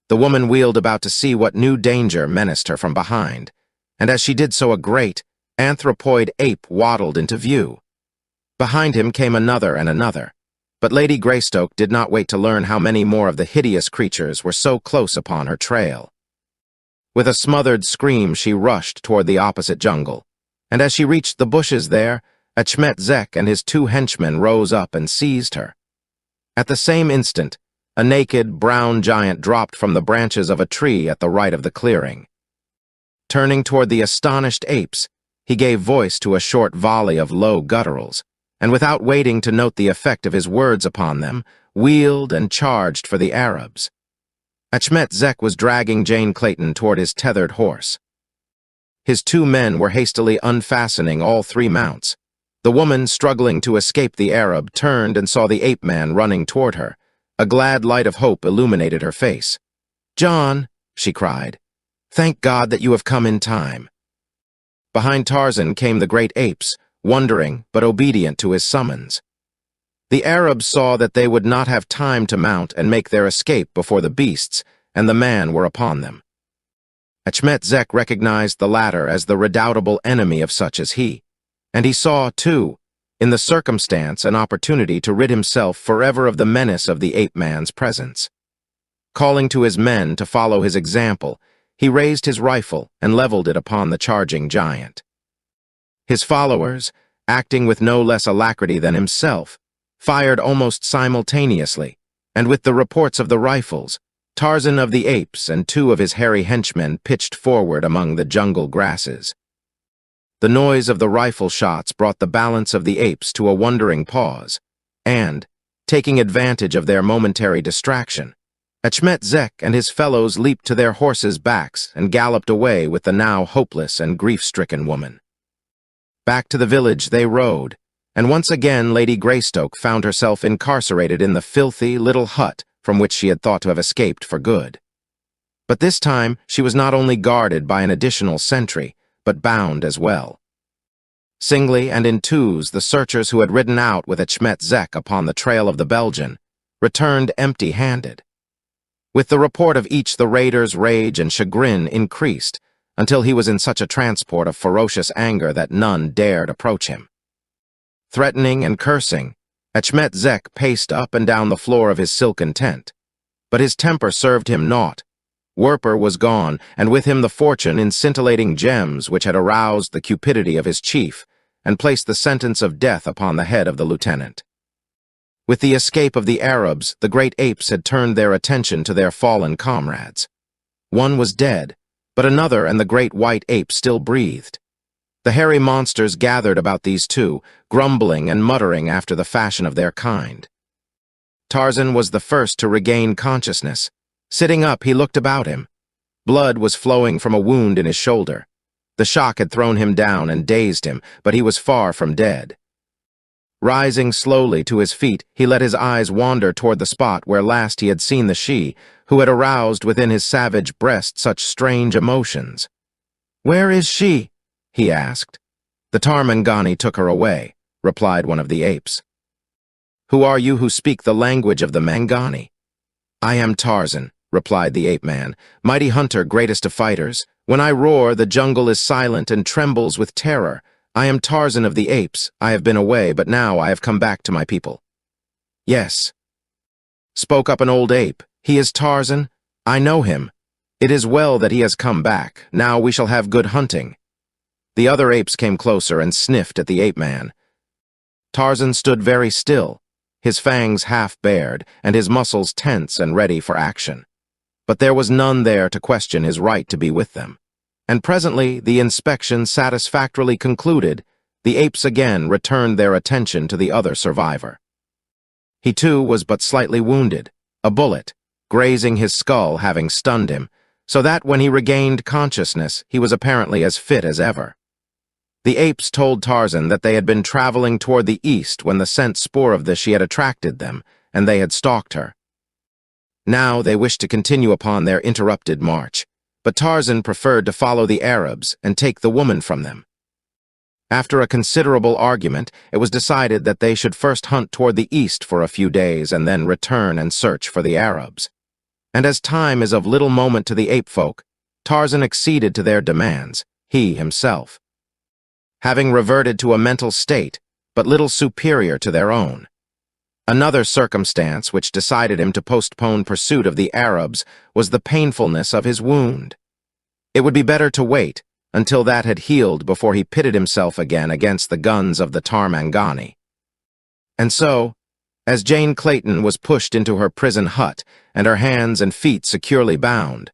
The woman wheeled about to see what new danger menaced her from behind, and as she did so a great, anthropoid ape waddled into view. Behind him came another and another, but Lady Greystoke did not wait to learn how many more of the hideous creatures were so close upon her trail. With a smothered scream, she rushed toward the opposite jungle, and as she reached the bushes there, Achmet Zek and his 2 henchmen rose up and seized her. At the same instant, a naked, brown giant dropped from the branches of a tree at the right of the clearing. Turning toward the astonished apes, he gave voice to a short volley of low gutturals, and without waiting to note the effect of his words upon them, wheeled and charged for the Arabs. Achmet Zek was dragging Jane Clayton toward his tethered horse. His 2 men were hastily unfastening all 3 mounts. The woman, struggling to escape the Arab, turned and saw the ape-man running toward her. A glad light of hope illuminated her face. "John," she cried, "thank God that you have come in time." Behind Tarzan came the great apes, wondering but obedient to his summons. The Arabs saw that they would not have time to mount and make their escape before the beasts and the man were upon them. Achmet Zek recognized the latter as the redoubtable enemy of such as he, and he saw, too, in the circumstance an opportunity to rid himself forever of the menace of the ape-man's presence. Calling to his men to follow his example, he raised his rifle and leveled it upon the charging giant. His followers, acting with no less alacrity than himself, fired almost simultaneously, and with the reports of the rifles, Tarzan of the Apes and 2 of his hairy henchmen pitched forward among the jungle grasses. The noise of the rifle shots brought the balance of the apes to a wondering pause, and, taking advantage of their momentary distraction, Achmet Zek and his fellows leaped to their horses' backs and galloped away with the now hopeless and grief-stricken woman. Back to the village they rode, and once again Lady Greystoke found herself incarcerated in the filthy little hut from which she had thought to have escaped for good. But this time she was not only guarded by an additional sentry, but bound as well. Singly and in twos, the searchers who had ridden out with Achmet Zek upon the trail of the Belgian returned empty-handed. With the report of each, the raider's rage and chagrin increased, until he was in such a transport of ferocious anger that none dared approach him. Threatening and cursing, Achmet Zek paced up and down the floor of his silken tent. But his temper served him naught. Werper was gone, and with him the fortune in scintillating gems which had aroused the cupidity of his chief and placed the sentence of death upon the head of the lieutenant. With the escape of the Arabs, the great apes had turned their attention to their fallen comrades. One was dead, but another and the great white ape still breathed. The hairy monsters gathered about these 2, grumbling and muttering after the fashion of their kind. Tarzan was the first to regain consciousness. Sitting up, he looked about him. Blood was flowing from a wound in his shoulder. The shock had thrown him down and dazed him, but he was far from dead. Rising slowly to his feet, he let his eyes wander toward the spot where last he had seen the she, who had aroused within his savage breast such strange emotions. "Where is she?" he asked. "The Tarmangani took her away," replied one of the apes. "Who are you who speak the language of the Mangani?" "I am Tarzan," replied the ape-man, "mighty hunter, greatest of fighters. When I roar, the jungle is silent and trembles with terror. I am Tarzan of the apes. I have been away, but now I have come back to my people." "Yes," spoke up an old ape. "He is Tarzan. I know him. It is well that he has come back. Now we shall have good hunting." The other apes came closer and sniffed at the ape-man. Tarzan stood very still, his fangs half bared and his muscles tense and ready for action. But there was none there to question his right to be with them. And presently, the inspection satisfactorily concluded, the apes again returned their attention to the other survivor. He too was but slightly wounded, a bullet, grazing his skull having stunned him, so that when he regained consciousness, he was apparently as fit as ever. The apes told Tarzan that they had been traveling toward the east when the scent spoor of the she had attracted them, and they had stalked her. Now they wished to continue upon their interrupted march, but Tarzan preferred to follow the Arabs and take the woman from them. After a considerable argument, it was decided that they should first hunt toward the east for a few days and then return and search for the Arabs. And as time is of little moment to the ape folk, Tarzan acceded to their demands, he himself. having reverted to a mental state, but little superior to their own. Another circumstance which decided him to postpone pursuit of the Arabs was the painfulness of his wound. It would be better to wait until that had healed before he pitted himself again against the guns of the Tarmangani. And so, as Jane Clayton was pushed into her prison hut and her hands and feet securely bound,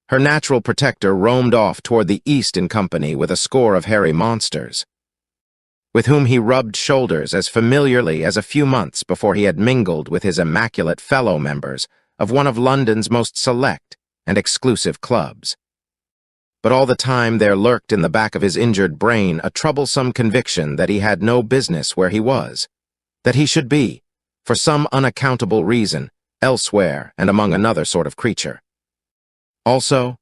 her natural protector roamed off toward the east in company with a score of hairy monsters, with whom he rubbed shoulders as familiarly as a few months before he had mingled with his immaculate fellow members of one of London's most select and exclusive clubs. But all the time there lurked in the back of his injured brain a troublesome conviction that he had no business where he was, that he should be, for some unaccountable reason, elsewhere and among another sort of creature. Also,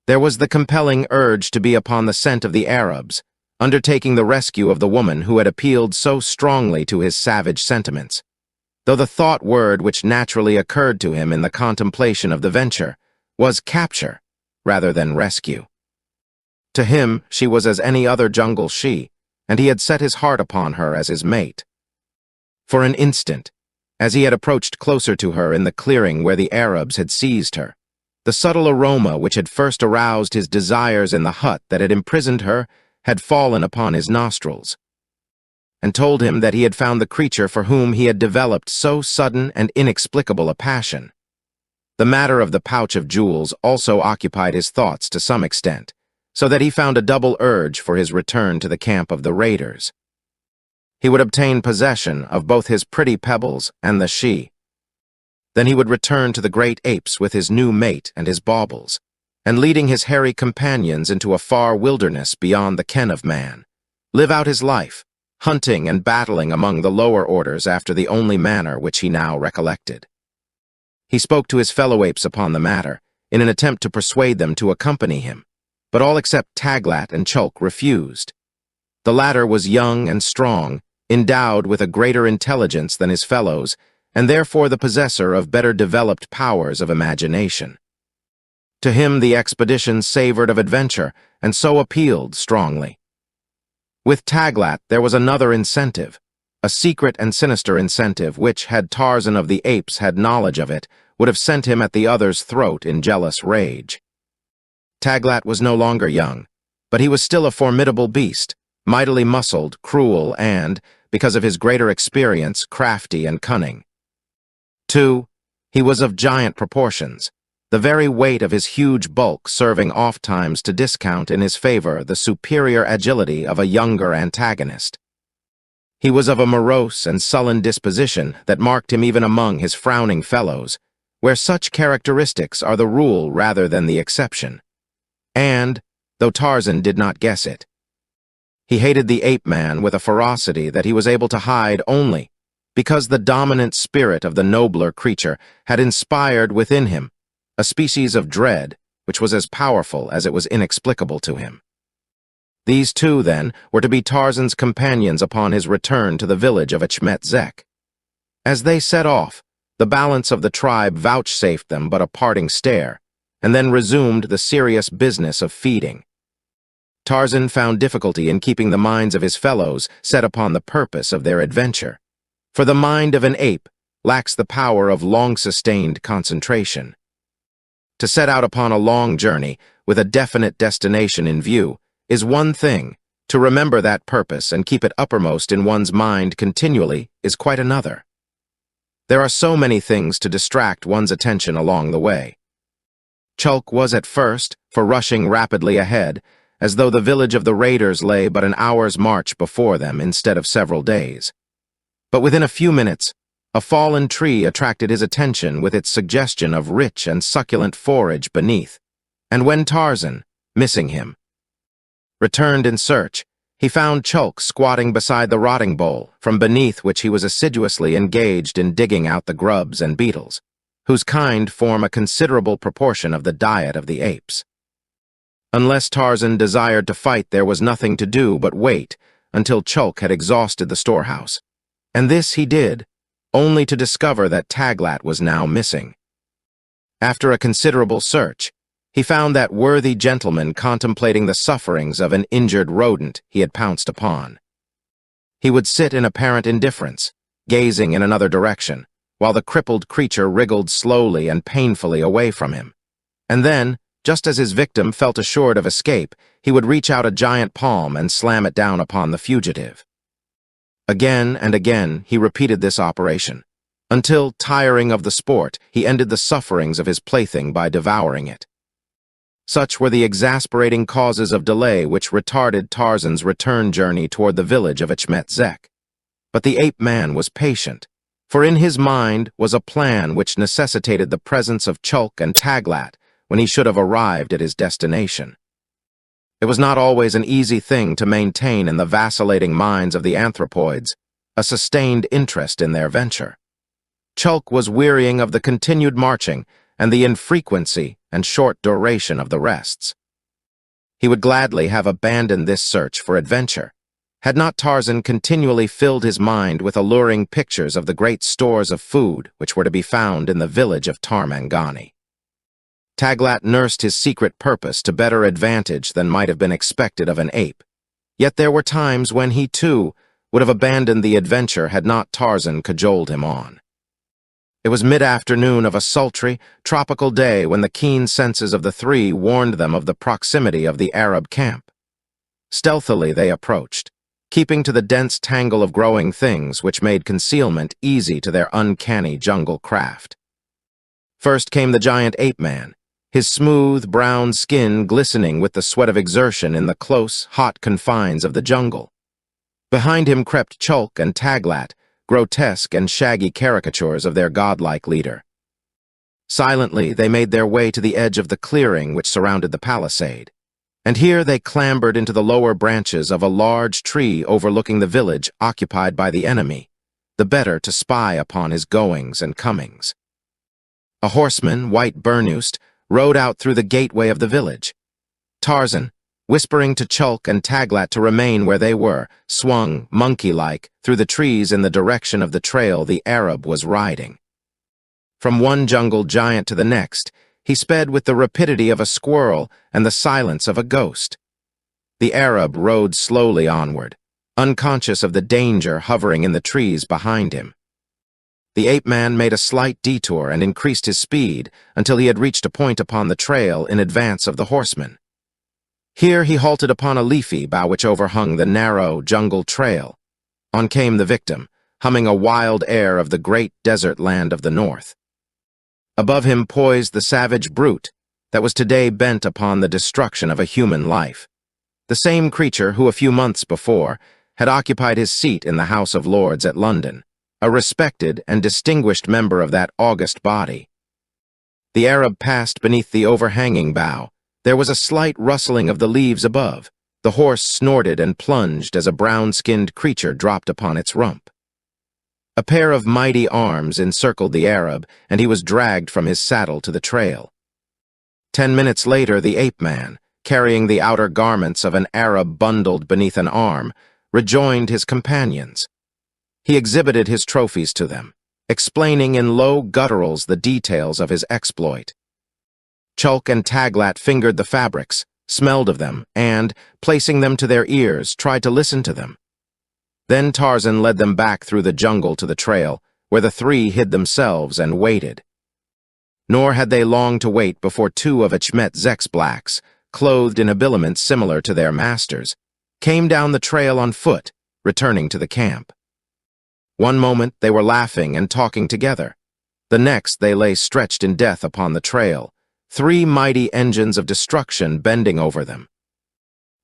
there was the compelling urge to be upon the scent of the Arabs, undertaking the rescue of the woman who had appealed so strongly to his savage sentiments, though the thought word which naturally occurred to him in the contemplation of the venture was capture rather than rescue. To him, she was as any other jungle she, and he had set his heart upon her as his mate. For an instant, as he had approached closer to her in the clearing where the Arabs had seized her, the subtle aroma which had first aroused his desires in the hut that had imprisoned her had fallen upon his nostrils, and told him that he had found the creature for whom he had developed so sudden and inexplicable a passion. The matter of the pouch of jewels also occupied his thoughts to some extent, so that he found a double urge for his return to the camp of the raiders. He would obtain possession of both his pretty pebbles and the she. Then he would return to the great apes with his new mate and his baubles, and leading his hairy companions into a far wilderness beyond the ken of man, live out his life, hunting and battling among the lower orders after the only manner which he now recollected. He spoke to his fellow apes upon the matter, in an attempt to persuade them to accompany him, but all except Taglat and Chulk refused. The latter was young and strong, endowed with a greater intelligence than his fellows, and therefore the possessor of better developed powers of imagination. To him the expedition savored of adventure, and so appealed strongly. With Taglat there was another incentive, a secret and sinister incentive which, had Tarzan of the Apes had knowledge of it, would have sent him at the other's throat in jealous rage. Taglat was no longer young, but he was still a formidable beast, mightily muscled, cruel, and, because of his greater experience, crafty and cunning. 2. He was of giant proportions, the very weight of his huge bulk serving oft-times to discount in his favor the superior agility of a younger antagonist. He was of a morose and sullen disposition that marked him even among his frowning fellows, where such characteristics are the rule rather than the exception. And, though Tarzan did not guess it, he hated the ape-man with a ferocity that he was able to hide only because the dominant spirit of the nobler creature had inspired within him a species of dread which was as powerful as it was inexplicable to him. These two, then, were to be Tarzan's companions upon his return to the village of Achmet Zek. As they set off, the balance of the tribe vouchsafed them but a parting stare, and then resumed the serious business of feeding. Tarzan found difficulty in keeping the minds of his fellows set upon the purpose of their adventure, for the mind of an ape lacks the power of long-sustained concentration. To set out upon a long journey with a definite destination in view is one thing, to remember that purpose and keep it uppermost in one's mind continually is quite another. There are so many things to distract one's attention along the way. Chulk was at first for rushing rapidly ahead, as though the village of the raiders lay but an hour's march before them instead of several days. But within a few minutes, a fallen tree attracted his attention with its suggestion of rich and succulent forage beneath, and when Tarzan, missing him, returned in search, he found Chulk squatting beside the rotting bowl, from beneath which he was assiduously engaged in digging out the grubs and beetles, whose kind form a considerable proportion of the diet of the apes. Unless Tarzan desired to fight, there was nothing to do but wait until Chulk had exhausted the storehouse, and this he did, only to discover that Taglat was now missing. After a considerable search, He found that worthy gentleman contemplating the sufferings of an injured rodent he had pounced upon. He would sit in apparent indifference, gazing in another direction, while the crippled creature wriggled slowly and painfully away from him. And then, just as his victim felt assured of escape, he would reach out a giant palm and slam it down upon the fugitive. Again and again he repeated this operation, until, tiring of the sport, he ended the sufferings of his plaything by devouring it. Such were the exasperating causes of delay which retarded Tarzan's return journey toward the village of Achmet Zek. But the ape-man was patient, for in his mind was a plan which necessitated the presence of Chulk and Taglat when he should have arrived at his destination. It was not always an easy thing to maintain in the vacillating minds of the anthropoids a sustained interest in their venture. Chulk was wearying of the continued marching and the infrequency and short duration of the rests. He would gladly have abandoned this search for adventure, had not Tarzan continually filled his mind with alluring pictures of the great stores of food which were to be found in the village of Tarmangani. Taglat nursed his secret purpose to better advantage than might have been expected of an ape, yet there were times when he, too, would have abandoned the adventure had not Tarzan cajoled him on. It was mid-afternoon of a sultry, tropical day when the keen senses of the three warned them of the proximity of the Arab camp. Stealthily they approached, keeping to the dense tangle of growing things which made concealment easy to their uncanny jungle craft. First came the giant ape-man, his smooth, brown skin glistening with the sweat of exertion in the close, hot confines of the jungle. Behind him crept Chulk and Taglat, grotesque and shaggy caricatures of their godlike leader. Silently, they made their way to the edge of the clearing which surrounded the palisade, and here they clambered into the lower branches of a large tree overlooking the village occupied by the enemy, the better to spy upon his goings and comings. A horseman, white burnoosed, rode out through the gateway of the village. Tarzan, whispering to Chulk and Taglat to remain where they were, swung, monkey-like, through the trees in the direction of the trail the Arab was riding. From one jungle giant to the next, he sped with the rapidity of a squirrel and the silence of a ghost. The Arab rode slowly onward, unconscious of the danger hovering in the trees behind him. The ape-man made a slight detour and increased his speed until he had reached a point upon the trail in advance of the horseman. Here he halted upon a leafy bough which overhung the narrow jungle trail. On came the victim, humming a wild air of the great desert land of the north. Above him poised the savage brute that was today bent upon the destruction of a human life, the same creature who a few months before had occupied his seat in the House of Lords at London, a respected and distinguished member of that august body. The Arab passed beneath the overhanging bough. There was a slight rustling of the leaves above. The horse snorted and plunged as a brown-skinned creature dropped upon its rump. A pair of mighty arms encircled the Arab, and he was dragged from his saddle to the trail. 10 minutes later, the ape-man, carrying the outer garments of an Arab bundled beneath an arm, rejoined his companions. He exhibited his trophies to them, explaining in low gutturals the details of his exploit. Chulk and Taglat fingered the fabrics, smelled of them, and, placing them to their ears, tried to listen to them. Then Tarzan led them back through the jungle to the trail, where the three hid themselves and waited. Nor had they long to wait before two of Achmet Zek's blacks, clothed in habiliments similar to their masters, came down the trail on foot, returning to the camp. One moment they were laughing and talking together. The next they lay stretched in death upon the trail, three mighty engines of destruction bending over them.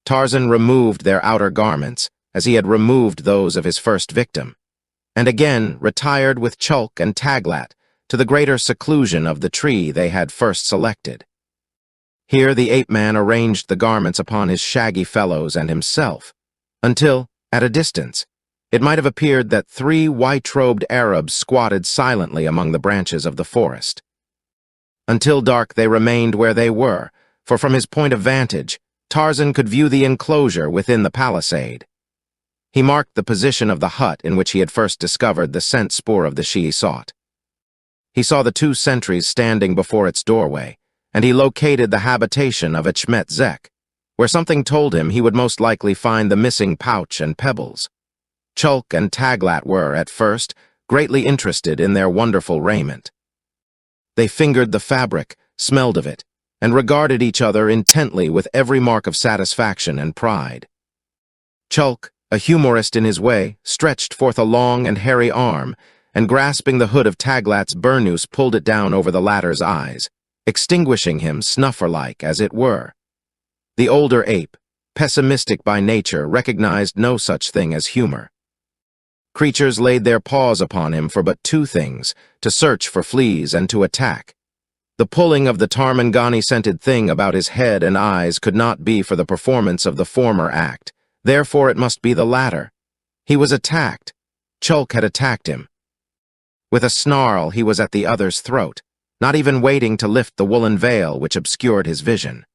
Tarzan removed their outer garments, as he had removed those of his first victim, and again retired with Chulk and Taglat to the greater seclusion of the tree they had first selected. Here the ape-man arranged the garments upon his shaggy fellows and himself, until, at a distance, it might have appeared that three white-robed Arabs squatted silently among the branches of the forest. Until dark they remained where they were, for from his point of vantage, Tarzan could view the enclosure within the palisade. He marked the position of the hut in which he had first discovered the scent spoor of the she sought. He saw the two sentries standing before its doorway, and he located the habitation of Achmet Zek, where something told him he would most likely find the missing pouch and pebbles. Chulk and Taglat were, at first, greatly interested in their wonderful raiment. They fingered the fabric, smelled of it, and regarded each other intently with every mark of satisfaction and pride. Chulk, a humorist in his way, stretched forth a long and hairy arm, and grasping the hood of Taglat's burnous pulled it down over the latter's eyes, extinguishing him snuffer-like as it were. The older ape, pessimistic by nature, recognized no such thing as humor. Creatures laid their paws upon him for but two things, to search for fleas and to attack. The pulling of the Tarmangani-scented thing about his head and eyes could not be for the performance of the former act, therefore it must be the latter. He was attacked. Chulk had attacked him. With a snarl, he was at the other's throat, not even waiting to lift the woolen veil which obscured his vision.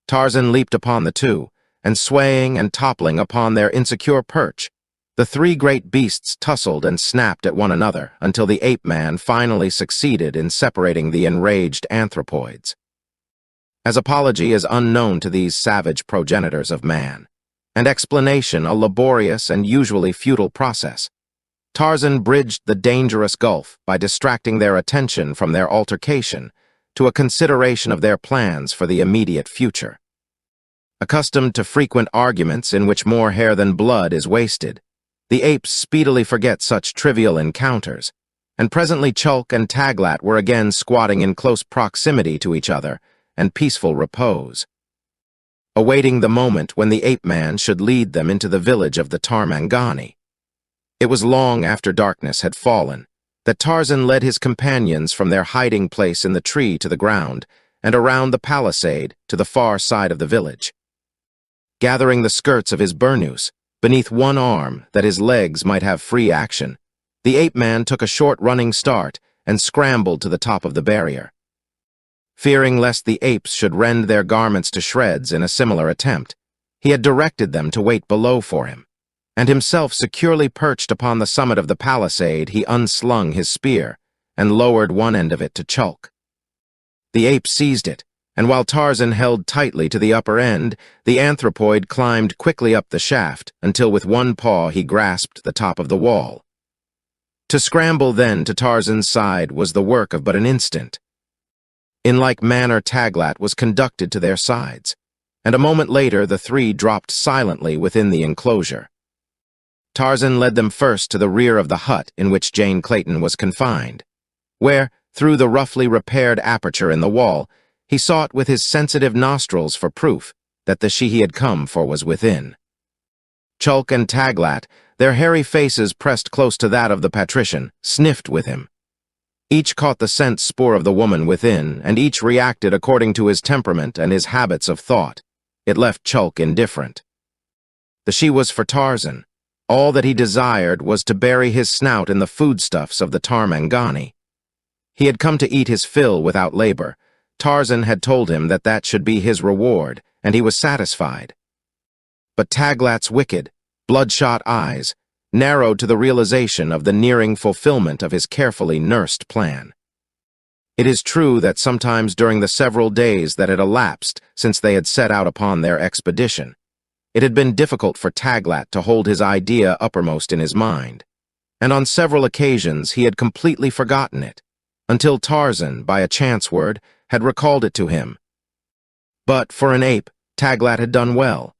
Tarzan leaped upon the two, and swaying and toppling upon their insecure perch, the three great beasts tussled and snapped at one another until the ape-man finally succeeded in separating the enraged anthropoids. As apology is unknown to these savage progenitors of man, and explanation a laborious and usually futile process, Tarzan bridged the dangerous gulf by distracting their attention from their altercation to a consideration of their plans for the immediate future. Accustomed to frequent arguments in which more hair than blood is wasted, the apes speedily forget such trivial encounters, and presently Chulk and Taglat were again squatting in close proximity to each other and peaceful repose, awaiting the moment when the ape-man should lead them into the village of the Tarmangani. It was long after darkness had fallen that Tarzan led his companions from their hiding place in the tree to the ground and around the palisade to the far side of the village. Gathering the skirts of his burnous beneath one arm that his legs might have free action, the ape-man took a short running start and scrambled to the top of the barrier. Fearing lest the apes should rend their garments to shreds in a similar attempt, he had directed them to wait below for him, and himself securely perched upon the summit of the palisade, he unslung his spear and lowered one end of it to Chulk. The ape seized it, and while Tarzan held tightly to the upper end, the anthropoid climbed quickly up the shaft until with one paw he grasped the top of the wall. To scramble then to Tarzan's side was the work of but an instant. In like manner Taglat was conducted to their sides, and a moment later the three dropped silently within the enclosure. Tarzan led them first to the rear of the hut in which Jane Clayton was confined, where, through the roughly repaired aperture in the wall, he sought with his sensitive nostrils for proof that the she he had come for was within. Chulk and Taglat, their hairy faces pressed close to that of the patrician, sniffed with him. Each caught the scent spoor of the woman within, and each reacted according to his temperament and his habits of thought. It left Chulk indifferent. The she was for Tarzan. All that he desired was to bury his snout in the foodstuffs of the Tarmangani. He had come to eat his fill without labor. Tarzan had told him that that should be his reward, and he was satisfied. But Taglat's wicked, bloodshot eyes narrowed to the realization of the nearing fulfillment of his carefully nursed plan. It is true that sometimes during the several days that had elapsed since they had set out upon their expedition, it had been difficult for Taglat to hold his idea uppermost in his mind, and on several occasions he had completely forgotten it, until Tarzan, by a chance word, had recalled it to him. But for an ape, Taglat had done well.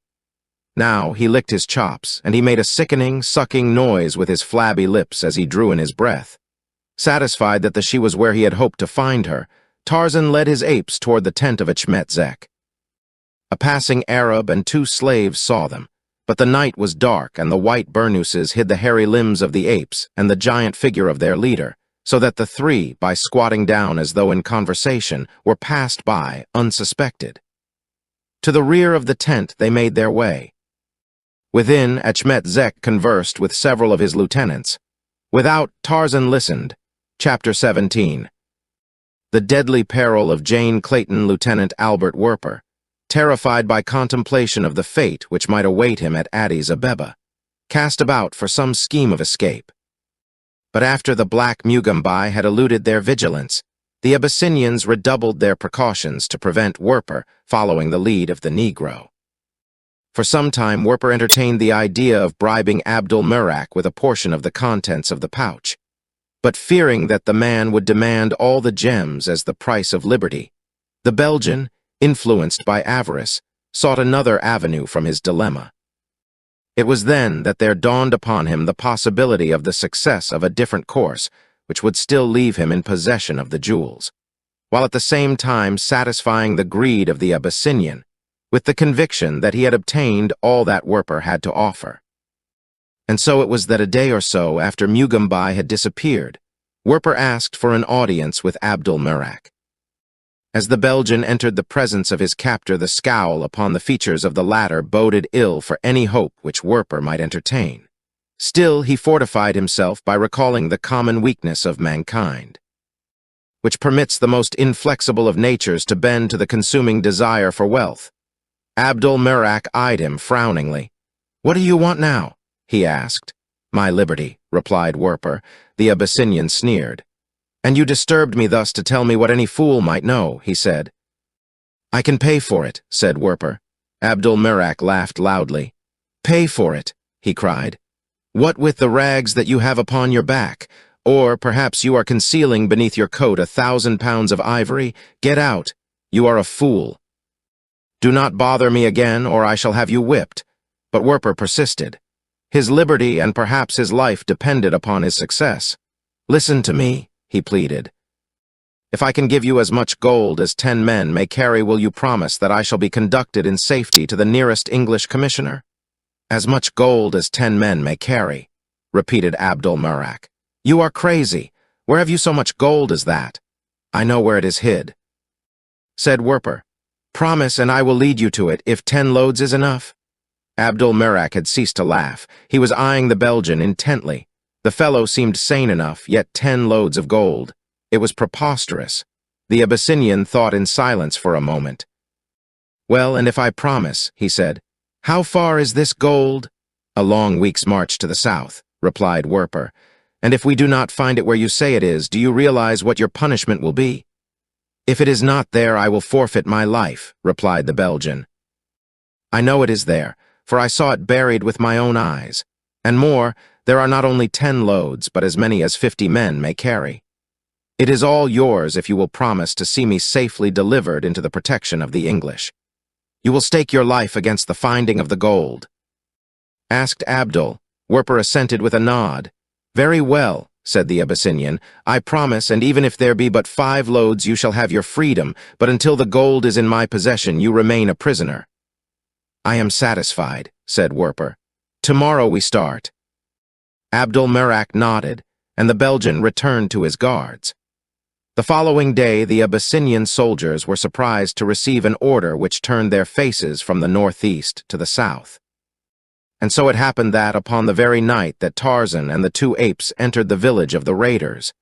Now he licked his chops, and he made a sickening, sucking noise with his flabby lips as he drew in his breath. Satisfied that the she was where he had hoped to find her, Tarzan led his apes toward the tent of Achmet Zek. A passing Arab and two slaves saw them, but the night was dark and the white burnouses hid the hairy limbs of the apes and the giant figure of their leader, so that the three, by squatting down as though in conversation, were passed by unsuspected. To the rear of the tent they made their way. Within, Achmet Zek conversed with several of his lieutenants. Without, Tarzan listened. Chapter 17. The deadly peril of Jane Clayton, Lieutenant Albert Werper, terrified by contemplation of the fate which might await him at Addis Abeba, cast about for some scheme of escape. But after the black Mugambi had eluded their vigilance, The Abyssinians redoubled their precautions to prevent Werper following the lead of the Negro. For some time, Werper entertained the idea of bribing Abdul Murak with a portion of the contents of the pouch. But fearing that the man would demand all the gems as the price of liberty, the Belgian, influenced by avarice, sought another avenue from his dilemma. It was then that there dawned upon him the possibility of the success of a different course, which would still leave him in possession of the jewels, while at the same time satisfying the greed of the Abyssinian, with the conviction that he had obtained all that Werper had to offer. And so it was that a day or so after Mugambai had disappeared, Werper asked for an audience with Abdul Murak. As the Belgian entered the presence of his captor, the scowl upon the features of the latter boded ill for any hope which Werper might entertain. Still, he fortified himself by recalling the common weakness of mankind, which permits the most inflexible of natures to bend to the consuming desire for wealth. Abdul Murak eyed him frowningly. "What do you want now?" he asked. "My liberty," replied Werper. The Abyssinian sneered. "And you disturbed me thus to tell me what any fool might know," he said. "I can pay for it," said Werper. Abdul Murak laughed loudly. "Pay for it," he cried. "What with the rags that you have upon your back? Or perhaps you are concealing beneath your coat 1,000 pounds of ivory? Get out. You are a fool. Do not bother me again, or I shall have you whipped." But Werper persisted. His liberty and perhaps his life depended upon his success. "Listen to me," he pleaded. "If I can give you as much gold as 10 men may carry, will you promise that I shall be conducted in safety to the nearest English commissioner?" "As much gold as 10 men may carry," repeated Abdul Murak. "You are crazy. Where have you so much gold as that?" "I know where it is hid," said Werper. "Promise, and I will lead you to it, if 10 loads is enough." Abdul Murak had ceased to laugh. He was eyeing the Belgian intently. The fellow seemed sane enough, yet 10 loads of gold. It was preposterous. The Abyssinian thought in silence for a moment. "Well, and if I promise," he said, "how far is this gold?" "A long week's march to the south," replied Werper. "And if we do not find it where you say it is, do you realize what your punishment will be?" "If it is not there, I will forfeit my life," replied the Belgian. "I know it is there, for I saw it buried with my own eyes. And more, there are not only 10 loads, but as many as 50 men may carry. It is all yours if you will promise to see me safely delivered into the protection of the English. You will stake your life against the finding of the gold." Asked Abdul. Werper assented with a nod. "Very well," said the Abyssinian. "I promise, and even if there be but 5 loads, you shall have your freedom, but until the gold is in my possession, you remain a prisoner." "I am satisfied," said Werper. "Tomorrow we start." Abdul Murak nodded, and the Belgian returned to his guards. The following day, the Abyssinian soldiers were surprised to receive an order which turned their faces from the northeast to the south. And so it happened that, upon the very night that Tarzan and the 2 apes entered the village of the raiders,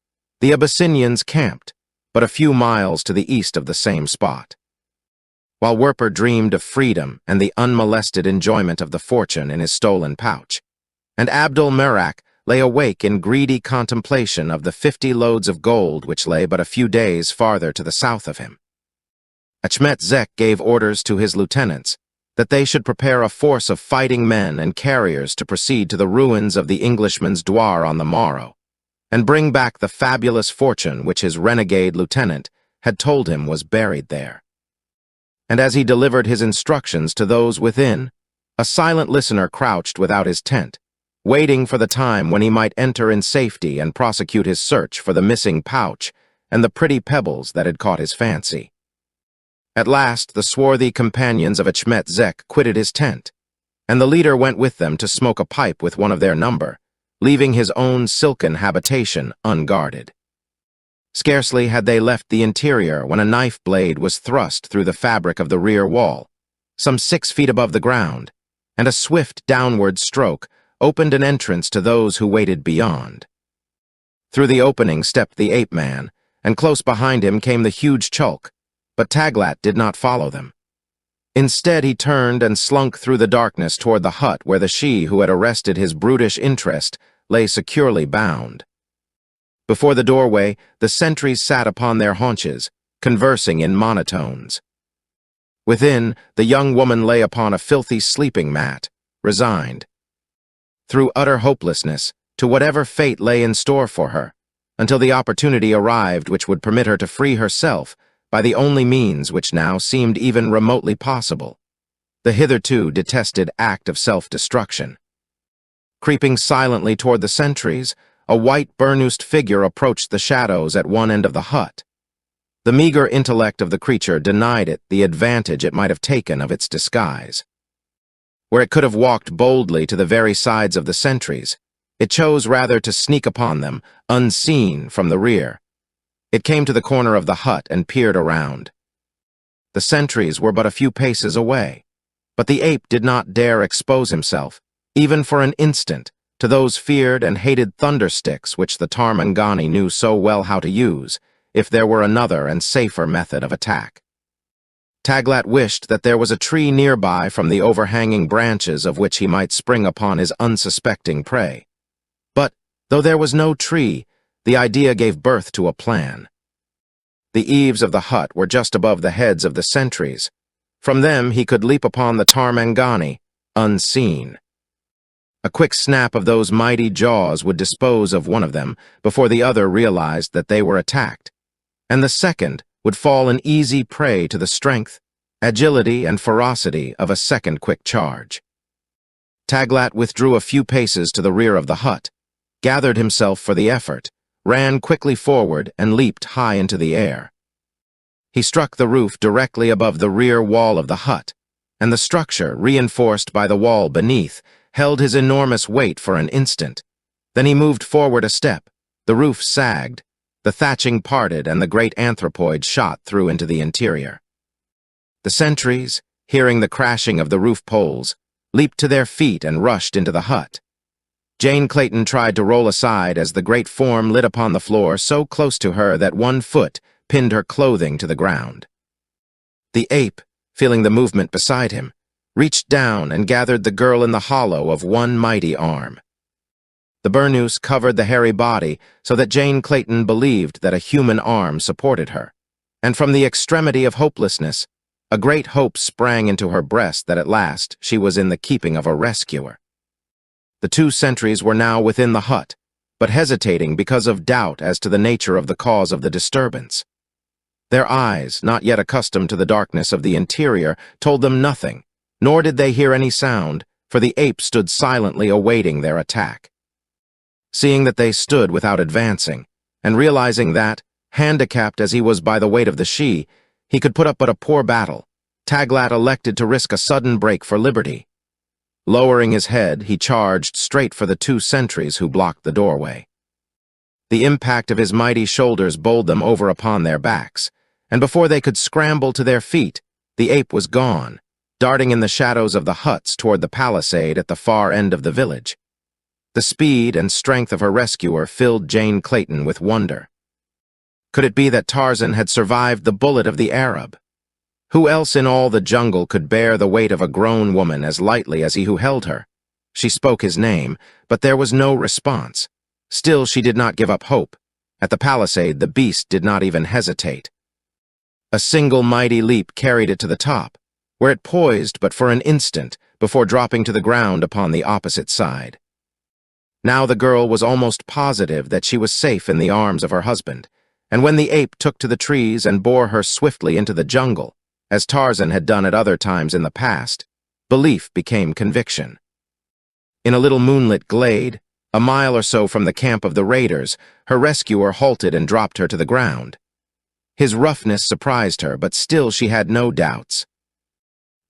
the Abyssinians camped, but a few miles to the east of the same spot. While Werper dreamed of freedom and the unmolested enjoyment of the fortune in his stolen pouch, and Abdul Murak lay awake in greedy contemplation of the 50 loads of gold which lay but a few days farther to the south of him. Achmet Zek gave orders to his lieutenants that they should prepare a force of fighting men and carriers to proceed to the ruins of the Englishman's douar on the morrow, and bring back the fabulous fortune which his renegade lieutenant had told him was buried there. And as he delivered his instructions to those within, a silent listener crouched without his tent, waiting for the time when he might enter in safety and prosecute his search for the missing pouch and the pretty pebbles that had caught his fancy. At last, the swarthy companions of Achmet Zek quitted his tent, and the leader went with them to smoke a pipe with one of their number, leaving his own silken habitation unguarded. Scarcely had they left the interior when a knife blade was thrust through the fabric of the rear wall, some 6 feet above the ground, and a swift downward stroke opened an entrance to those who waited beyond. Through the opening stepped the ape-man, and close behind him came the huge Chulk, but Taglat did not follow them. Instead, he turned and slunk through the darkness toward the hut where the she who had arrested his brutish interest lay securely bound. Before the doorway, the sentries sat upon their haunches, conversing in monotones. Within, the young woman lay upon a filthy sleeping mat, resigned, through utter hopelessness, to whatever fate lay in store for her, until the opportunity arrived which would permit her to free herself by the only means which now seemed even remotely possible, the hitherto detested act of self-destruction. Creeping silently toward the sentries, a white burnoosed figure approached the shadows at one end of the hut. The meager intellect of the creature denied it the advantage it might have taken of its disguise. Where it could have walked boldly to the very sides of the sentries, it chose rather to sneak upon them, unseen from the rear. It came to the corner of the hut and peered around. The sentries were but a few paces away, but the ape did not dare expose himself, even for an instant, to those feared and hated thundersticks which the Tarmangani knew so well how to use, if there were another and safer method of attack. Taglat wished that there was a tree nearby from the overhanging branches of which he might spring upon his unsuspecting prey. But, though there was no tree, the idea gave birth to a plan. The eaves of the hut were just above the heads of the sentries. From them he could leap upon the Tarmangani, unseen. A quick snap of those mighty jaws would dispose of one of them before the other realized that they were attacked, and the second would fall an easy prey to the strength, agility, and ferocity of a second quick charge. Taglat withdrew a few paces to the rear of the hut, gathered himself for the effort, ran quickly forward, and leaped high into the air. He struck the roof directly above the rear wall of the hut, and the structure, reinforced by the wall beneath, held his enormous weight for an instant. Then he moved forward a step, the roof sagged, the thatching parted, and the great anthropoid shot through into the interior. The sentries, hearing the crashing of the roof poles, leaped to their feet and rushed into the hut. Jane Clayton tried to roll aside as the great form lit upon the floor so close to her that one foot pinned her clothing to the ground. The ape, feeling the movement beside him, reached down and gathered the girl in the hollow of one mighty arm. The burnoose covered the hairy body so that Jane Clayton believed that a human arm supported her, and from the extremity of hopelessness, a great hope sprang into her breast that at last she was in the keeping of a rescuer. The two sentries were now within the hut, but hesitating because of doubt as to the nature of the cause of the disturbance. Their eyes, not yet accustomed to the darkness of the interior, told them nothing, nor did they hear any sound, for the ape stood silently awaiting their attack. Seeing that they stood without advancing, and realizing that, handicapped as he was by the weight of the she, he could put up but a poor battle, Taglat elected to risk a sudden break for liberty. Lowering his head, he charged straight for the two sentries who blocked the doorway. The impact of his mighty shoulders bowled them over upon their backs, and before they could scramble to their feet, the ape was gone, darting in the shadows of the huts toward the palisade at the far end of the village. The speed and strength of her rescuer filled Jane Clayton with wonder. Could it be that Tarzan had survived the bullet of the Arab? Who else in all the jungle could bear the weight of a grown woman as lightly as he who held her? She spoke his name, but there was no response. Still, she did not give up hope. At the palisade, the beast did not even hesitate. A single mighty leap carried it to the top, where it poised but for an instant before dropping to the ground upon the opposite side. Now the girl was almost positive that she was safe in the arms of her husband, and when the ape took to the trees and bore her swiftly into the jungle, as Tarzan had done at other times in the past, belief became conviction. In a little moonlit glade, a mile or so from the camp of the raiders, her rescuer halted and dropped her to the ground. His roughness surprised her, but still she had no doubts.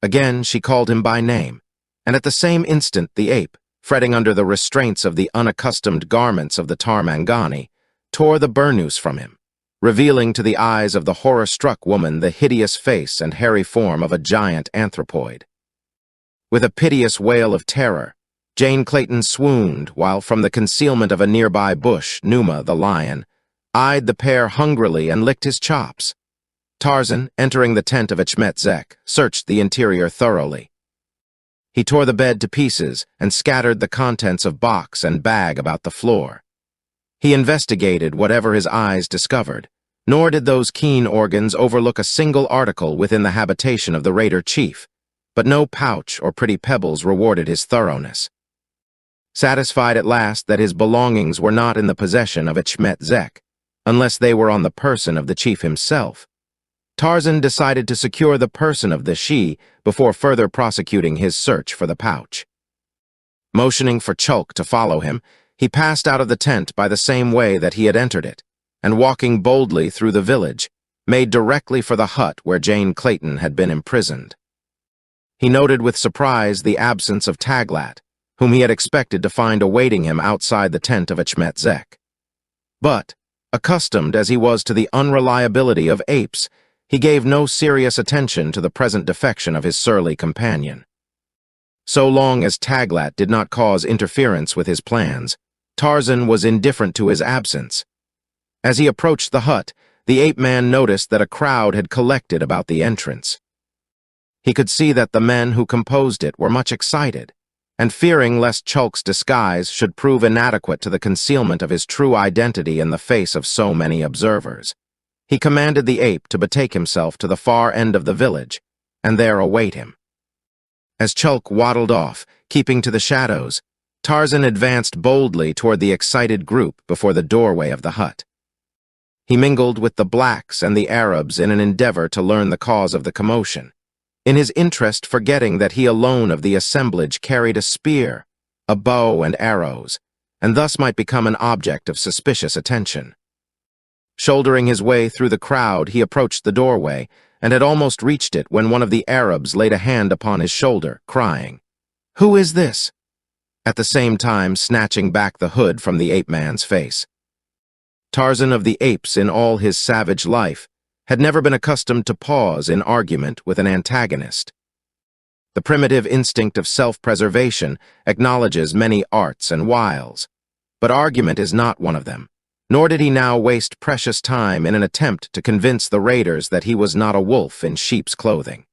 Again she called him by name, and at the same instant the ape, fretting under the restraints of the unaccustomed garments of the Tarmangani, tore the burnoose from him, revealing to the eyes of the horror-struck woman the hideous face and hairy form of a giant anthropoid. With a piteous wail of terror, Jane Clayton swooned while from the concealment of a nearby bush, Numa, the lion, eyed the pair hungrily and licked his chops. Tarzan, entering the tent of Achmet Zek, searched the interior thoroughly. He tore the bed to pieces and scattered the contents of box and bag about the floor. He investigated whatever his eyes discovered, nor did those keen organs overlook a single article within the habitation of the raider chief, but no pouch or pretty pebbles rewarded his thoroughness. Satisfied at last that his belongings were not in the possession of Achmet Zek, unless they were on the person of the chief himself, Tarzan decided to secure the person of the she before further prosecuting his search for the pouch. Motioning for Chulk to follow him, he passed out of the tent by the same way that he had entered it, and walking boldly through the village, made directly for the hut where Jane Clayton had been imprisoned. He noted with surprise the absence of Taglat, whom he had expected to find awaiting him outside the tent of Achmet Zek. But, accustomed as he was to the unreliability of apes, he gave no serious attention to the present defection of his surly companion. So long as Taglat did not cause interference with his plans, Tarzan was indifferent to his absence. As he approached the hut, the ape-man noticed that a crowd had collected about the entrance. He could see that the men who composed it were much excited, and fearing lest Chulk's disguise should prove inadequate to the concealment of his true identity in the face of so many observers, he commanded the ape to betake himself to the far end of the village, and there await him. As Chulk waddled off, keeping to the shadows, Tarzan advanced boldly toward the excited group before the doorway of the hut. He mingled with the blacks and the Arabs in an endeavor to learn the cause of the commotion, in his interest forgetting that he alone of the assemblage carried a spear, a bow and arrows, and thus might become an object of suspicious attention. Shouldering his way through the crowd, he approached the doorway, and had almost reached it when one of the Arabs laid a hand upon his shoulder, crying, "Who is this?" at the same time snatching back the hood from the ape-man's face. Tarzan of the Apes in all his savage life had never been accustomed to pause in argument with an antagonist. The primitive instinct of self-preservation acknowledges many arts and wiles, but argument is not one of them, nor did he now waste precious time in an attempt to convince the raiders that he was not a wolf in sheep's clothing.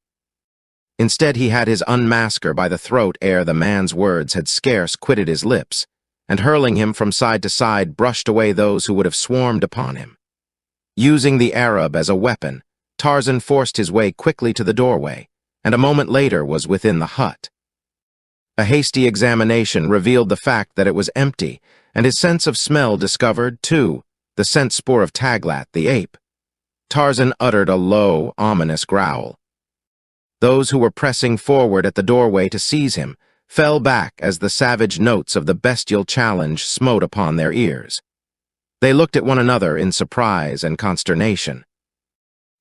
Instead, he had his unmasker by the throat ere the man's words had scarce quitted his lips, and hurling him from side to side brushed away those who would have swarmed upon him. Using the Arab as a weapon, Tarzan forced his way quickly to the doorway, and a moment later was within the hut. A hasty examination revealed the fact that it was empty, and his sense of smell discovered, too, the scent spoor of Taglat, the ape. Tarzan uttered a low, ominous growl. Those who were pressing forward at the doorway to seize him fell back as the savage notes of the bestial challenge smote upon their ears. They looked at one another in surprise and consternation.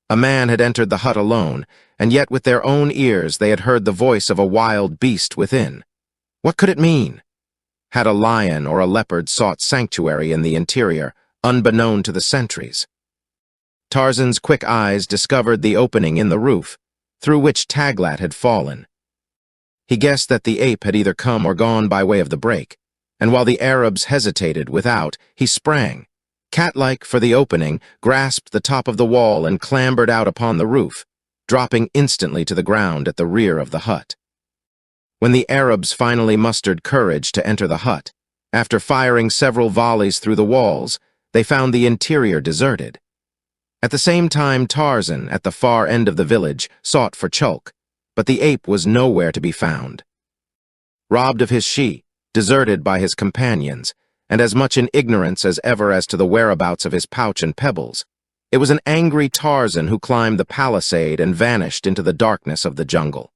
A man had entered the hut alone, and yet with their own ears they had heard the voice of a wild beast within. What could it mean? Had a lion or a leopard sought sanctuary in the interior, unbeknown to the sentries? Tarzan's quick eyes discovered the opening in the roof, through which Taglat had fallen. He guessed that the ape had either come or gone by way of the break, and while the Arabs hesitated without, he sprang, cat-like for the opening, grasped the top of the wall and clambered out upon the roof, dropping instantly to the ground at the rear of the hut. When the Arabs finally mustered courage to enter the hut, after firing several volleys through the walls, they found the interior deserted. At the same time, Tarzan, at the far end of the village, sought for Chulk, but the ape was nowhere to be found. Robbed of his she, deserted by his companions, and as much in ignorance as ever as to the whereabouts of his pouch and pebbles, it was an angry Tarzan who climbed the palisade and vanished into the darkness of the jungle.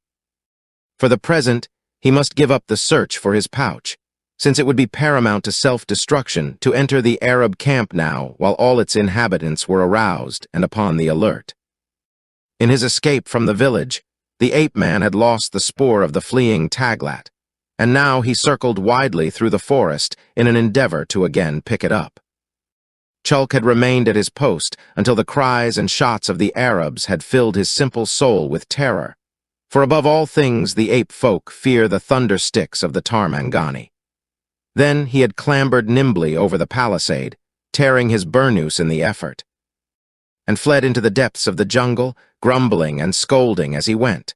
For the present, he must give up the search for his pouch, since it would be paramount to self-destruction to enter the Arab camp now while all its inhabitants were aroused and upon the alert. In his escape from the village, the ape-man had lost the spoor of the fleeing Taglat, and now he circled widely through the forest in an endeavor to again pick it up. Chulk had remained at his post until the cries and shots of the Arabs had filled his simple soul with terror, for above all things the ape folk fear the thunder sticks of the Tarmangani. Then he had clambered nimbly over the palisade, tearing his burnous in the effort, and fled into the depths of the jungle, grumbling and scolding as he went.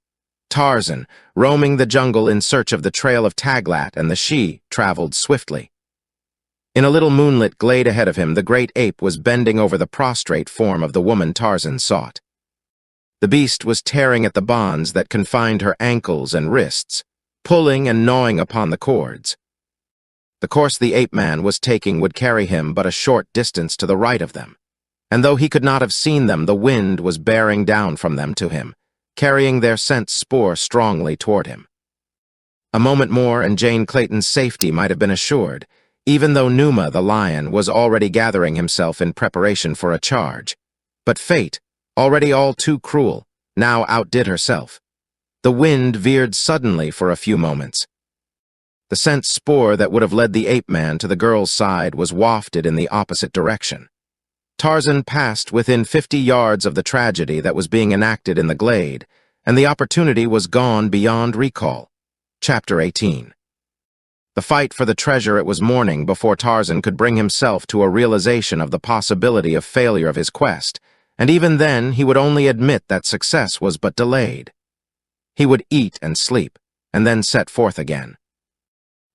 Tarzan, roaming the jungle in search of the trail of Taglat and the she, traveled swiftly. In a little moonlit glade ahead of him, the great ape was bending over the prostrate form of the woman Tarzan sought. The beast was tearing at the bonds that confined her ankles and wrists, pulling and gnawing upon the cords. The course the ape-man was taking would carry him but a short distance to the right of them, and though he could not have seen them, the wind was bearing down from them to him, carrying their scent spoor strongly toward him. A moment more and Jane Clayton's safety might have been assured, even though Numa, the lion, was already gathering himself in preparation for a charge. But fate, already all too cruel, now outdid herself. The wind veered suddenly for a few moments. The scent spoor that would have led the ape-man to the girl's side was wafted in the opposite direction. Tarzan passed within 50 yards of the tragedy that was being enacted in the glade, and the opportunity was gone beyond recall. Chapter 18. The fight for the treasure. It was morning before Tarzan could bring himself to a realization of the possibility of failure of his quest, and even then he would only admit that success was but delayed. He would eat and sleep, and then set forth again.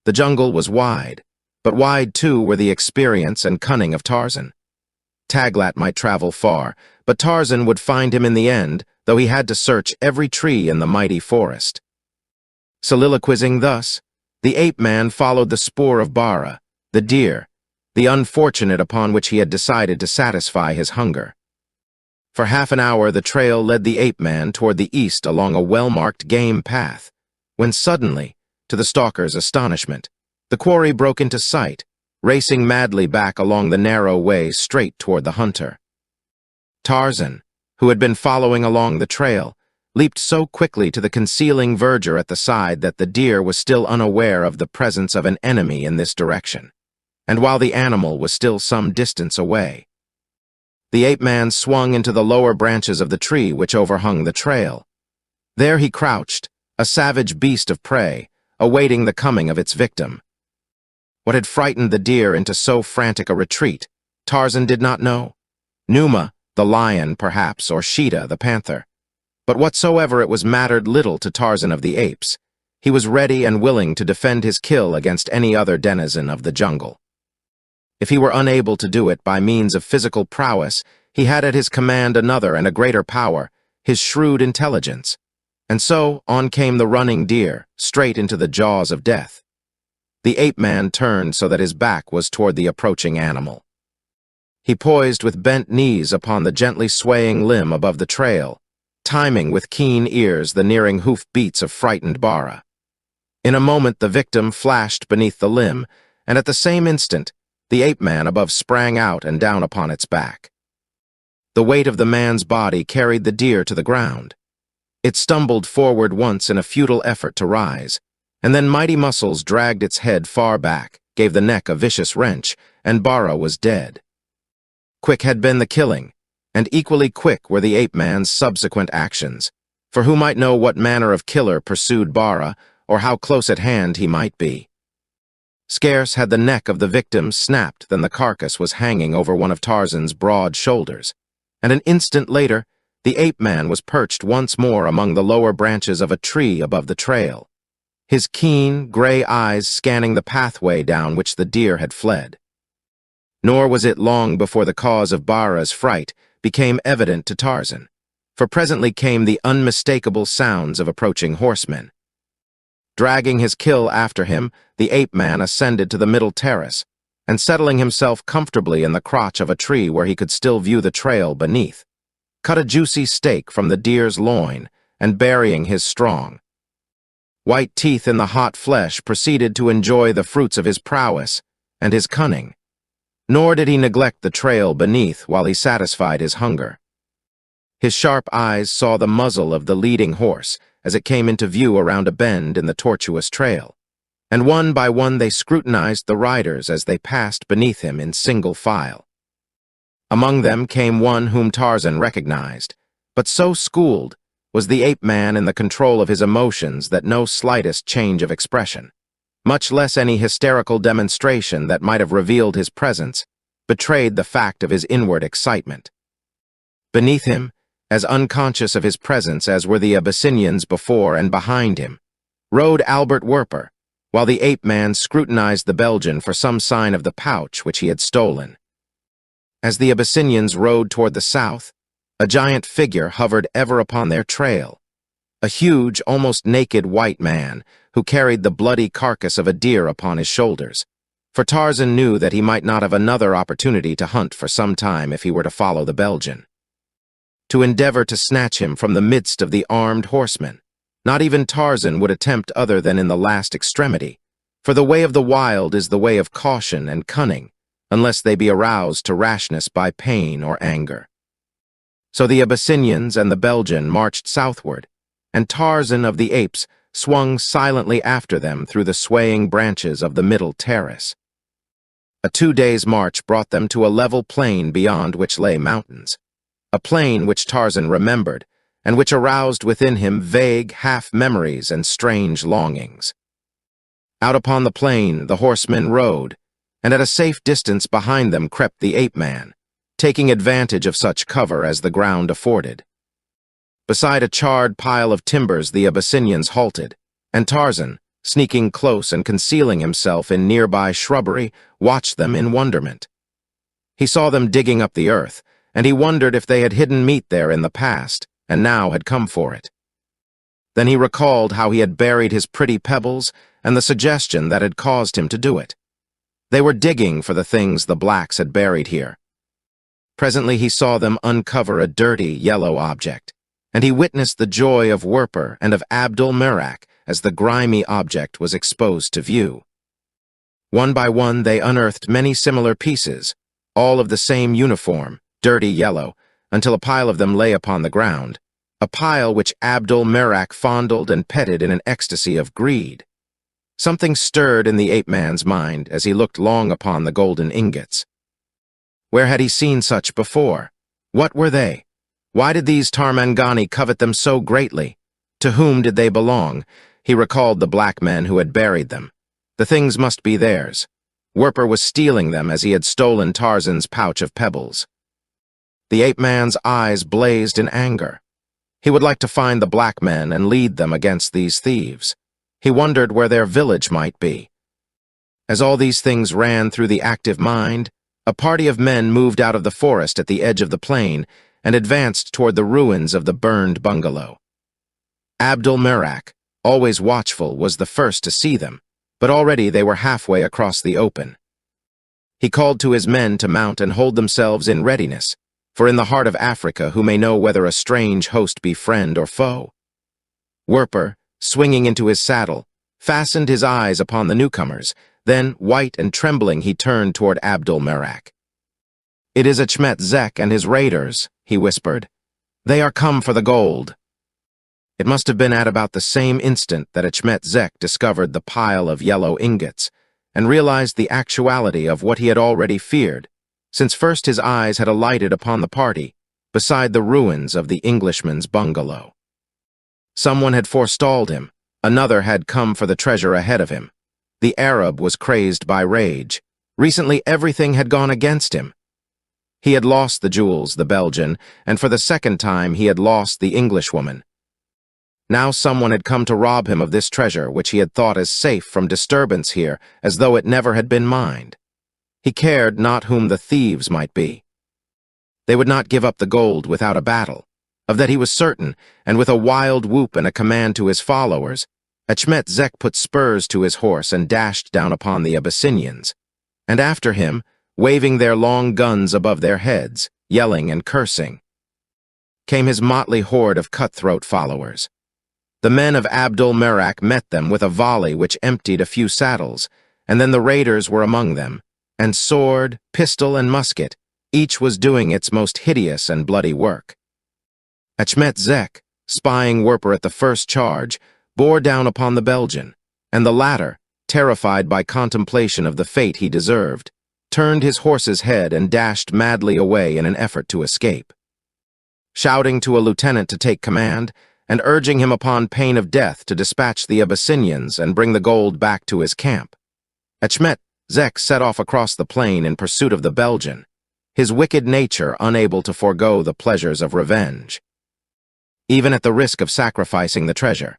The jungle was wide, but wide too were the experience and cunning of Tarzan. Taglat might travel far, but Tarzan would find him in the end, though he had to search every tree in the mighty forest. Soliloquizing thus, the ape-man followed the spoor of Bara, the deer, the unfortunate upon which he had decided to satisfy his hunger. For half an hour the trail led the ape-man toward the east along a well-marked game path, when suddenly, to the stalker's astonishment, the quarry broke into sight, racing madly back along the narrow way straight toward the hunter. Tarzan, who had been following along the trail, leaped so quickly to the concealing verdure at the side that the deer was still unaware of the presence of an enemy in this direction, and while the animal was still some distance away. The ape-man swung into the lower branches of the tree which overhung the trail. There he crouched, a savage beast of prey, awaiting the coming of its victim. What had frightened the deer into so frantic a retreat, Tarzan did not know. Numa, the lion, perhaps, or Sheeta, the panther. But whatsoever it was mattered little to Tarzan of the apes. He was ready and willing to defend his kill against any other denizen of the jungle. If he were unable to do it by means of physical prowess, he had at his command another and a greater power, his shrewd intelligence. And so, on came the running deer, straight into the jaws of death. The ape-man turned so that his back was toward the approaching animal. He poised with bent knees upon the gently swaying limb above the trail, timing with keen ears the nearing hoof beats of frightened Bara. In a moment the victim flashed beneath the limb, and at the same instant, the ape-man above sprang out and down upon its back. The weight of the man's body carried the deer to the ground. It stumbled forward once in a futile effort to rise, and then mighty muscles dragged its head far back, gave the neck a vicious wrench, and Bara was dead. Quick had been the killing, and equally quick were the ape-man's subsequent actions, for who might know what manner of killer pursued Bara, or how close at hand he might be. Scarce had the neck of the victim snapped than the carcass was hanging over one of Tarzan's broad shoulders, and an instant later, the ape-man was perched once more among the lower branches of a tree above the trail, his keen, gray eyes scanning the pathway down which the deer had fled. Nor was it long before the cause of Bara's fright became evident to Tarzan, for presently came the unmistakable sounds of approaching horsemen. Dragging his kill after him, the ape-man ascended to the middle terrace, and settling himself comfortably in the crotch of a tree where he could still view the trail beneath, cut a juicy steak from the deer's loin, and burying his strong, white teeth in the hot flesh, proceeded to enjoy the fruits of his prowess and his cunning. Nor did he neglect the trail beneath while he satisfied his hunger. His sharp eyes saw the muzzle of the leading horse as it came into view around a bend in the tortuous trail, and one by one they scrutinized the riders as they passed beneath him in single file. Among them came one whom Tarzan recognized, but so schooled was the ape-man in the control of his emotions that no slightest change of expression, much less any hysterical demonstration that might have revealed his presence, betrayed the fact of his inward excitement. Beneath him, as unconscious of his presence as were the Abyssinians before and behind him, rode Albert Werper, while the ape-man scrutinized the Belgian for some sign of the pouch which he had stolen. As the Abyssinians rode toward the south, a giant figure hovered ever upon their trail. A huge, almost naked white man who carried the bloody carcass of a deer upon his shoulders, for Tarzan knew that he might not have another opportunity to hunt for some time if he were to follow the Belgian. To endeavor to snatch him from the midst of the armed horsemen, not even Tarzan would attempt other than in the last extremity, for the way of the wild is the way of caution and cunning, unless they be aroused to rashness by pain or anger. So the Abyssinians and the Belgian marched southward, and Tarzan of the Apes swung silently after them through the swaying branches of the middle terrace. A 2 days' march brought them to a level plain beyond which lay mountains, a plain which Tarzan remembered, and which aroused within him vague half-memories and strange longings. Out upon the plain the horsemen rode, and at a safe distance behind them crept the ape-man, taking advantage of such cover as the ground afforded. Beside a charred pile of timbers the Abyssinians halted, and Tarzan, sneaking close and concealing himself in nearby shrubbery, watched them in wonderment. He saw them digging up the earth, and he wondered if they had hidden meat there in the past, and now had come for it. Then he recalled how he had buried his pretty pebbles and the suggestion that had caused him to do it. They were digging for the things the blacks had buried here. Presently he saw them uncover a dirty, yellow object, and he witnessed the joy of Werper and of Abdul Merak as the grimy object was exposed to view. One by one they unearthed many similar pieces, all of the same uniform, dirty yellow, until a pile of them lay upon the ground, a pile which Abdul Merak fondled and petted in an ecstasy of greed. Something stirred in the ape-man's mind as he looked long upon the golden ingots. Where had he seen such before? What were they? Why did these Tarmangani covet them so greatly? To whom did they belong? He recalled the black men who had buried them. The things must be theirs. Werper was stealing them as he had stolen Tarzan's pouch of pebbles. The ape-man's eyes blazed in anger. He would like to find the black men and lead them against these thieves. He wondered where their village might be. As all these things ran through the active mind, a party of men moved out of the forest at the edge of the plain and advanced toward the ruins of the burned bungalow. Abdul Merak, always watchful, was the first to see them, but already they were halfway across the open. He called to his men to mount and hold themselves in readiness, for in the heart of Africa who may know whether a strange host be friend or foe? Werper, swinging into his saddle, fastened his eyes upon the newcomers, then, white and trembling, he turned toward Abdul Merak. "It is Achmet Zek and his raiders," he whispered. "They are come for the gold." It must have been at about the same instant that Achmet Zek discovered the pile of yellow ingots and realized the actuality of what he had already feared, since first his eyes had alighted upon the party beside the ruins of the Englishman's bungalow. Someone had forestalled him. Another had come for the treasure ahead of him. The Arab was crazed by rage. Recently everything had gone against him. He had lost the jewels, the Belgian, and for the second time he had lost the Englishwoman. Now someone had come to rob him of this treasure which he had thought as safe from disturbance here as though it never had been mined. He cared not whom the thieves might be. They would not give up the gold without a battle. Of that he was certain, and with a wild whoop and a command to his followers, Achmet Zek put spurs to his horse and dashed down upon the Abyssinians, and after him, waving their long guns above their heads, yelling and cursing, came his motley horde of cutthroat followers. The men of Abdul Merak met them with a volley which emptied a few saddles, and then the raiders were among them, and sword, pistol, and musket, each was doing its most hideous and bloody work. Achmet Zek, spying Werper at the first charge, bore down upon the Belgian, and the latter, terrified by contemplation of the fate he deserved, turned his horse's head and dashed madly away in an effort to escape. Shouting to a lieutenant to take command, and urging him upon pain of death to dispatch the Abyssinians and bring the gold back to his camp, Achmet Zek set off across the plain in pursuit of the Belgian, his wicked nature unable to forego the pleasures of revenge, even at the risk of sacrificing the treasure.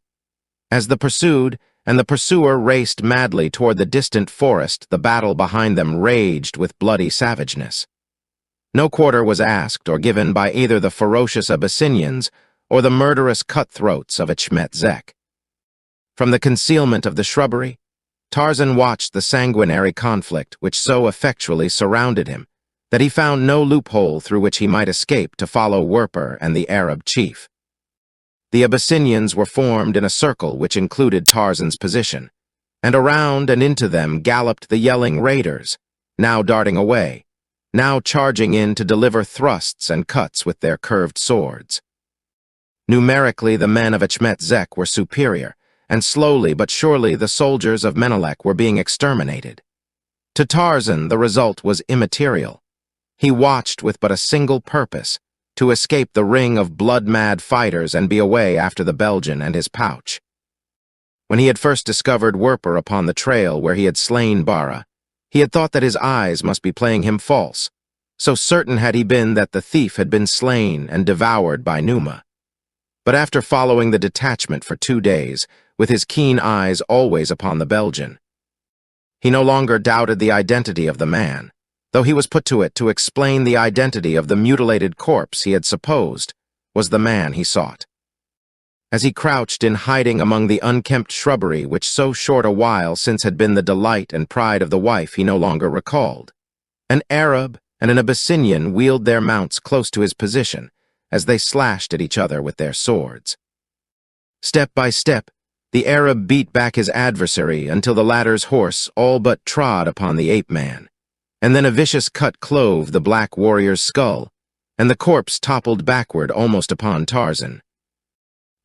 As the pursued, and the pursuer raced madly toward the distant forest. The battle behind them raged with bloody savageness. No quarter was asked or given by either the ferocious Abyssinians or the murderous cutthroats of Achmet Zek. From the concealment of the shrubbery, Tarzan watched the sanguinary conflict which so effectually surrounded him that he found no loophole through which he might escape to follow Werper and the Arab chief. The Abyssinians were formed in a circle which included Tarzan's position, and around and into them galloped the yelling raiders, now darting away, now charging in to deliver thrusts and cuts with their curved swords. Numerically, the men of Achmet Zek were superior, and slowly but surely the soldiers of Menelek were being exterminated. To Tarzan, the result was immaterial. He watched with but a single purpose, to escape the ring of blood-mad fighters and be away after the Belgian and his pouch. When he had first discovered Werper upon the trail where he had slain Bara, he had thought that his eyes must be playing him false, so certain had he been that the thief had been slain and devoured by Numa. But after following the detachment for 2 days, with his keen eyes always upon the Belgian, he no longer doubted the identity of the man, though he was put to it to explain the identity of the mutilated corpse he had supposed was the man he sought. As he crouched in hiding among the unkempt shrubbery which so short a while since had been the delight and pride of the wife he no longer recalled, an Arab and an Abyssinian wheeled their mounts close to his position as they slashed at each other with their swords. Step by step, the Arab beat back his adversary until the latter's horse all but trod upon the ape-man, and then a vicious cut clove the black warrior's skull, and the corpse toppled backward almost upon Tarzan.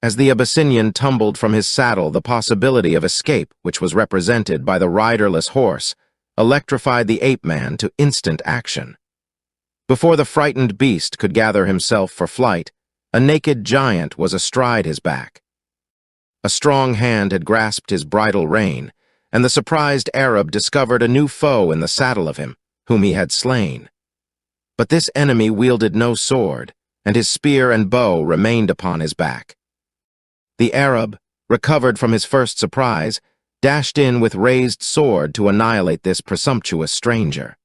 As the Abyssinian tumbled from his saddle, the possibility of escape, which was represented by the riderless horse, electrified the ape-man to instant action. Before the frightened beast could gather himself for flight, a naked giant was astride his back. A strong hand had grasped his bridle rein, and the surprised Arab discovered a new foe in the saddle of him, whom he had slain. But this enemy wielded no sword, and his spear and bow remained upon his back. The Arab, recovered from his first surprise, dashed in with raised sword to annihilate this presumptuous stranger.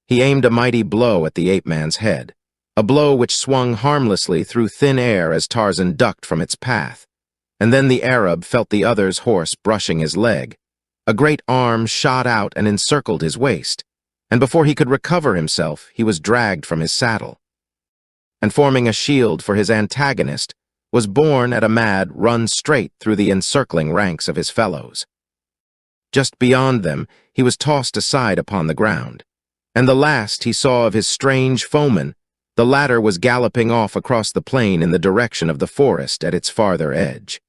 He aimed a mighty blow at the ape-man's head, a blow which swung harmlessly through thin air as Tarzan ducked from its path, and then the Arab felt the other's horse brushing his leg. A great arm shot out and encircled his waist, and before he could recover himself, he was dragged from his saddle. And forming a shield for his antagonist, was borne at a mad run straight through the encircling ranks of his fellows. Just beyond them, he was tossed aside upon the ground, and the last he saw of his strange foeman, the latter was galloping off across the plain in the direction of the forest at its farther edge.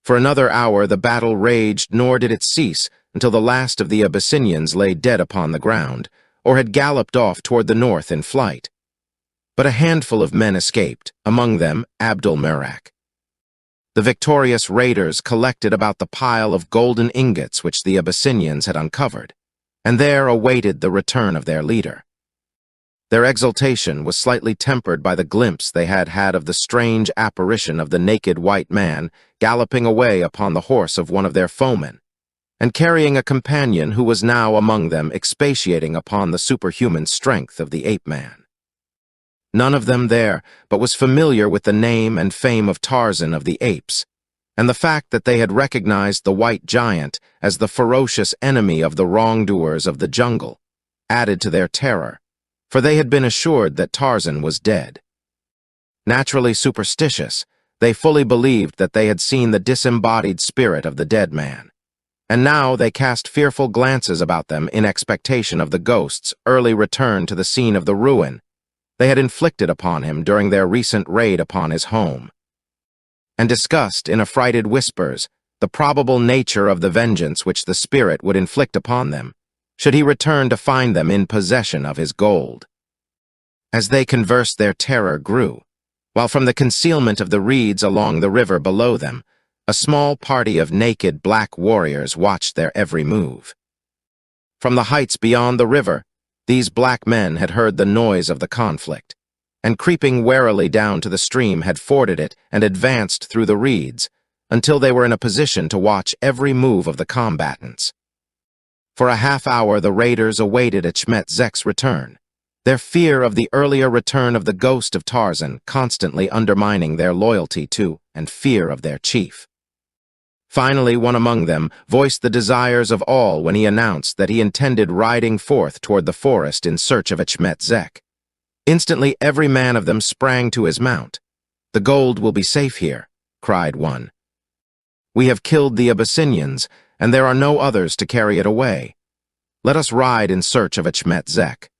For another hour the battle raged, nor did it cease until the last of the Abyssinians lay dead upon the ground, or had galloped off toward the north in flight. But a handful of men escaped, among them Abdul-Merak. The victorious raiders collected about the pile of golden ingots which the Abyssinians had uncovered, and there awaited the return of their leader. Their exultation was slightly tempered by the glimpse they had had of the strange apparition of the naked white man galloping away upon the horse of one of their foemen, and carrying a companion who was now among them expatiating upon the superhuman strength of the ape-man. None of them there but was familiar with the name and fame of Tarzan of the Apes, and the fact that they had recognized the white giant as the ferocious enemy of the wrongdoers of the jungle added to their terror, for they had been assured that Tarzan was dead. Naturally superstitious, they fully believed that they had seen the disembodied spirit of the dead man, and now they cast fearful glances about them in expectation of the ghost's early return to the scene of the ruin they had inflicted upon him during their recent raid upon his home, and discussed in affrighted whispers the probable nature of the vengeance which the spirit would inflict upon them, should he return to find them in possession of his gold. As they conversed, their terror grew, while from the concealment of the reeds along the river below them, a small party of naked black warriors watched their every move. From the heights beyond the river, these black men had heard the noise of the conflict, and creeping warily down to the stream had forded it and advanced through the reeds, until they were in a position to watch every move of the combatants. For a half-hour, the raiders awaited Achmet Zek's return, their fear of the earlier return of the ghost of Tarzan constantly undermining their loyalty to and fear of their chief. Finally, one among them voiced the desires of all when he announced that he intended riding forth toward the forest in search of Achmet Zek. Instantly, every man of them sprang to his mount. "The gold will be safe here," cried one. "We have killed the Abyssinians, and there are no others to carry it away. Let us ride in search of Achmet Zek."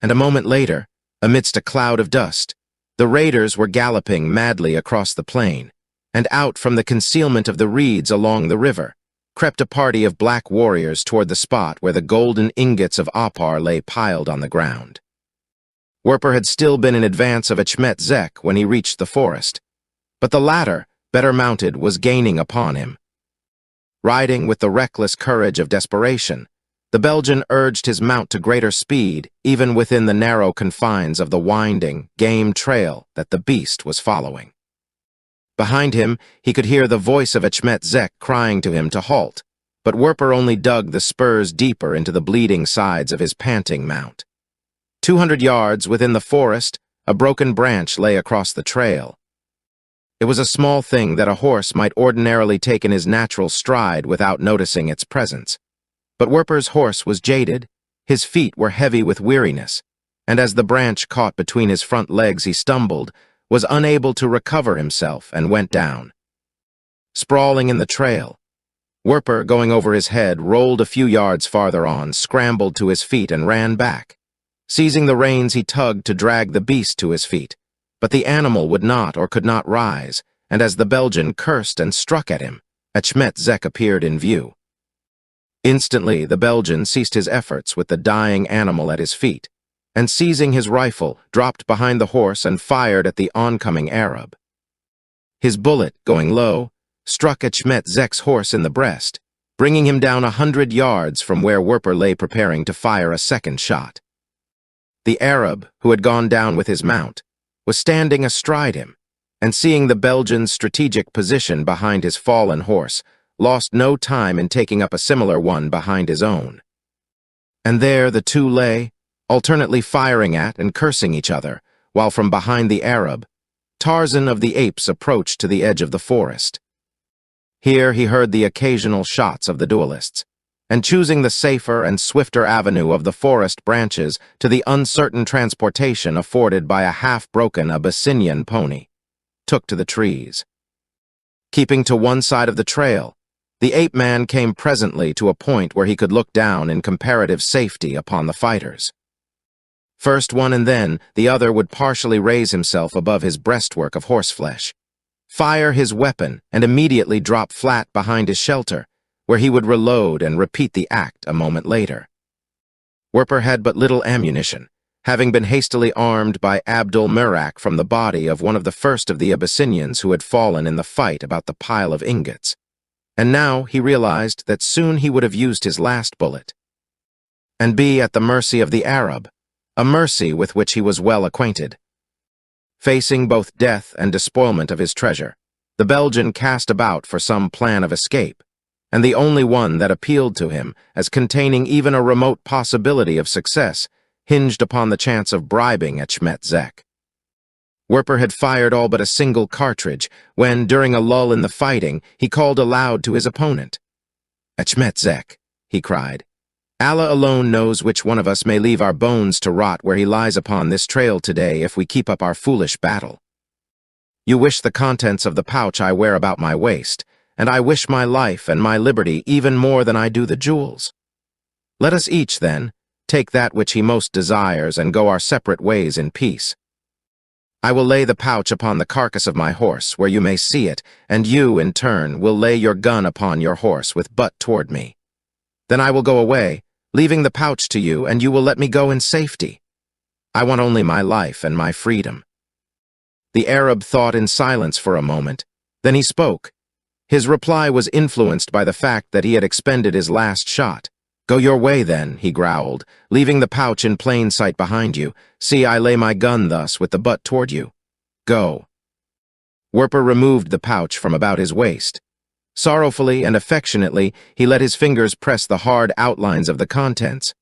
And a moment later, amidst a cloud of dust, the raiders were galloping madly across the plain, and out from the concealment of the reeds along the river crept a party of black warriors toward the spot where the golden ingots of Opar lay piled on the ground. Werper had still been in advance of Achmet Zek when he reached the forest, but the latter, better mounted, was gaining upon him. Riding with the reckless courage of desperation, the Belgian urged his mount to greater speed, even within the narrow confines of the winding, game trail that the beast was following. Behind him, he could hear the voice of Achmet Zek crying to him to halt, but Werper only dug the spurs deeper into the bleeding sides of his panting mount. 200 yards within the forest, a broken branch lay across the trail. It was a small thing that a horse might ordinarily take in his natural stride without noticing its presence. But Werper's horse was jaded, his feet were heavy with weariness, and as the branch caught between his front legs he stumbled, was unable to recover himself, and went down. Sprawling in the trail, Werper, going over his head, rolled a few yards farther on, scrambled to his feet, and ran back. Seizing the reins, he tugged to drag the beast to his feet, but the animal would not or could not rise, and as the Belgian cursed and struck at him, Achmet Zek appeared in view. Instantly, the Belgian ceased his efforts with the dying animal at his feet, and seizing his rifle, dropped behind the horse and fired at the oncoming Arab. His bullet, going low, struck Achmet Zek's horse in the breast, bringing him down 100 yards from where Werper lay preparing to fire a second shot. The Arab, who had gone down with his mount, was standing astride him, and seeing the Belgian's strategic position behind his fallen horse, lost no time in taking up a similar one behind his own. And there the two lay, alternately firing at and cursing each other, while from behind the Arab, Tarzan of the apes approached to the edge of the forest. Here he heard the occasional shots of the duelists, and choosing the safer and swifter avenue of the forest branches to the uncertain transportation afforded by a half-broken Abyssinian pony, took to the trees. Keeping to one side of the trail, the ape-man came presently to a point where he could look down in comparative safety upon the fighters. First one and then the other would partially raise himself above his breastwork of horseflesh, fire his weapon, and immediately drop flat behind his shelter, where he would reload and repeat the act a moment later. Werper had but little ammunition, having been hastily armed by Abdul Murak from the body of one of the first of the Abyssinians who had fallen in the fight about the pile of ingots, and now he realized that soon he would have used his last bullet, and be at the mercy of the Arab, a mercy with which he was well acquainted. Facing both death and despoilment of his treasure, the Belgian cast about for some plan of escape, and the only one that appealed to him as containing even a remote possibility of success hinged upon the chance of bribing Achmet Zek. Werper had fired all but a single cartridge when, during a lull in the fighting, he called aloud to his opponent. "Achmet Zek," he cried, "Allah alone knows which one of us may leave our bones to rot where he lies upon this trail today if we keep up our foolish battle. You wish the contents of the pouch I wear about my waist, and I wish my life and my liberty even more than I do the jewels. Let us each, then, take that which he most desires and go our separate ways in peace. I will lay the pouch upon the carcass of my horse, where you may see it, and you, in turn, will lay your gun upon your horse with butt toward me. Then I will go away, leaving the pouch to you, and you will let me go in safety. I want only my life and my freedom." The Arab thought in silence for a moment. Then he spoke. His reply was influenced by the fact that he had expended his last shot. "Go your way, then," he growled, "leaving the pouch in plain sight behind you. See, I lay my gun thus, with the butt toward you. Go." Werper removed the pouch from about his waist. Sorrowfully and affectionately, he let his fingers press the hard outlines of the contents.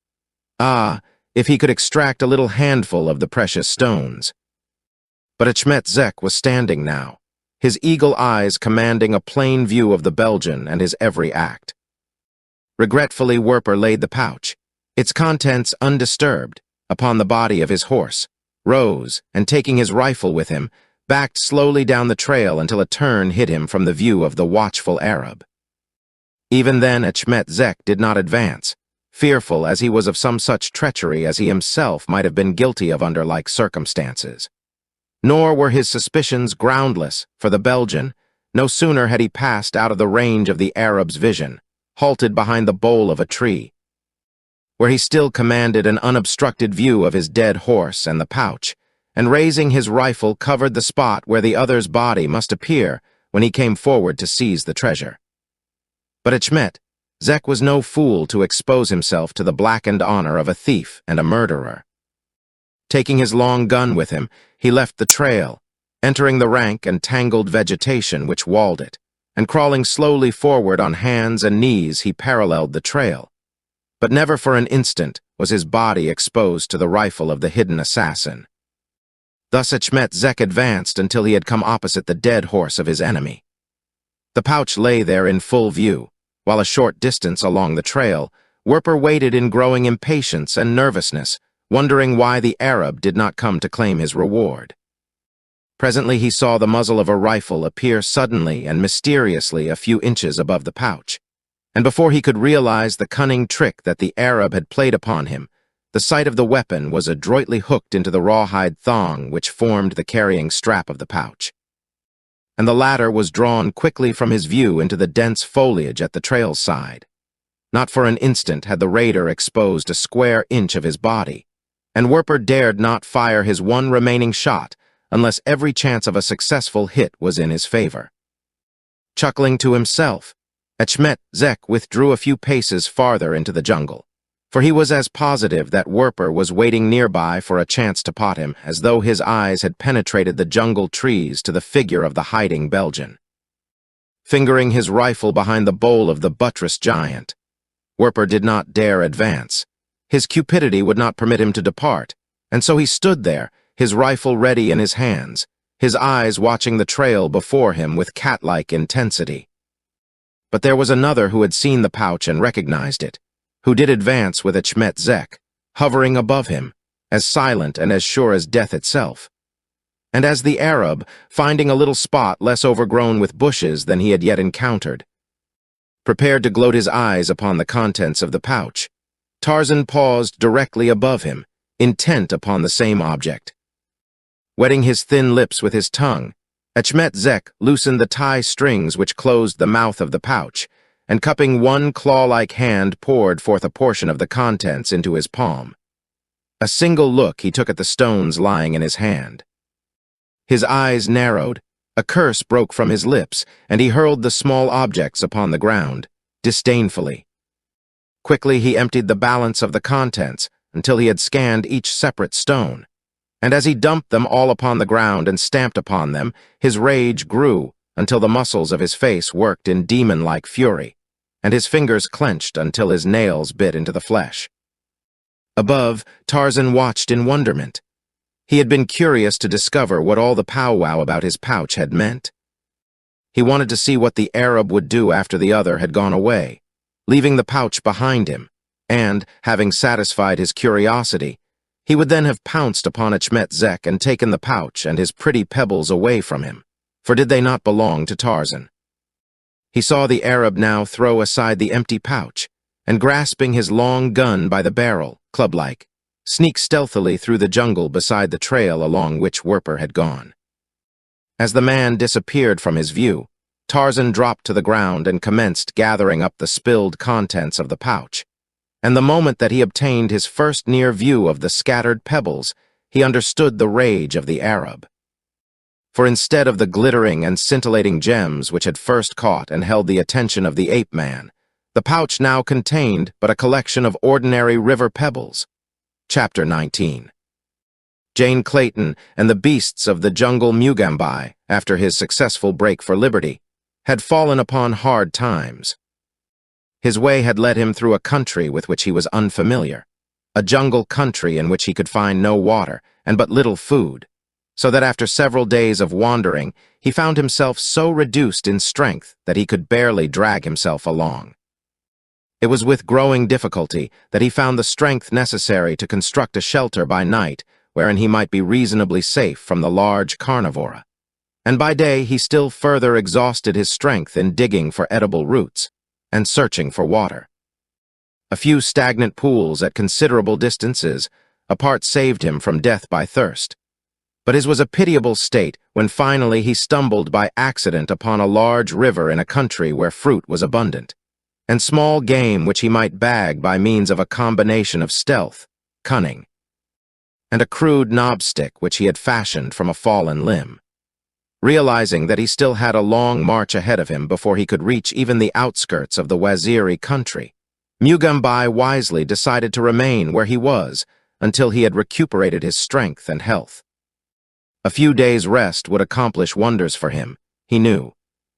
Ah, if he could extract a little handful of the precious stones. But Achmet Zek was standing now, his eagle eyes commanding a plain view of the Belgian and his every act. Regretfully, Werper laid the pouch, its contents undisturbed, upon the body of his horse, rose, and taking his rifle with him, backed slowly down the trail until a turn hid him from the view of the watchful Arab. Even then Achmet Zek did not advance, fearful as he was of some such treachery as he himself might have been guilty of under like circumstances. Nor were his suspicions groundless, for the Belgian, no sooner had he passed out of the range of the Arab's vision, halted behind the bole of a tree, where he still commanded an unobstructed view of his dead horse and the pouch, and raising his rifle covered the spot where the other's body must appear when he came forward to seize the treasure. But Achmet Zek was no fool to expose himself to the blackened honor of a thief and a murderer. Taking his long gun with him, he left the trail, entering the rank and tangled vegetation which walled it, and crawling slowly forward on hands and knees he paralleled the trail. But never for an instant was his body exposed to the rifle of the hidden assassin. Thus Achmet Zek advanced until he had come opposite the dead horse of his enemy. The pouch lay there in full view, while a short distance along the trail, Werper waited in growing impatience and nervousness, wondering why the Arab did not come to claim his reward. Presently he saw the muzzle of a rifle appear suddenly and mysteriously a few inches above the pouch, and before he could realize the cunning trick that the Arab had played upon him, the sight of the weapon was adroitly hooked into the rawhide thong which formed the carrying strap of the pouch. And the latter was drawn quickly from his view into the dense foliage at the trail's side. Not for an instant had the raider exposed a square inch of his body, and Werper dared not fire his one remaining shot unless every chance of a successful hit was in his favor. Chuckling to himself, Achmet Zek withdrew a few paces farther into the jungle, for he was as positive that Werper was waiting nearby for a chance to pot him as though his eyes had penetrated the jungle trees to the figure of the hiding Belgian. Fingering his rifle behind the bole of the buttressed giant, Werper did not dare advance. His cupidity would not permit him to depart, and so he stood there, his rifle ready in his hands, his eyes watching the trail before him with cat-like intensity. But there was another who had seen the pouch and recognized it, who did advance with Achmet Zek, hovering above him, as silent and as sure as death itself. And as the Arab, finding a little spot less overgrown with bushes than he had yet encountered, prepared to gloat his eyes upon the contents of the pouch, Tarzan paused directly above him, intent upon the same object. Wetting his thin lips with his tongue, Achmet Zek loosened the tie strings which closed the mouth of the pouch, and cupping one claw-like hand poured forth a portion of the contents into his palm. A single look he took at the stones lying in his hand. His eyes narrowed, a curse broke from his lips, and he hurled the small objects upon the ground, disdainfully. Quickly he emptied the balance of the contents until he had scanned each separate stone, and as he dumped them all upon the ground and stamped upon them, his rage grew until the muscles of his face worked in demon-like fury, and his fingers clenched until his nails bit into the flesh. Above, Tarzan watched in wonderment. He had been curious to discover what all the powwow about his pouch had meant. He wanted to see what the Arab would do after the other had gone away, leaving the pouch behind him, and, having satisfied his curiosity, he would then have pounced upon Achmet Zek and taken the pouch and his pretty pebbles away from him, for did they not belong to Tarzan? He saw the Arab now throw aside the empty pouch, and grasping his long gun by the barrel, club-like, sneak stealthily through the jungle beside the trail along which Werper had gone. As the man disappeared from his view, Tarzan dropped to the ground and commenced gathering up the spilled contents of the pouch, and the moment that he obtained his first near view of the scattered pebbles, he understood the rage of the Arab. For instead of the glittering and scintillating gems which had first caught and held the attention of the ape-man, the pouch now contained but a collection of ordinary river pebbles. Chapter 19. Jane Clayton and the beasts of the jungle Mugambai, after his successful break for liberty, had fallen upon hard times. His way had led him through a country with which he was unfamiliar, a jungle country in which he could find no water and but little food, so that after several days of wandering, he found himself so reduced in strength that he could barely drag himself along. It was with growing difficulty that he found the strength necessary to construct a shelter by night wherein he might be reasonably safe from the large carnivora, and by day he still further exhausted his strength in digging for edible roots and searching for water. A few stagnant pools at considerable distances apart saved him from death by thirst, but his was a pitiable state when finally he stumbled by accident upon a large river in a country where fruit was abundant, and small game which he might bag by means of a combination of stealth, cunning, and a crude knobstick which he had fashioned from a fallen limb. Realizing that he still had a long march ahead of him before he could reach even the outskirts of the Waziri country, Mugambai wisely decided to remain where he was until he had recuperated his strength and health. A few days' rest would accomplish wonders for him, he knew,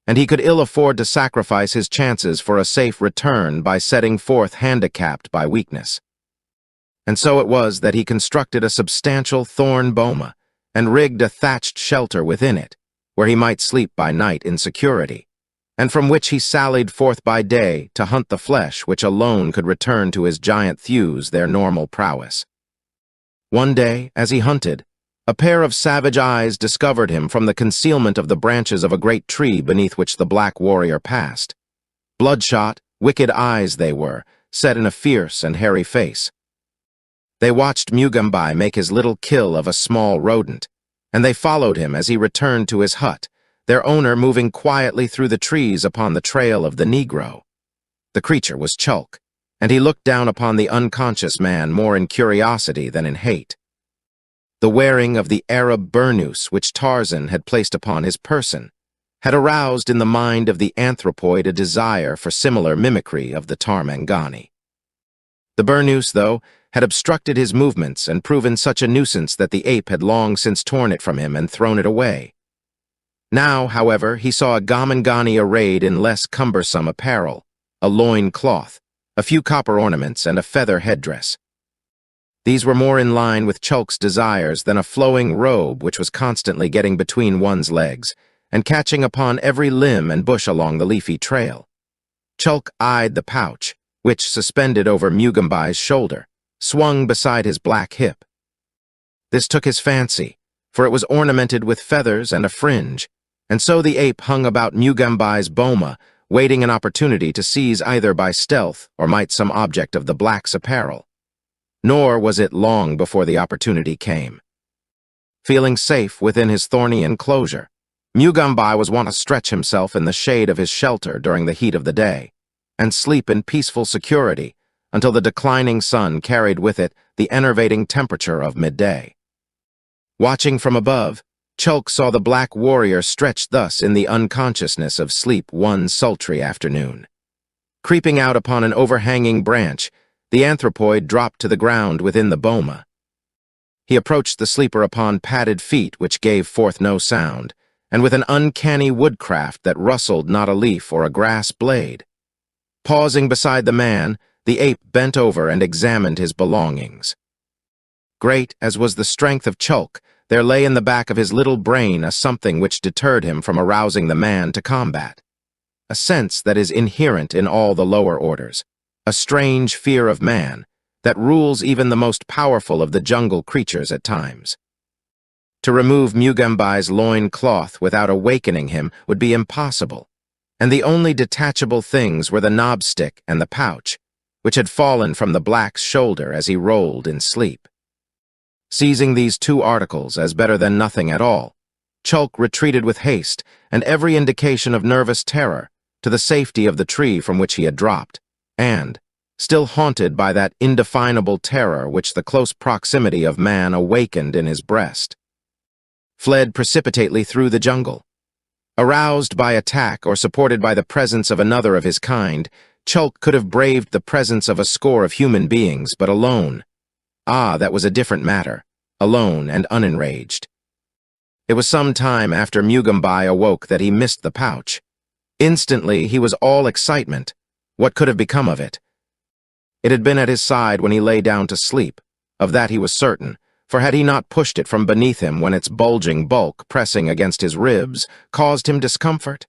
and he could ill afford to sacrifice his chances for a safe return by setting forth handicapped by weakness. And so it was that he constructed a substantial thorn boma and rigged a thatched shelter within it, where he might sleep by night in security, and from which he sallied forth by day to hunt the flesh which alone could return to his giant thews their normal prowess. One day, as he hunted, a pair of savage eyes discovered him from the concealment of the branches of a great tree beneath which the black warrior passed. Bloodshot, wicked eyes they were, set in a fierce and hairy face. They watched Mugambai make his little kill of a small rodent, and they followed him as he returned to his hut, their owner moving quietly through the trees upon the trail of the Negro. The creature was Chulk, and he looked down upon the unconscious man more in curiosity than in hate. The wearing of the Arab burnous which Tarzan had placed upon his person had aroused in the mind of the anthropoid a desire for similar mimicry of the Tarmangani. The burnous, though, had obstructed his movements and proven such a nuisance that the ape had long since torn it from him and thrown it away. Now, however, he saw a Gamangani arrayed in less cumbersome apparel, a loin cloth, a few copper ornaments, and a feather headdress. These were more in line with Chulk's desires than a flowing robe which was constantly getting between one's legs and catching upon every limb and bush along the leafy trail. Chulk eyed the pouch, which, suspended over Mugambai's shoulder, swung beside his black hip. This took his fancy, for it was ornamented with feathers and a fringe, and so the ape hung about Mugambai's boma, waiting an opportunity to seize either by stealth or might some object of the black's apparel. Nor was it long before the opportunity came. Feeling safe within his thorny enclosure, Mugambai was wont to stretch himself in the shade of his shelter during the heat of the day, and sleep in peaceful security until the declining sun carried with it the enervating temperature of midday. Watching from above, Chulk saw the black warrior stretched thus in the unconsciousness of sleep one sultry afternoon. Creeping out upon an overhanging branch, the anthropoid dropped to the ground within the boma. He approached the sleeper upon padded feet which gave forth no sound, and with an uncanny woodcraft that rustled not a leaf or a grass blade. Pausing beside the man, the ape bent over and examined his belongings. Great as was the strength of Chulk, there lay in the back of his little brain a something which deterred him from arousing the man to combat. A sense that is inherent in all the lower orders, a strange fear of man that rules even the most powerful of the jungle creatures at times. To remove Mugambai's loin cloth without awakening him would be impossible, and the only detachable things were the knobstick and the pouch, which had fallen from the black's shoulder as he rolled in sleep. Seizing these two articles as better than nothing at all, Chulk retreated with haste and every indication of nervous terror to the safety of the tree from which he had dropped, and, still haunted by that indefinable terror which the close proximity of man awakened in his breast, fled precipitately through the jungle. Aroused by attack or supported by the presence of another of his kind, Chulk could have braved the presence of a score of human beings, but alone. Ah, that was a different matter. alone and unenraged. It was some time after Mugambai awoke that he missed the pouch. Instantly, he was all excitement. What could have become of it? It had been at his side when he lay down to sleep. Of that he was certain, for had he not pushed it from beneath him when its bulging bulk, pressing against his ribs, caused him discomfort?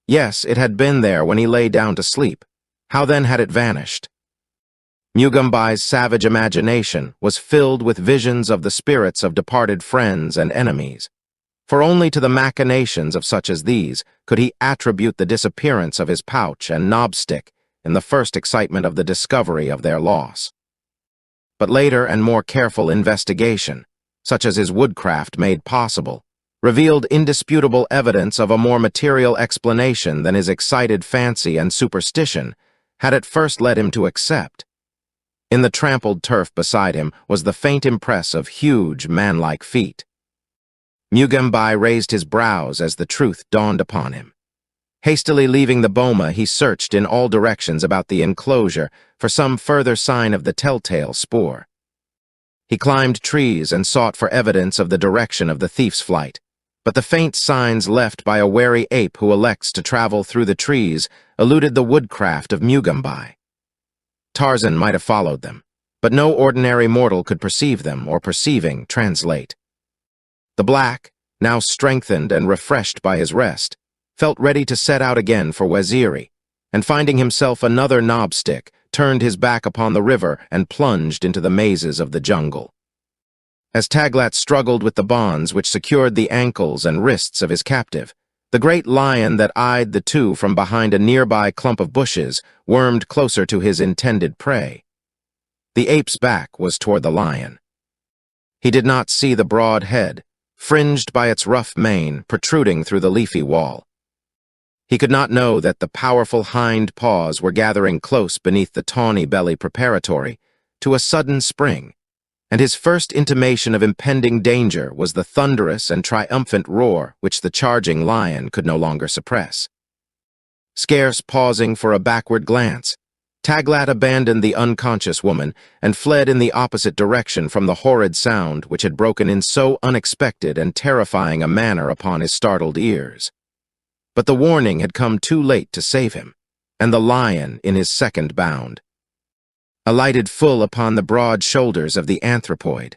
Yes, it had been there when he lay down to sleep. How then had it vanished? Mugambai's savage imagination was filled with visions of the spirits of departed friends and enemies. For only to the machinations of such as these could he attribute the disappearance of his pouch and knobstick in the first excitement of the discovery of their loss. But later and more careful investigation, such as his woodcraft made possible, revealed indisputable evidence of a more material explanation than his excited fancy and superstition had at first led him to accept. In the trampled turf beside him was the faint impress of huge, man-like feet. Mugambai raised his brows as the truth dawned upon him. Hastily leaving the boma, he searched in all directions about the enclosure for some further sign of the telltale spoor. He climbed trees and sought for evidence of the direction of the thief's flight, but the faint signs left by a wary ape who elects to travel through the trees eluded the woodcraft of Mugambai. Tarzan might have followed them, but no ordinary mortal could perceive them or perceiving translate. The black, now strengthened and refreshed by his rest, felt ready to set out again for Waziri, and finding himself another knobstick, turned his back upon the river and plunged into the mazes of the jungle. As Taglat struggled with the bonds which secured the ankles and wrists of his captive, the great lion that eyed the two from behind a nearby clump of bushes wormed closer to his intended prey. The ape's back was toward the lion. He did not see the broad head, fringed by its rough mane, protruding through the leafy wall. He could not know that the powerful hind paws were gathering close beneath the tawny belly preparatory to a sudden spring, and his first intimation of impending danger was the thunderous and triumphant roar which the charging lion could no longer suppress. Scarce pausing for a backward glance, Taglat abandoned the unconscious woman and fled in the opposite direction from the horrid sound which had broken in so unexpected and terrifying a manner upon his startled ears. But the warning had come too late to save him, and the lion, in his second bound, alighted full upon the broad shoulders of the anthropoid.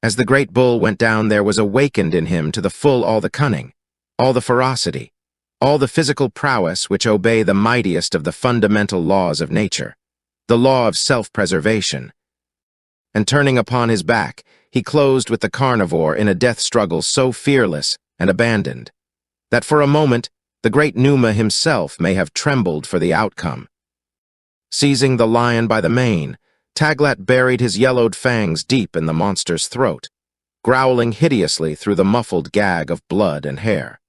As the great bull went down, there was awakened in him to the full all the cunning, all the ferocity, all the physical prowess which obey the mightiest of the fundamental laws of nature, the law of self-preservation. And turning upon his back, he closed with the carnivore in a death struggle so fearless and abandoned, that for a moment the great Numa himself may have trembled for the outcome. Seizing the lion by the mane, Taglat buried his yellowed fangs deep in the monster's throat, growling hideously through the muffled gag of blood and hair.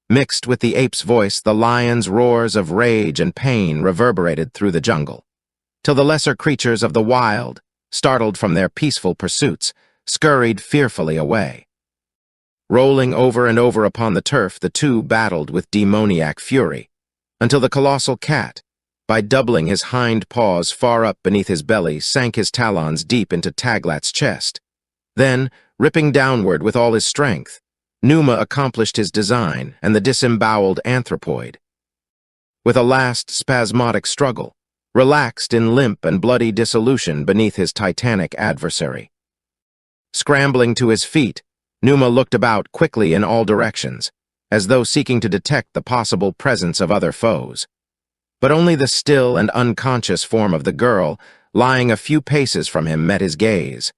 Mixed with the ape's voice, the lion's roars of rage and pain reverberated through the jungle, till the lesser creatures of the wild, startled from their peaceful pursuits, scurried fearfully away. Rolling over and over upon the turf, the two battled with demoniac fury, until the colossal cat, by doubling his hind paws far up beneath his belly, sank his talons deep into Taglat's chest. Then, ripping downward with all his strength, Numa accomplished his design and the disemboweled anthropoid, with a last spasmodic struggle, relaxed in limp and bloody dissolution beneath his titanic adversary. Scrambling to his feet, Numa looked about quickly in all directions, as though seeking to detect the possible presence of other foes. But only the still and unconscious form of the girl, lying a few paces from him, met his gaze.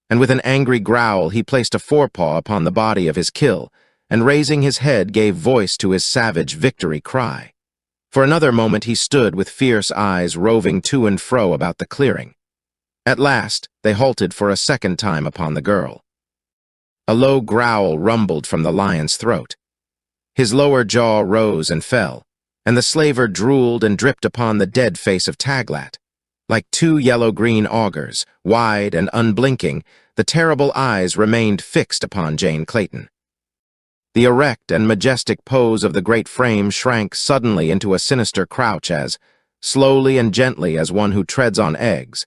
And with an angry growl, he placed a forepaw upon the body of his kill, and raising his head gave voice to his savage victory cry. For another moment he stood with fierce eyes roving to and fro about the clearing. At last, they halted for a second time upon the girl. A low growl rumbled from the lion's throat. His lower jaw rose and fell, and the slaver drooled and dripped upon the dead face of Taglat. Like two yellow-green augurs, wide and unblinking, the terrible eyes remained fixed upon Jane Clayton. The erect and majestic pose of the great frame shrank suddenly into a sinister crouch as, slowly and gently as one who treads on eggs,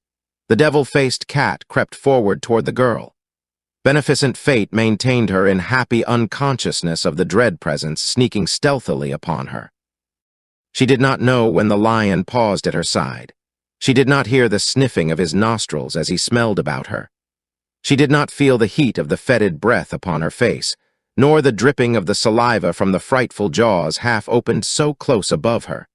The devil-faced cat crept forward toward the girl. Beneficent fate maintained her in happy unconsciousness of the dread presence sneaking stealthily upon her. She did not know when the lion paused at her side. She did not hear the sniffing of his nostrils as he smelled about her. She did not feel the heat of the fetid breath upon her face, nor the dripping of the saliva from the frightful jaws half-opened so close above her.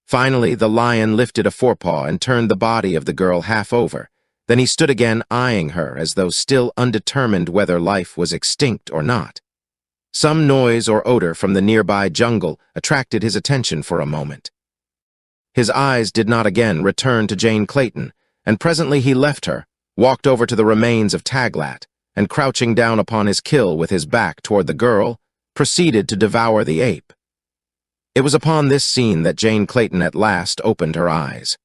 Finally, the lion lifted a forepaw and turned the body of the girl half over. Then he stood again, eyeing her as though still undetermined whether life was extinct or not. Some noise or odor from the nearby jungle attracted his attention for a moment. His eyes did not again return to Jane Clayton, and presently he left her, walked over to the remains of Taglat, and crouching down upon his kill with his back toward the girl, proceeded to devour the ape. It was upon this scene that Jane Clayton at last opened her eyes.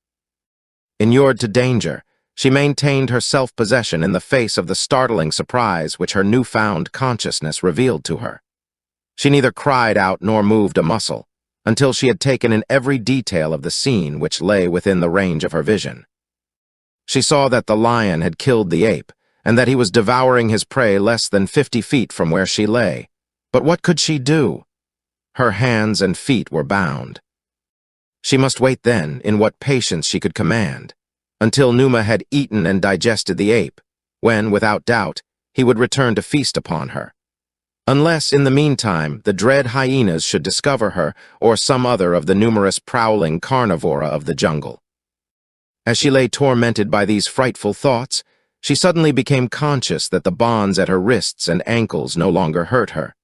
Inured to danger, she maintained her self-possession in the face of the startling surprise which her newfound consciousness revealed to her. She neither cried out nor moved a muscle, until she had taken in every detail of the scene which lay within the range of her vision. She saw that the lion had killed the ape, and that he was devouring his prey less than 50 feet from where she lay. But what could she do? Her hands and feet were bound. She must wait then, in what patience she could command, until Numa had eaten and digested the ape, when, without doubt, he would return to feast upon her. Unless, in the meantime, the dread hyenas should discover her or some other of the numerous prowling carnivora of the jungle. As she lay tormented by these frightful thoughts, she suddenly became conscious that the bonds at her wrists and ankles no longer hurt her,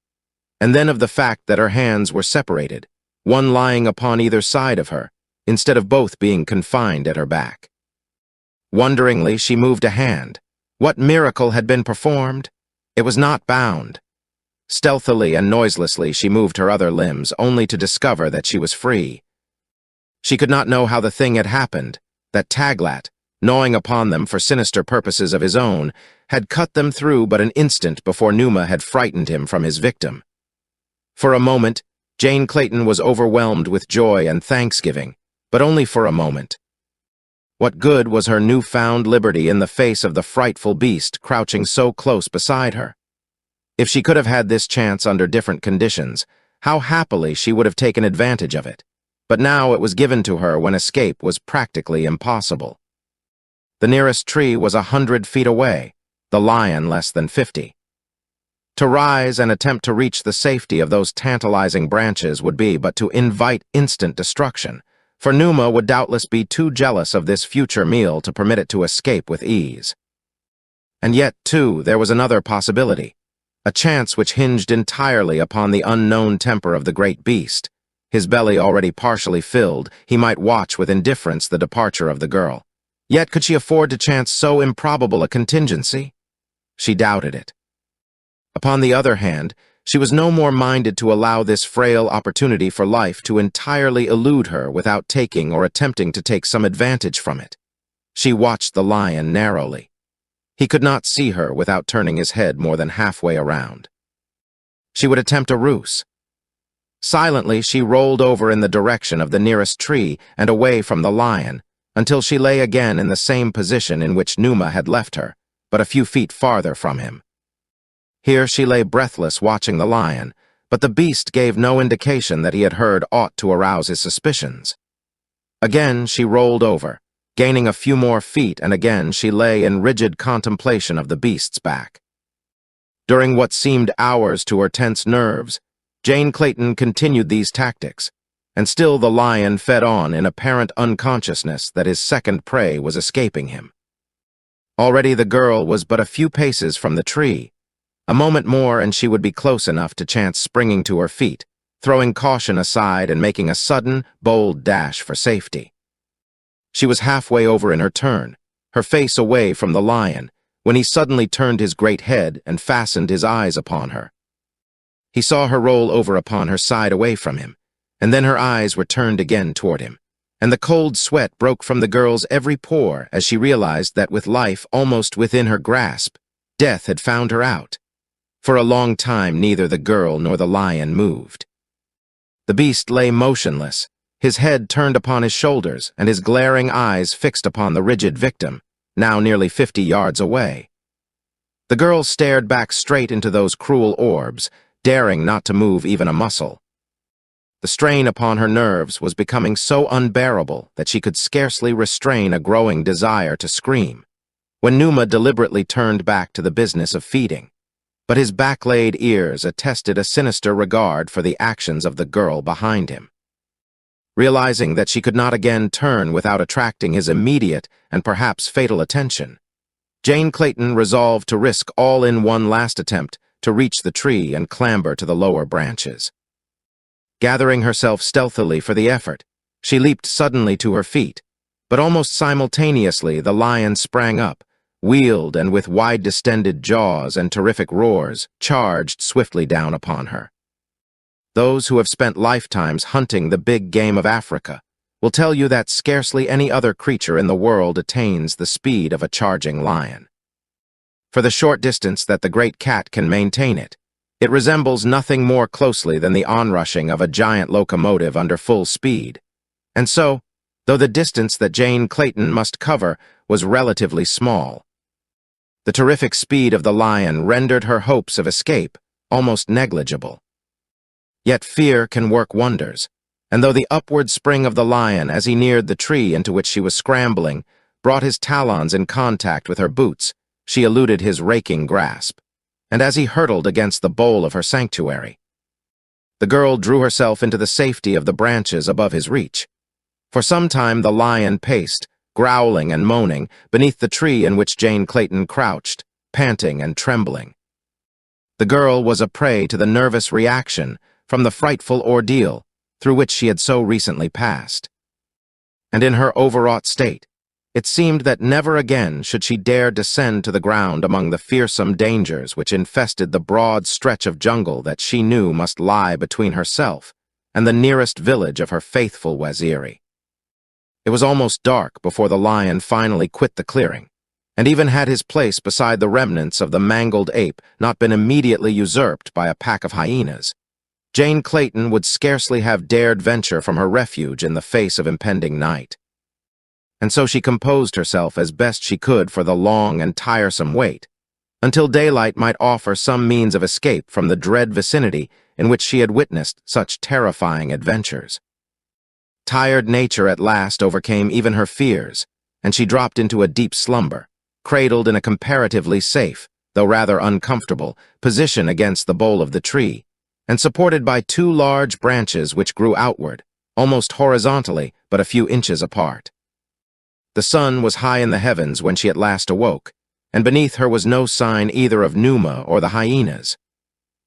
and then of the fact that her hands were separated, one lying upon either side of her, instead of both being confined at her back. Wonderingly, she moved a hand. What miracle had been performed? It was not bound. Stealthily and noiselessly she moved her other limbs, only to discover that she was free. She could not know how the thing had happened, that Taglat, gnawing upon them for sinister purposes of his own, had cut them through but an instant before Numa had frightened him from his victim. For a moment, Jane Clayton was overwhelmed with joy and thanksgiving, but only for a moment. What good was her newfound liberty in the face of the frightful beast crouching so close beside her? If she could have had this chance under different conditions, how happily she would have taken advantage of it. But now it was given to her when escape was practically impossible. The nearest tree was 100 feet away, the lion less than 50. To rise and attempt to reach the safety of those tantalizing branches would be but to invite instant destruction, for Numa would doubtless be too jealous of this future meal to permit it to escape with ease. And yet, too, there was another possibility, a chance which hinged entirely upon the unknown temper of the great beast. His belly already partially filled, he might watch with indifference the departure of the girl. Yet could she afford to chance so improbable a contingency? She doubted it. Upon the other hand, she was no more minded to allow this frail opportunity for life to entirely elude her without taking or attempting to take some advantage from it. She watched the lion narrowly. He could not see her without turning his head more than halfway around. She would attempt a ruse. Silently, she rolled over in the direction of the nearest tree and away from the lion, until she lay again in the same position in which Numa had left her, but a few feet farther from him. Here she lay breathless watching the lion, but the beast gave no indication that he had heard aught to arouse his suspicions. Again she rolled over, gaining a few more feet, and again she lay in rigid contemplation of the beast's back. During what seemed hours to her tense nerves, Jane Clayton continued these tactics, and still the lion fed on in apparent unconsciousness that his second prey was escaping him. Already the girl was but a few paces from the tree. A moment more and she would be close enough to chance springing to her feet, throwing caution aside and making a sudden, bold dash for safety. She was halfway over in her turn, her face away from the lion, when he suddenly turned his great head and fastened his eyes upon her. He saw her roll over upon her side away from him, and then her eyes were turned again toward him, and the cold sweat broke from the girl's every pore as she realized that with life almost within her grasp, death had found her out. For a long time neither the girl nor the lion moved. The beast lay motionless, his head turned upon his shoulders and his glaring eyes fixed upon the rigid victim, now nearly 50 yards away. The girl stared back straight into those cruel orbs, daring not to move even a muscle. The strain upon her nerves was becoming so unbearable that she could scarcely restrain a growing desire to scream, when Numa deliberately turned back to the business of feeding. But his back-laid ears attested a sinister regard for the actions of the girl behind him. Realizing that she could not again turn without attracting his immediate and perhaps fatal attention, Jane Clayton resolved to risk all in one last attempt to reach the tree and clamber to the lower branches. Gathering herself stealthily for the effort, she leaped suddenly to her feet, but almost simultaneously the lion sprang up, wheeled, and with wide-distended jaws and terrific roars, charged swiftly down upon her. Those who have spent lifetimes hunting the big game of Africa will tell you that scarcely any other creature in the world attains the speed of a charging lion. For the short distance that the great cat can maintain it, it resembles nothing more closely than the onrushing of a giant locomotive under full speed. And so, though the distance that Jane Clayton must cover was relatively small, the terrific speed of the lion rendered her hopes of escape almost negligible. Yet fear can work wonders, and though the upward spring of the lion as he neared the tree into which she was scrambling brought his talons in contact with her boots, she eluded his raking grasp, and as he hurtled against the bole of her sanctuary, the girl drew herself into the safety of the branches above his reach. For some time the lion paced, growling and moaning, beneath the tree in which Jane Clayton crouched, panting and trembling. The girl was a prey to the nervous reaction from the frightful ordeal through which she had so recently passed. And in her overwrought state, it seemed that never again should she dare descend to the ground among the fearsome dangers which infested the broad stretch of jungle that she knew must lie between herself and the nearest village of her faithful Waziri. It was almost dark before the lion finally quit the clearing, and even had his place beside the remnants of the mangled ape not been immediately usurped by a pack of hyenas, Jane Clayton would scarcely have dared venture from her refuge in the face of impending night. And so she composed herself as best she could for the long and tiresome wait, until daylight might offer some means of escape from the dread vicinity in which she had witnessed such terrifying adventures. Tired nature at last overcame even her fears, and she dropped into a deep slumber, cradled in a comparatively safe, though rather uncomfortable, position against the bole of the tree, and supported by two large branches which grew outward, almost horizontally, but a few inches apart. The sun was high in the heavens when she at last awoke, and beneath her was no sign either of Numa or the hyenas.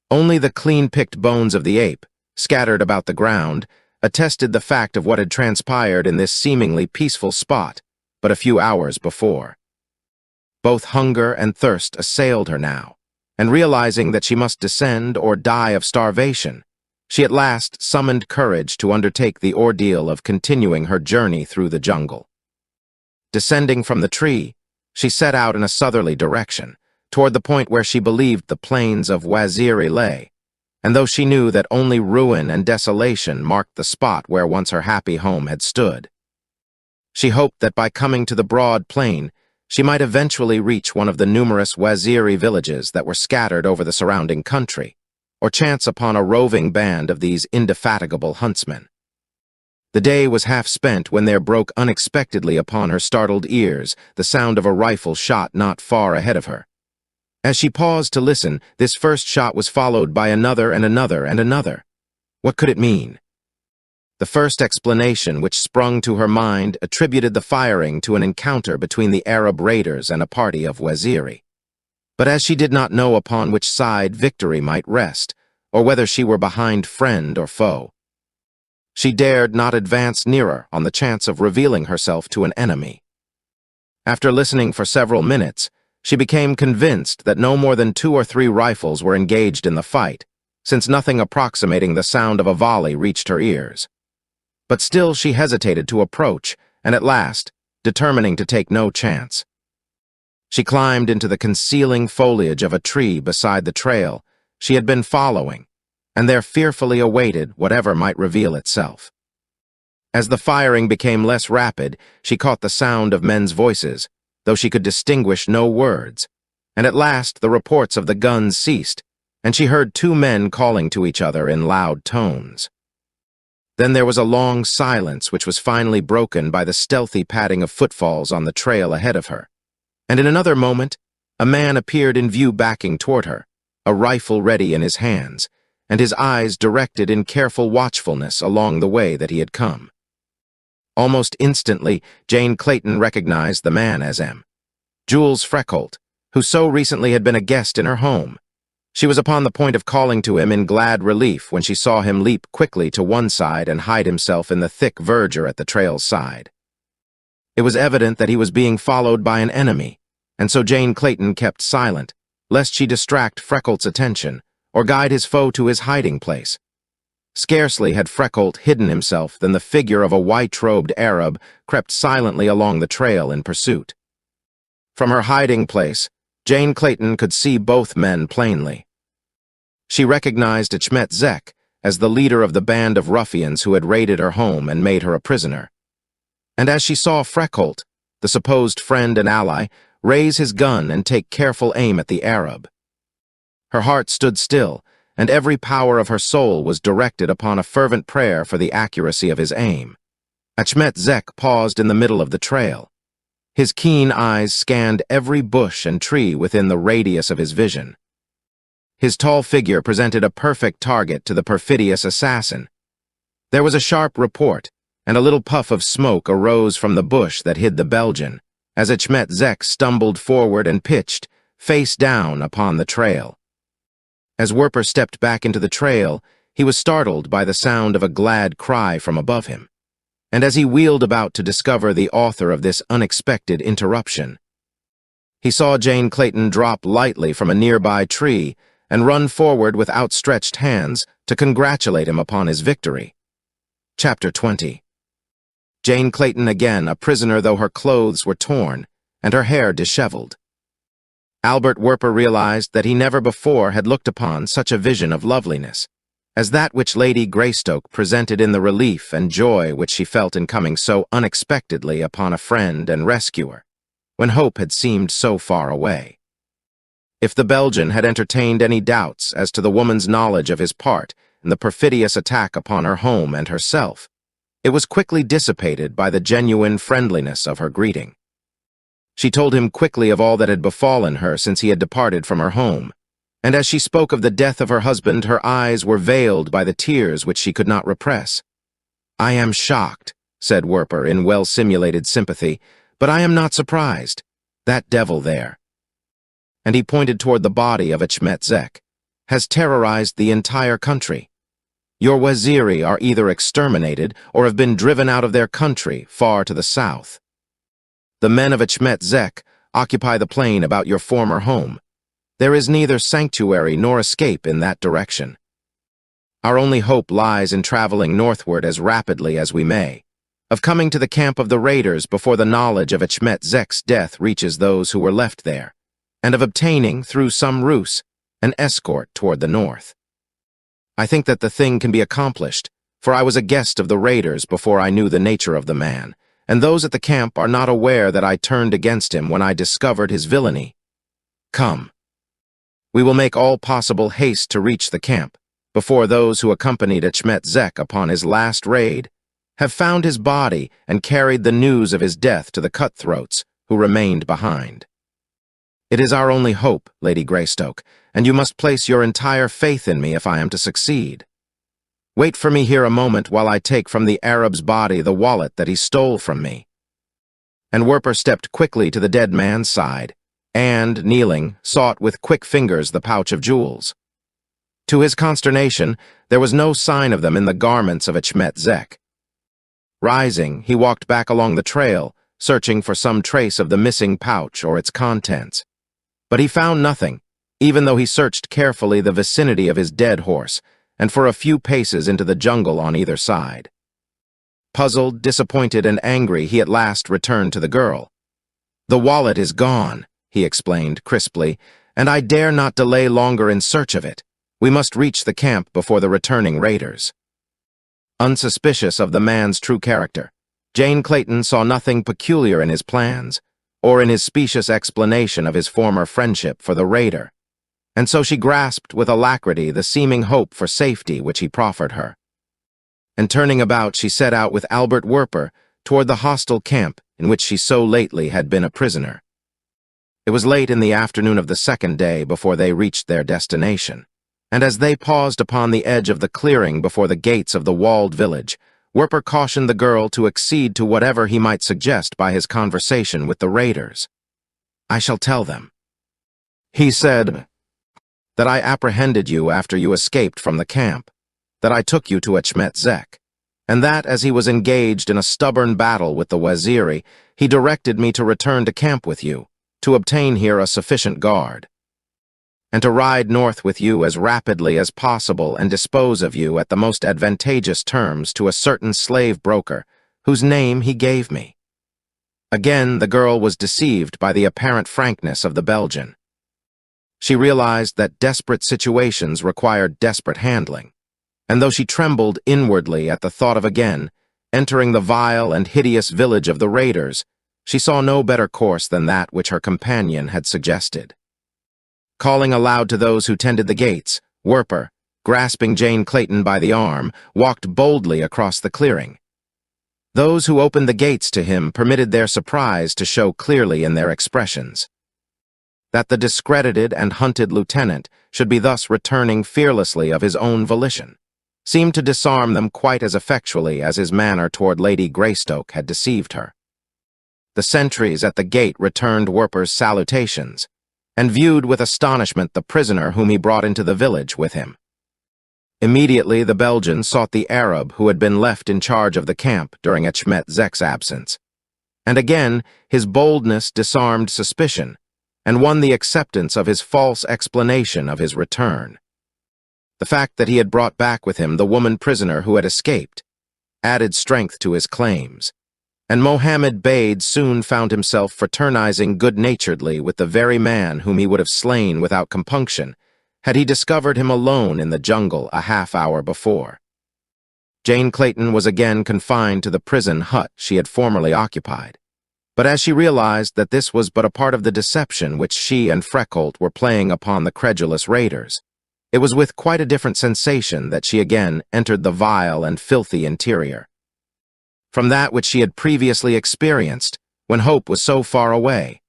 Only the clean-picked bones of the ape, scattered about the ground, attested the fact of what had transpired in this seemingly peaceful spot but a few hours before. Both hunger and thirst assailed her now, and realizing that she must descend or die of starvation, she at last summoned courage to undertake the ordeal of continuing her journey through the jungle. Descending from the tree, she set out in a southerly direction, toward the point where she believed the plains of Waziri lay, and though she knew that only ruin and desolation marked the spot where once her happy home had stood, she hoped that by coming to the broad plain, she might eventually reach one of the numerous Waziri villages that were scattered over the surrounding country, or chance upon a roving band of these indefatigable huntsmen. The day was half spent when there broke unexpectedly upon her startled ears the sound of a rifle shot not far ahead of her. As she paused to listen, this first shot was followed by another and another and another. What could it mean? The first explanation which sprung to her mind attributed the firing to an encounter between the Arab raiders and a party of Waziri. But as she did not know upon which side victory might rest, or whether she were behind friend or foe, she dared not advance nearer on the chance of revealing herself to an enemy. After listening for several minutes, she became convinced that no more than 2 or 3 rifles were engaged in the fight, since nothing approximating the sound of a volley reached her ears. But still she hesitated to approach, and at last, determining to take no chance, she climbed into the concealing foliage of a tree beside the trail she had been following, and there fearfully awaited whatever might reveal itself. As the firing became less rapid, she caught the sound of men's voices, though she could distinguish no words, and at last the reports of the guns ceased, and she heard two men calling to each other in loud tones. Then there was a long silence which was finally broken by the stealthy padding of footfalls on the trail ahead of her, and in another moment a man appeared in view backing toward her, a rifle ready in his hands, and his eyes directed in careful watchfulness along the way that he had come. Almost instantly, Jane Clayton recognized the man as Jules Freckholt, who so recently had been a guest in her home. She was upon the point of calling to him in glad relief when she saw him leap quickly to one side and hide himself in the thick verdure at the trail's side. It was evident that he was being followed by an enemy, and so Jane Clayton kept silent, lest she distract Freckholt's attention or guide his foe to his hiding place. Scarcely had Freckholt hidden himself than the figure of a white-robed Arab crept silently along the trail in pursuit. From her hiding place, Jane Clayton could see both men plainly. She recognized Achmet Zek as the leader of the band of ruffians who had raided her home and made her a prisoner. And as she saw Freckholt, the supposed friend and ally, raise his gun and take careful aim at the Arab, her heart stood still, and every power of her soul was directed upon a fervent prayer for the accuracy of his aim. Achmet Zek paused in the middle of the trail. His keen eyes scanned every bush and tree within the radius of his vision. His tall figure presented a perfect target to the perfidious assassin. There was a sharp report, and a little puff of smoke arose from the bush that hid the Belgian, as Achmet Zek stumbled forward and pitched, face down, upon the trail. As Werper stepped back into the trail, he was startled by the sound of a glad cry from above him, and as he wheeled about to discover the author of this unexpected interruption, he saw Jane Clayton drop lightly from a nearby tree and run forward with outstretched hands to congratulate him upon his victory. Chapter 20. Jane Clayton again, a prisoner though her clothes were torn and her hair disheveled. Albert Werper realized that he never before had looked upon such a vision of loveliness as that which Lady Greystoke presented in the relief and joy which she felt in coming so unexpectedly upon a friend and rescuer, when hope had seemed so far away. If the Belgian had entertained any doubts as to the woman's knowledge of his part in the perfidious attack upon her home and herself, it was quickly dissipated by the genuine friendliness of her greeting. She told him quickly of all that had befallen her since he had departed from her home, and as she spoke of the death of her husband, her eyes were veiled by the tears which she could not repress. "I am shocked," said Werper in well-simulated sympathy, "but I am not surprised. That devil there," and he pointed toward the body of Achmet Zek, "has terrorized the entire country. Your Waziri are either exterminated or have been driven out of their country far to the south. The men of Achmet Zek occupy the plain about your former home. There is neither sanctuary nor escape in that direction. Our only hope lies in traveling northward as rapidly as we may, of coming to the camp of the raiders before the knowledge of Achmet Zek's death reaches those who were left there, and of obtaining, through some ruse, an escort toward the north. I think that the thing can be accomplished, for I was a guest of the raiders before I knew the nature of the man, and those at the camp are not aware that I turned against him when I discovered his villainy. Come. We will make all possible haste to reach the camp, before those who accompanied Achmet Zek upon his last raid have found his body and carried the news of his death to the cutthroats who remained behind. It is our only hope, Lady Greystoke, and you must place your entire faith in me if I am to succeed. Wait for me here a moment while I take from the Arab's body the wallet that he stole from me." And Werper stepped quickly to the dead man's side, and, kneeling, sought with quick fingers the pouch of jewels. To his consternation, there was no sign of them in the garments of Achmet Zek. Rising, he walked back along the trail, searching for some trace of the missing pouch or its contents. But he found nothing, even though he searched carefully the vicinity of his dead horse, and for a few paces into the jungle on either side. Puzzled, disappointed, and angry, he at last returned to the girl. "The wallet is gone," he explained crisply, "and I dare not delay longer in search of it. We must reach the camp before the returning raiders." Unsuspicious of the man's true character, Jane Clayton saw nothing peculiar in his plans, or in his specious explanation of his former friendship for the raider, and so she grasped with alacrity the seeming hope for safety which he proffered her. And turning about, she set out with Albert Werper toward the hostile camp in which she so lately had been a prisoner. It was late in the afternoon of the second day before they reached their destination, and as they paused upon the edge of the clearing before the gates of the walled village, Werper cautioned the girl to accede to whatever he might suggest by his conversation with the raiders. "I shall tell them," he said, "that I apprehended you after you escaped from the camp, that I took you to Echmet Zek, and that, as he was engaged in a stubborn battle with the Waziri, he directed me to return to camp with you, to obtain here a sufficient guard, and to ride north with you as rapidly as possible and dispose of you at the most advantageous terms to a certain slave broker, whose name he gave me." Again, the girl was deceived by the apparent frankness of the Belgian. She realized that desperate situations required desperate handling, and though she trembled inwardly at the thought of again entering the vile and hideous village of the raiders, she saw no better course than that which her companion had suggested. Calling aloud to those who tended the gates, Werper, grasping Jane Clayton by the arm, walked boldly across the clearing. Those who opened the gates to him permitted their surprise to show clearly in their expressions. That the discredited and hunted lieutenant should be thus returning fearlessly of his own volition seemed to disarm them quite as effectually as his manner toward Lady Greystoke had deceived her. The sentries at the gate returned Werper's salutations, and viewed with astonishment the prisoner whom he brought into the village with him. Immediately the Belgian sought the Arab who had been left in charge of the camp during Echmet Zek's absence, and again his boldness disarmed suspicion, and won the acceptance of his false explanation of his return. The fact that he had brought back with him the woman prisoner who had escaped added strength to his claims, and Mohammed Bade soon found himself fraternizing good-naturedly with the very man whom he would have slain without compunction had he discovered him alone in the jungle a half-hour before. Jane Clayton was again confined to the prison hut she had formerly occupied, but as she realized that this was but a part of the deception which she and Freckholt were playing upon the credulous raiders, it was with quite a different sensation that she again entered the vile and filthy interior, from that which she had previously experienced when hope was so far away.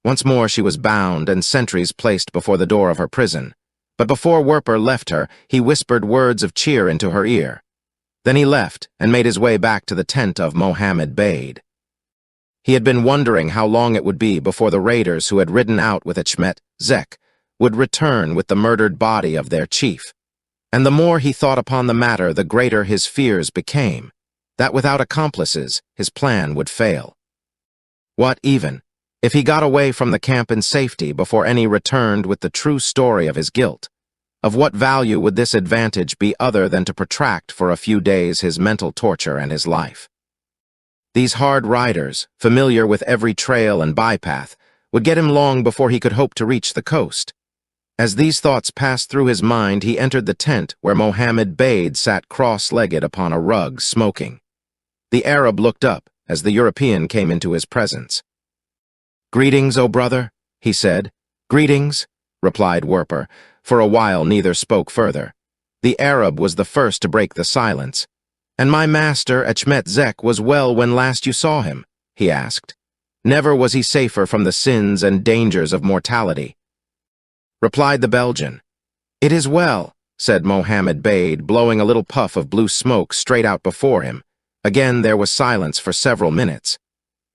Once more she was bound and sentries placed before the door of her prison, but before Werper left her, he whispered words of cheer into her ear. Then he left and made his way back to the tent of Mohammed Bade. He had been wondering how long it would be before the raiders who had ridden out with Echmet Zek would return with the murdered body of their chief, and the more he thought upon the matter, the greater his fears became, that without accomplices his plan would fail. What even, if he got away from the camp in safety before any returned with the true story of his guilt? Of what value would this advantage be other than to protract for a few days his mental torture and his life? These hard riders, familiar with every trail and bypath, would get him long before he could hope to reach the coast. As these thoughts passed through his mind, he entered the tent where Mohammed Bade sat cross-legged upon a rug, smoking. The Arab looked up as the European came into his presence. "Greetings, O brother," he said. "Greetings," replied Werper. For a while neither spoke further. The Arab was the first to break the silence. "And my master, Echmet Zek, was well when last you saw him?" he asked. "Never was he safer from the sins and dangers of mortality," replied the Belgian. "It is well," said Mohammed Bade, blowing a little puff of blue smoke straight out before him. Again there was silence for several minutes.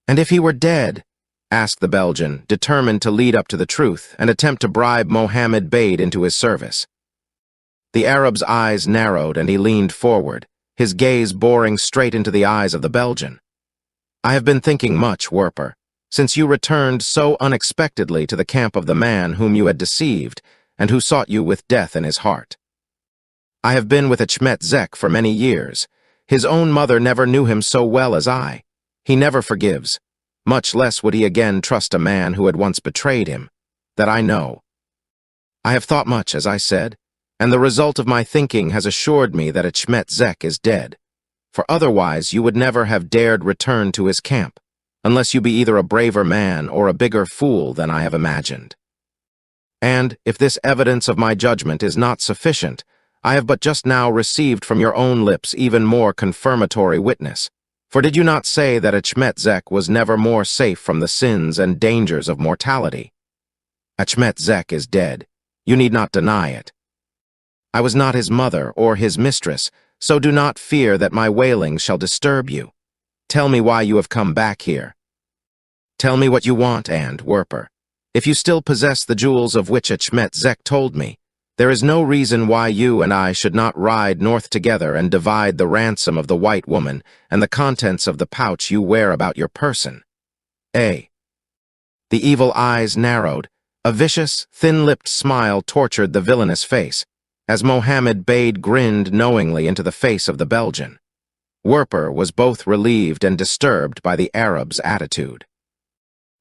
"And if he were dead?" asked the Belgian, determined to lead up to the truth and attempt to bribe Mohammed Bade into his service. The Arab's eyes narrowed and he leaned forward, his gaze boring straight into the eyes of the Belgian. "I have been thinking much, Werper, since you returned so unexpectedly to the camp of the man whom you had deceived and who sought you with death in his heart. I have been with Echmet Zek for many years. His own mother never knew him so well as I. He never forgives. Much less would he again trust a man who had once betrayed him. That I know. I have thought much, as I said, and the result of my thinking has assured me that Echmet Zek is dead, for otherwise you would never have dared return to his camp. unless you be either a braver man or a bigger fool than I have imagined. And, if this evidence of my judgment is not sufficient, I have but just now received from your own lips even more confirmatory witness. For did you not say that Achmet-Zek was never more safe from the sins and dangers of mortality? Achmet-Zek is dead. You need not deny it. I was not his mother or his mistress, so do not fear that my wailings shall disturb you. Tell me why you have come back here. Tell me what you want, and, Werper, if you still possess the jewels of which Achmet-Zek told me, there is no reason why you and I should not ride north together and divide the ransom of the white woman and the contents of the pouch you wear about your person. A. The evil eyes narrowed. A vicious, thin-lipped smile tortured the villainous face, as Mohammed Bade grinned knowingly into the face of the Belgian. Werper was both relieved and disturbed by the Arab's attitude.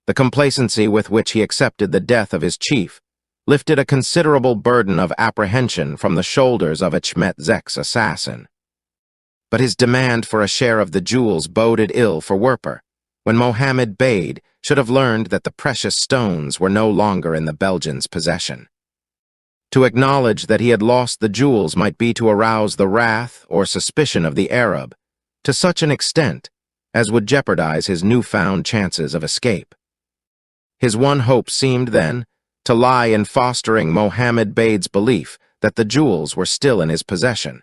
The complacency with which he accepted the death of his chief lifted a considerable burden of apprehension from the shoulders of Achmet-Zek's assassin. But his demand for a share of the jewels boded ill for Werper, when Mohammed Bade should have learned that the precious stones were no longer in the Belgian's possession. To acknowledge that he had lost the jewels might be to arouse the wrath or suspicion of the Arab, to such an extent as would jeopardize his newfound chances of escape. His one hope seemed, then, to lie in fostering Mohammed Bade's belief that the jewels were still in his possession,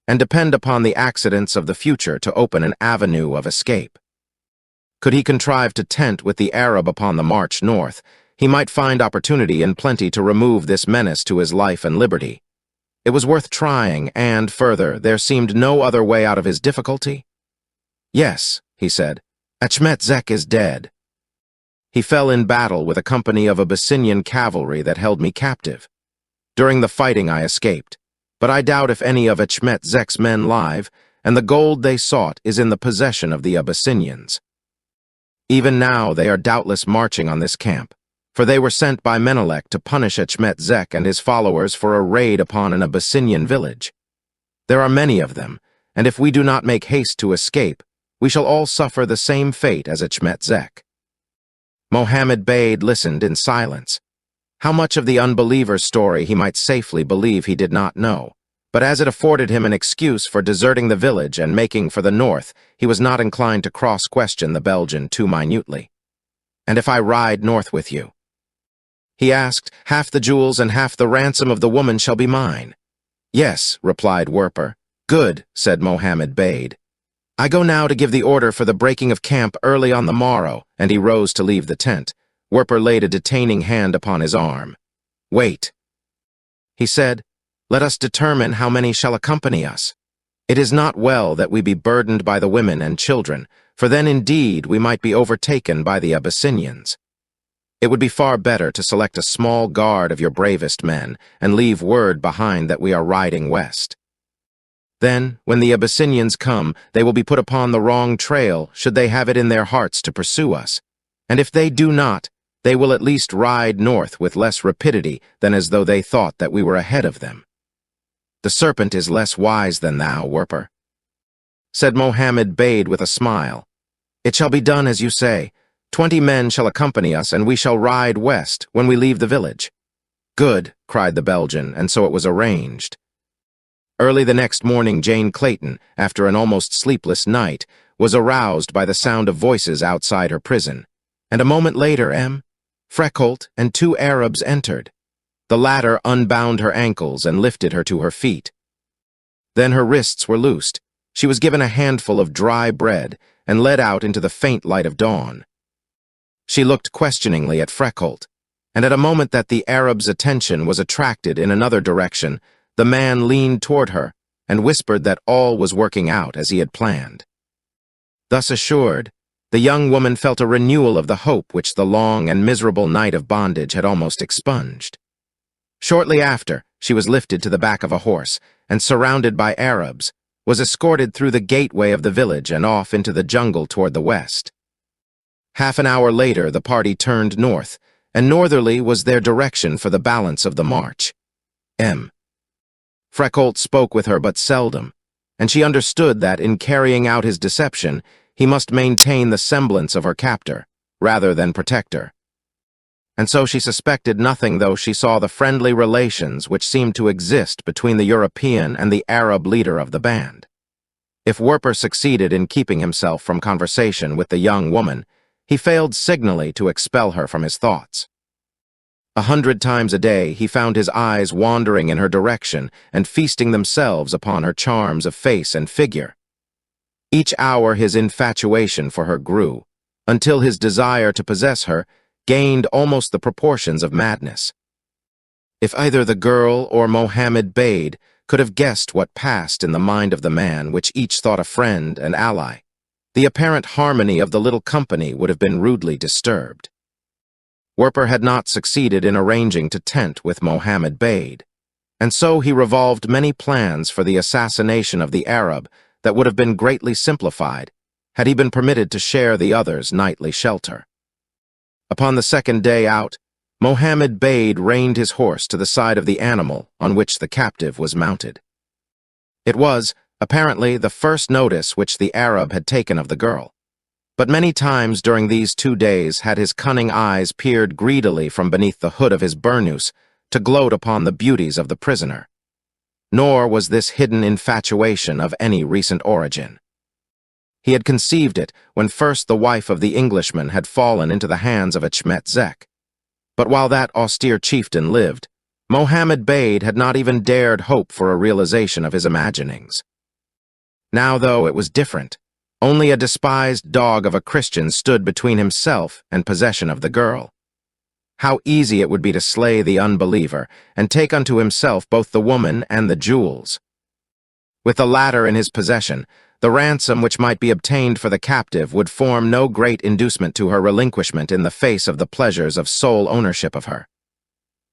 and depend upon the accidents of the future to open an avenue of escape. Could he contrive to tent with the Arab upon the march north, he might find opportunity in plenty to remove this menace to his life and liberty. It was worth trying, and, further, there seemed no other way out of his difficulty. Yes, he said, Achmet-Zek is dead. He fell in battle with a company of Abyssinian cavalry that held me captive. During the fighting I escaped, but I doubt if any of Achmet-Zek's men live, and the gold they sought is in the possession of the Abyssinians. Even now they are doubtless marching on this camp, for they were sent by Menelik to punish Achmet-Zek and his followers for a raid upon an Abyssinian village. There are many of them, and if we do not make haste to escape, we shall all suffer the same fate as Achmet-Zek. Mohammed Bade listened in silence. How much of the unbeliever's story he might safely believe he did not know, but as it afforded him an excuse for deserting the village and making for the north, he was not inclined to cross-question the Belgian too minutely. And if I ride north with you? He asked, half the jewels and half the ransom of the woman shall be mine. Yes, replied Werper. Good, said Mohammed Bade. I go now to give the order for the breaking of camp early on the morrow, and he rose to leave the tent. Werper laid a detaining hand upon his arm. Wait. He said, let us determine how many shall accompany us. It is not well that we be burdened by the women and children, for then indeed we might be overtaken by the Abyssinians. It would be far better to select a small guard of your bravest men and leave word behind that we are riding west. Then, when the Abyssinians come, they will be put upon the wrong trail should they have it in their hearts to pursue us. And if they do not, they will at least ride north with less rapidity than as though they thought that we were ahead of them. The serpent is less wise than thou, Werper, said Mohammed Bade with a smile. It shall be done as you say. 20 men shall accompany us, and we shall ride west when we leave the village. Good, cried the Belgian, and so it was arranged. Early the next morning, Jane Clayton, after an almost sleepless night, was aroused by the sound of voices outside her prison, and a moment later Freckholt and 2 Arabs entered. The latter unbound her ankles and lifted her to her feet. Then her wrists were loosed. She was given a handful of dry bread and led out into the faint light of dawn. She looked questioningly at Freckholt, and at a moment that the Arab's attention was attracted in another direction, the man leaned toward her and whispered that all was working out as he had planned. Thus assured, the young woman felt a renewal of the hope which the long and miserable night of bondage had almost expunged. Shortly after, she was lifted to the back of a horse and, surrounded by Arabs, was escorted through the gateway of the village and off into the jungle toward the west. Half an hour later, the party turned north, and northerly was their direction for the balance of the march. Freckholt spoke with her but seldom, and she understood that, in carrying out his deception, He must maintain the semblance of her captor, rather than protect her. And so she suspected nothing, though she saw the friendly relations which seemed to exist between the European and the Arab leader of the band. If Werper succeeded in keeping himself from conversation with the young woman, he failed signally to expel her from his thoughts. 100 times a day he found his eyes wandering in her direction and feasting themselves upon her charms of face and figure. Each hour his infatuation for her grew, until his desire to possess her gained almost the proportions of madness. If either the girl or Mohammed Bade could have guessed what passed in the mind of the man which each thought a friend and ally, the apparent harmony of the little company would have been rudely disturbed. Werper had not succeeded in arranging to tent with Mohammed Bade, and so he revolved many plans for the assassination of the Arab that would have been greatly simplified had he been permitted to share the other's nightly shelter. Upon the second day out, Mohammed Bade reined his horse to the side of the animal on which the captive was mounted. It was, apparently, the first notice which the Arab had taken of the girl, but many times during these 2 days had his cunning eyes peered greedily from beneath the hood of his burnous to gloat upon the beauties of the prisoner. Nor was this hidden infatuation of any recent origin. He had conceived it when first the wife of the Englishman had fallen into the hands of Achmet Zek. But while that austere chieftain lived, Mohammed Bade had not even dared hope for a realization of his imaginings. Now, though, it was different. Only a despised dog of a Christian stood between himself and possession of the girl. How easy it would be to slay the unbeliever and take unto himself both the woman and the jewels. With the latter in his possession, the ransom which might be obtained for the captive would form no great inducement to her relinquishment in the face of the pleasures of sole ownership of her.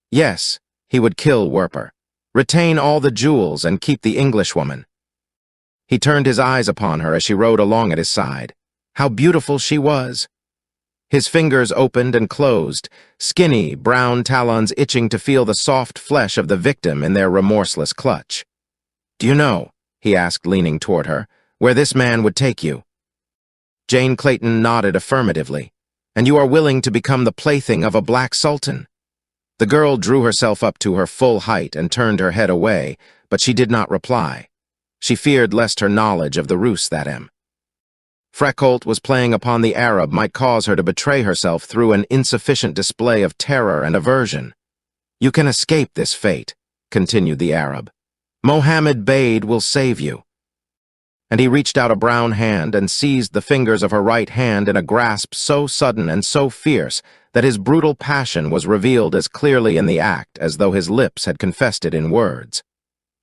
Yes, he would kill Werper, retain all the jewels, and keep the Englishwoman. He turned his eyes upon her as she rode along at his side. How beautiful she was! His fingers opened and closed, skinny, brown talons itching to feel the soft flesh of the victim in their remorseless clutch. "Do you know," he asked, leaning toward her, "where this man would take you?" Jane Clayton nodded affirmatively. "And you are willing to become the plaything of a black sultan?" The girl drew herself up to her full height and turned her head away, but she did not reply. She feared lest her knowledge of the ruse that Freckholt was playing upon the Arab might cause her to betray herself through an insufficient display of terror and aversion. "You can escape this fate," continued the Arab. "Mohammed Bade will save you." And he reached out a brown hand and seized the fingers of her right hand in a grasp so sudden and so fierce that his brutal passion was revealed as clearly in the act as though his lips had confessed it in words.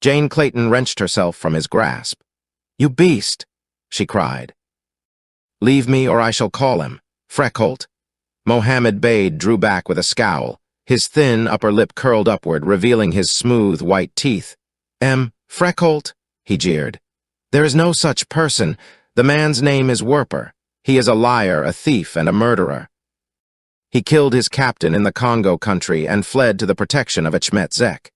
Jane Clayton wrenched herself from his grasp. "You beast!" she cried. "Leave me, or I shall call him. Freckholt." Mohammed Bade drew back with a scowl, his thin upper lip curled upward, revealing his smooth white teeth. Freckholt," he jeered. "There is no such person. The man's name is Werper. He is a liar, a thief, and a murderer. He killed his captain in the Congo country and fled to the protection of Achmet Zek.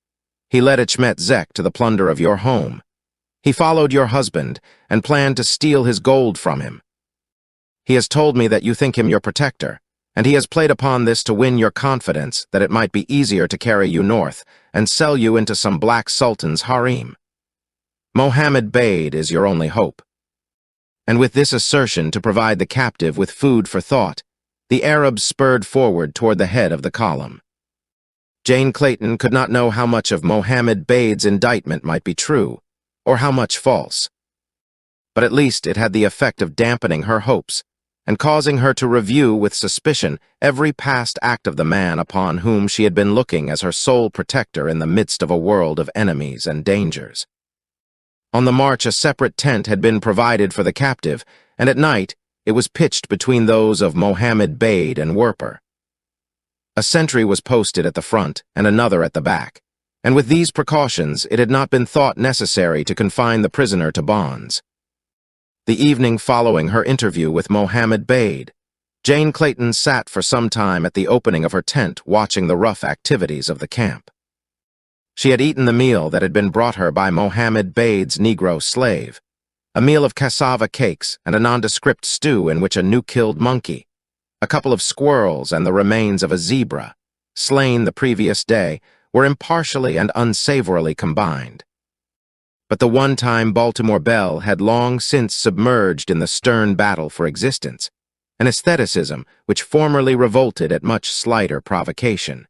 He led Achmet Zek to the plunder of your home. He followed your husband and planned to steal his gold from him. He has told me that you think him your protector, and he has played upon this to win your confidence that it might be easier to carry you north and sell you into some black sultan's harem. Mohammed Bade is your only hope." And with this assertion to provide the captive with food for thought, the Arab spurred forward toward the head of the column. Jane Clayton could not know how much of Mohammed Bade's indictment might be true, or how much false. But at least it had the effect of dampening her hopes, and causing her to review with suspicion every past act of the man upon whom she had been looking as her sole protector in the midst of a world of enemies and dangers. On the march a separate tent had been provided for the captive, and at night it was pitched between those of Mohammed Bade and Werper. A sentry was posted at the front and another at the back, and with these precautions it had not been thought necessary to confine the prisoner to bonds. The evening following her interview with Mohammed Bade, Jane Clayton sat for some time at the opening of her tent watching the rough activities of the camp. She had eaten the meal that had been brought her by Mohammed Bade's Negro slave, a meal of cassava cakes and a nondescript stew in which a new-killed monkey, a couple of squirrels and the remains of a zebra, slain the previous day, were impartially and unsavorily combined. But the one-time Baltimore belle had long since submerged in the stern battle for existence, an aestheticism which formerly revolted at much slighter provocation.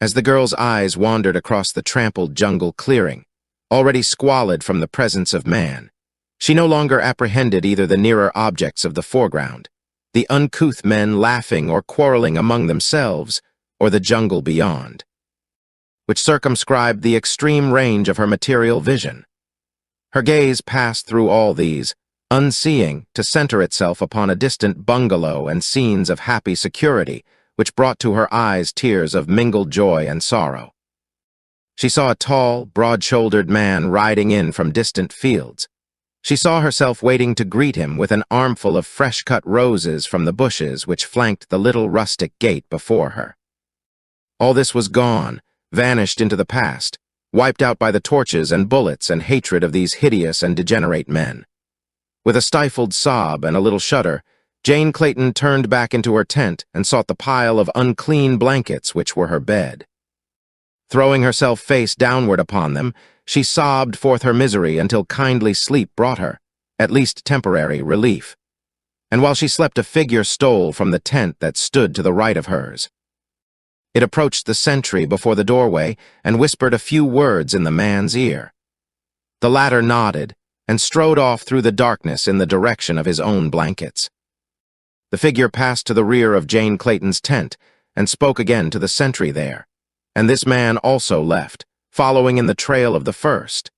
As the girl's eyes wandered across the trampled jungle clearing, already squalid from the presence of man, she no longer apprehended either the nearer objects of the foreground, the uncouth men laughing or quarreling among themselves, or the jungle beyond, which circumscribed the extreme range of her material vision. Her gaze passed through all these, unseeing, to center itself upon a distant bungalow and scenes of happy security, which brought to her eyes tears of mingled joy and sorrow. She saw a tall, broad-shouldered man riding in from distant fields. She saw herself waiting to greet him with an armful of fresh-cut roses from the bushes which flanked the little rustic gate before her. All this was gone, vanished into the past, wiped out by the torches and bullets and hatred of these hideous and degenerate men. With a stifled sob and a little shudder, Jane Clayton turned back into her tent and sought the pile of unclean blankets which were her bed. Throwing herself face downward upon them, she sobbed forth her misery until kindly sleep brought her, at least temporary, relief. And while she slept, a figure stole from the tent that stood to the right of hers. It approached the sentry before the doorway and whispered a few words in the man's ear. The latter nodded and strode off through the darkness in the direction of his own blankets. The figure passed to the rear of Jane Clayton's tent and spoke again to the sentry there, and this man also left, following in the trail of the first.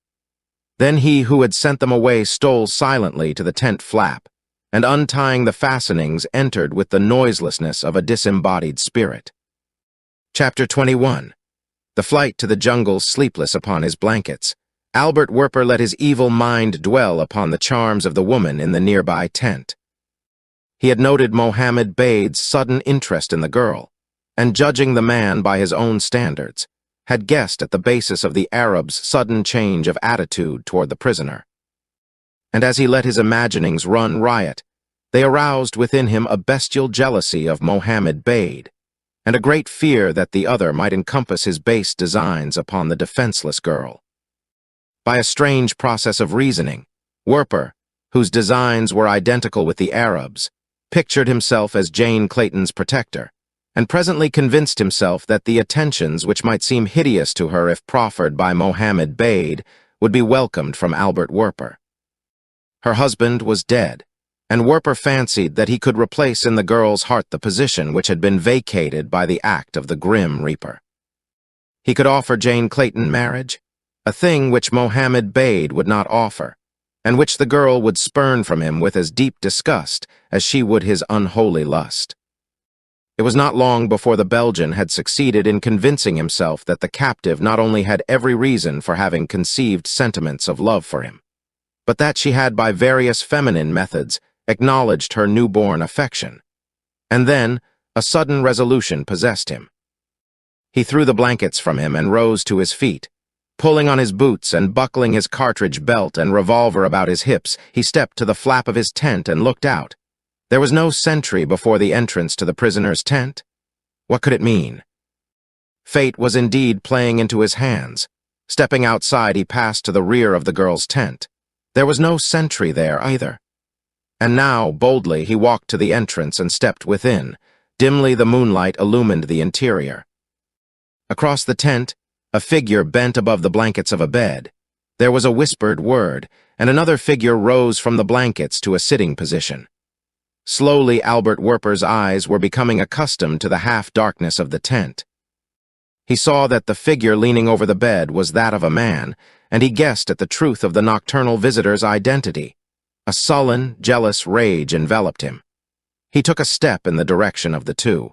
Then he who had sent them away stole silently to the tent flap, and untying the fastenings entered with the noiselessness of a disembodied spirit. Chapter 21. The flight to the jungle sleepless upon his blankets, Albert Werper let his evil mind dwell upon the charms of the woman in the nearby tent. He had noted Mohammed Bade's sudden interest in the girl, and judging the man by his own standards, had guessed at the basis of the Arab's sudden change of attitude toward the prisoner. And as he let his imaginings run riot, they aroused within him a bestial jealousy of Mohammed Bade, and a great fear that the other might encompass his base designs upon the defenseless girl. By a strange process of reasoning, Werper, whose designs were identical with the Arab's, pictured himself as Jane Clayton's protector, and presently convinced himself that the attentions which might seem hideous to her if proffered by Mohammed Bade would be welcomed from Albert Werper. Her husband was dead, and Werper fancied that he could replace in the girl's heart the position which had been vacated by the act of the grim Reaper. He could offer Jane Clayton marriage, a thing which Mohammed Bade would not offer, and which the girl would spurn from him with as deep disgust as she would his unholy lust. It was not long before the Belgian had succeeded in convincing himself that the captive not only had every reason for having conceived sentiments of love for him, but that she had by various feminine methods acknowledged her newborn affection. And then a sudden resolution possessed him. He threw the blankets from him and rose to his feet. Pulling on his boots and buckling his cartridge belt and revolver about his hips, he stepped to the flap of his tent and looked out. There was no sentry before the entrance to the prisoner's tent. What could it mean? Fate was indeed playing into his hands. Stepping outside, he passed to the rear of the girl's tent. There was no sentry there either. And now, boldly, he walked to the entrance and stepped within. Dimly the moonlight illumined the interior. Across the tent, a figure bent above the blankets of a bed. There was a whispered word, and another figure rose from the blankets to a sitting position. Slowly, Albert Werper's eyes were becoming accustomed to the half-darkness of the tent. He saw that the figure leaning over the bed was that of a man, and he guessed at the truth of the nocturnal visitor's identity. A sullen, jealous rage enveloped him. He took a step in the direction of the two.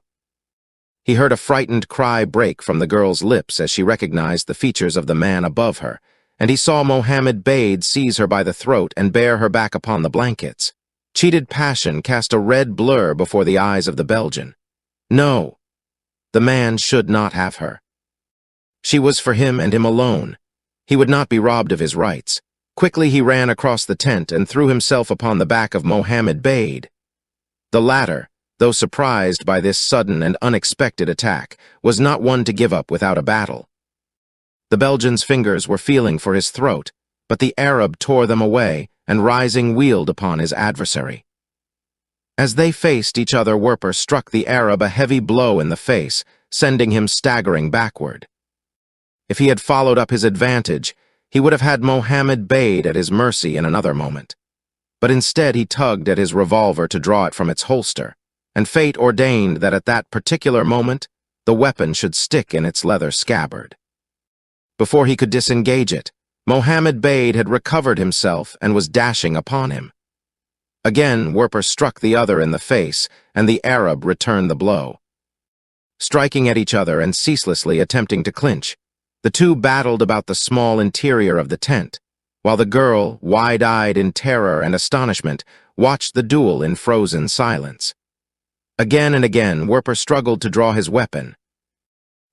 He heard a frightened cry break from the girl's lips as she recognized the features of the man above her, and he saw Mohammed Bade seize her by the throat and bear her back upon the blankets. Cheated passion cast a red blur before the eyes of the Belgian. No, the man should not have her. She was for him and him alone. He would not be robbed of his rights. Quickly he ran across the tent and threw himself upon the back of Mohammed Bade. The latter, though surprised by this sudden and unexpected attack, was not one to give up without a battle. The Belgian's fingers were feeling for his throat, but the Arab tore them away and, rising, wheeled upon his adversary. As they faced each other, Werper struck the Arab a heavy blow in the face, sending him staggering backward. If he had followed up his advantage, he would have had Mohammed Bade at his mercy in another moment. But instead he tugged at his revolver to draw it from its holster, and fate ordained that at that particular moment the weapon should stick in its leather scabbard. Before he could disengage it, Mohammed Bade had recovered himself and was dashing upon him. Again, Werper struck the other in the face, and the Arab returned the blow. Striking at each other and ceaselessly attempting to clinch, the two battled about the small interior of the tent, while the girl, wide-eyed in terror and astonishment, watched the duel in frozen silence. Again and again, Werper struggled to draw his weapon.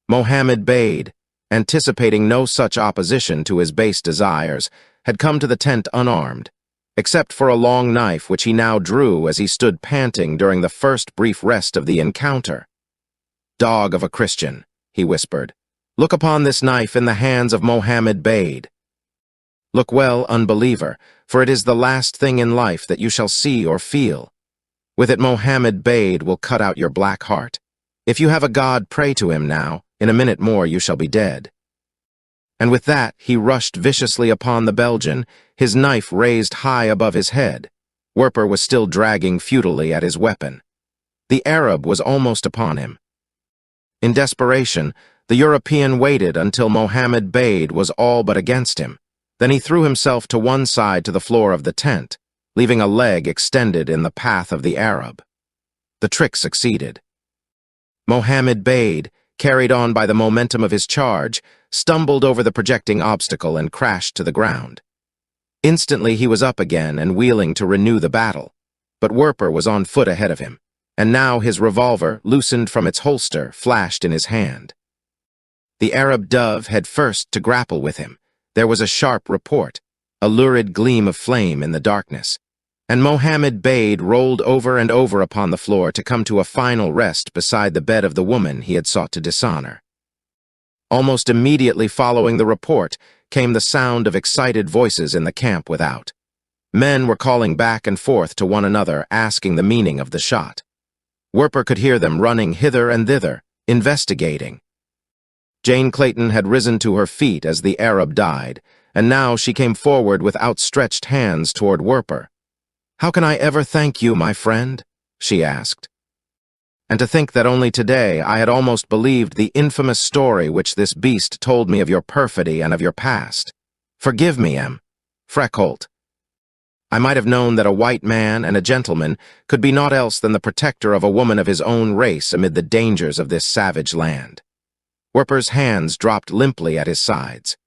Mohammed Bade, anticipating no such opposition to his base desires, had come to the tent unarmed, except for a long knife which he now drew as he stood panting during the first brief rest of the encounter. "Dog of a Christian," he whispered, "look upon this knife in the hands of Mohammed Bade. Look well, unbeliever, for it is the last thing in life that you shall see or feel. With it Mohammed Bade will cut out your black heart. If you have a God, pray to him now. In a minute more you shall be dead." And with that he rushed viciously upon the Belgian, his knife raised high above his head. Werper was still dragging futilely at his weapon. The Arab was almost upon him. In desperation, the European waited until Mohammed Bade was all but against him. Then he threw himself to one side to the floor of the tent, leaving a leg extended in the path of the Arab. The trick succeeded. Mohammed Bade, carried on by the momentum of his charge, stumbled over the projecting obstacle and crashed to the ground. Instantly he was up again and wheeling to renew the battle, but Werper was on foot ahead of him, and now his revolver, loosened from its holster, flashed in his hand. The Arab dove head first to grapple with him. There was a sharp report, a lurid gleam of flame in the darkness, and Mohammed Bade rolled over and over upon the floor to come to a final rest beside the bed of the woman he had sought to dishonor. Almost immediately following the report came the sound of excited voices in the camp without. Men were calling back and forth to one another, asking the meaning of the shot. Werper could hear them running hither and thither, investigating. Jane Clayton had risen to her feet as the Arab died, and now she came forward with outstretched hands toward Werper. "How can I ever thank you, my friend?" she asked. "And to think that only today I had almost believed the infamous story which this beast told me of your perfidy and of your past. Forgive me, M. Freckholt. I might have known that a white man and a gentleman could be naught else than the protector of a woman of his own race amid the dangers of this savage land." Werper's hands dropped limply at his sides.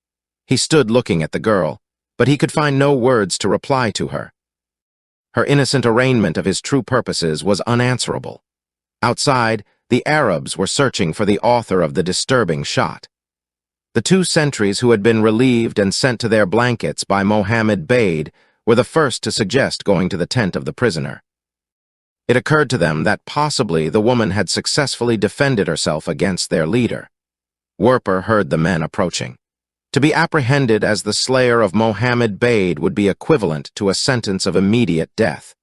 He stood looking at the girl, but he could find no words to reply to her. Her innocent arraignment of his true purposes was unanswerable. Outside, the Arabs were searching for the author of the disturbing shot. The two sentries who had been relieved and sent to their blankets by Mohammed Bade were the first to suggest going to the tent of the prisoner. It occurred to them that possibly the woman had successfully defended herself against their leader. Werper heard the men approaching. To be apprehended as the slayer of Mohammed Bade would be equivalent to a sentence of immediate death.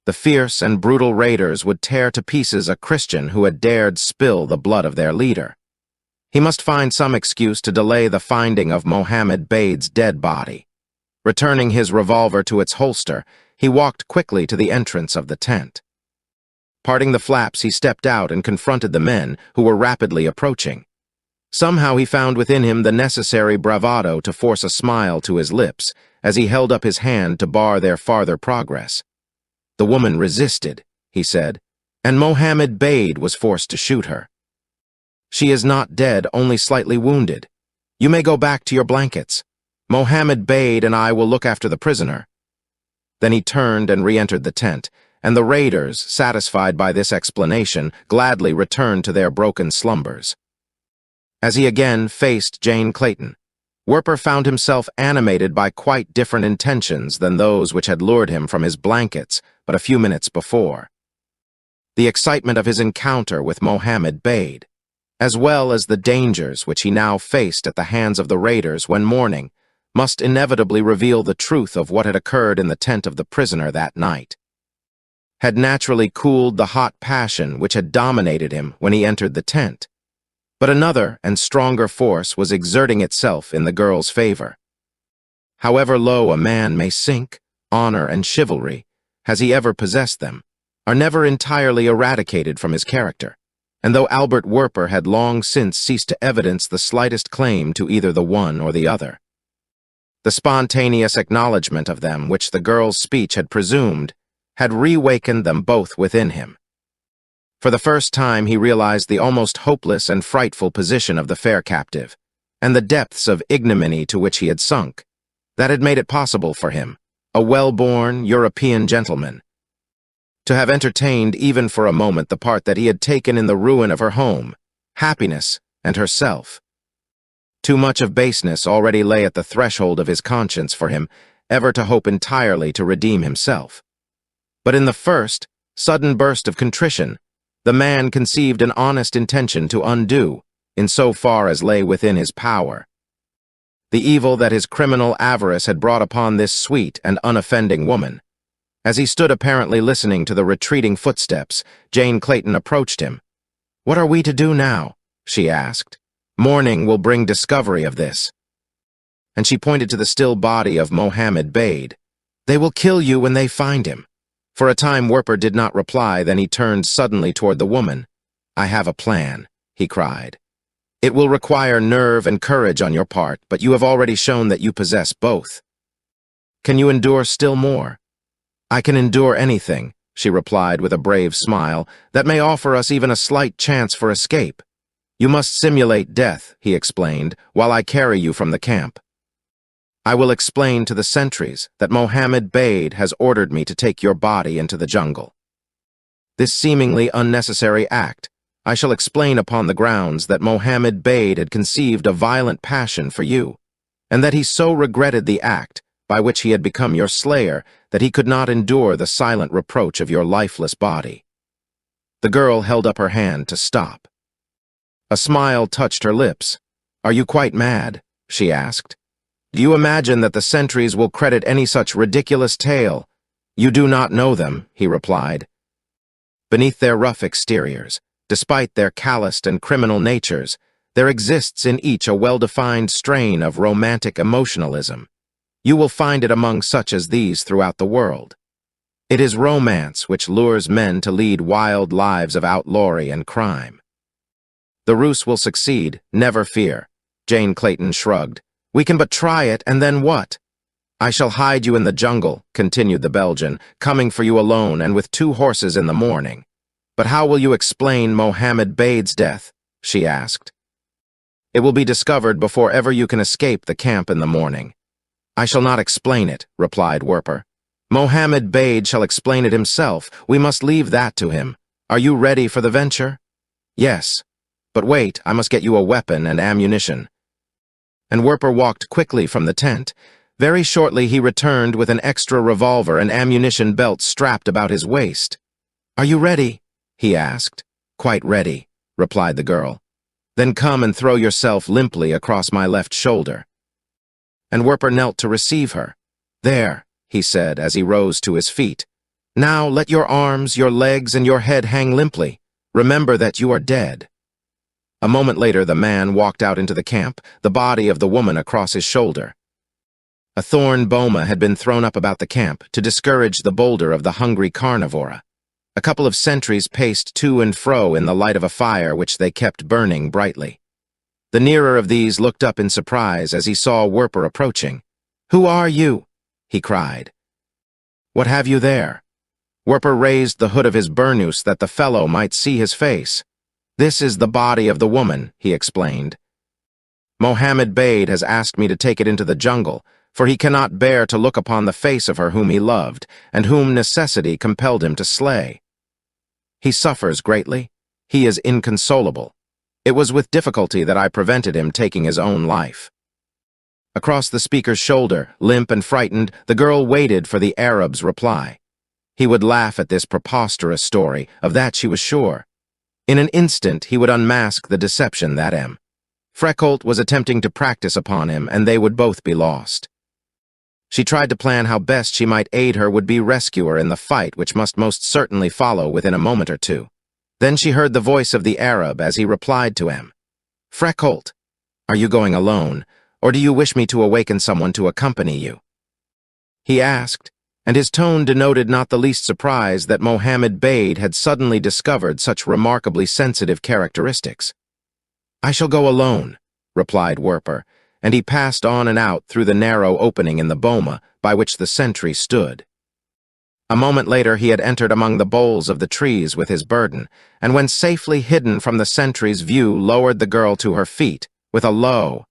The fierce and brutal raiders would tear to pieces a Christian who had dared spill the blood of their leader. He must find some excuse to delay the finding of Mohammed Bade's dead body. Returning his revolver to its holster, he walked quickly to the entrance of the tent. Parting the flaps, he stepped out and confronted the men, who were rapidly approaching. Somehow he found within him the necessary bravado to force a smile to his lips as he held up his hand to bar their farther progress. "The woman resisted," he said, "and Mohammed Bade was forced to shoot her. She is not dead, only slightly wounded. You may go back to your blankets. Mohammed Bade and I will look after the prisoner." Then he turned and re-entered the tent, and the raiders, satisfied by this explanation, gladly returned to their broken slumbers. As he again faced Jane Clayton, Werper found himself animated by quite different intentions than those which had lured him from his blankets but a few minutes before. The excitement of his encounter with Mohammed Bade, as well as the dangers which he now faced at the hands of the raiders when mourning, must inevitably reveal the truth of what had occurred in the tent of the prisoner that night, had naturally cooled the hot passion which had dominated him when he entered the tent. But another and stronger force was exerting itself in the girl's favor. However low a man may sink, honor and chivalry, has he ever possessed them, are never entirely eradicated from his character, and though Albert Werper had long since ceased to evidence the slightest claim to either the one or the other, the spontaneous acknowledgment of them which the girl's speech had presumed had reawakened them both within him. For the first time he realized the almost hopeless and frightful position of the fair captive, and the depths of ignominy to which he had sunk, that had made it possible for him, a well-born European gentleman, to have entertained even for a moment the part that he had taken in the ruin of her home, happiness, and herself. Too much of baseness already lay at the threshold of his conscience for him ever to hope entirely to redeem himself. But in the first, sudden burst of contrition, the man conceived an honest intention to undo, in so far as lay within his power, the evil that his criminal avarice had brought upon this sweet and unoffending woman. As he stood apparently listening to the retreating footsteps, Jane Clayton approached him. "What are we to do now?" she asked. "Morning will bring discovery of this." And she pointed to the still body of Mohammed Bade. "They will kill you when they find him." For a time Werper did not reply, then he turned suddenly toward the woman. "I have a plan," he cried. "It will require nerve and courage on your part, but you have already shown that you possess both. Can you endure still more?" "I can endure anything," she replied with a brave smile, "that may offer us even a slight chance for escape." "You must simulate death," he explained, "while I carry you from the camp. I will explain to the sentries that Mohammed Bade has ordered me to take your body into the jungle. This seemingly unnecessary act I shall explain upon the grounds that Mohammed Bade had conceived a violent passion for you, and that he so regretted the act by which he had become your slayer that he could not endure the silent reproach of your lifeless body." The girl held up her hand to stop. A smile touched her lips. "Are you quite mad?" she asked. "Do you imagine that the sentries will credit any such ridiculous tale?" "You do not know them," he replied. "Beneath their rough exteriors, despite their calloused and criminal natures, there exists in each a well-defined strain of romantic emotionalism. You will find it among such as these throughout the world. It is romance which lures men to lead wild lives of outlawry and crime." "The ruse will succeed, never fear," Jane Clayton shrugged. "We can but try it, and then what?" "I shall hide you in the jungle," continued the Belgian, "coming for you alone and with 2 horses in the morning." "But how will you explain Mohammed Bade's death?" she asked. "It will be discovered before ever you can escape the camp in the morning." "I shall not explain it," replied Werper. "Mohammed Bade shall explain it himself. We must leave that to him. Are you ready for the venture?" "Yes. But wait, I must get you a weapon and ammunition." And Werper walked quickly from the tent. Very shortly he returned with an extra revolver and ammunition belt strapped about his waist. "Are you ready?" he asked. "Quite ready," replied the girl. "Then come and throw yourself limply across my left shoulder." And Werper knelt to receive her. "There," he said as he rose to his feet. "Now let your arms, your legs, and your head hang limply. Remember that you are dead." A moment later the man walked out into the camp, the body of the woman across his shoulder. A thorn boma had been thrown up about the camp to discourage the boulder of the hungry carnivora. A couple of sentries paced to and fro in the light of a fire which they kept burning brightly. The nearer of these looked up in surprise as he saw Werper approaching. "Who are you?" he cried. "What have you there?" Werper raised the hood of his burnous that the fellow might see his face. "This is the body of the woman," he explained. "Mohammed Bade has asked me to take it into the jungle, for he cannot bear to look upon the face of her whom he loved, and whom necessity compelled him to slay. He suffers greatly. He is inconsolable. It was with difficulty that I prevented him taking his own life." Across the speaker's shoulder, limp and frightened, the girl waited for the Arab's reply. He would laugh at this preposterous story, of that she was sure. In an instant, he would unmask the deception that Freckholt was attempting to practice upon him, and they would both be lost. She tried to plan how best she might aid her would-be rescuer in the fight which must most certainly follow within a moment or two. Then she heard the voice of the Arab as he replied to him. "Freckholt, are you going alone, or do you wish me to awaken someone to accompany you?" he asked, and his tone denoted not the least surprise that Mohammed Bade had suddenly discovered such remarkably sensitive characteristics. "I shall go alone," replied Werper, and he passed on and out through the narrow opening in the boma by which the sentry stood. A moment later he had entered among the boles of the trees with his burden, and when safely hidden from the sentry's view lowered the girl to her feet with a low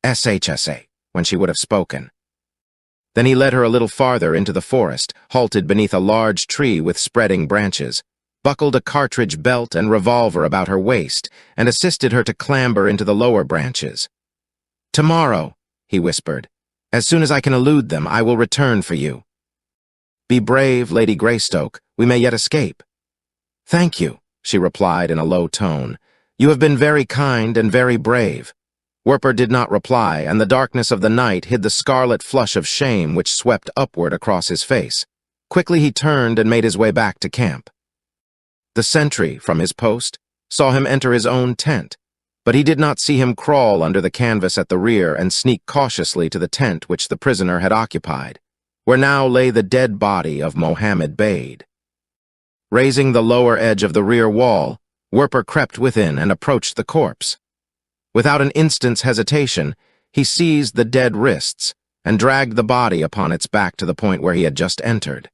"SHSA" when she would have spoken. Then he led her a little farther into the forest, halted beneath a large tree with spreading branches, buckled a cartridge belt and revolver about her waist, and assisted her to clamber into the lower branches. "Tomorrow," he whispered, "as soon as I can elude them, I will return for you. Be brave, Lady Greystoke. We may yet escape." "Thank you," she replied in a low tone. "You have been very kind and very brave." Werper did not reply, and the darkness of the night hid the scarlet flush of shame which swept upward across his face. Quickly he turned and made his way back to camp. The sentry, from his post, saw him enter his own tent, but he did not see him crawl under the canvas at the rear and sneak cautiously to the tent which the prisoner had occupied, where now lay the dead body of Mohammed Bade. Raising the lower edge of the rear wall, Werper crept within and approached the corpse. Without an instant's hesitation, he seized the dead wrists and dragged the body upon its back to the point where he had just entered.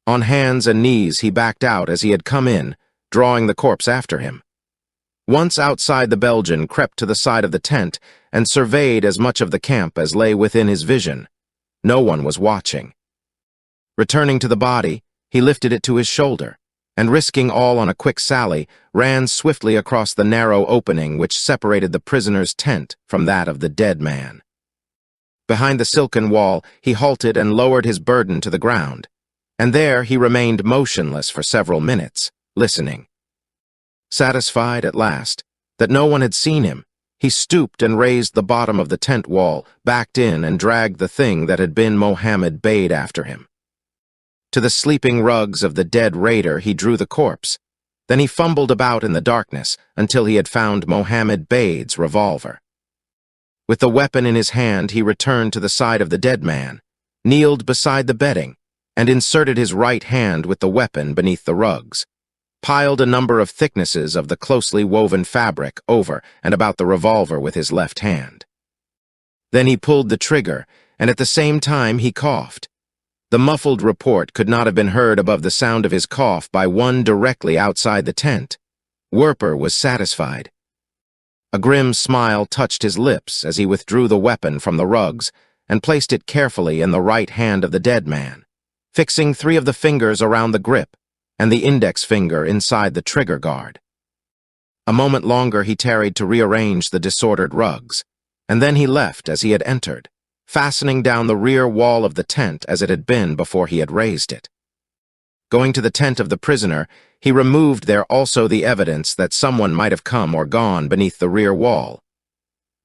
On hands and knees he backed out as he had come in, drawing the corpse after him. Once outside, the Belgian crept to the side of the tent and surveyed as much of the camp as lay within his vision. No one was watching. Returning to the body, he lifted it to his shoulder, and risking all on a quick sally, ran swiftly across the narrow opening which separated the prisoner's tent from that of the dead man. Behind the silken wall, he halted and lowered his burden to the ground, and there he remained motionless for several minutes, listening. Satisfied at last that no one had seen him, he stooped and raised the bottom of the tent wall, backed in and dragged the thing that had been Mohammed Bade after him. To the sleeping rugs of the dead raider he drew the corpse. Then he fumbled about in the darkness until he had found Mohammed Bade's revolver. With the weapon in his hand, he returned to the side of the dead man, kneeled beside the bedding, and inserted his right hand with the weapon beneath the rugs, piled a number of thicknesses of the closely woven fabric over and about the revolver with his left hand. Then he pulled the trigger, and at the same time he coughed. The muffled report could not have been heard above the sound of his cough by one directly outside the tent. Werper was satisfied. A grim smile touched his lips as he withdrew the weapon from the rugs and placed it carefully in the right hand of the dead man, fixing 3 of the fingers around the grip and the index finger inside the trigger guard. A moment longer he tarried to rearrange the disordered rugs, and then he left as he had entered, fastening down the rear wall of the tent as it had been before he had raised it. Going to the tent of the prisoner, he removed there also the evidence that someone might have come or gone beneath the rear wall.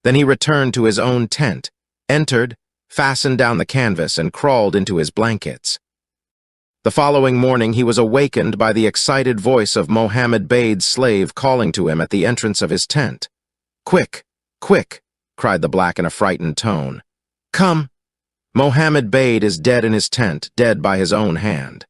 Then he returned to his own tent, entered, fastened down the canvas, and crawled into his blankets. The following morning he was awakened by the excited voice of Mohammed Bade's slave calling to him at the entrance of his tent. "Quick, quick," cried the black in a frightened tone. "Come! Mohammed Bade is dead in his tent, dead by his own hand."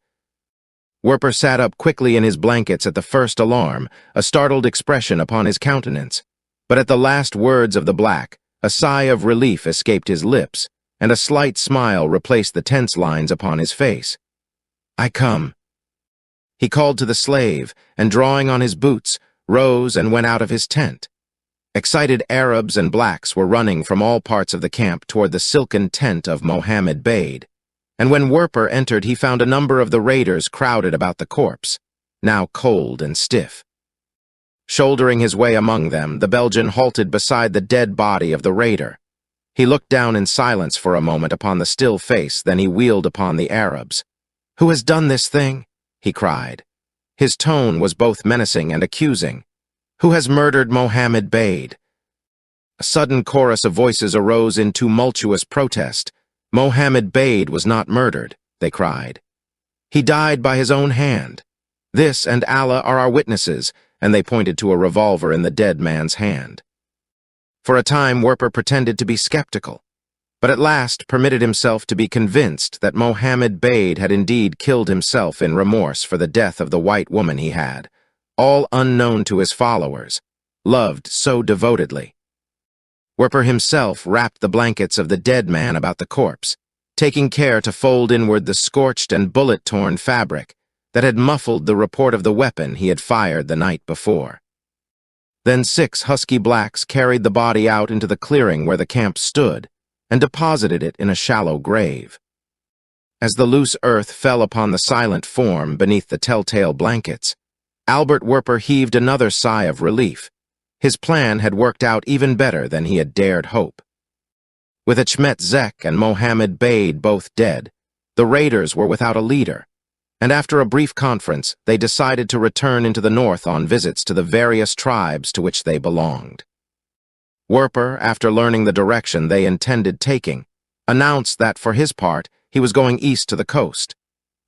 Werper sat up quickly in his blankets at the first alarm, a startled expression upon his countenance. But at the last words of the black, a sigh of relief escaped his lips, and a slight smile replaced the tense lines upon his face. "I come." He called to the slave, and drawing on his boots, rose and went out of his tent. Excited Arabs and blacks were running from all parts of the camp toward the silken tent of Mohammed Bade, and when Werper entered he found a number of the raiders crowded about the corpse, now cold and stiff. Shouldering his way among them, the Belgian halted beside the dead body of the raider. He looked down in silence for a moment upon the still face, then he wheeled upon the Arabs. "Who has done this thing?" he cried. His tone was both menacing and accusing. "Who has murdered Mohammed Bade?" A sudden chorus of voices arose in tumultuous protest. "Mohammed Bade was not murdered," they cried. "He died by his own hand. This and Allah are our witnesses," and they pointed to a revolver in the dead man's hand. For a time, Werper pretended to be skeptical, but at last permitted himself to be convinced that Mohammed Bade had indeed killed himself in remorse for the death of the white woman he had, all unknown to his followers, loved so devotedly. Werper himself wrapped the blankets of the dead man about the corpse, taking care to fold inward the scorched and bullet-torn fabric that had muffled the report of the weapon he had fired the night before. Then 6 husky blacks carried the body out into the clearing where the camp stood and deposited it in a shallow grave. As the loose earth fell upon the silent form beneath the telltale blankets, Albert Werper heaved another sigh of relief. His plan had worked out even better than he had dared hope. With Achmet Zek and Mohammed Bade both dead, the raiders were without a leader, and after a brief conference, they decided to return into the north on visits to the various tribes to which they belonged. Werper, after learning the direction they intended taking, announced that, for his part, he was going east to the coast,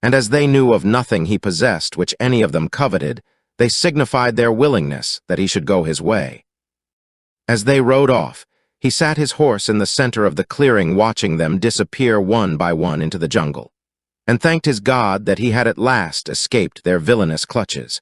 and as they knew of nothing he possessed which any of them coveted, they signified their willingness that he should go his way. As they rode off, he sat his horse in the center of the clearing watching them disappear one by one into the jungle, and thanked his God that he had at last escaped their villainous clutches.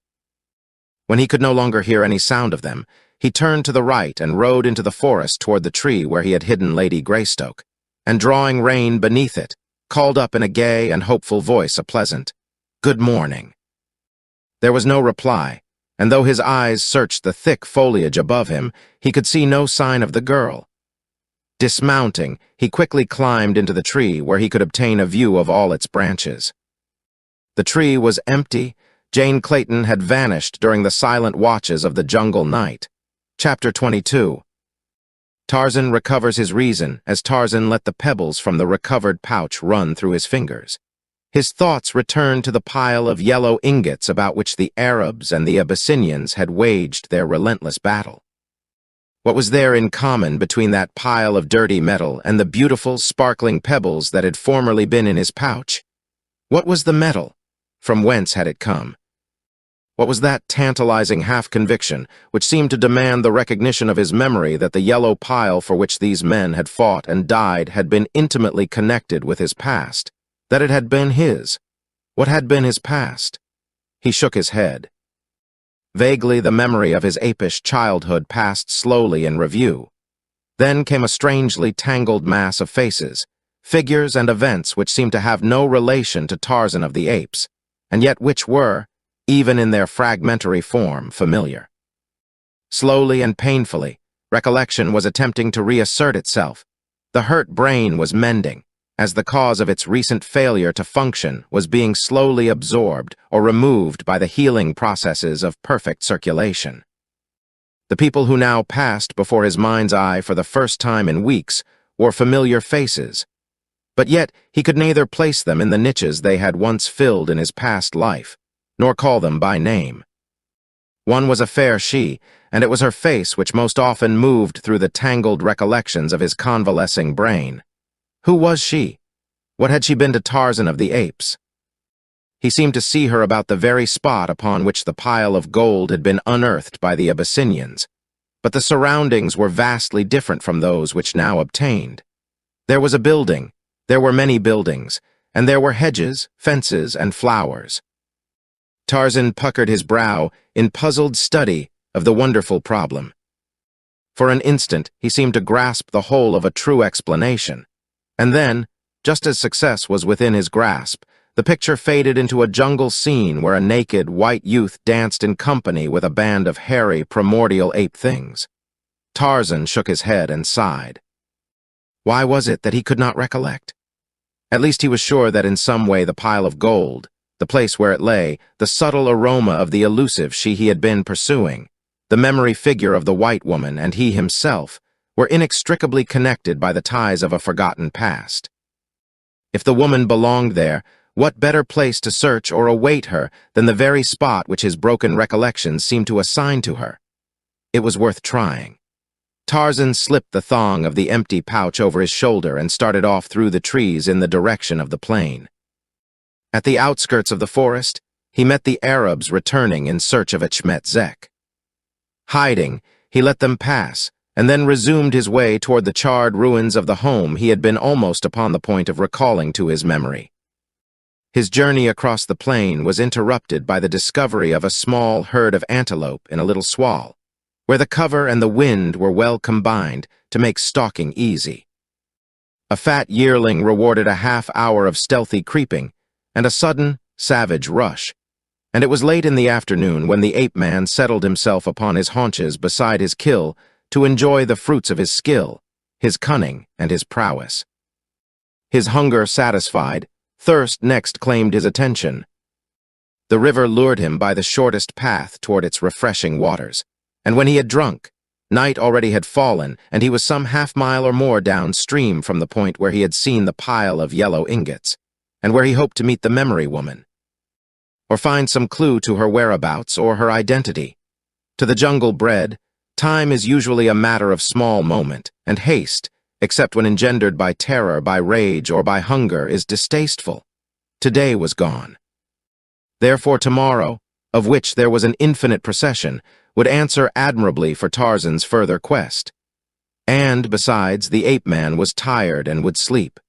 When he could no longer hear any sound of them, he turned to the right and rode into the forest toward the tree where he had hidden Lady Greystoke, and drawing rein beneath it, called up in a gay and hopeful voice a pleasant, "Good morning." There was no reply, and though his eyes searched the thick foliage above him, he could see no sign of the girl. Dismounting, he quickly climbed into the tree where he could obtain a view of all its branches. The tree was empty. Jane Clayton had vanished during the silent watches of the jungle night. Chapter 22. Tarzan recovers his reason as Tarzan let the pebbles from the recovered pouch run through his fingers. His thoughts returned to the pile of yellow ingots about which the Arabs and the Abyssinians had waged their relentless battle. What was there in common between that pile of dirty metal and the beautiful, sparkling pebbles that had formerly been in his pouch? What was the metal? From whence had it come? What was that tantalizing half-conviction which seemed to demand the recognition of his memory that the yellow pile for which these men had fought and died had been intimately connected with his past, that it had been his? What had been his past? He shook his head. Vaguely, the memory of his apish childhood passed slowly in review. Then came a strangely tangled mass of faces, figures and events which seemed to have no relation to Tarzan of the Apes, and yet which were, even in their fragmentary form, familiar. Slowly and painfully, recollection was attempting to reassert itself. The hurt brain was mending, as the cause of its recent failure to function was being slowly absorbed or removed by the healing processes of perfect circulation. The people who now passed before his mind's eye for the first time in weeks wore familiar faces, but yet he could neither place them in the niches they had once filled in his past life, nor call them by name. One was a fair she, and it was her face which most often moved through the tangled recollections of his convalescing brain. Who was she? What had she been to Tarzan of the Apes? He seemed to see her about the very spot upon which the pile of gold had been unearthed by the Abyssinians, but the surroundings were vastly different from those which now obtained. There was a building, there were many buildings, and there were hedges, fences, and flowers. Tarzan puckered his brow in puzzled study of the wonderful problem. For an instant, he seemed to grasp the whole of a true explanation. And then, just as success was within his grasp, the picture faded into a jungle scene where a naked, white youth danced in company with a band of hairy, primordial ape things. Tarzan shook his head and sighed. Why was it that he could not recollect? At least he was sure that in some way the pile of gold, the place where it lay, the subtle aroma of the elusive she he had been pursuing, the memory figure of the white woman and he himself, were inextricably connected by the ties of a forgotten past. If the woman belonged there, what better place to search or await her than the very spot which his broken recollections seemed to assign to her? It was worth trying. Tarzan slipped the thong of the empty pouch over his shoulder and started off through the trees in the direction of the plain. At the outskirts of the forest, he met the Arabs returning in search of Achmet Zek. Hiding, he let them pass, and then resumed his way toward the charred ruins of the home he had been almost upon the point of recalling to his memory. His journey across the plain was interrupted by the discovery of a small herd of antelope in a little swale, where the cover and the wind were well combined to make stalking easy. A fat yearling rewarded a half-hour of stealthy creeping and a sudden, savage rush, and it was late in the afternoon when the ape-man settled himself upon his haunches beside his kill to enjoy the fruits of his skill, his cunning, and his prowess. His hunger satisfied, thirst next claimed his attention. The river lured him by the shortest path toward its refreshing waters, and when he had drunk, night already had fallen, and he was some half-mile or more downstream from the point where he had seen the pile of yellow ingots, and where he hoped to meet the memory woman, or find some clue to her whereabouts or her identity. To the jungle-bred, time is usually a matter of small moment, and haste, except when engendered by terror, by rage, or by hunger, is distasteful. Today was gone. Therefore tomorrow, of which there was an infinite procession, would answer admirably for Tarzan's further quest. And, besides, the ape-man was tired and would sleep.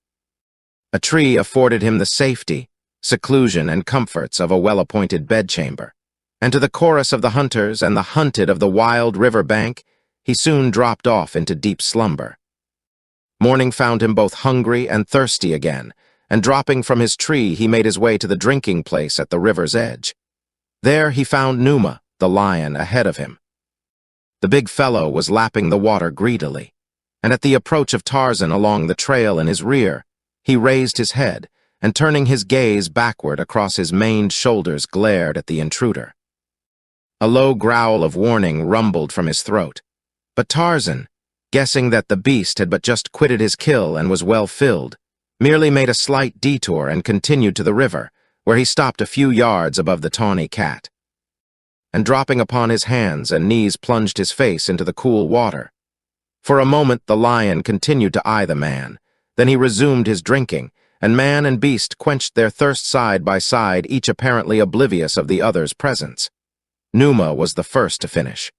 A tree afforded him the safety, seclusion, and comforts of a well-appointed bedchamber, and to the chorus of the hunters and the hunted of the wild river bank, he soon dropped off into deep slumber. Morning found him both hungry and thirsty again, and dropping from his tree, he made his way to the drinking place at the river's edge. There he found Numa, the lion, ahead of him. The big fellow was lapping the water greedily, and at the approach of Tarzan along the trail in his rear, he raised his head, and turning his gaze backward across his maned shoulders, glared at the intruder. A low growl of warning rumbled from his throat, but Tarzan, guessing that the beast had but just quitted his kill and was well filled, merely made a slight detour and continued to the river, where he stopped a few yards above the tawny cat, and dropping upon his hands and knees plunged his face into the cool water. For a moment the lion continued to eye the man, then he resumed his drinking, and man and beast quenched their thirst side by side, each apparently oblivious of the other's presence. Numa was the first to finish.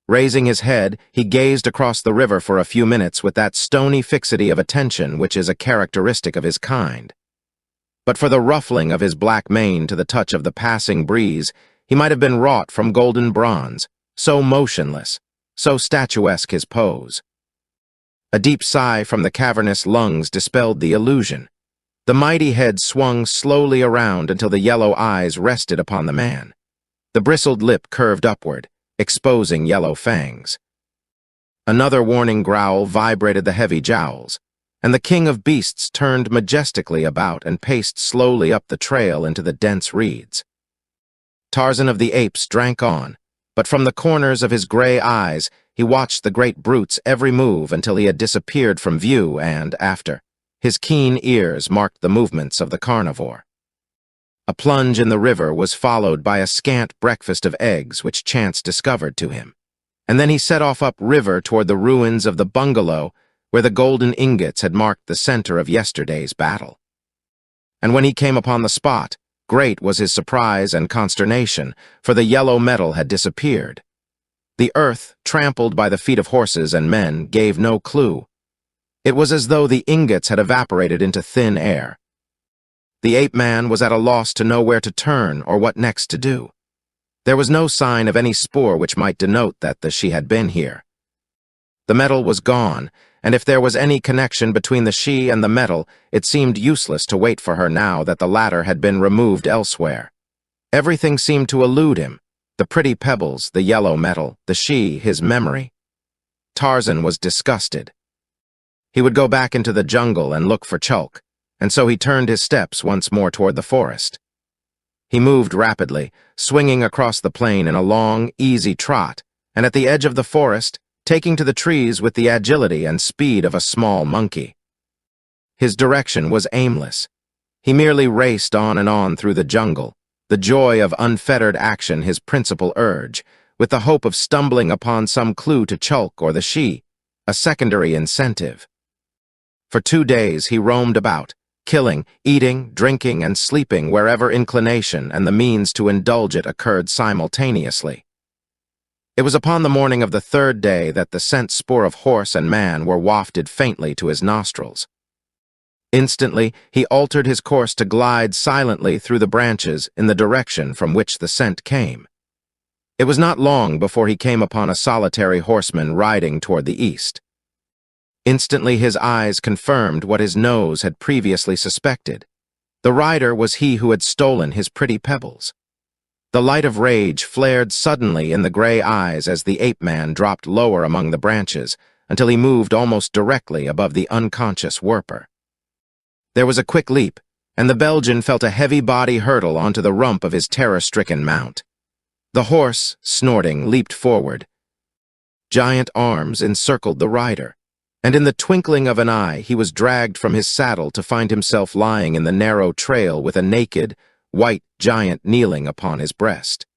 Raising his head, he gazed across the river for a few minutes with that stony fixity of attention which is a characteristic of his kind. But for the ruffling of his black mane to the touch of the passing breeze, he might have been wrought from golden bronze, so motionless, so statuesque his pose. A deep sigh from the cavernous lungs dispelled the illusion. The mighty head swung slowly around until the yellow eyes rested upon the man. The bristled lip curved upward, exposing yellow fangs. Another warning growl vibrated the heavy jowls, and the king of beasts turned majestically about and paced slowly up the trail into the dense reeds. Tarzan of the Apes drank on, but from the corners of his gray eyes he watched the great brute's every move until he had disappeared from view and, after, his keen ears marked the movements of the carnivore. A plunge in the river was followed by a scant breakfast of eggs which chance discovered to him, and then he set off upriver toward the ruins of the bungalow where the golden ingots had marked the center of yesterday's battle. And when he came upon the spot, great was his surprise and consternation, for the yellow metal had disappeared. The earth, trampled by the feet of horses and men, gave no clue. It was as though the ingots had evaporated into thin air. The ape-man was at a loss to know where to turn or what next to do. There was no sign of any spoor which might denote that she had been here. The metal was gone, and if there was any connection between the she and the metal, it seemed useless to wait for her now that the latter had been removed elsewhere. Everything seemed to elude him: the pretty pebbles, the yellow metal, the she, his memory. Tarzan was disgusted. He would go back into the jungle and look for Chulk, and so he turned his steps once more toward the forest. He moved rapidly, swinging across the plain in a long, easy trot, and at the edge of the forest, taking to the trees with the agility and speed of a small monkey. His direction was aimless. He merely raced on and on through the jungle, the joy of unfettered action his principal urge, with the hope of stumbling upon some clue to Chulk or the she, a secondary incentive. For 2 days he roamed about, killing, eating, drinking, and sleeping wherever inclination and the means to indulge it occurred simultaneously. It was upon the morning of the 3rd day that the scent spoor of horse and man were wafted faintly to his nostrils. Instantly, he altered his course to glide silently through the branches in the direction from which the scent came. It was not long before he came upon a solitary horseman riding toward the east. Instantly his eyes confirmed what his nose had previously suspected. The rider was he who had stolen his pretty pebbles. The light of rage flared suddenly in the gray eyes as the ape-man dropped lower among the branches until he moved almost directly above the unconscious Werper. There was a quick leap, and the Belgian felt a heavy body hurtle onto the rump of his terror-stricken mount. The horse, snorting, leaped forward. Giant arms encircled the rider, and in the twinkling of an eye he was dragged from his saddle to find himself lying in the narrow trail with a naked, white giant kneeling upon his breast.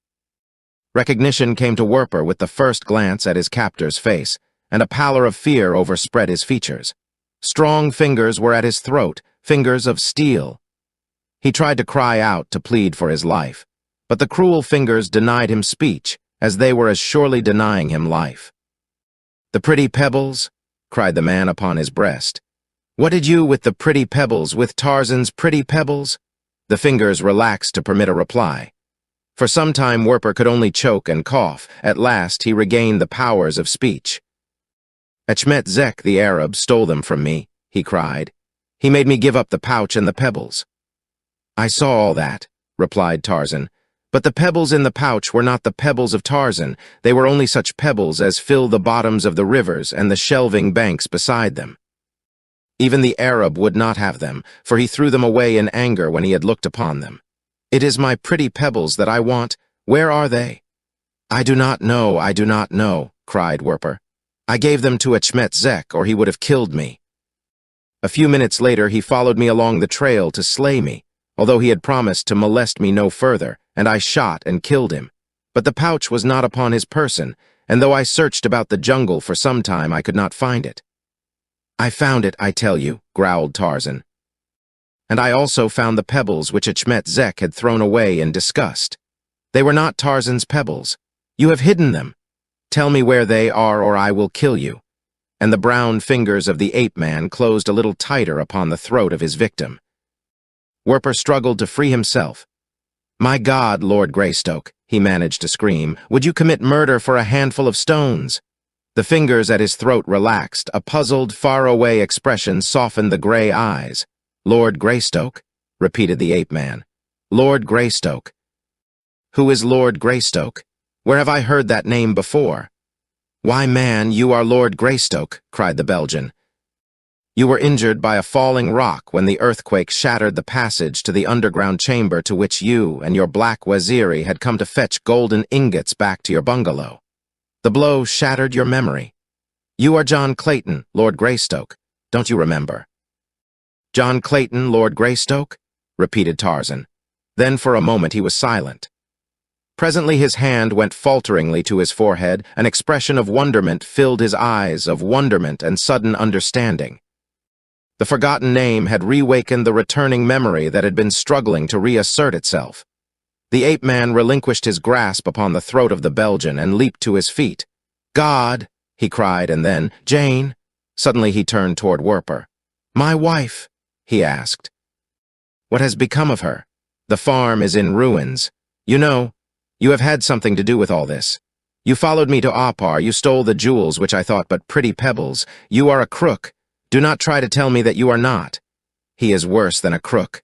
Recognition came to Werper with the first glance at his captor's face, and a pallor of fear overspread his features. Strong fingers were at his throat, fingers of steel. He tried to cry out to plead for his life, but the cruel fingers denied him speech, as they were as surely denying him life. "The pretty pebbles?" cried the man upon his breast. "What did you with the pretty pebbles, with Tarzan's pretty pebbles?" The fingers relaxed to permit a reply. For some time Werper could only choke and cough. At last he regained the powers of speech. "Achmet Zek, the Arab, stole them from me," he cried. "He made me give up the pouch and the pebbles." "I saw all that," replied Tarzan. "But the pebbles in the pouch were not the pebbles of Tarzan. They were only such pebbles as fill the bottoms of the rivers and the shelving banks beside them. Even the Arab would not have them, for he threw them away in anger when he had looked upon them. It is my pretty pebbles that I want. Where are they?" I do not know," cried Werper. "I gave them to Achmet Zek, or he would have killed me. A few minutes later he followed me along the trail to slay me, although he had promised to molest me no further, and I shot and killed him. But the pouch was not upon his person, and though I searched about the jungle for some time, I could not find it." "I found it, I tell you," growled Tarzan. "And I also found the pebbles which Achmet Zek had thrown away in disgust. They were not Tarzan's pebbles. You have hidden them. Tell me where they are, or I will kill you." And the brown fingers of the ape-man closed a little tighter upon the throat of his victim. Werper struggled to free himself. "My God, Lord Greystoke," he managed to scream, "would you commit murder for a handful of stones?" The fingers at his throat relaxed. A puzzled, far-away expression softened the gray eyes. "Lord Greystoke?" repeated the ape-man. "Lord Greystoke. Who is Lord Greystoke? Where have I heard that name before?" "Why, man, you are Lord Greystoke," cried the Belgian. "You were injured by a falling rock when the earthquake shattered the passage to the underground chamber to which you and your black waziri had come to fetch golden ingots back to your bungalow. The blow shattered your memory. You are John Clayton, Lord Greystoke. Don't you remember?" "John Clayton, Lord Greystoke?" repeated Tarzan. Then for a moment he was silent. Presently his hand went falteringly to his forehead. An expression of wonderment filled his eyes, of wonderment and sudden understanding. The forgotten name had reawakened the returning memory that had been struggling to reassert itself. The ape-man relinquished his grasp upon the throat of the Belgian and leaped to his feet. "God!" he cried, and then, "Jane!" Suddenly he turned toward Werper. "My wife?" he asked. "What has become of her? The farm is in ruins. You know, you have had something to do with all this. You followed me to Opar. You stole the jewels which I thought but pretty pebbles. You are a crook. Do not try to tell me that you are not." "He is worse than a crook,"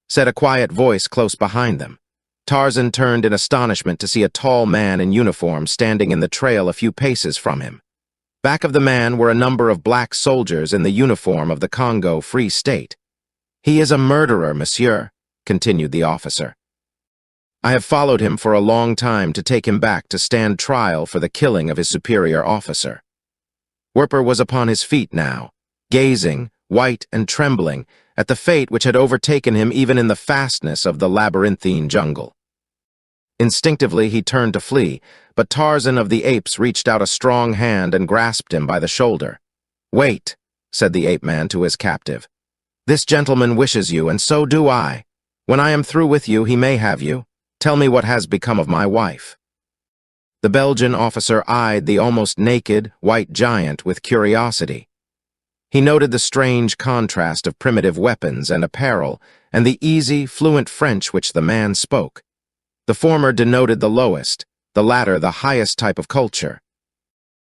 said a quiet voice close behind them. Tarzan turned in astonishment to see a tall man in uniform standing in the trail a few paces from him. Back of the man were a number of black soldiers in the uniform of the Congo Free State. "He is a murderer, monsieur," continued the officer. I have followed him for a long time to take him back to stand trial for the killing of his superior officer. Werper was upon his feet now, gazing, white and trembling, at the fate which had overtaken him even in the fastness of the labyrinthine jungle. Instinctively he turned to flee, but Tarzan of the Apes reached out a strong hand and grasped him by the shoulder. "Wait," said the ape-man to his captive. "This gentleman wishes you, and so do I. When I am through with you, he may have you. Tell me what has become of my wife." The Belgian officer eyed the almost naked, white giant with curiosity. He noted the strange contrast of primitive weapons and apparel, and the easy, fluent French which the man spoke. The former denoted the lowest, the latter the highest type of culture.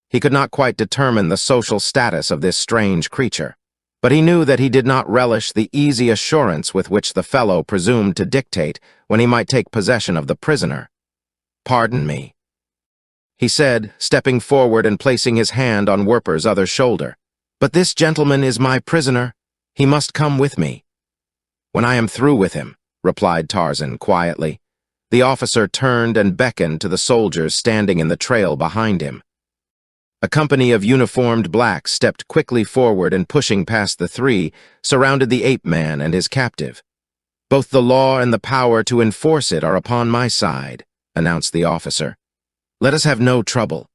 He could not quite determine the social status of this strange creature, but he knew that he did not relish the easy assurance with which the fellow presumed to dictate when he might take possession of the prisoner. "Pardon me," he said, stepping forward and placing his hand on Werper's other shoulder. "But this gentleman is my prisoner. He must come with me." "When I am through with him," replied Tarzan quietly. The officer turned and beckoned to the soldiers standing in the trail behind him. A company of uniformed blacks stepped quickly forward and, pushing past the three, surrounded the ape-man and his captive. "Both the law and the power to enforce it are upon my side," announced the officer. "Let us have no trouble.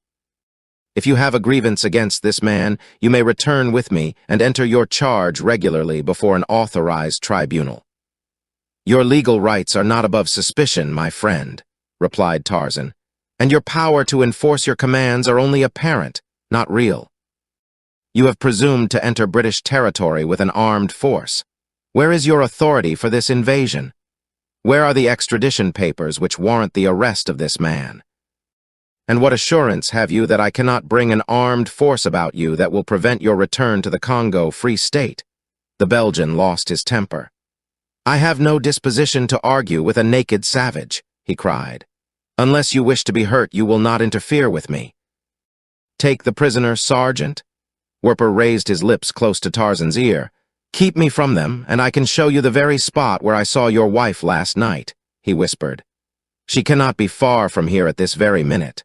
If you have a grievance against this man, you may return with me and enter your charge regularly before an authorized tribunal." "Your legal rights are not above suspicion, my friend," replied Tarzan, "and your power to enforce your commands are only apparent, not real. You have presumed to enter British territory with an armed force. Where is your authority for this invasion? Where are the extradition papers which warrant the arrest of this man? And what assurance have you that I cannot bring an armed force about you that will prevent your return to the Congo Free State?" The Belgian lost his temper. "I have no disposition to argue with a naked savage," he cried. "Unless you wish to be hurt, you will not interfere with me." "Take the prisoner, Sergeant." Werper raised his lips close to Tarzan's ear. "Keep me from them, and I can show you the very spot where I saw your wife last night," he whispered. "She cannot be far from here at this very minute."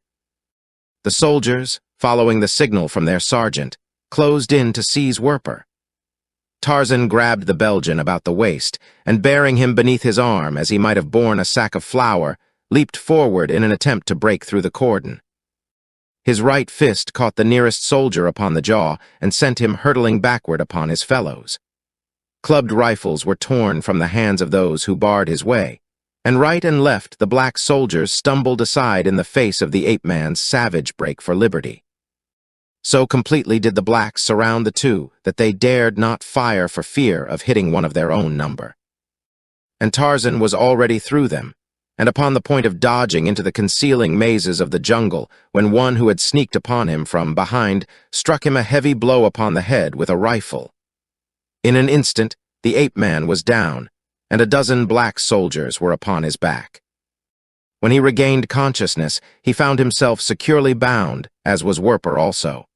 The soldiers, following the signal from their sergeant, closed in to seize Werper. Tarzan grabbed the Belgian about the waist, and bearing him beneath his arm as he might have borne a sack of flour, leaped forward in an attempt to break through the cordon. His right fist caught the nearest soldier upon the jaw and sent him hurtling backward upon his fellows. Clubbed rifles were torn from the hands of those who barred his way, and right and left the black soldiers stumbled aside in the face of the ape-man's savage break for liberty. So completely did the blacks surround the two that they dared not fire for fear of hitting one of their own number. And Tarzan was already through them, and upon the point of dodging into the concealing mazes of the jungle when one who had sneaked upon him from behind struck him a heavy blow upon the head with a rifle. In an instant, the ape-man was down, and a dozen black soldiers were upon his back. When he regained consciousness, he found himself securely bound, as was Werper also.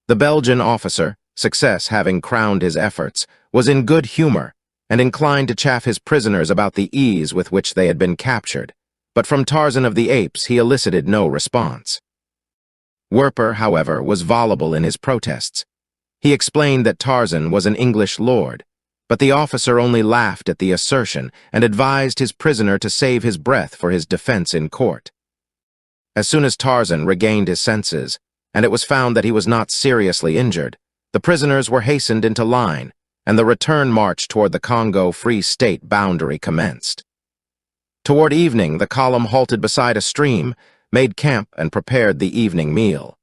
The Belgian officer, success having crowned his efforts, was in good humor and inclined to chaff his prisoners about the ease with which they had been captured, but from Tarzan of the Apes he elicited no response. Werper, however, was voluble in his protests. He explained that Tarzan was an English lord, but the officer only laughed at the assertion and advised his prisoner to save his breath for his defense in court. As soon as Tarzan regained his senses, and it was found that he was not seriously injured, the prisoners were hastened into line, and the return march toward the Congo Free State boundary commenced. Toward evening, the column halted beside a stream, made camp, and prepared the evening meal.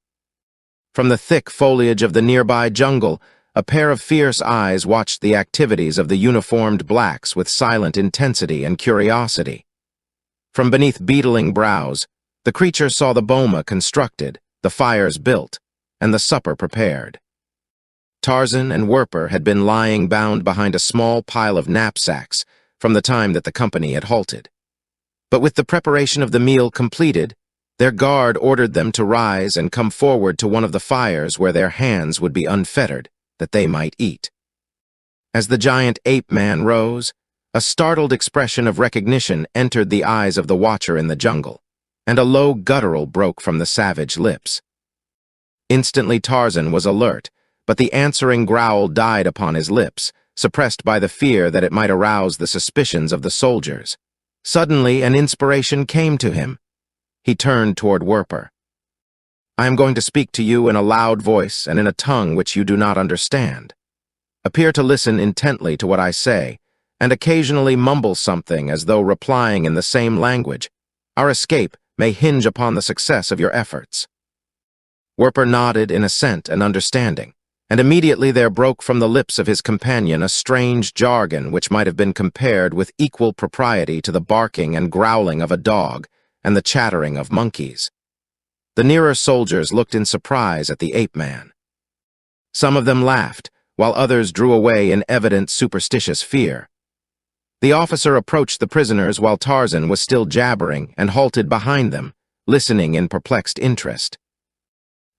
From the thick foliage of the nearby jungle, a pair of fierce eyes watched the activities of the uniformed blacks with silent intensity and curiosity. From beneath beetling brows, the creature saw the boma constructed, the fires built, and the supper prepared. Tarzan and Werper had been lying bound behind a small pile of knapsacks from the time that the company had halted. But with the preparation of the meal completed, their guard ordered them to rise and come forward to one of the fires where their hands would be unfettered, that they might eat. As the giant ape-man rose, A startled expression of recognition entered the eyes of the watcher in the jungle, and a low guttural broke from the savage lips. Instantly Tarzan was alert, but the answering growl died upon his lips, suppressed by the fear that it might arouse the suspicions of the soldiers. Suddenly, an inspiration came to him. He turned toward Werper. "I am going to speak to you in a loud voice and in a tongue which you do not understand. Appear to listen intently to what I say, and occasionally mumble something as though replying in the same language. Our escape may hinge upon the success of your efforts." Werper nodded in assent and understanding, and immediately there broke from the lips of his companion a strange jargon which might have been compared with equal propriety to the barking and growling of a dog and the chattering of monkeys. The nearer soldiers looked in surprise at the ape-man. Some of them laughed, while others drew away in evident superstitious fear. The officer approached the prisoners while Tarzan was still jabbering and halted behind them, listening in perplexed interest.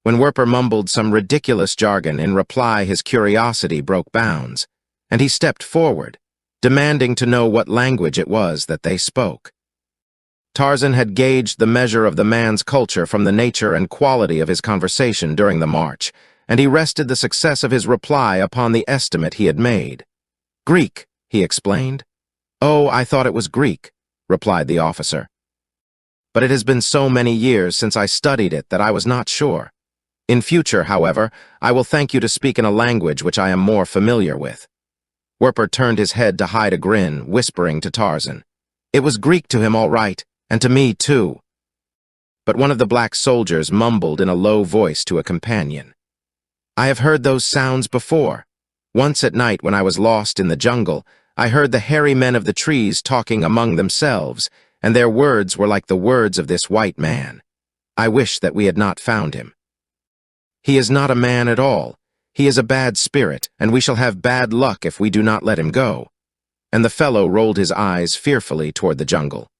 When Werper mumbled some ridiculous jargon in reply, his curiosity broke bounds, and he stepped forward, demanding to know what language it was that they spoke. Tarzan had gauged the measure of the man's culture from the nature and quality of his conversation during the march, and he rested the success of his reply upon the estimate he had made. "Greek," he explained. "Oh, I thought it was Greek," replied the officer. "But it has been so many years since I studied it that I was not sure. In future, however, I will thank you to speak in a language which I am more familiar with." Werper turned his head to hide a grin, whispering to Tarzan. It was Greek to him, all right, and to me, too. But one of the black soldiers mumbled in a low voice to a companion. "I have heard those sounds before. Once at night when I was lost in the jungle, I heard the hairy men of the trees talking among themselves, and their words were like the words of this white man. I wish that we had not found him. He is not a man at all. He is a bad spirit, and we shall have bad luck if we do not let him go." And the fellow rolled his eyes fearfully toward the jungle.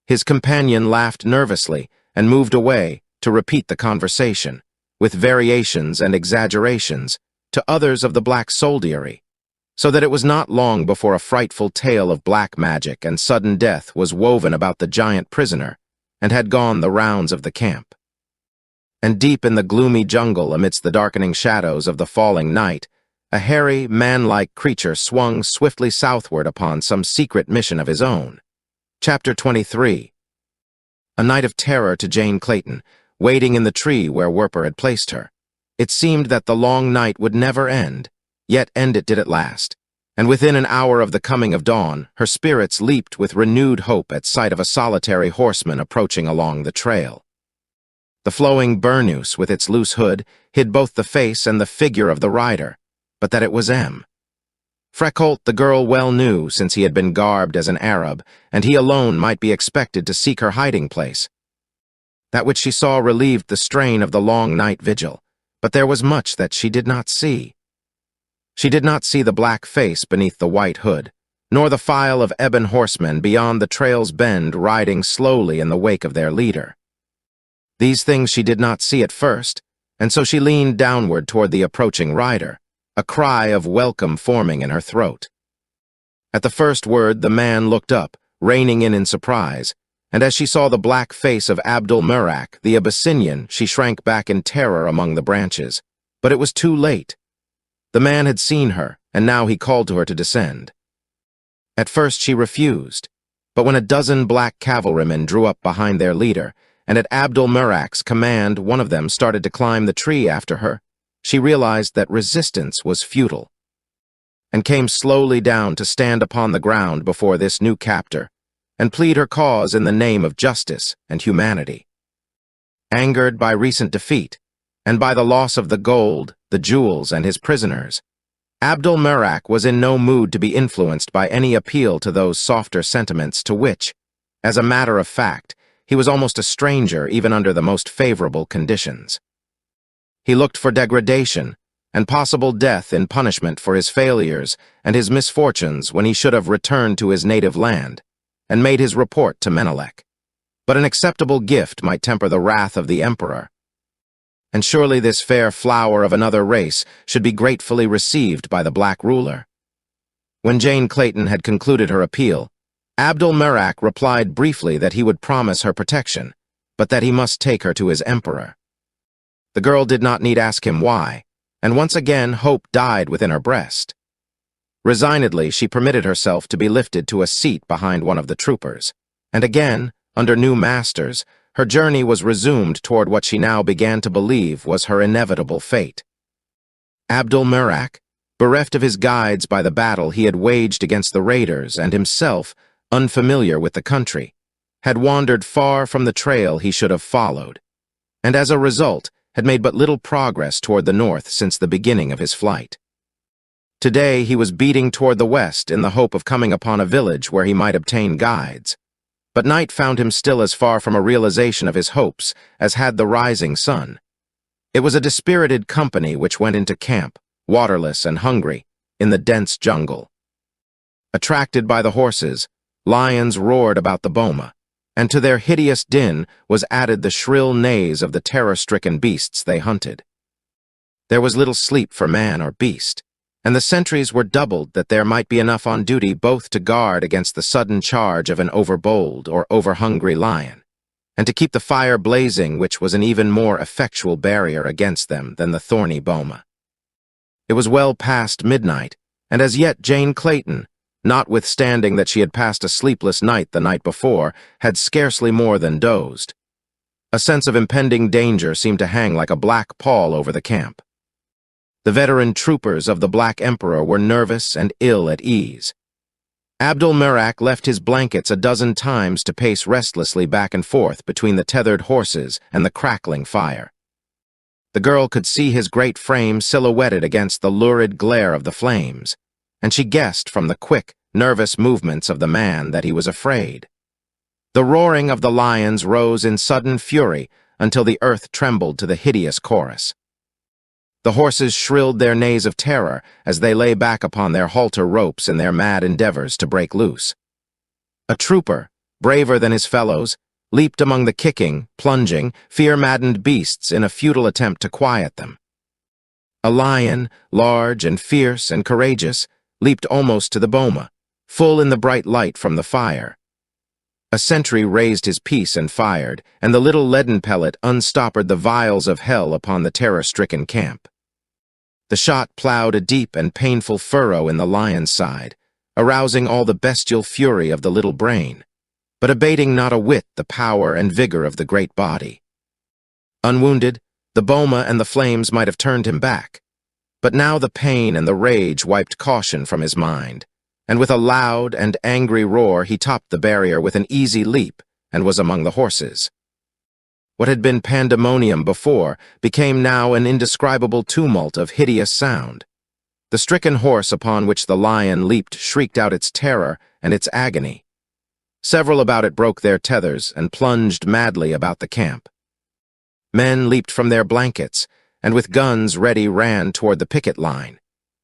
His companion laughed nervously and moved away to repeat the conversation, with variations and exaggerations, to others of the black soldiery, so that it was not long before a frightful tale of black magic and sudden death was woven about the giant prisoner and had gone the rounds of the camp. And deep in the gloomy jungle, amidst the darkening shadows of the falling night, a hairy, man-like creature swung swiftly southward upon some secret mission of his own. Chapter 23. A night of terror to Jane Clayton, waiting in the tree where Werper had placed her. It seemed that the long night would never end, yet end it did at last, and within an hour of the coming of dawn, her spirits leaped with renewed hope at sight of a solitary horseman approaching along the trail. The flowing burnous with its loose hood hid both the face and the figure of the rider, but that it was M. Freckholt the girl well knew, since he had been garbed as an Arab, and he alone might be expected to seek her hiding place. That which she saw relieved the strain of the long night vigil, but there was much that she did not see. She did not see the black face beneath the white hood, nor the file of ebon horsemen beyond the trail's bend riding slowly in the wake of their leader. These things she did not see at first, and so she leaned downward toward the approaching rider, a cry of welcome forming in her throat. At the first word, the man looked up, reining in surprise, and as she saw the black face of Abdul Murak, the Abyssinian, she shrank back in terror among the branches. But it was too late. The man had seen her, and now he called to her to descend. At first she refused, but when a dozen black cavalrymen drew up behind their leader, and at Abdul Murak's command one of them started to climb the tree after her, she realized that resistance was futile, and came slowly down to stand upon the ground before this new captor, and plead her cause in the name of justice and humanity. Angered by recent defeat, and by the loss of the gold, the jewels, and his prisoners, Abdul Murak was in no mood to be influenced by any appeal to those softer sentiments to which, as a matter of fact, he was almost a stranger even under the most favorable conditions. He looked for degradation and possible death in punishment for his failures and his misfortunes when he should have returned to his native land and made his report to Menelik. But an acceptable gift might temper the wrath of the emperor, and surely this fair flower of another race should be gratefully received by the black ruler. When Jane Clayton had concluded her appeal, Abdul-Merak replied briefly that he would promise her protection, but that he must take her to his emperor. The girl did not need ask him why, and once again hope died within her breast. Resignedly, she permitted herself to be lifted to a seat behind one of the troopers, and again, under new masters, her journey was resumed toward what she now began to believe was her inevitable fate. Abdul-Merak, bereft of his guides by the battle he had waged against the raiders and himself, unfamiliar with the country, had wandered far from the trail he should have followed, and as a result had made but little progress toward the north since the beginning of his flight. Today he was beating toward the west in the hope of coming upon a village where he might obtain guides, but night found him still as far from a realization of his hopes as had the rising sun. It was a dispirited company which went into camp, waterless and hungry, in the dense jungle. Attracted by the horses, lions roared about the boma, and to their hideous din was added the shrill neighs of the terror-stricken beasts they hunted. There was little sleep for man or beast, and the sentries were doubled that there might be enough on duty both to guard against the sudden charge of an overbold or overhungry lion, and to keep the fire blazing, which was an even more effectual barrier against them than the thorny boma. It was well past midnight, and as yet Jane Clayton, notwithstanding that she had passed a sleepless night the night before, had scarcely more than dozed. A sense of impending danger seemed to hang like a black pall over the camp. The veteran troopers of the Black Emperor were nervous and ill at ease. Abdul-Merak left his blankets a dozen times to pace restlessly back and forth between the tethered horses and the crackling fire. The girl could see his great frame silhouetted against the lurid glare of the flames, and she guessed from the quick, nervous movements of the man that he was afraid. The roaring of the lions rose in sudden fury until the earth trembled to the hideous chorus. The horses shrilled their neighs of terror as they lay back upon their halter ropes in their mad endeavors to break loose. A trooper, braver than his fellows, leaped among the kicking, plunging, fear-maddened beasts in a futile attempt to quiet them. A lion, large and fierce and courageous, leaped almost to the boma, full in the bright light from the fire. A sentry raised his piece and fired, and the little leaden pellet unstoppered the vials of hell upon the terror-stricken camp. The shot plowed a deep and painful furrow in the lion's side, arousing all the bestial fury of the little brain, but abating not a whit the power and vigor of the great body. Unwounded, the boma and the flames might have turned him back, but now the pain and the rage wiped caution from his mind, and with a loud and angry roar he topped the barrier with an easy leap and was among the horses. What had been pandemonium before became now an indescribable tumult of hideous sound. The stricken horse upon which the lion leaped shrieked out its terror and its agony. Several about it broke their tethers and plunged madly about the camp. Men leaped from their blankets and with guns ready ran toward the picket line,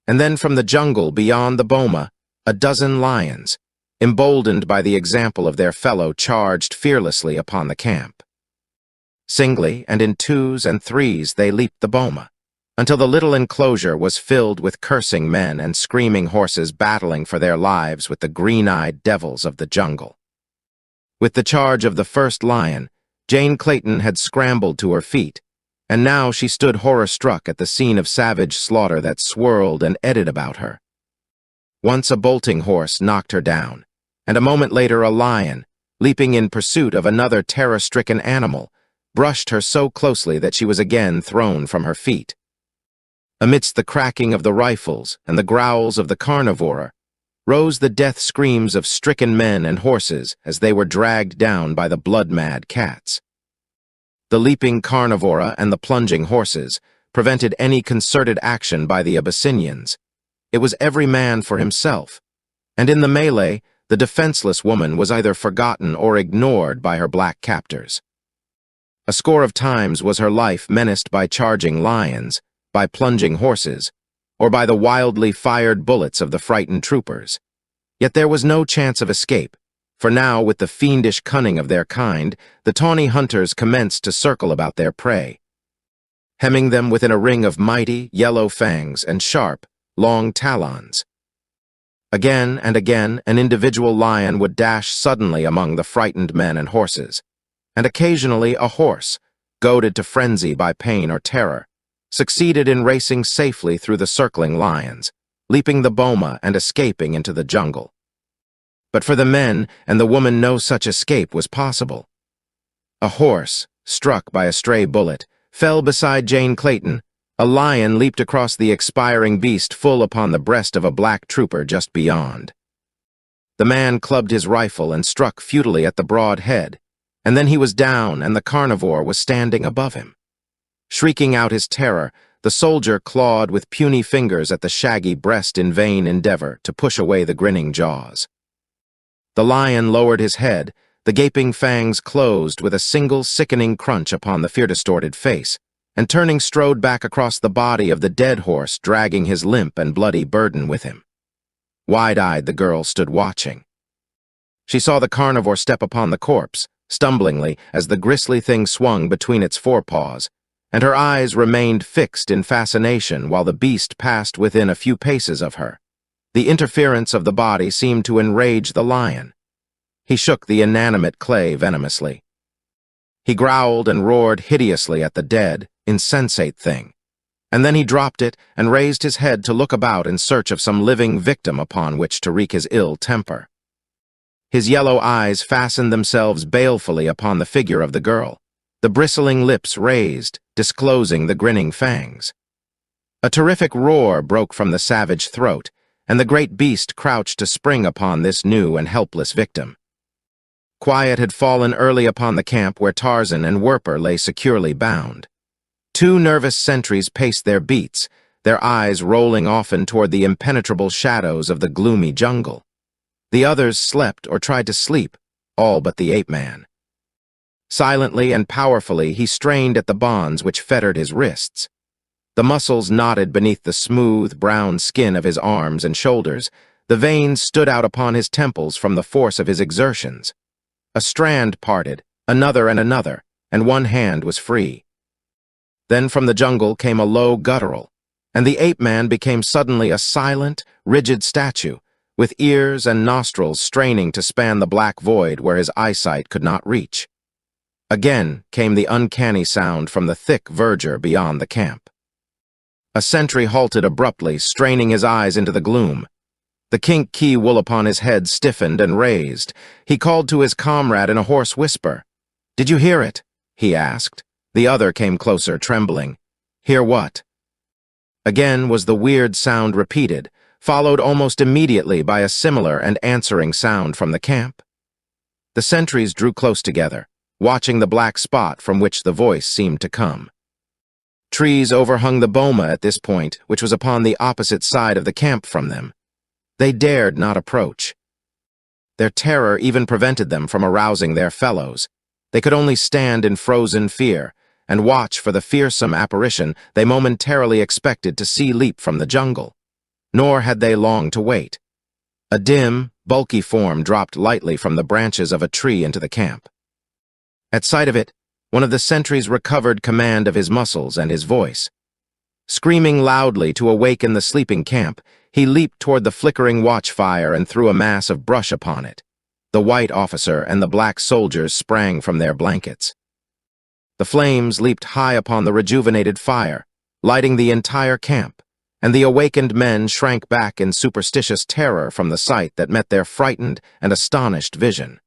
and then from the jungle beyond the boma, a dozen lions, emboldened by the example of their fellow, charged fearlessly upon the camp. Singly and in twos and threes they leaped the boma, until the little enclosure was filled with cursing men and screaming horses battling for their lives with the green-eyed devils of the jungle. With the charge of the first lion, Jane Clayton had scrambled to her feet, and now she stood horror-struck at the scene of savage slaughter that swirled and eddied about her. Once a bolting horse knocked her down, and a moment later a lion, leaping in pursuit of another terror-stricken animal, brushed her so closely that she was again thrown from her feet. Amidst the cracking of the rifles and the growls of the carnivore, rose the death screams of stricken men and horses as they were dragged down by the blood-mad cats. The leaping carnivora and the plunging horses prevented any concerted action by the Abyssinians. It was every man for himself, and in the melee, the defenseless woman was either forgotten or ignored by her black captors. A score of times was her life menaced by charging lions, by plunging horses, or by the wildly fired bullets of the frightened troopers. Yet there was no chance of escape, for now, with the fiendish cunning of their kind, the tawny hunters commenced to circle about their prey, hemming them within a ring of mighty, yellow fangs and sharp, long talons. Again and again, an individual lion would dash suddenly among the frightened men and horses, and occasionally a horse, goaded to frenzy by pain or terror, succeeded in racing safely through the circling lions, leaping the boma and escaping into the jungle. But for the men and the woman, no such escape was possible. A horse, struck by a stray bullet, fell beside Jane Clayton. A lion leaped across the expiring beast full upon the breast of a black trooper just beyond. The man clubbed his rifle and struck futilely at the broad head, and then he was down and the carnivore was standing above him. Shrieking out his terror, the soldier clawed with puny fingers at the shaggy breast in vain endeavor to push away the grinning jaws. The lion lowered his head, the gaping fangs closed with a single sickening crunch upon the fear-distorted face, and turning strode back across the body of the dead horse, dragging his limp and bloody burden with him. Wide-eyed, the girl stood watching. She saw the carnivore step upon the corpse, stumblingly, as the grisly thing swung between its forepaws, and her eyes remained fixed in fascination while the beast passed within a few paces of her. The interference of the body seemed to enrage the lion. He shook the inanimate clay venomously. He growled and roared hideously at the dead, insensate thing, and then he dropped it and raised his head to look about in search of some living victim upon which to wreak his ill temper. His yellow eyes fastened themselves balefully upon the figure of the girl, the bristling lips raised, disclosing the grinning fangs. A terrific roar broke from the savage throat, and the great beast crouched to spring upon this new and helpless victim. Quiet had fallen early upon the camp where Tarzan and Werper lay securely bound. Two nervous sentries paced their beats, their eyes rolling often toward the impenetrable shadows of the gloomy jungle. The others slept or tried to sleep, all but the ape-man. Silently and powerfully he strained at the bonds which fettered his wrists. The muscles knotted beneath the smooth, brown skin of his arms and shoulders. The veins stood out upon his temples from the force of his exertions. A strand parted, another, and one hand was free. Then from the jungle came a low guttural, and the ape-man became suddenly a silent, rigid statue, with ears and nostrils straining to span the black void where his eyesight could not reach. Again came the uncanny sound from the thick verdure beyond the camp. A sentry halted abruptly, straining his eyes into the gloom. The kink-key wool upon his head stiffened and raised. He called to his comrade in a hoarse whisper. "Did you hear it?" he asked. The other came closer, trembling. "Hear what?" Again was the weird sound repeated, followed almost immediately by a similar and answering sound from the camp. The sentries drew close together, watching the black spot from which the voice seemed to come. Trees overhung the boma at this point, which was upon the opposite side of the camp from them. They dared not approach. Their terror even prevented them from arousing their fellows. They could only stand in frozen fear and watch for the fearsome apparition they momentarily expected to see leap from the jungle. Nor had they long to wait. A dim, bulky form dropped lightly from the branches of a tree into the camp. At sight of it, one of the sentries recovered command of his muscles and his voice. Screaming loudly to awaken the sleeping camp, he leaped toward the flickering watchfire and threw a mass of brush upon it. The white officer and the black soldiers sprang from their blankets. The flames leaped high upon the rejuvenated fire, lighting the entire camp, and the awakened men shrank back in superstitious terror from the sight that met their frightened and astonished vision.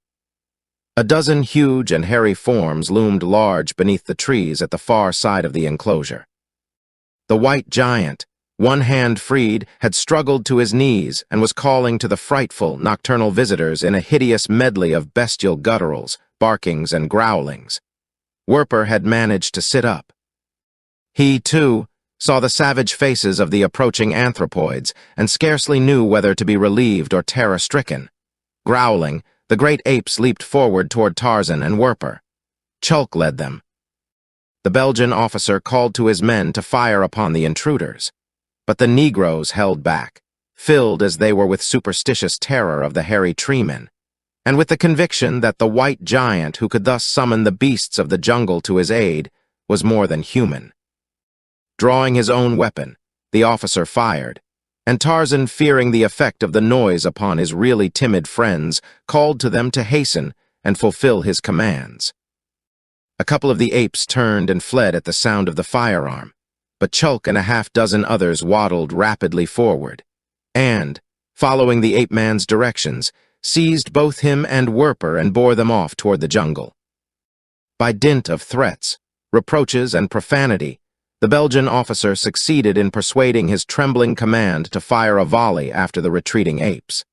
A dozen huge and hairy forms loomed large beneath the trees at the far side of the enclosure. The white giant, one hand freed, had struggled to his knees and was calling to the frightful, nocturnal visitors in a hideous medley of bestial gutturals, barkings, and growlings. Werper had managed to sit up. He, too, saw the savage faces of the approaching anthropoids and scarcely knew whether to be relieved or terror-stricken. Growling, the great apes leaped forward toward Tarzan and Werper. Chulk led them. The Belgian officer called to his men to fire upon the intruders, but the Negroes held back, filled as they were with superstitious terror of the hairy treemen, and with the conviction that the white giant who could thus summon the beasts of the jungle to his aid was more than human. Drawing his own weapon, the officer fired, and Tarzan, fearing the effect of the noise upon his really timid friends, called to them to hasten and fulfill his commands. A couple of the apes turned and fled at the sound of the firearm, but Chulk and a half-dozen others waddled rapidly forward, and, following the ape-man's directions, seized both him and Werper and bore them off toward the jungle. By dint of threats, reproaches, and profanity, the Belgian officer succeeded in persuading his trembling command to fire a volley after the retreating apes.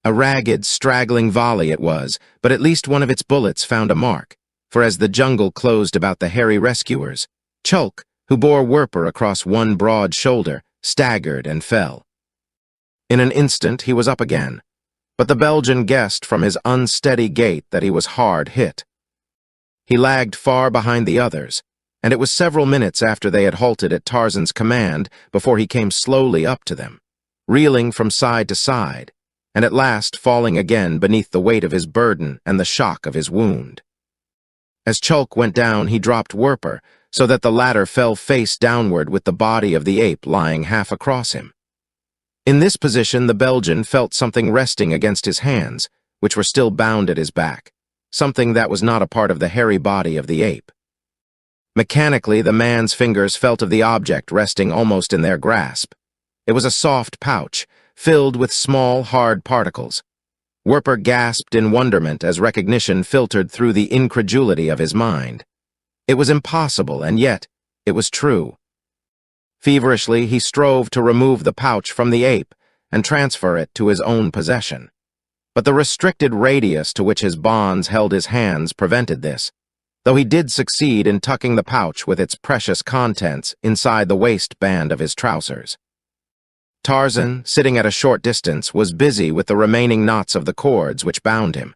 A ragged, straggling volley it was, but at least one of its bullets found a mark, for as the jungle closed about the hairy rescuers, Chulk, who bore Werper across one broad shoulder, staggered and fell. In an instant he was up again, but the Belgian guessed from his unsteady gait that he was hard hit. He lagged far behind the others, and it was several minutes after they had halted at Tarzan's command before he came slowly up to them, reeling from side to side, and at last falling again beneath the weight of his burden and the shock of his wound. As Chulk went down, he dropped Werper, so that the latter fell face downward with the body of the ape lying half across him. In this position, the Belgian felt something resting against his hands, which were still bound at his back, something that was not a part of the hairy body of the ape. Mechanically, the man's fingers felt of the object resting almost in their grasp. It was a soft pouch, filled with small, hard particles. Werper gasped in wonderment as recognition filtered through the incredulity of his mind. It was impossible, and yet it was true. Feverishly, he strove to remove the pouch from the ape and transfer it to his own possession. But the restricted radius to which his bonds held his hands prevented this, though he did succeed in tucking the pouch with its precious contents inside the waistband of his trousers. Tarzan, sitting at a short distance, was busy with the remaining knots of the cords which bound him.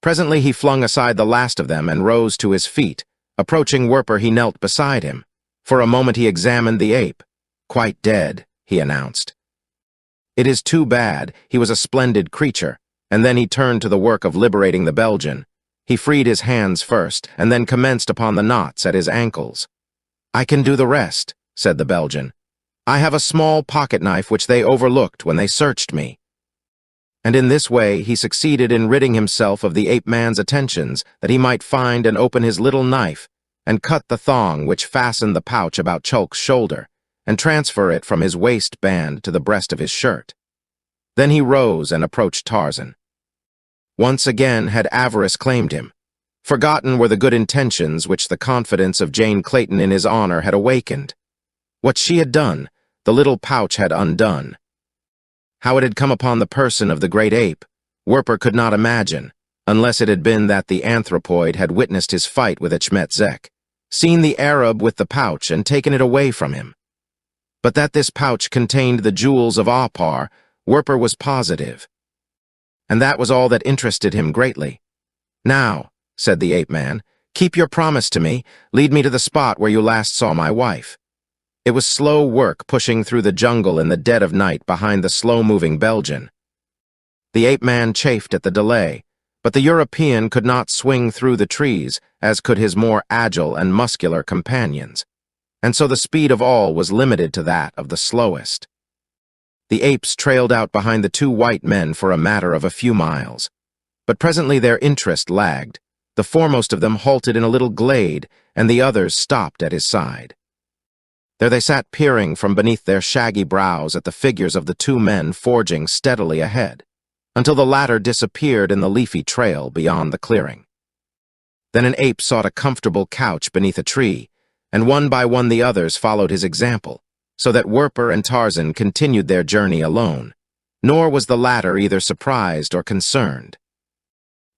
Presently he flung aside the last of them and rose to his feet. Approaching Werper, he knelt beside him. For a moment he examined the ape. "Quite dead," he announced. "It is too bad. He was a splendid creature." And then he turned to the work of liberating the Belgian. He freed his hands first, and then commenced upon the knots at his ankles. "I can do the rest," said the Belgian. "I have a small pocket knife which they overlooked when they searched me." And in this way he succeeded in ridding himself of the ape-man's attentions, that he might find and open his little knife, and cut the thong which fastened the pouch about Chulk's shoulder, and transfer it from his waistband to the breast of his shirt. Then he rose and approached Tarzan. Once again had avarice claimed him. Forgotten were the good intentions which the confidence of Jane Clayton in his honor had awakened. What she had done, the little pouch had undone. How it had come upon the person of the great ape, Werper could not imagine, unless it had been that the anthropoid had witnessed his fight with Achmet Zek, seen the Arab with the pouch and taken it away from him. But that this pouch contained the Jewels of Opar, Werper was positive. And that was all that interested him greatly. "Now," said the ape-man, "keep your promise to me. Lead me to the spot where you last saw my wife." It was slow work pushing through the jungle in the dead of night behind the slow-moving Belgian. The ape-man chafed at the delay, but the European could not swing through the trees, as could his more agile and muscular companions, and so the speed of all was limited to that of the slowest. The apes trailed out behind the two white men for a matter of a few miles, but presently their interest lagged. The foremost of them halted in a little glade, and the others stopped at his side. There they sat peering from beneath their shaggy brows at the figures of the two men forging steadily ahead, until the latter disappeared in the leafy trail beyond the clearing. Then an ape sought a comfortable couch beneath a tree, and one by one the others followed his example, so that Werper and Tarzan continued their journey alone, nor was the latter either surprised or concerned.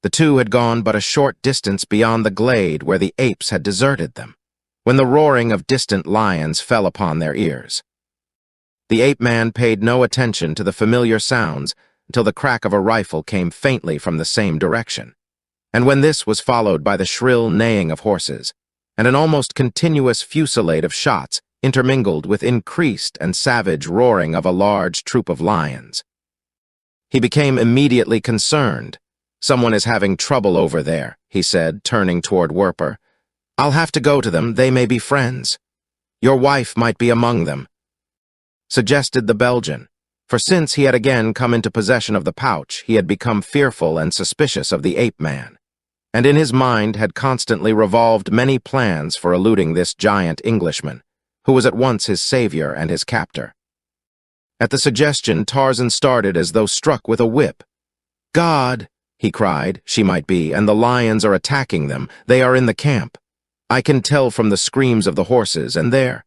The two had gone but a short distance beyond the glade where the apes had deserted them, when the roaring of distant lions fell upon their ears. The ape-man paid no attention to the familiar sounds until the crack of a rifle came faintly from the same direction, and when this was followed by the shrill neighing of horses, and an almost continuous fusillade of shots intermingled with increased and savage roaring of a large troop of lions. He became immediately concerned. "Someone is having trouble over there," he said, turning toward Werper. "I'll have to go to them. They may be friends. Your wife might be among them." suggested the Belgian, for since he had again come into possession of the pouch, he had become fearful and suspicious of the ape-man, and in his mind had constantly revolved many plans for eluding this giant Englishman, who was at once his savior and his captor. At the suggestion, Tarzan started as though struck with a whip. "God!" he cried, "she might be, and the lions are attacking them. They are in the camp. I can tell from the screams of the horses, and there."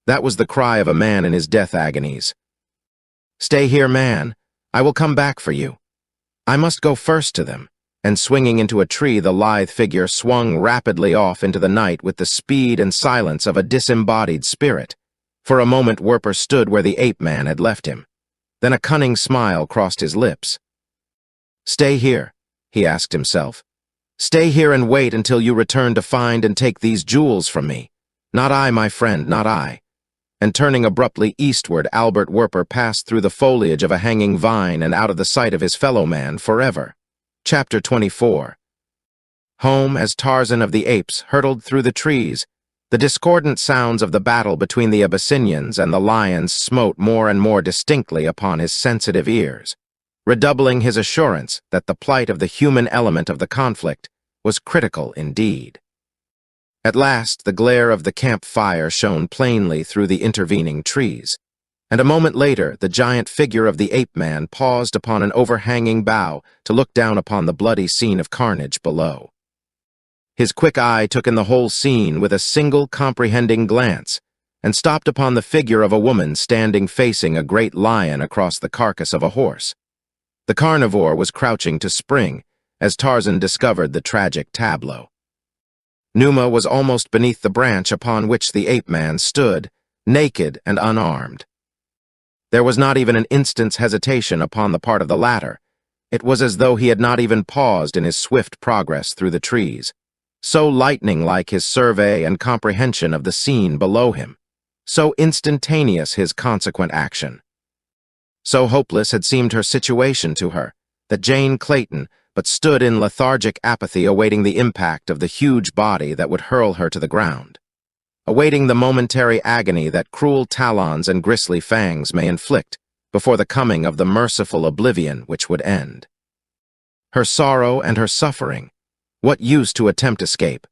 That was the cry of a man in his death agonies. "Stay here, man. I will come back for you. I must go first to them." And swinging into a tree, the lithe figure swung rapidly off into the night with the speed and silence of a disembodied spirit. For a moment Werper stood where the ape-man had left him. Then a cunning smile crossed his lips. "Stay here," he asked himself. "Stay here and wait until you return to find and take these jewels from me. Not I, my friend, not I." And turning abruptly eastward, Albert Werper passed through the foliage of a hanging vine and out of the sight of his fellow man forever. Chapter 24. Home as Tarzan of the Apes hurtled through the trees, the discordant sounds of the battle between the Abyssinians and the lions smote more and more distinctly upon his sensitive ears, redoubling his assurance that the plight of the human element of the conflict was critical indeed. At last, the glare of the camp fire shone plainly through the intervening trees, and a moment later the giant figure of the ape-man paused upon an overhanging bough to look down upon the bloody scene of carnage below. His quick eye took in the whole scene with a single comprehending glance, and stopped upon the figure of a woman standing facing a great lion across the carcass of a horse. The carnivore was crouching to spring, as Tarzan discovered the tragic tableau. Numa was almost beneath the branch upon which the ape-man stood, naked and unarmed. There was not even an instant's hesitation upon the part of the latter. It was as though he had not even paused in his swift progress through the trees, so lightning-like his survey and comprehension of the scene below him, so instantaneous his consequent action. So hopeless had seemed her situation to her, that Jane Clayton but stood in lethargic apathy awaiting the impact of the huge body that would hurl her to the ground, awaiting the momentary agony that cruel talons and grisly fangs may inflict before the coming of the merciful oblivion which would end. Her sorrow and her suffering, what use to attempt escape?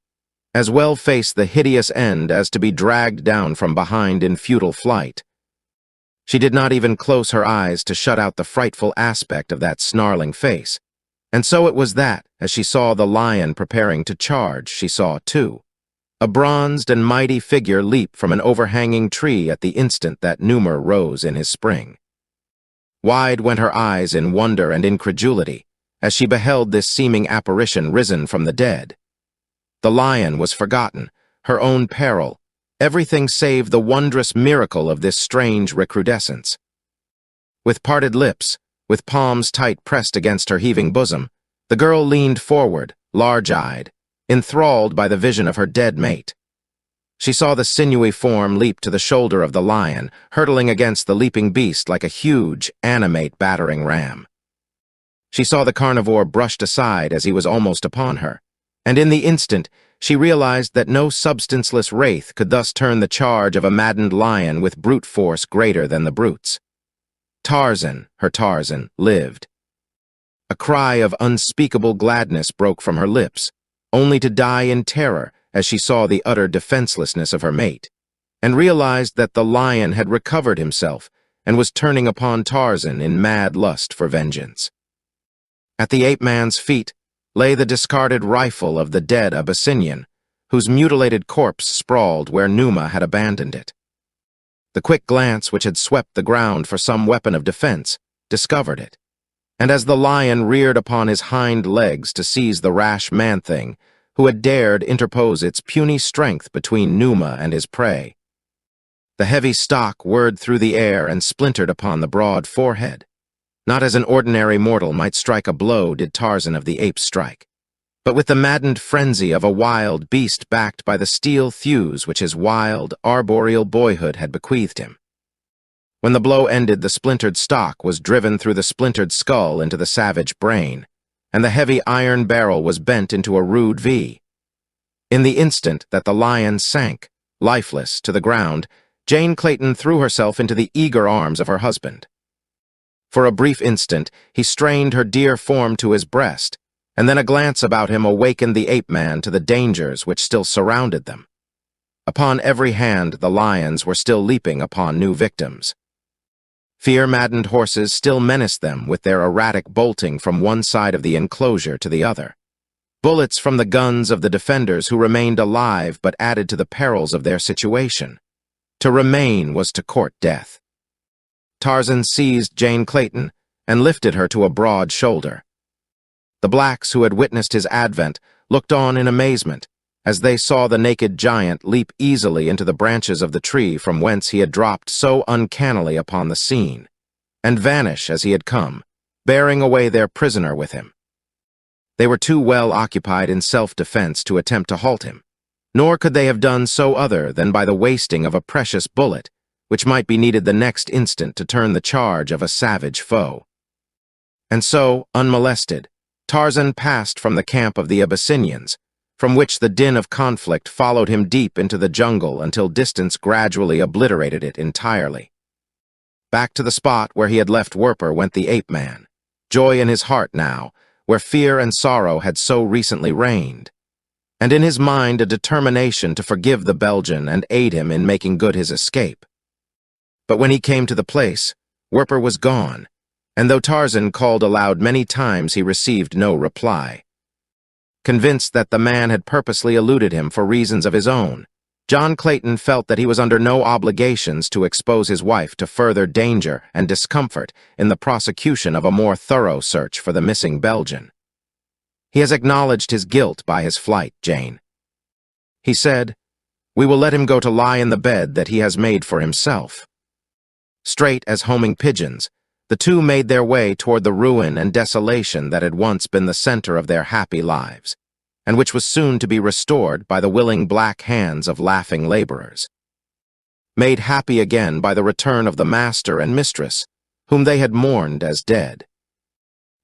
As well face the hideous end as to be dragged down from behind in futile flight. She did not even close her eyes to shut out the frightful aspect of that snarling face, and so it was that, as she saw the lion preparing to charge, she saw, too, a bronzed and mighty figure leap from an overhanging tree at the instant that Numa rose in his spring. Wide went her eyes in wonder and incredulity as she beheld this seeming apparition risen from the dead. The lion was forgotten, her own peril, everything save the wondrous miracle of this strange recrudescence. With parted lips, with palms tight pressed against her heaving bosom, the girl leaned forward, large-eyed, enthralled by the vision of her dead mate. She saw the sinewy form leap to the shoulder of the lion, hurtling against the leaping beast like a huge, animate battering ram. She saw the carnivore brushed aside as he was almost upon her, and in the instant she realized that no substanceless wraith could thus turn the charge of a maddened lion with brute force greater than the brute's. Tarzan, her Tarzan, lived. A cry of unspeakable gladness broke from her lips, only to die in terror as she saw the utter defenselessness of her mate, and realized that the lion had recovered himself and was turning upon Tarzan in mad lust for vengeance. At the ape-man's feet lay the discarded rifle of the dead Abyssinian, whose mutilated corpse sprawled where Numa had abandoned it. The quick glance which had swept the ground for some weapon of defense discovered it, and as the lion reared upon his hind legs to seize the rash man-thing who had dared interpose its puny strength between Numa and his prey, the heavy stock whirred through the air and splintered upon the broad forehead. Not as an ordinary mortal might strike a blow did Tarzan of the Apes strike, but with the maddened frenzy of a wild beast backed by the steel thews which his wild, arboreal boyhood had bequeathed him. When the blow ended, the splintered stock was driven through the splintered skull into the savage brain, and the heavy iron barrel was bent into a rude V. In the instant that the lion sank, lifeless, to the ground, Jane Clayton threw herself into the eager arms of her husband. For a brief instant, he strained her dear form to his breast, and then a glance about him awakened the ape-man to the dangers which still surrounded them. Upon every hand, the lions were still leaping upon new victims. Fear-maddened horses still menaced them with their erratic bolting from one side of the enclosure to the other. Bullets from the guns of the defenders who remained alive but added to the perils of their situation. To remain was to court death. Tarzan seized Jane Clayton and lifted her to a broad shoulder. The blacks who had witnessed his advent looked on in amazement as they saw the naked giant leap easily into the branches of the tree from whence he had dropped so uncannily upon the scene, and vanish as he had come, bearing away their prisoner with him. They were too well occupied in self-defense to attempt to halt him, nor could they have done so other than by the wasting of a precious bullet, which might be needed the next instant to turn the charge of a savage foe. And so, unmolested, Tarzan passed from the camp of the Abyssinians, from which the din of conflict followed him deep into the jungle until distance gradually obliterated it entirely. Back to the spot where he had left Werper went the ape-man, joy in his heart now, where fear and sorrow had so recently reigned, and in his mind a determination to forgive the Belgian and aid him in making good his escape. But when he came to the place, Werper was gone, and though Tarzan called aloud many times, he received no reply. Convinced that the man had purposely eluded him for reasons of his own, John Clayton felt that he was under no obligations to expose his wife to further danger and discomfort in the prosecution of a more thorough search for the missing Belgian. "He has acknowledged his guilt by his flight, Jane," he said. "We will let him go to lie in the bed that he has made for himself." Straight as homing pigeons, the two made their way toward the ruin and desolation that had once been the center of their happy lives, and which was soon to be restored by the willing black hands of laughing laborers. Made happy again by the return of the master and mistress, whom they had mourned as dead.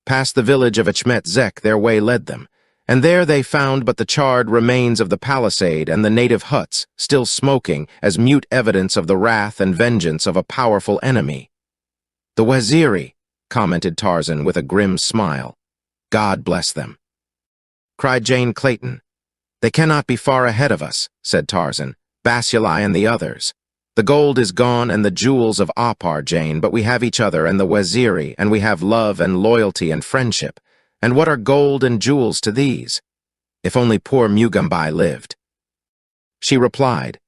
Past the village of Achmet Zek their way led them, and there they found but the charred remains of the palisade and the native huts, still smoking as mute evidence of the wrath and vengeance of a powerful enemy. "The Waziri," commented Tarzan with a grim smile. "God bless them," cried Jane Clayton. "They cannot be far ahead of us," said Tarzan, "Basuli and the others. The gold is gone and the jewels of Opar, Jane, but we have each other and the Waziri, and we have love and loyalty and friendship. And what are gold and jewels to these? If only poor Mugambai lived." She replied,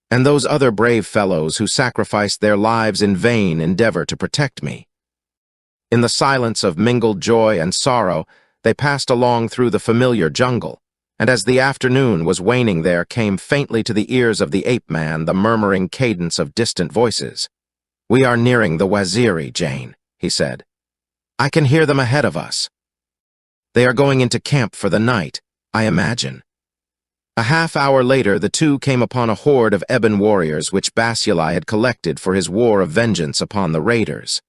"And those other brave fellows who sacrificed their lives in vain endeavor to protect me." In the silence of mingled joy and sorrow, they passed along through the familiar jungle, and as the afternoon was waning there came faintly to the ears of the ape-man the murmuring cadence of distant voices. "We are nearing the Waziri, Jane," he said. "I can hear them ahead of us. They are going into camp for the night, I imagine." A half-hour later, the two came upon a horde of ebon warriors which Basuli had collected for his war of vengeance upon the raiders.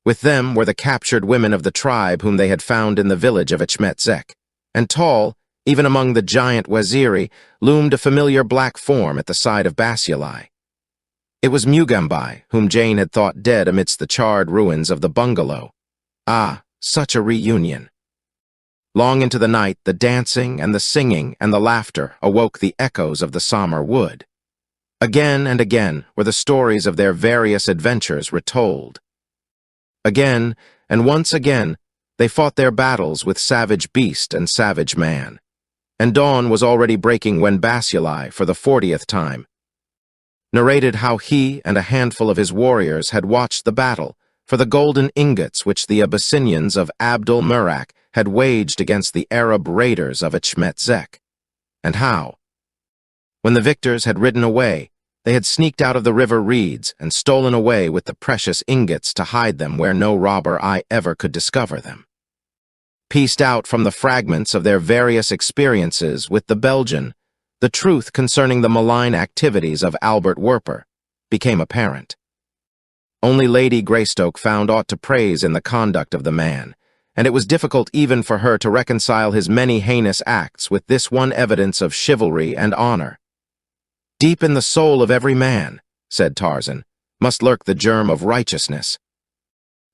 With them were the captured women of the tribe whom they had found in the village of Achmet Zek, and tall, even among the giant Waziri, loomed a familiar black form at the side of Basuli. It was Mugambai, whom Jane had thought dead amidst the charred ruins of the bungalow. Ah, such a reunion! Long into the night, the dancing and the singing and the laughter awoke the echoes of the Samar wood. Again and again were the stories of their various adventures retold. Again, and once again, they fought their battles with savage beast and savage man. And dawn was already breaking when Basuli, for the 40th time, narrated how he and a handful of his warriors had watched the battle for the golden ingots which the Abyssinians of Abdul Murak had waged against the Arab raiders of Achmet Zek, and how, when the victors had ridden away, they had sneaked out of the river reeds and stolen away with the precious ingots to hide them where no robber eye ever could discover them. Pieced out from the fragments of their various experiences with the Belgian, the truth concerning the malign activities of Albert Werper became apparent. Only Lady Greystoke found aught to praise in the conduct of the man, and it was difficult even for her to reconcile his many heinous acts with this one evidence of chivalry and honor. "Deep in the soul of every man," said Tarzan, "must lurk the germ of righteousness.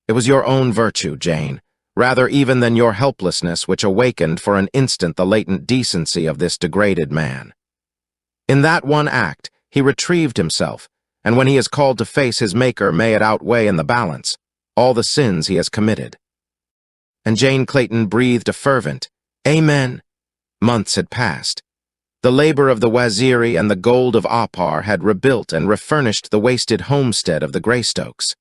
It was your own virtue, Jane, rather even than your helplessness which awakened for an instant the latent decency of this degraded man. In that one act, he retrieved himself, and when he is called to face his Maker, may it outweigh in the balance all the sins he has committed." And Jane Clayton breathed a fervent, "Amen." Months had passed. The labor of the Waziri and the gold of Opar had rebuilt and refurnished the wasted homestead of the Greystokes.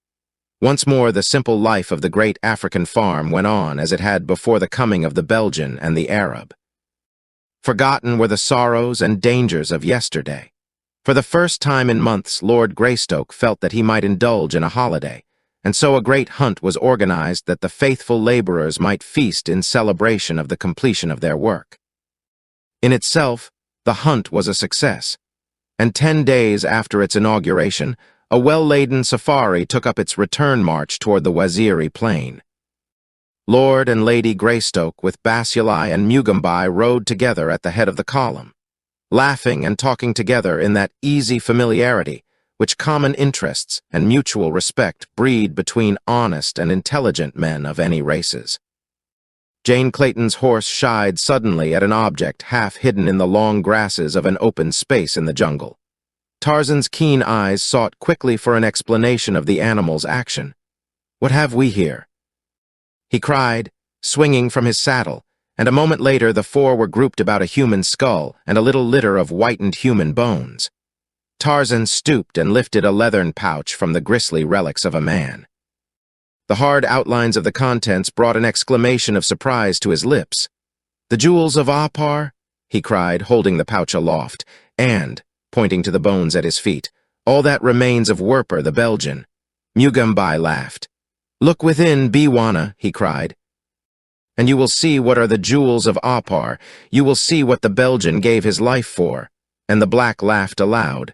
Once more the simple life of the great African farm went on as it had before the coming of the Belgian and the Arab. Forgotten were the sorrows and dangers of yesterday. For the first time in months, Lord Greystoke felt that he might indulge in a holiday, and so a great hunt was organized that the faithful laborers might feast in celebration of the completion of their work. In itself, the hunt was a success, and 10 days after its inauguration, a well-laden safari took up its return march toward the Waziri Plain. Lord and Lady Greystoke with Basuli and Mugambi rode together at the head of the column, laughing and talking together in that easy familiarity which common interests and mutual respect breed between honest and intelligent men of any races. Jane Clayton's horse shied suddenly at an object half hidden in the long grasses of an open space in the jungle. Tarzan's keen eyes sought quickly for an explanation of the animal's action. "What have we here?" he cried, swinging from his saddle, and a moment later the four were grouped about a human skull and a little litter of whitened human bones. Tarzan stooped and lifted a leathern pouch from the grisly relics of a man. The hard outlines of the contents brought an exclamation of surprise to his lips. "The Jewels of Opar?" he cried, holding the pouch aloft, and, pointing to the bones at his feet, "all that remains of Werper the Belgian." Mugambi laughed. "Look within, Biwana," he cried, "and you will see what are the Jewels of Opar. You will see what the Belgian gave his life for." And the black laughed aloud.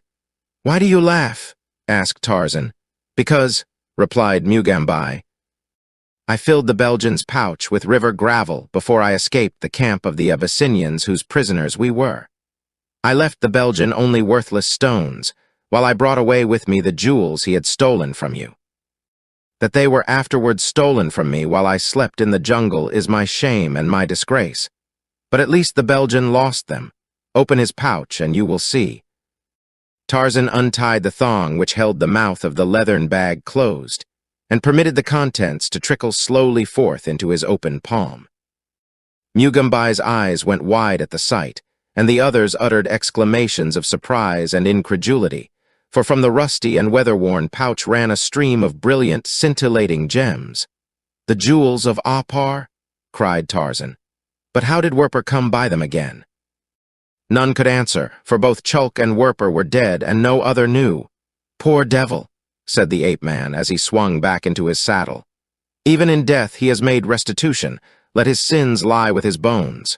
"Why do you laugh?" asked Tarzan. "Because," replied Mugambi, "I filled the Belgian's pouch with river gravel before I escaped the camp of the Abyssinians whose prisoners we were. I left the Belgian only worthless stones, while I brought away with me the jewels he had stolen from you. That they were afterwards stolen from me while I slept in the jungle is my shame and my disgrace. But at least the Belgian lost them. Open his pouch and you will see." Tarzan untied the thong which held the mouth of the leathern bag closed, and permitted the contents to trickle slowly forth into his open palm. Mugambi's eyes went wide at the sight, and the others uttered exclamations of surprise and incredulity, for from the rusty and weather-worn pouch ran a stream of brilliant, scintillating gems. "The Jewels of Opar?" cried Tarzan. "But how did Werper come by them again?" None could answer, for both Chulk and Werper were dead, and no other knew. "Poor devil," said the ape-man as he swung back into his saddle. "Even in death he has made restitution. Let his sins lie with his bones."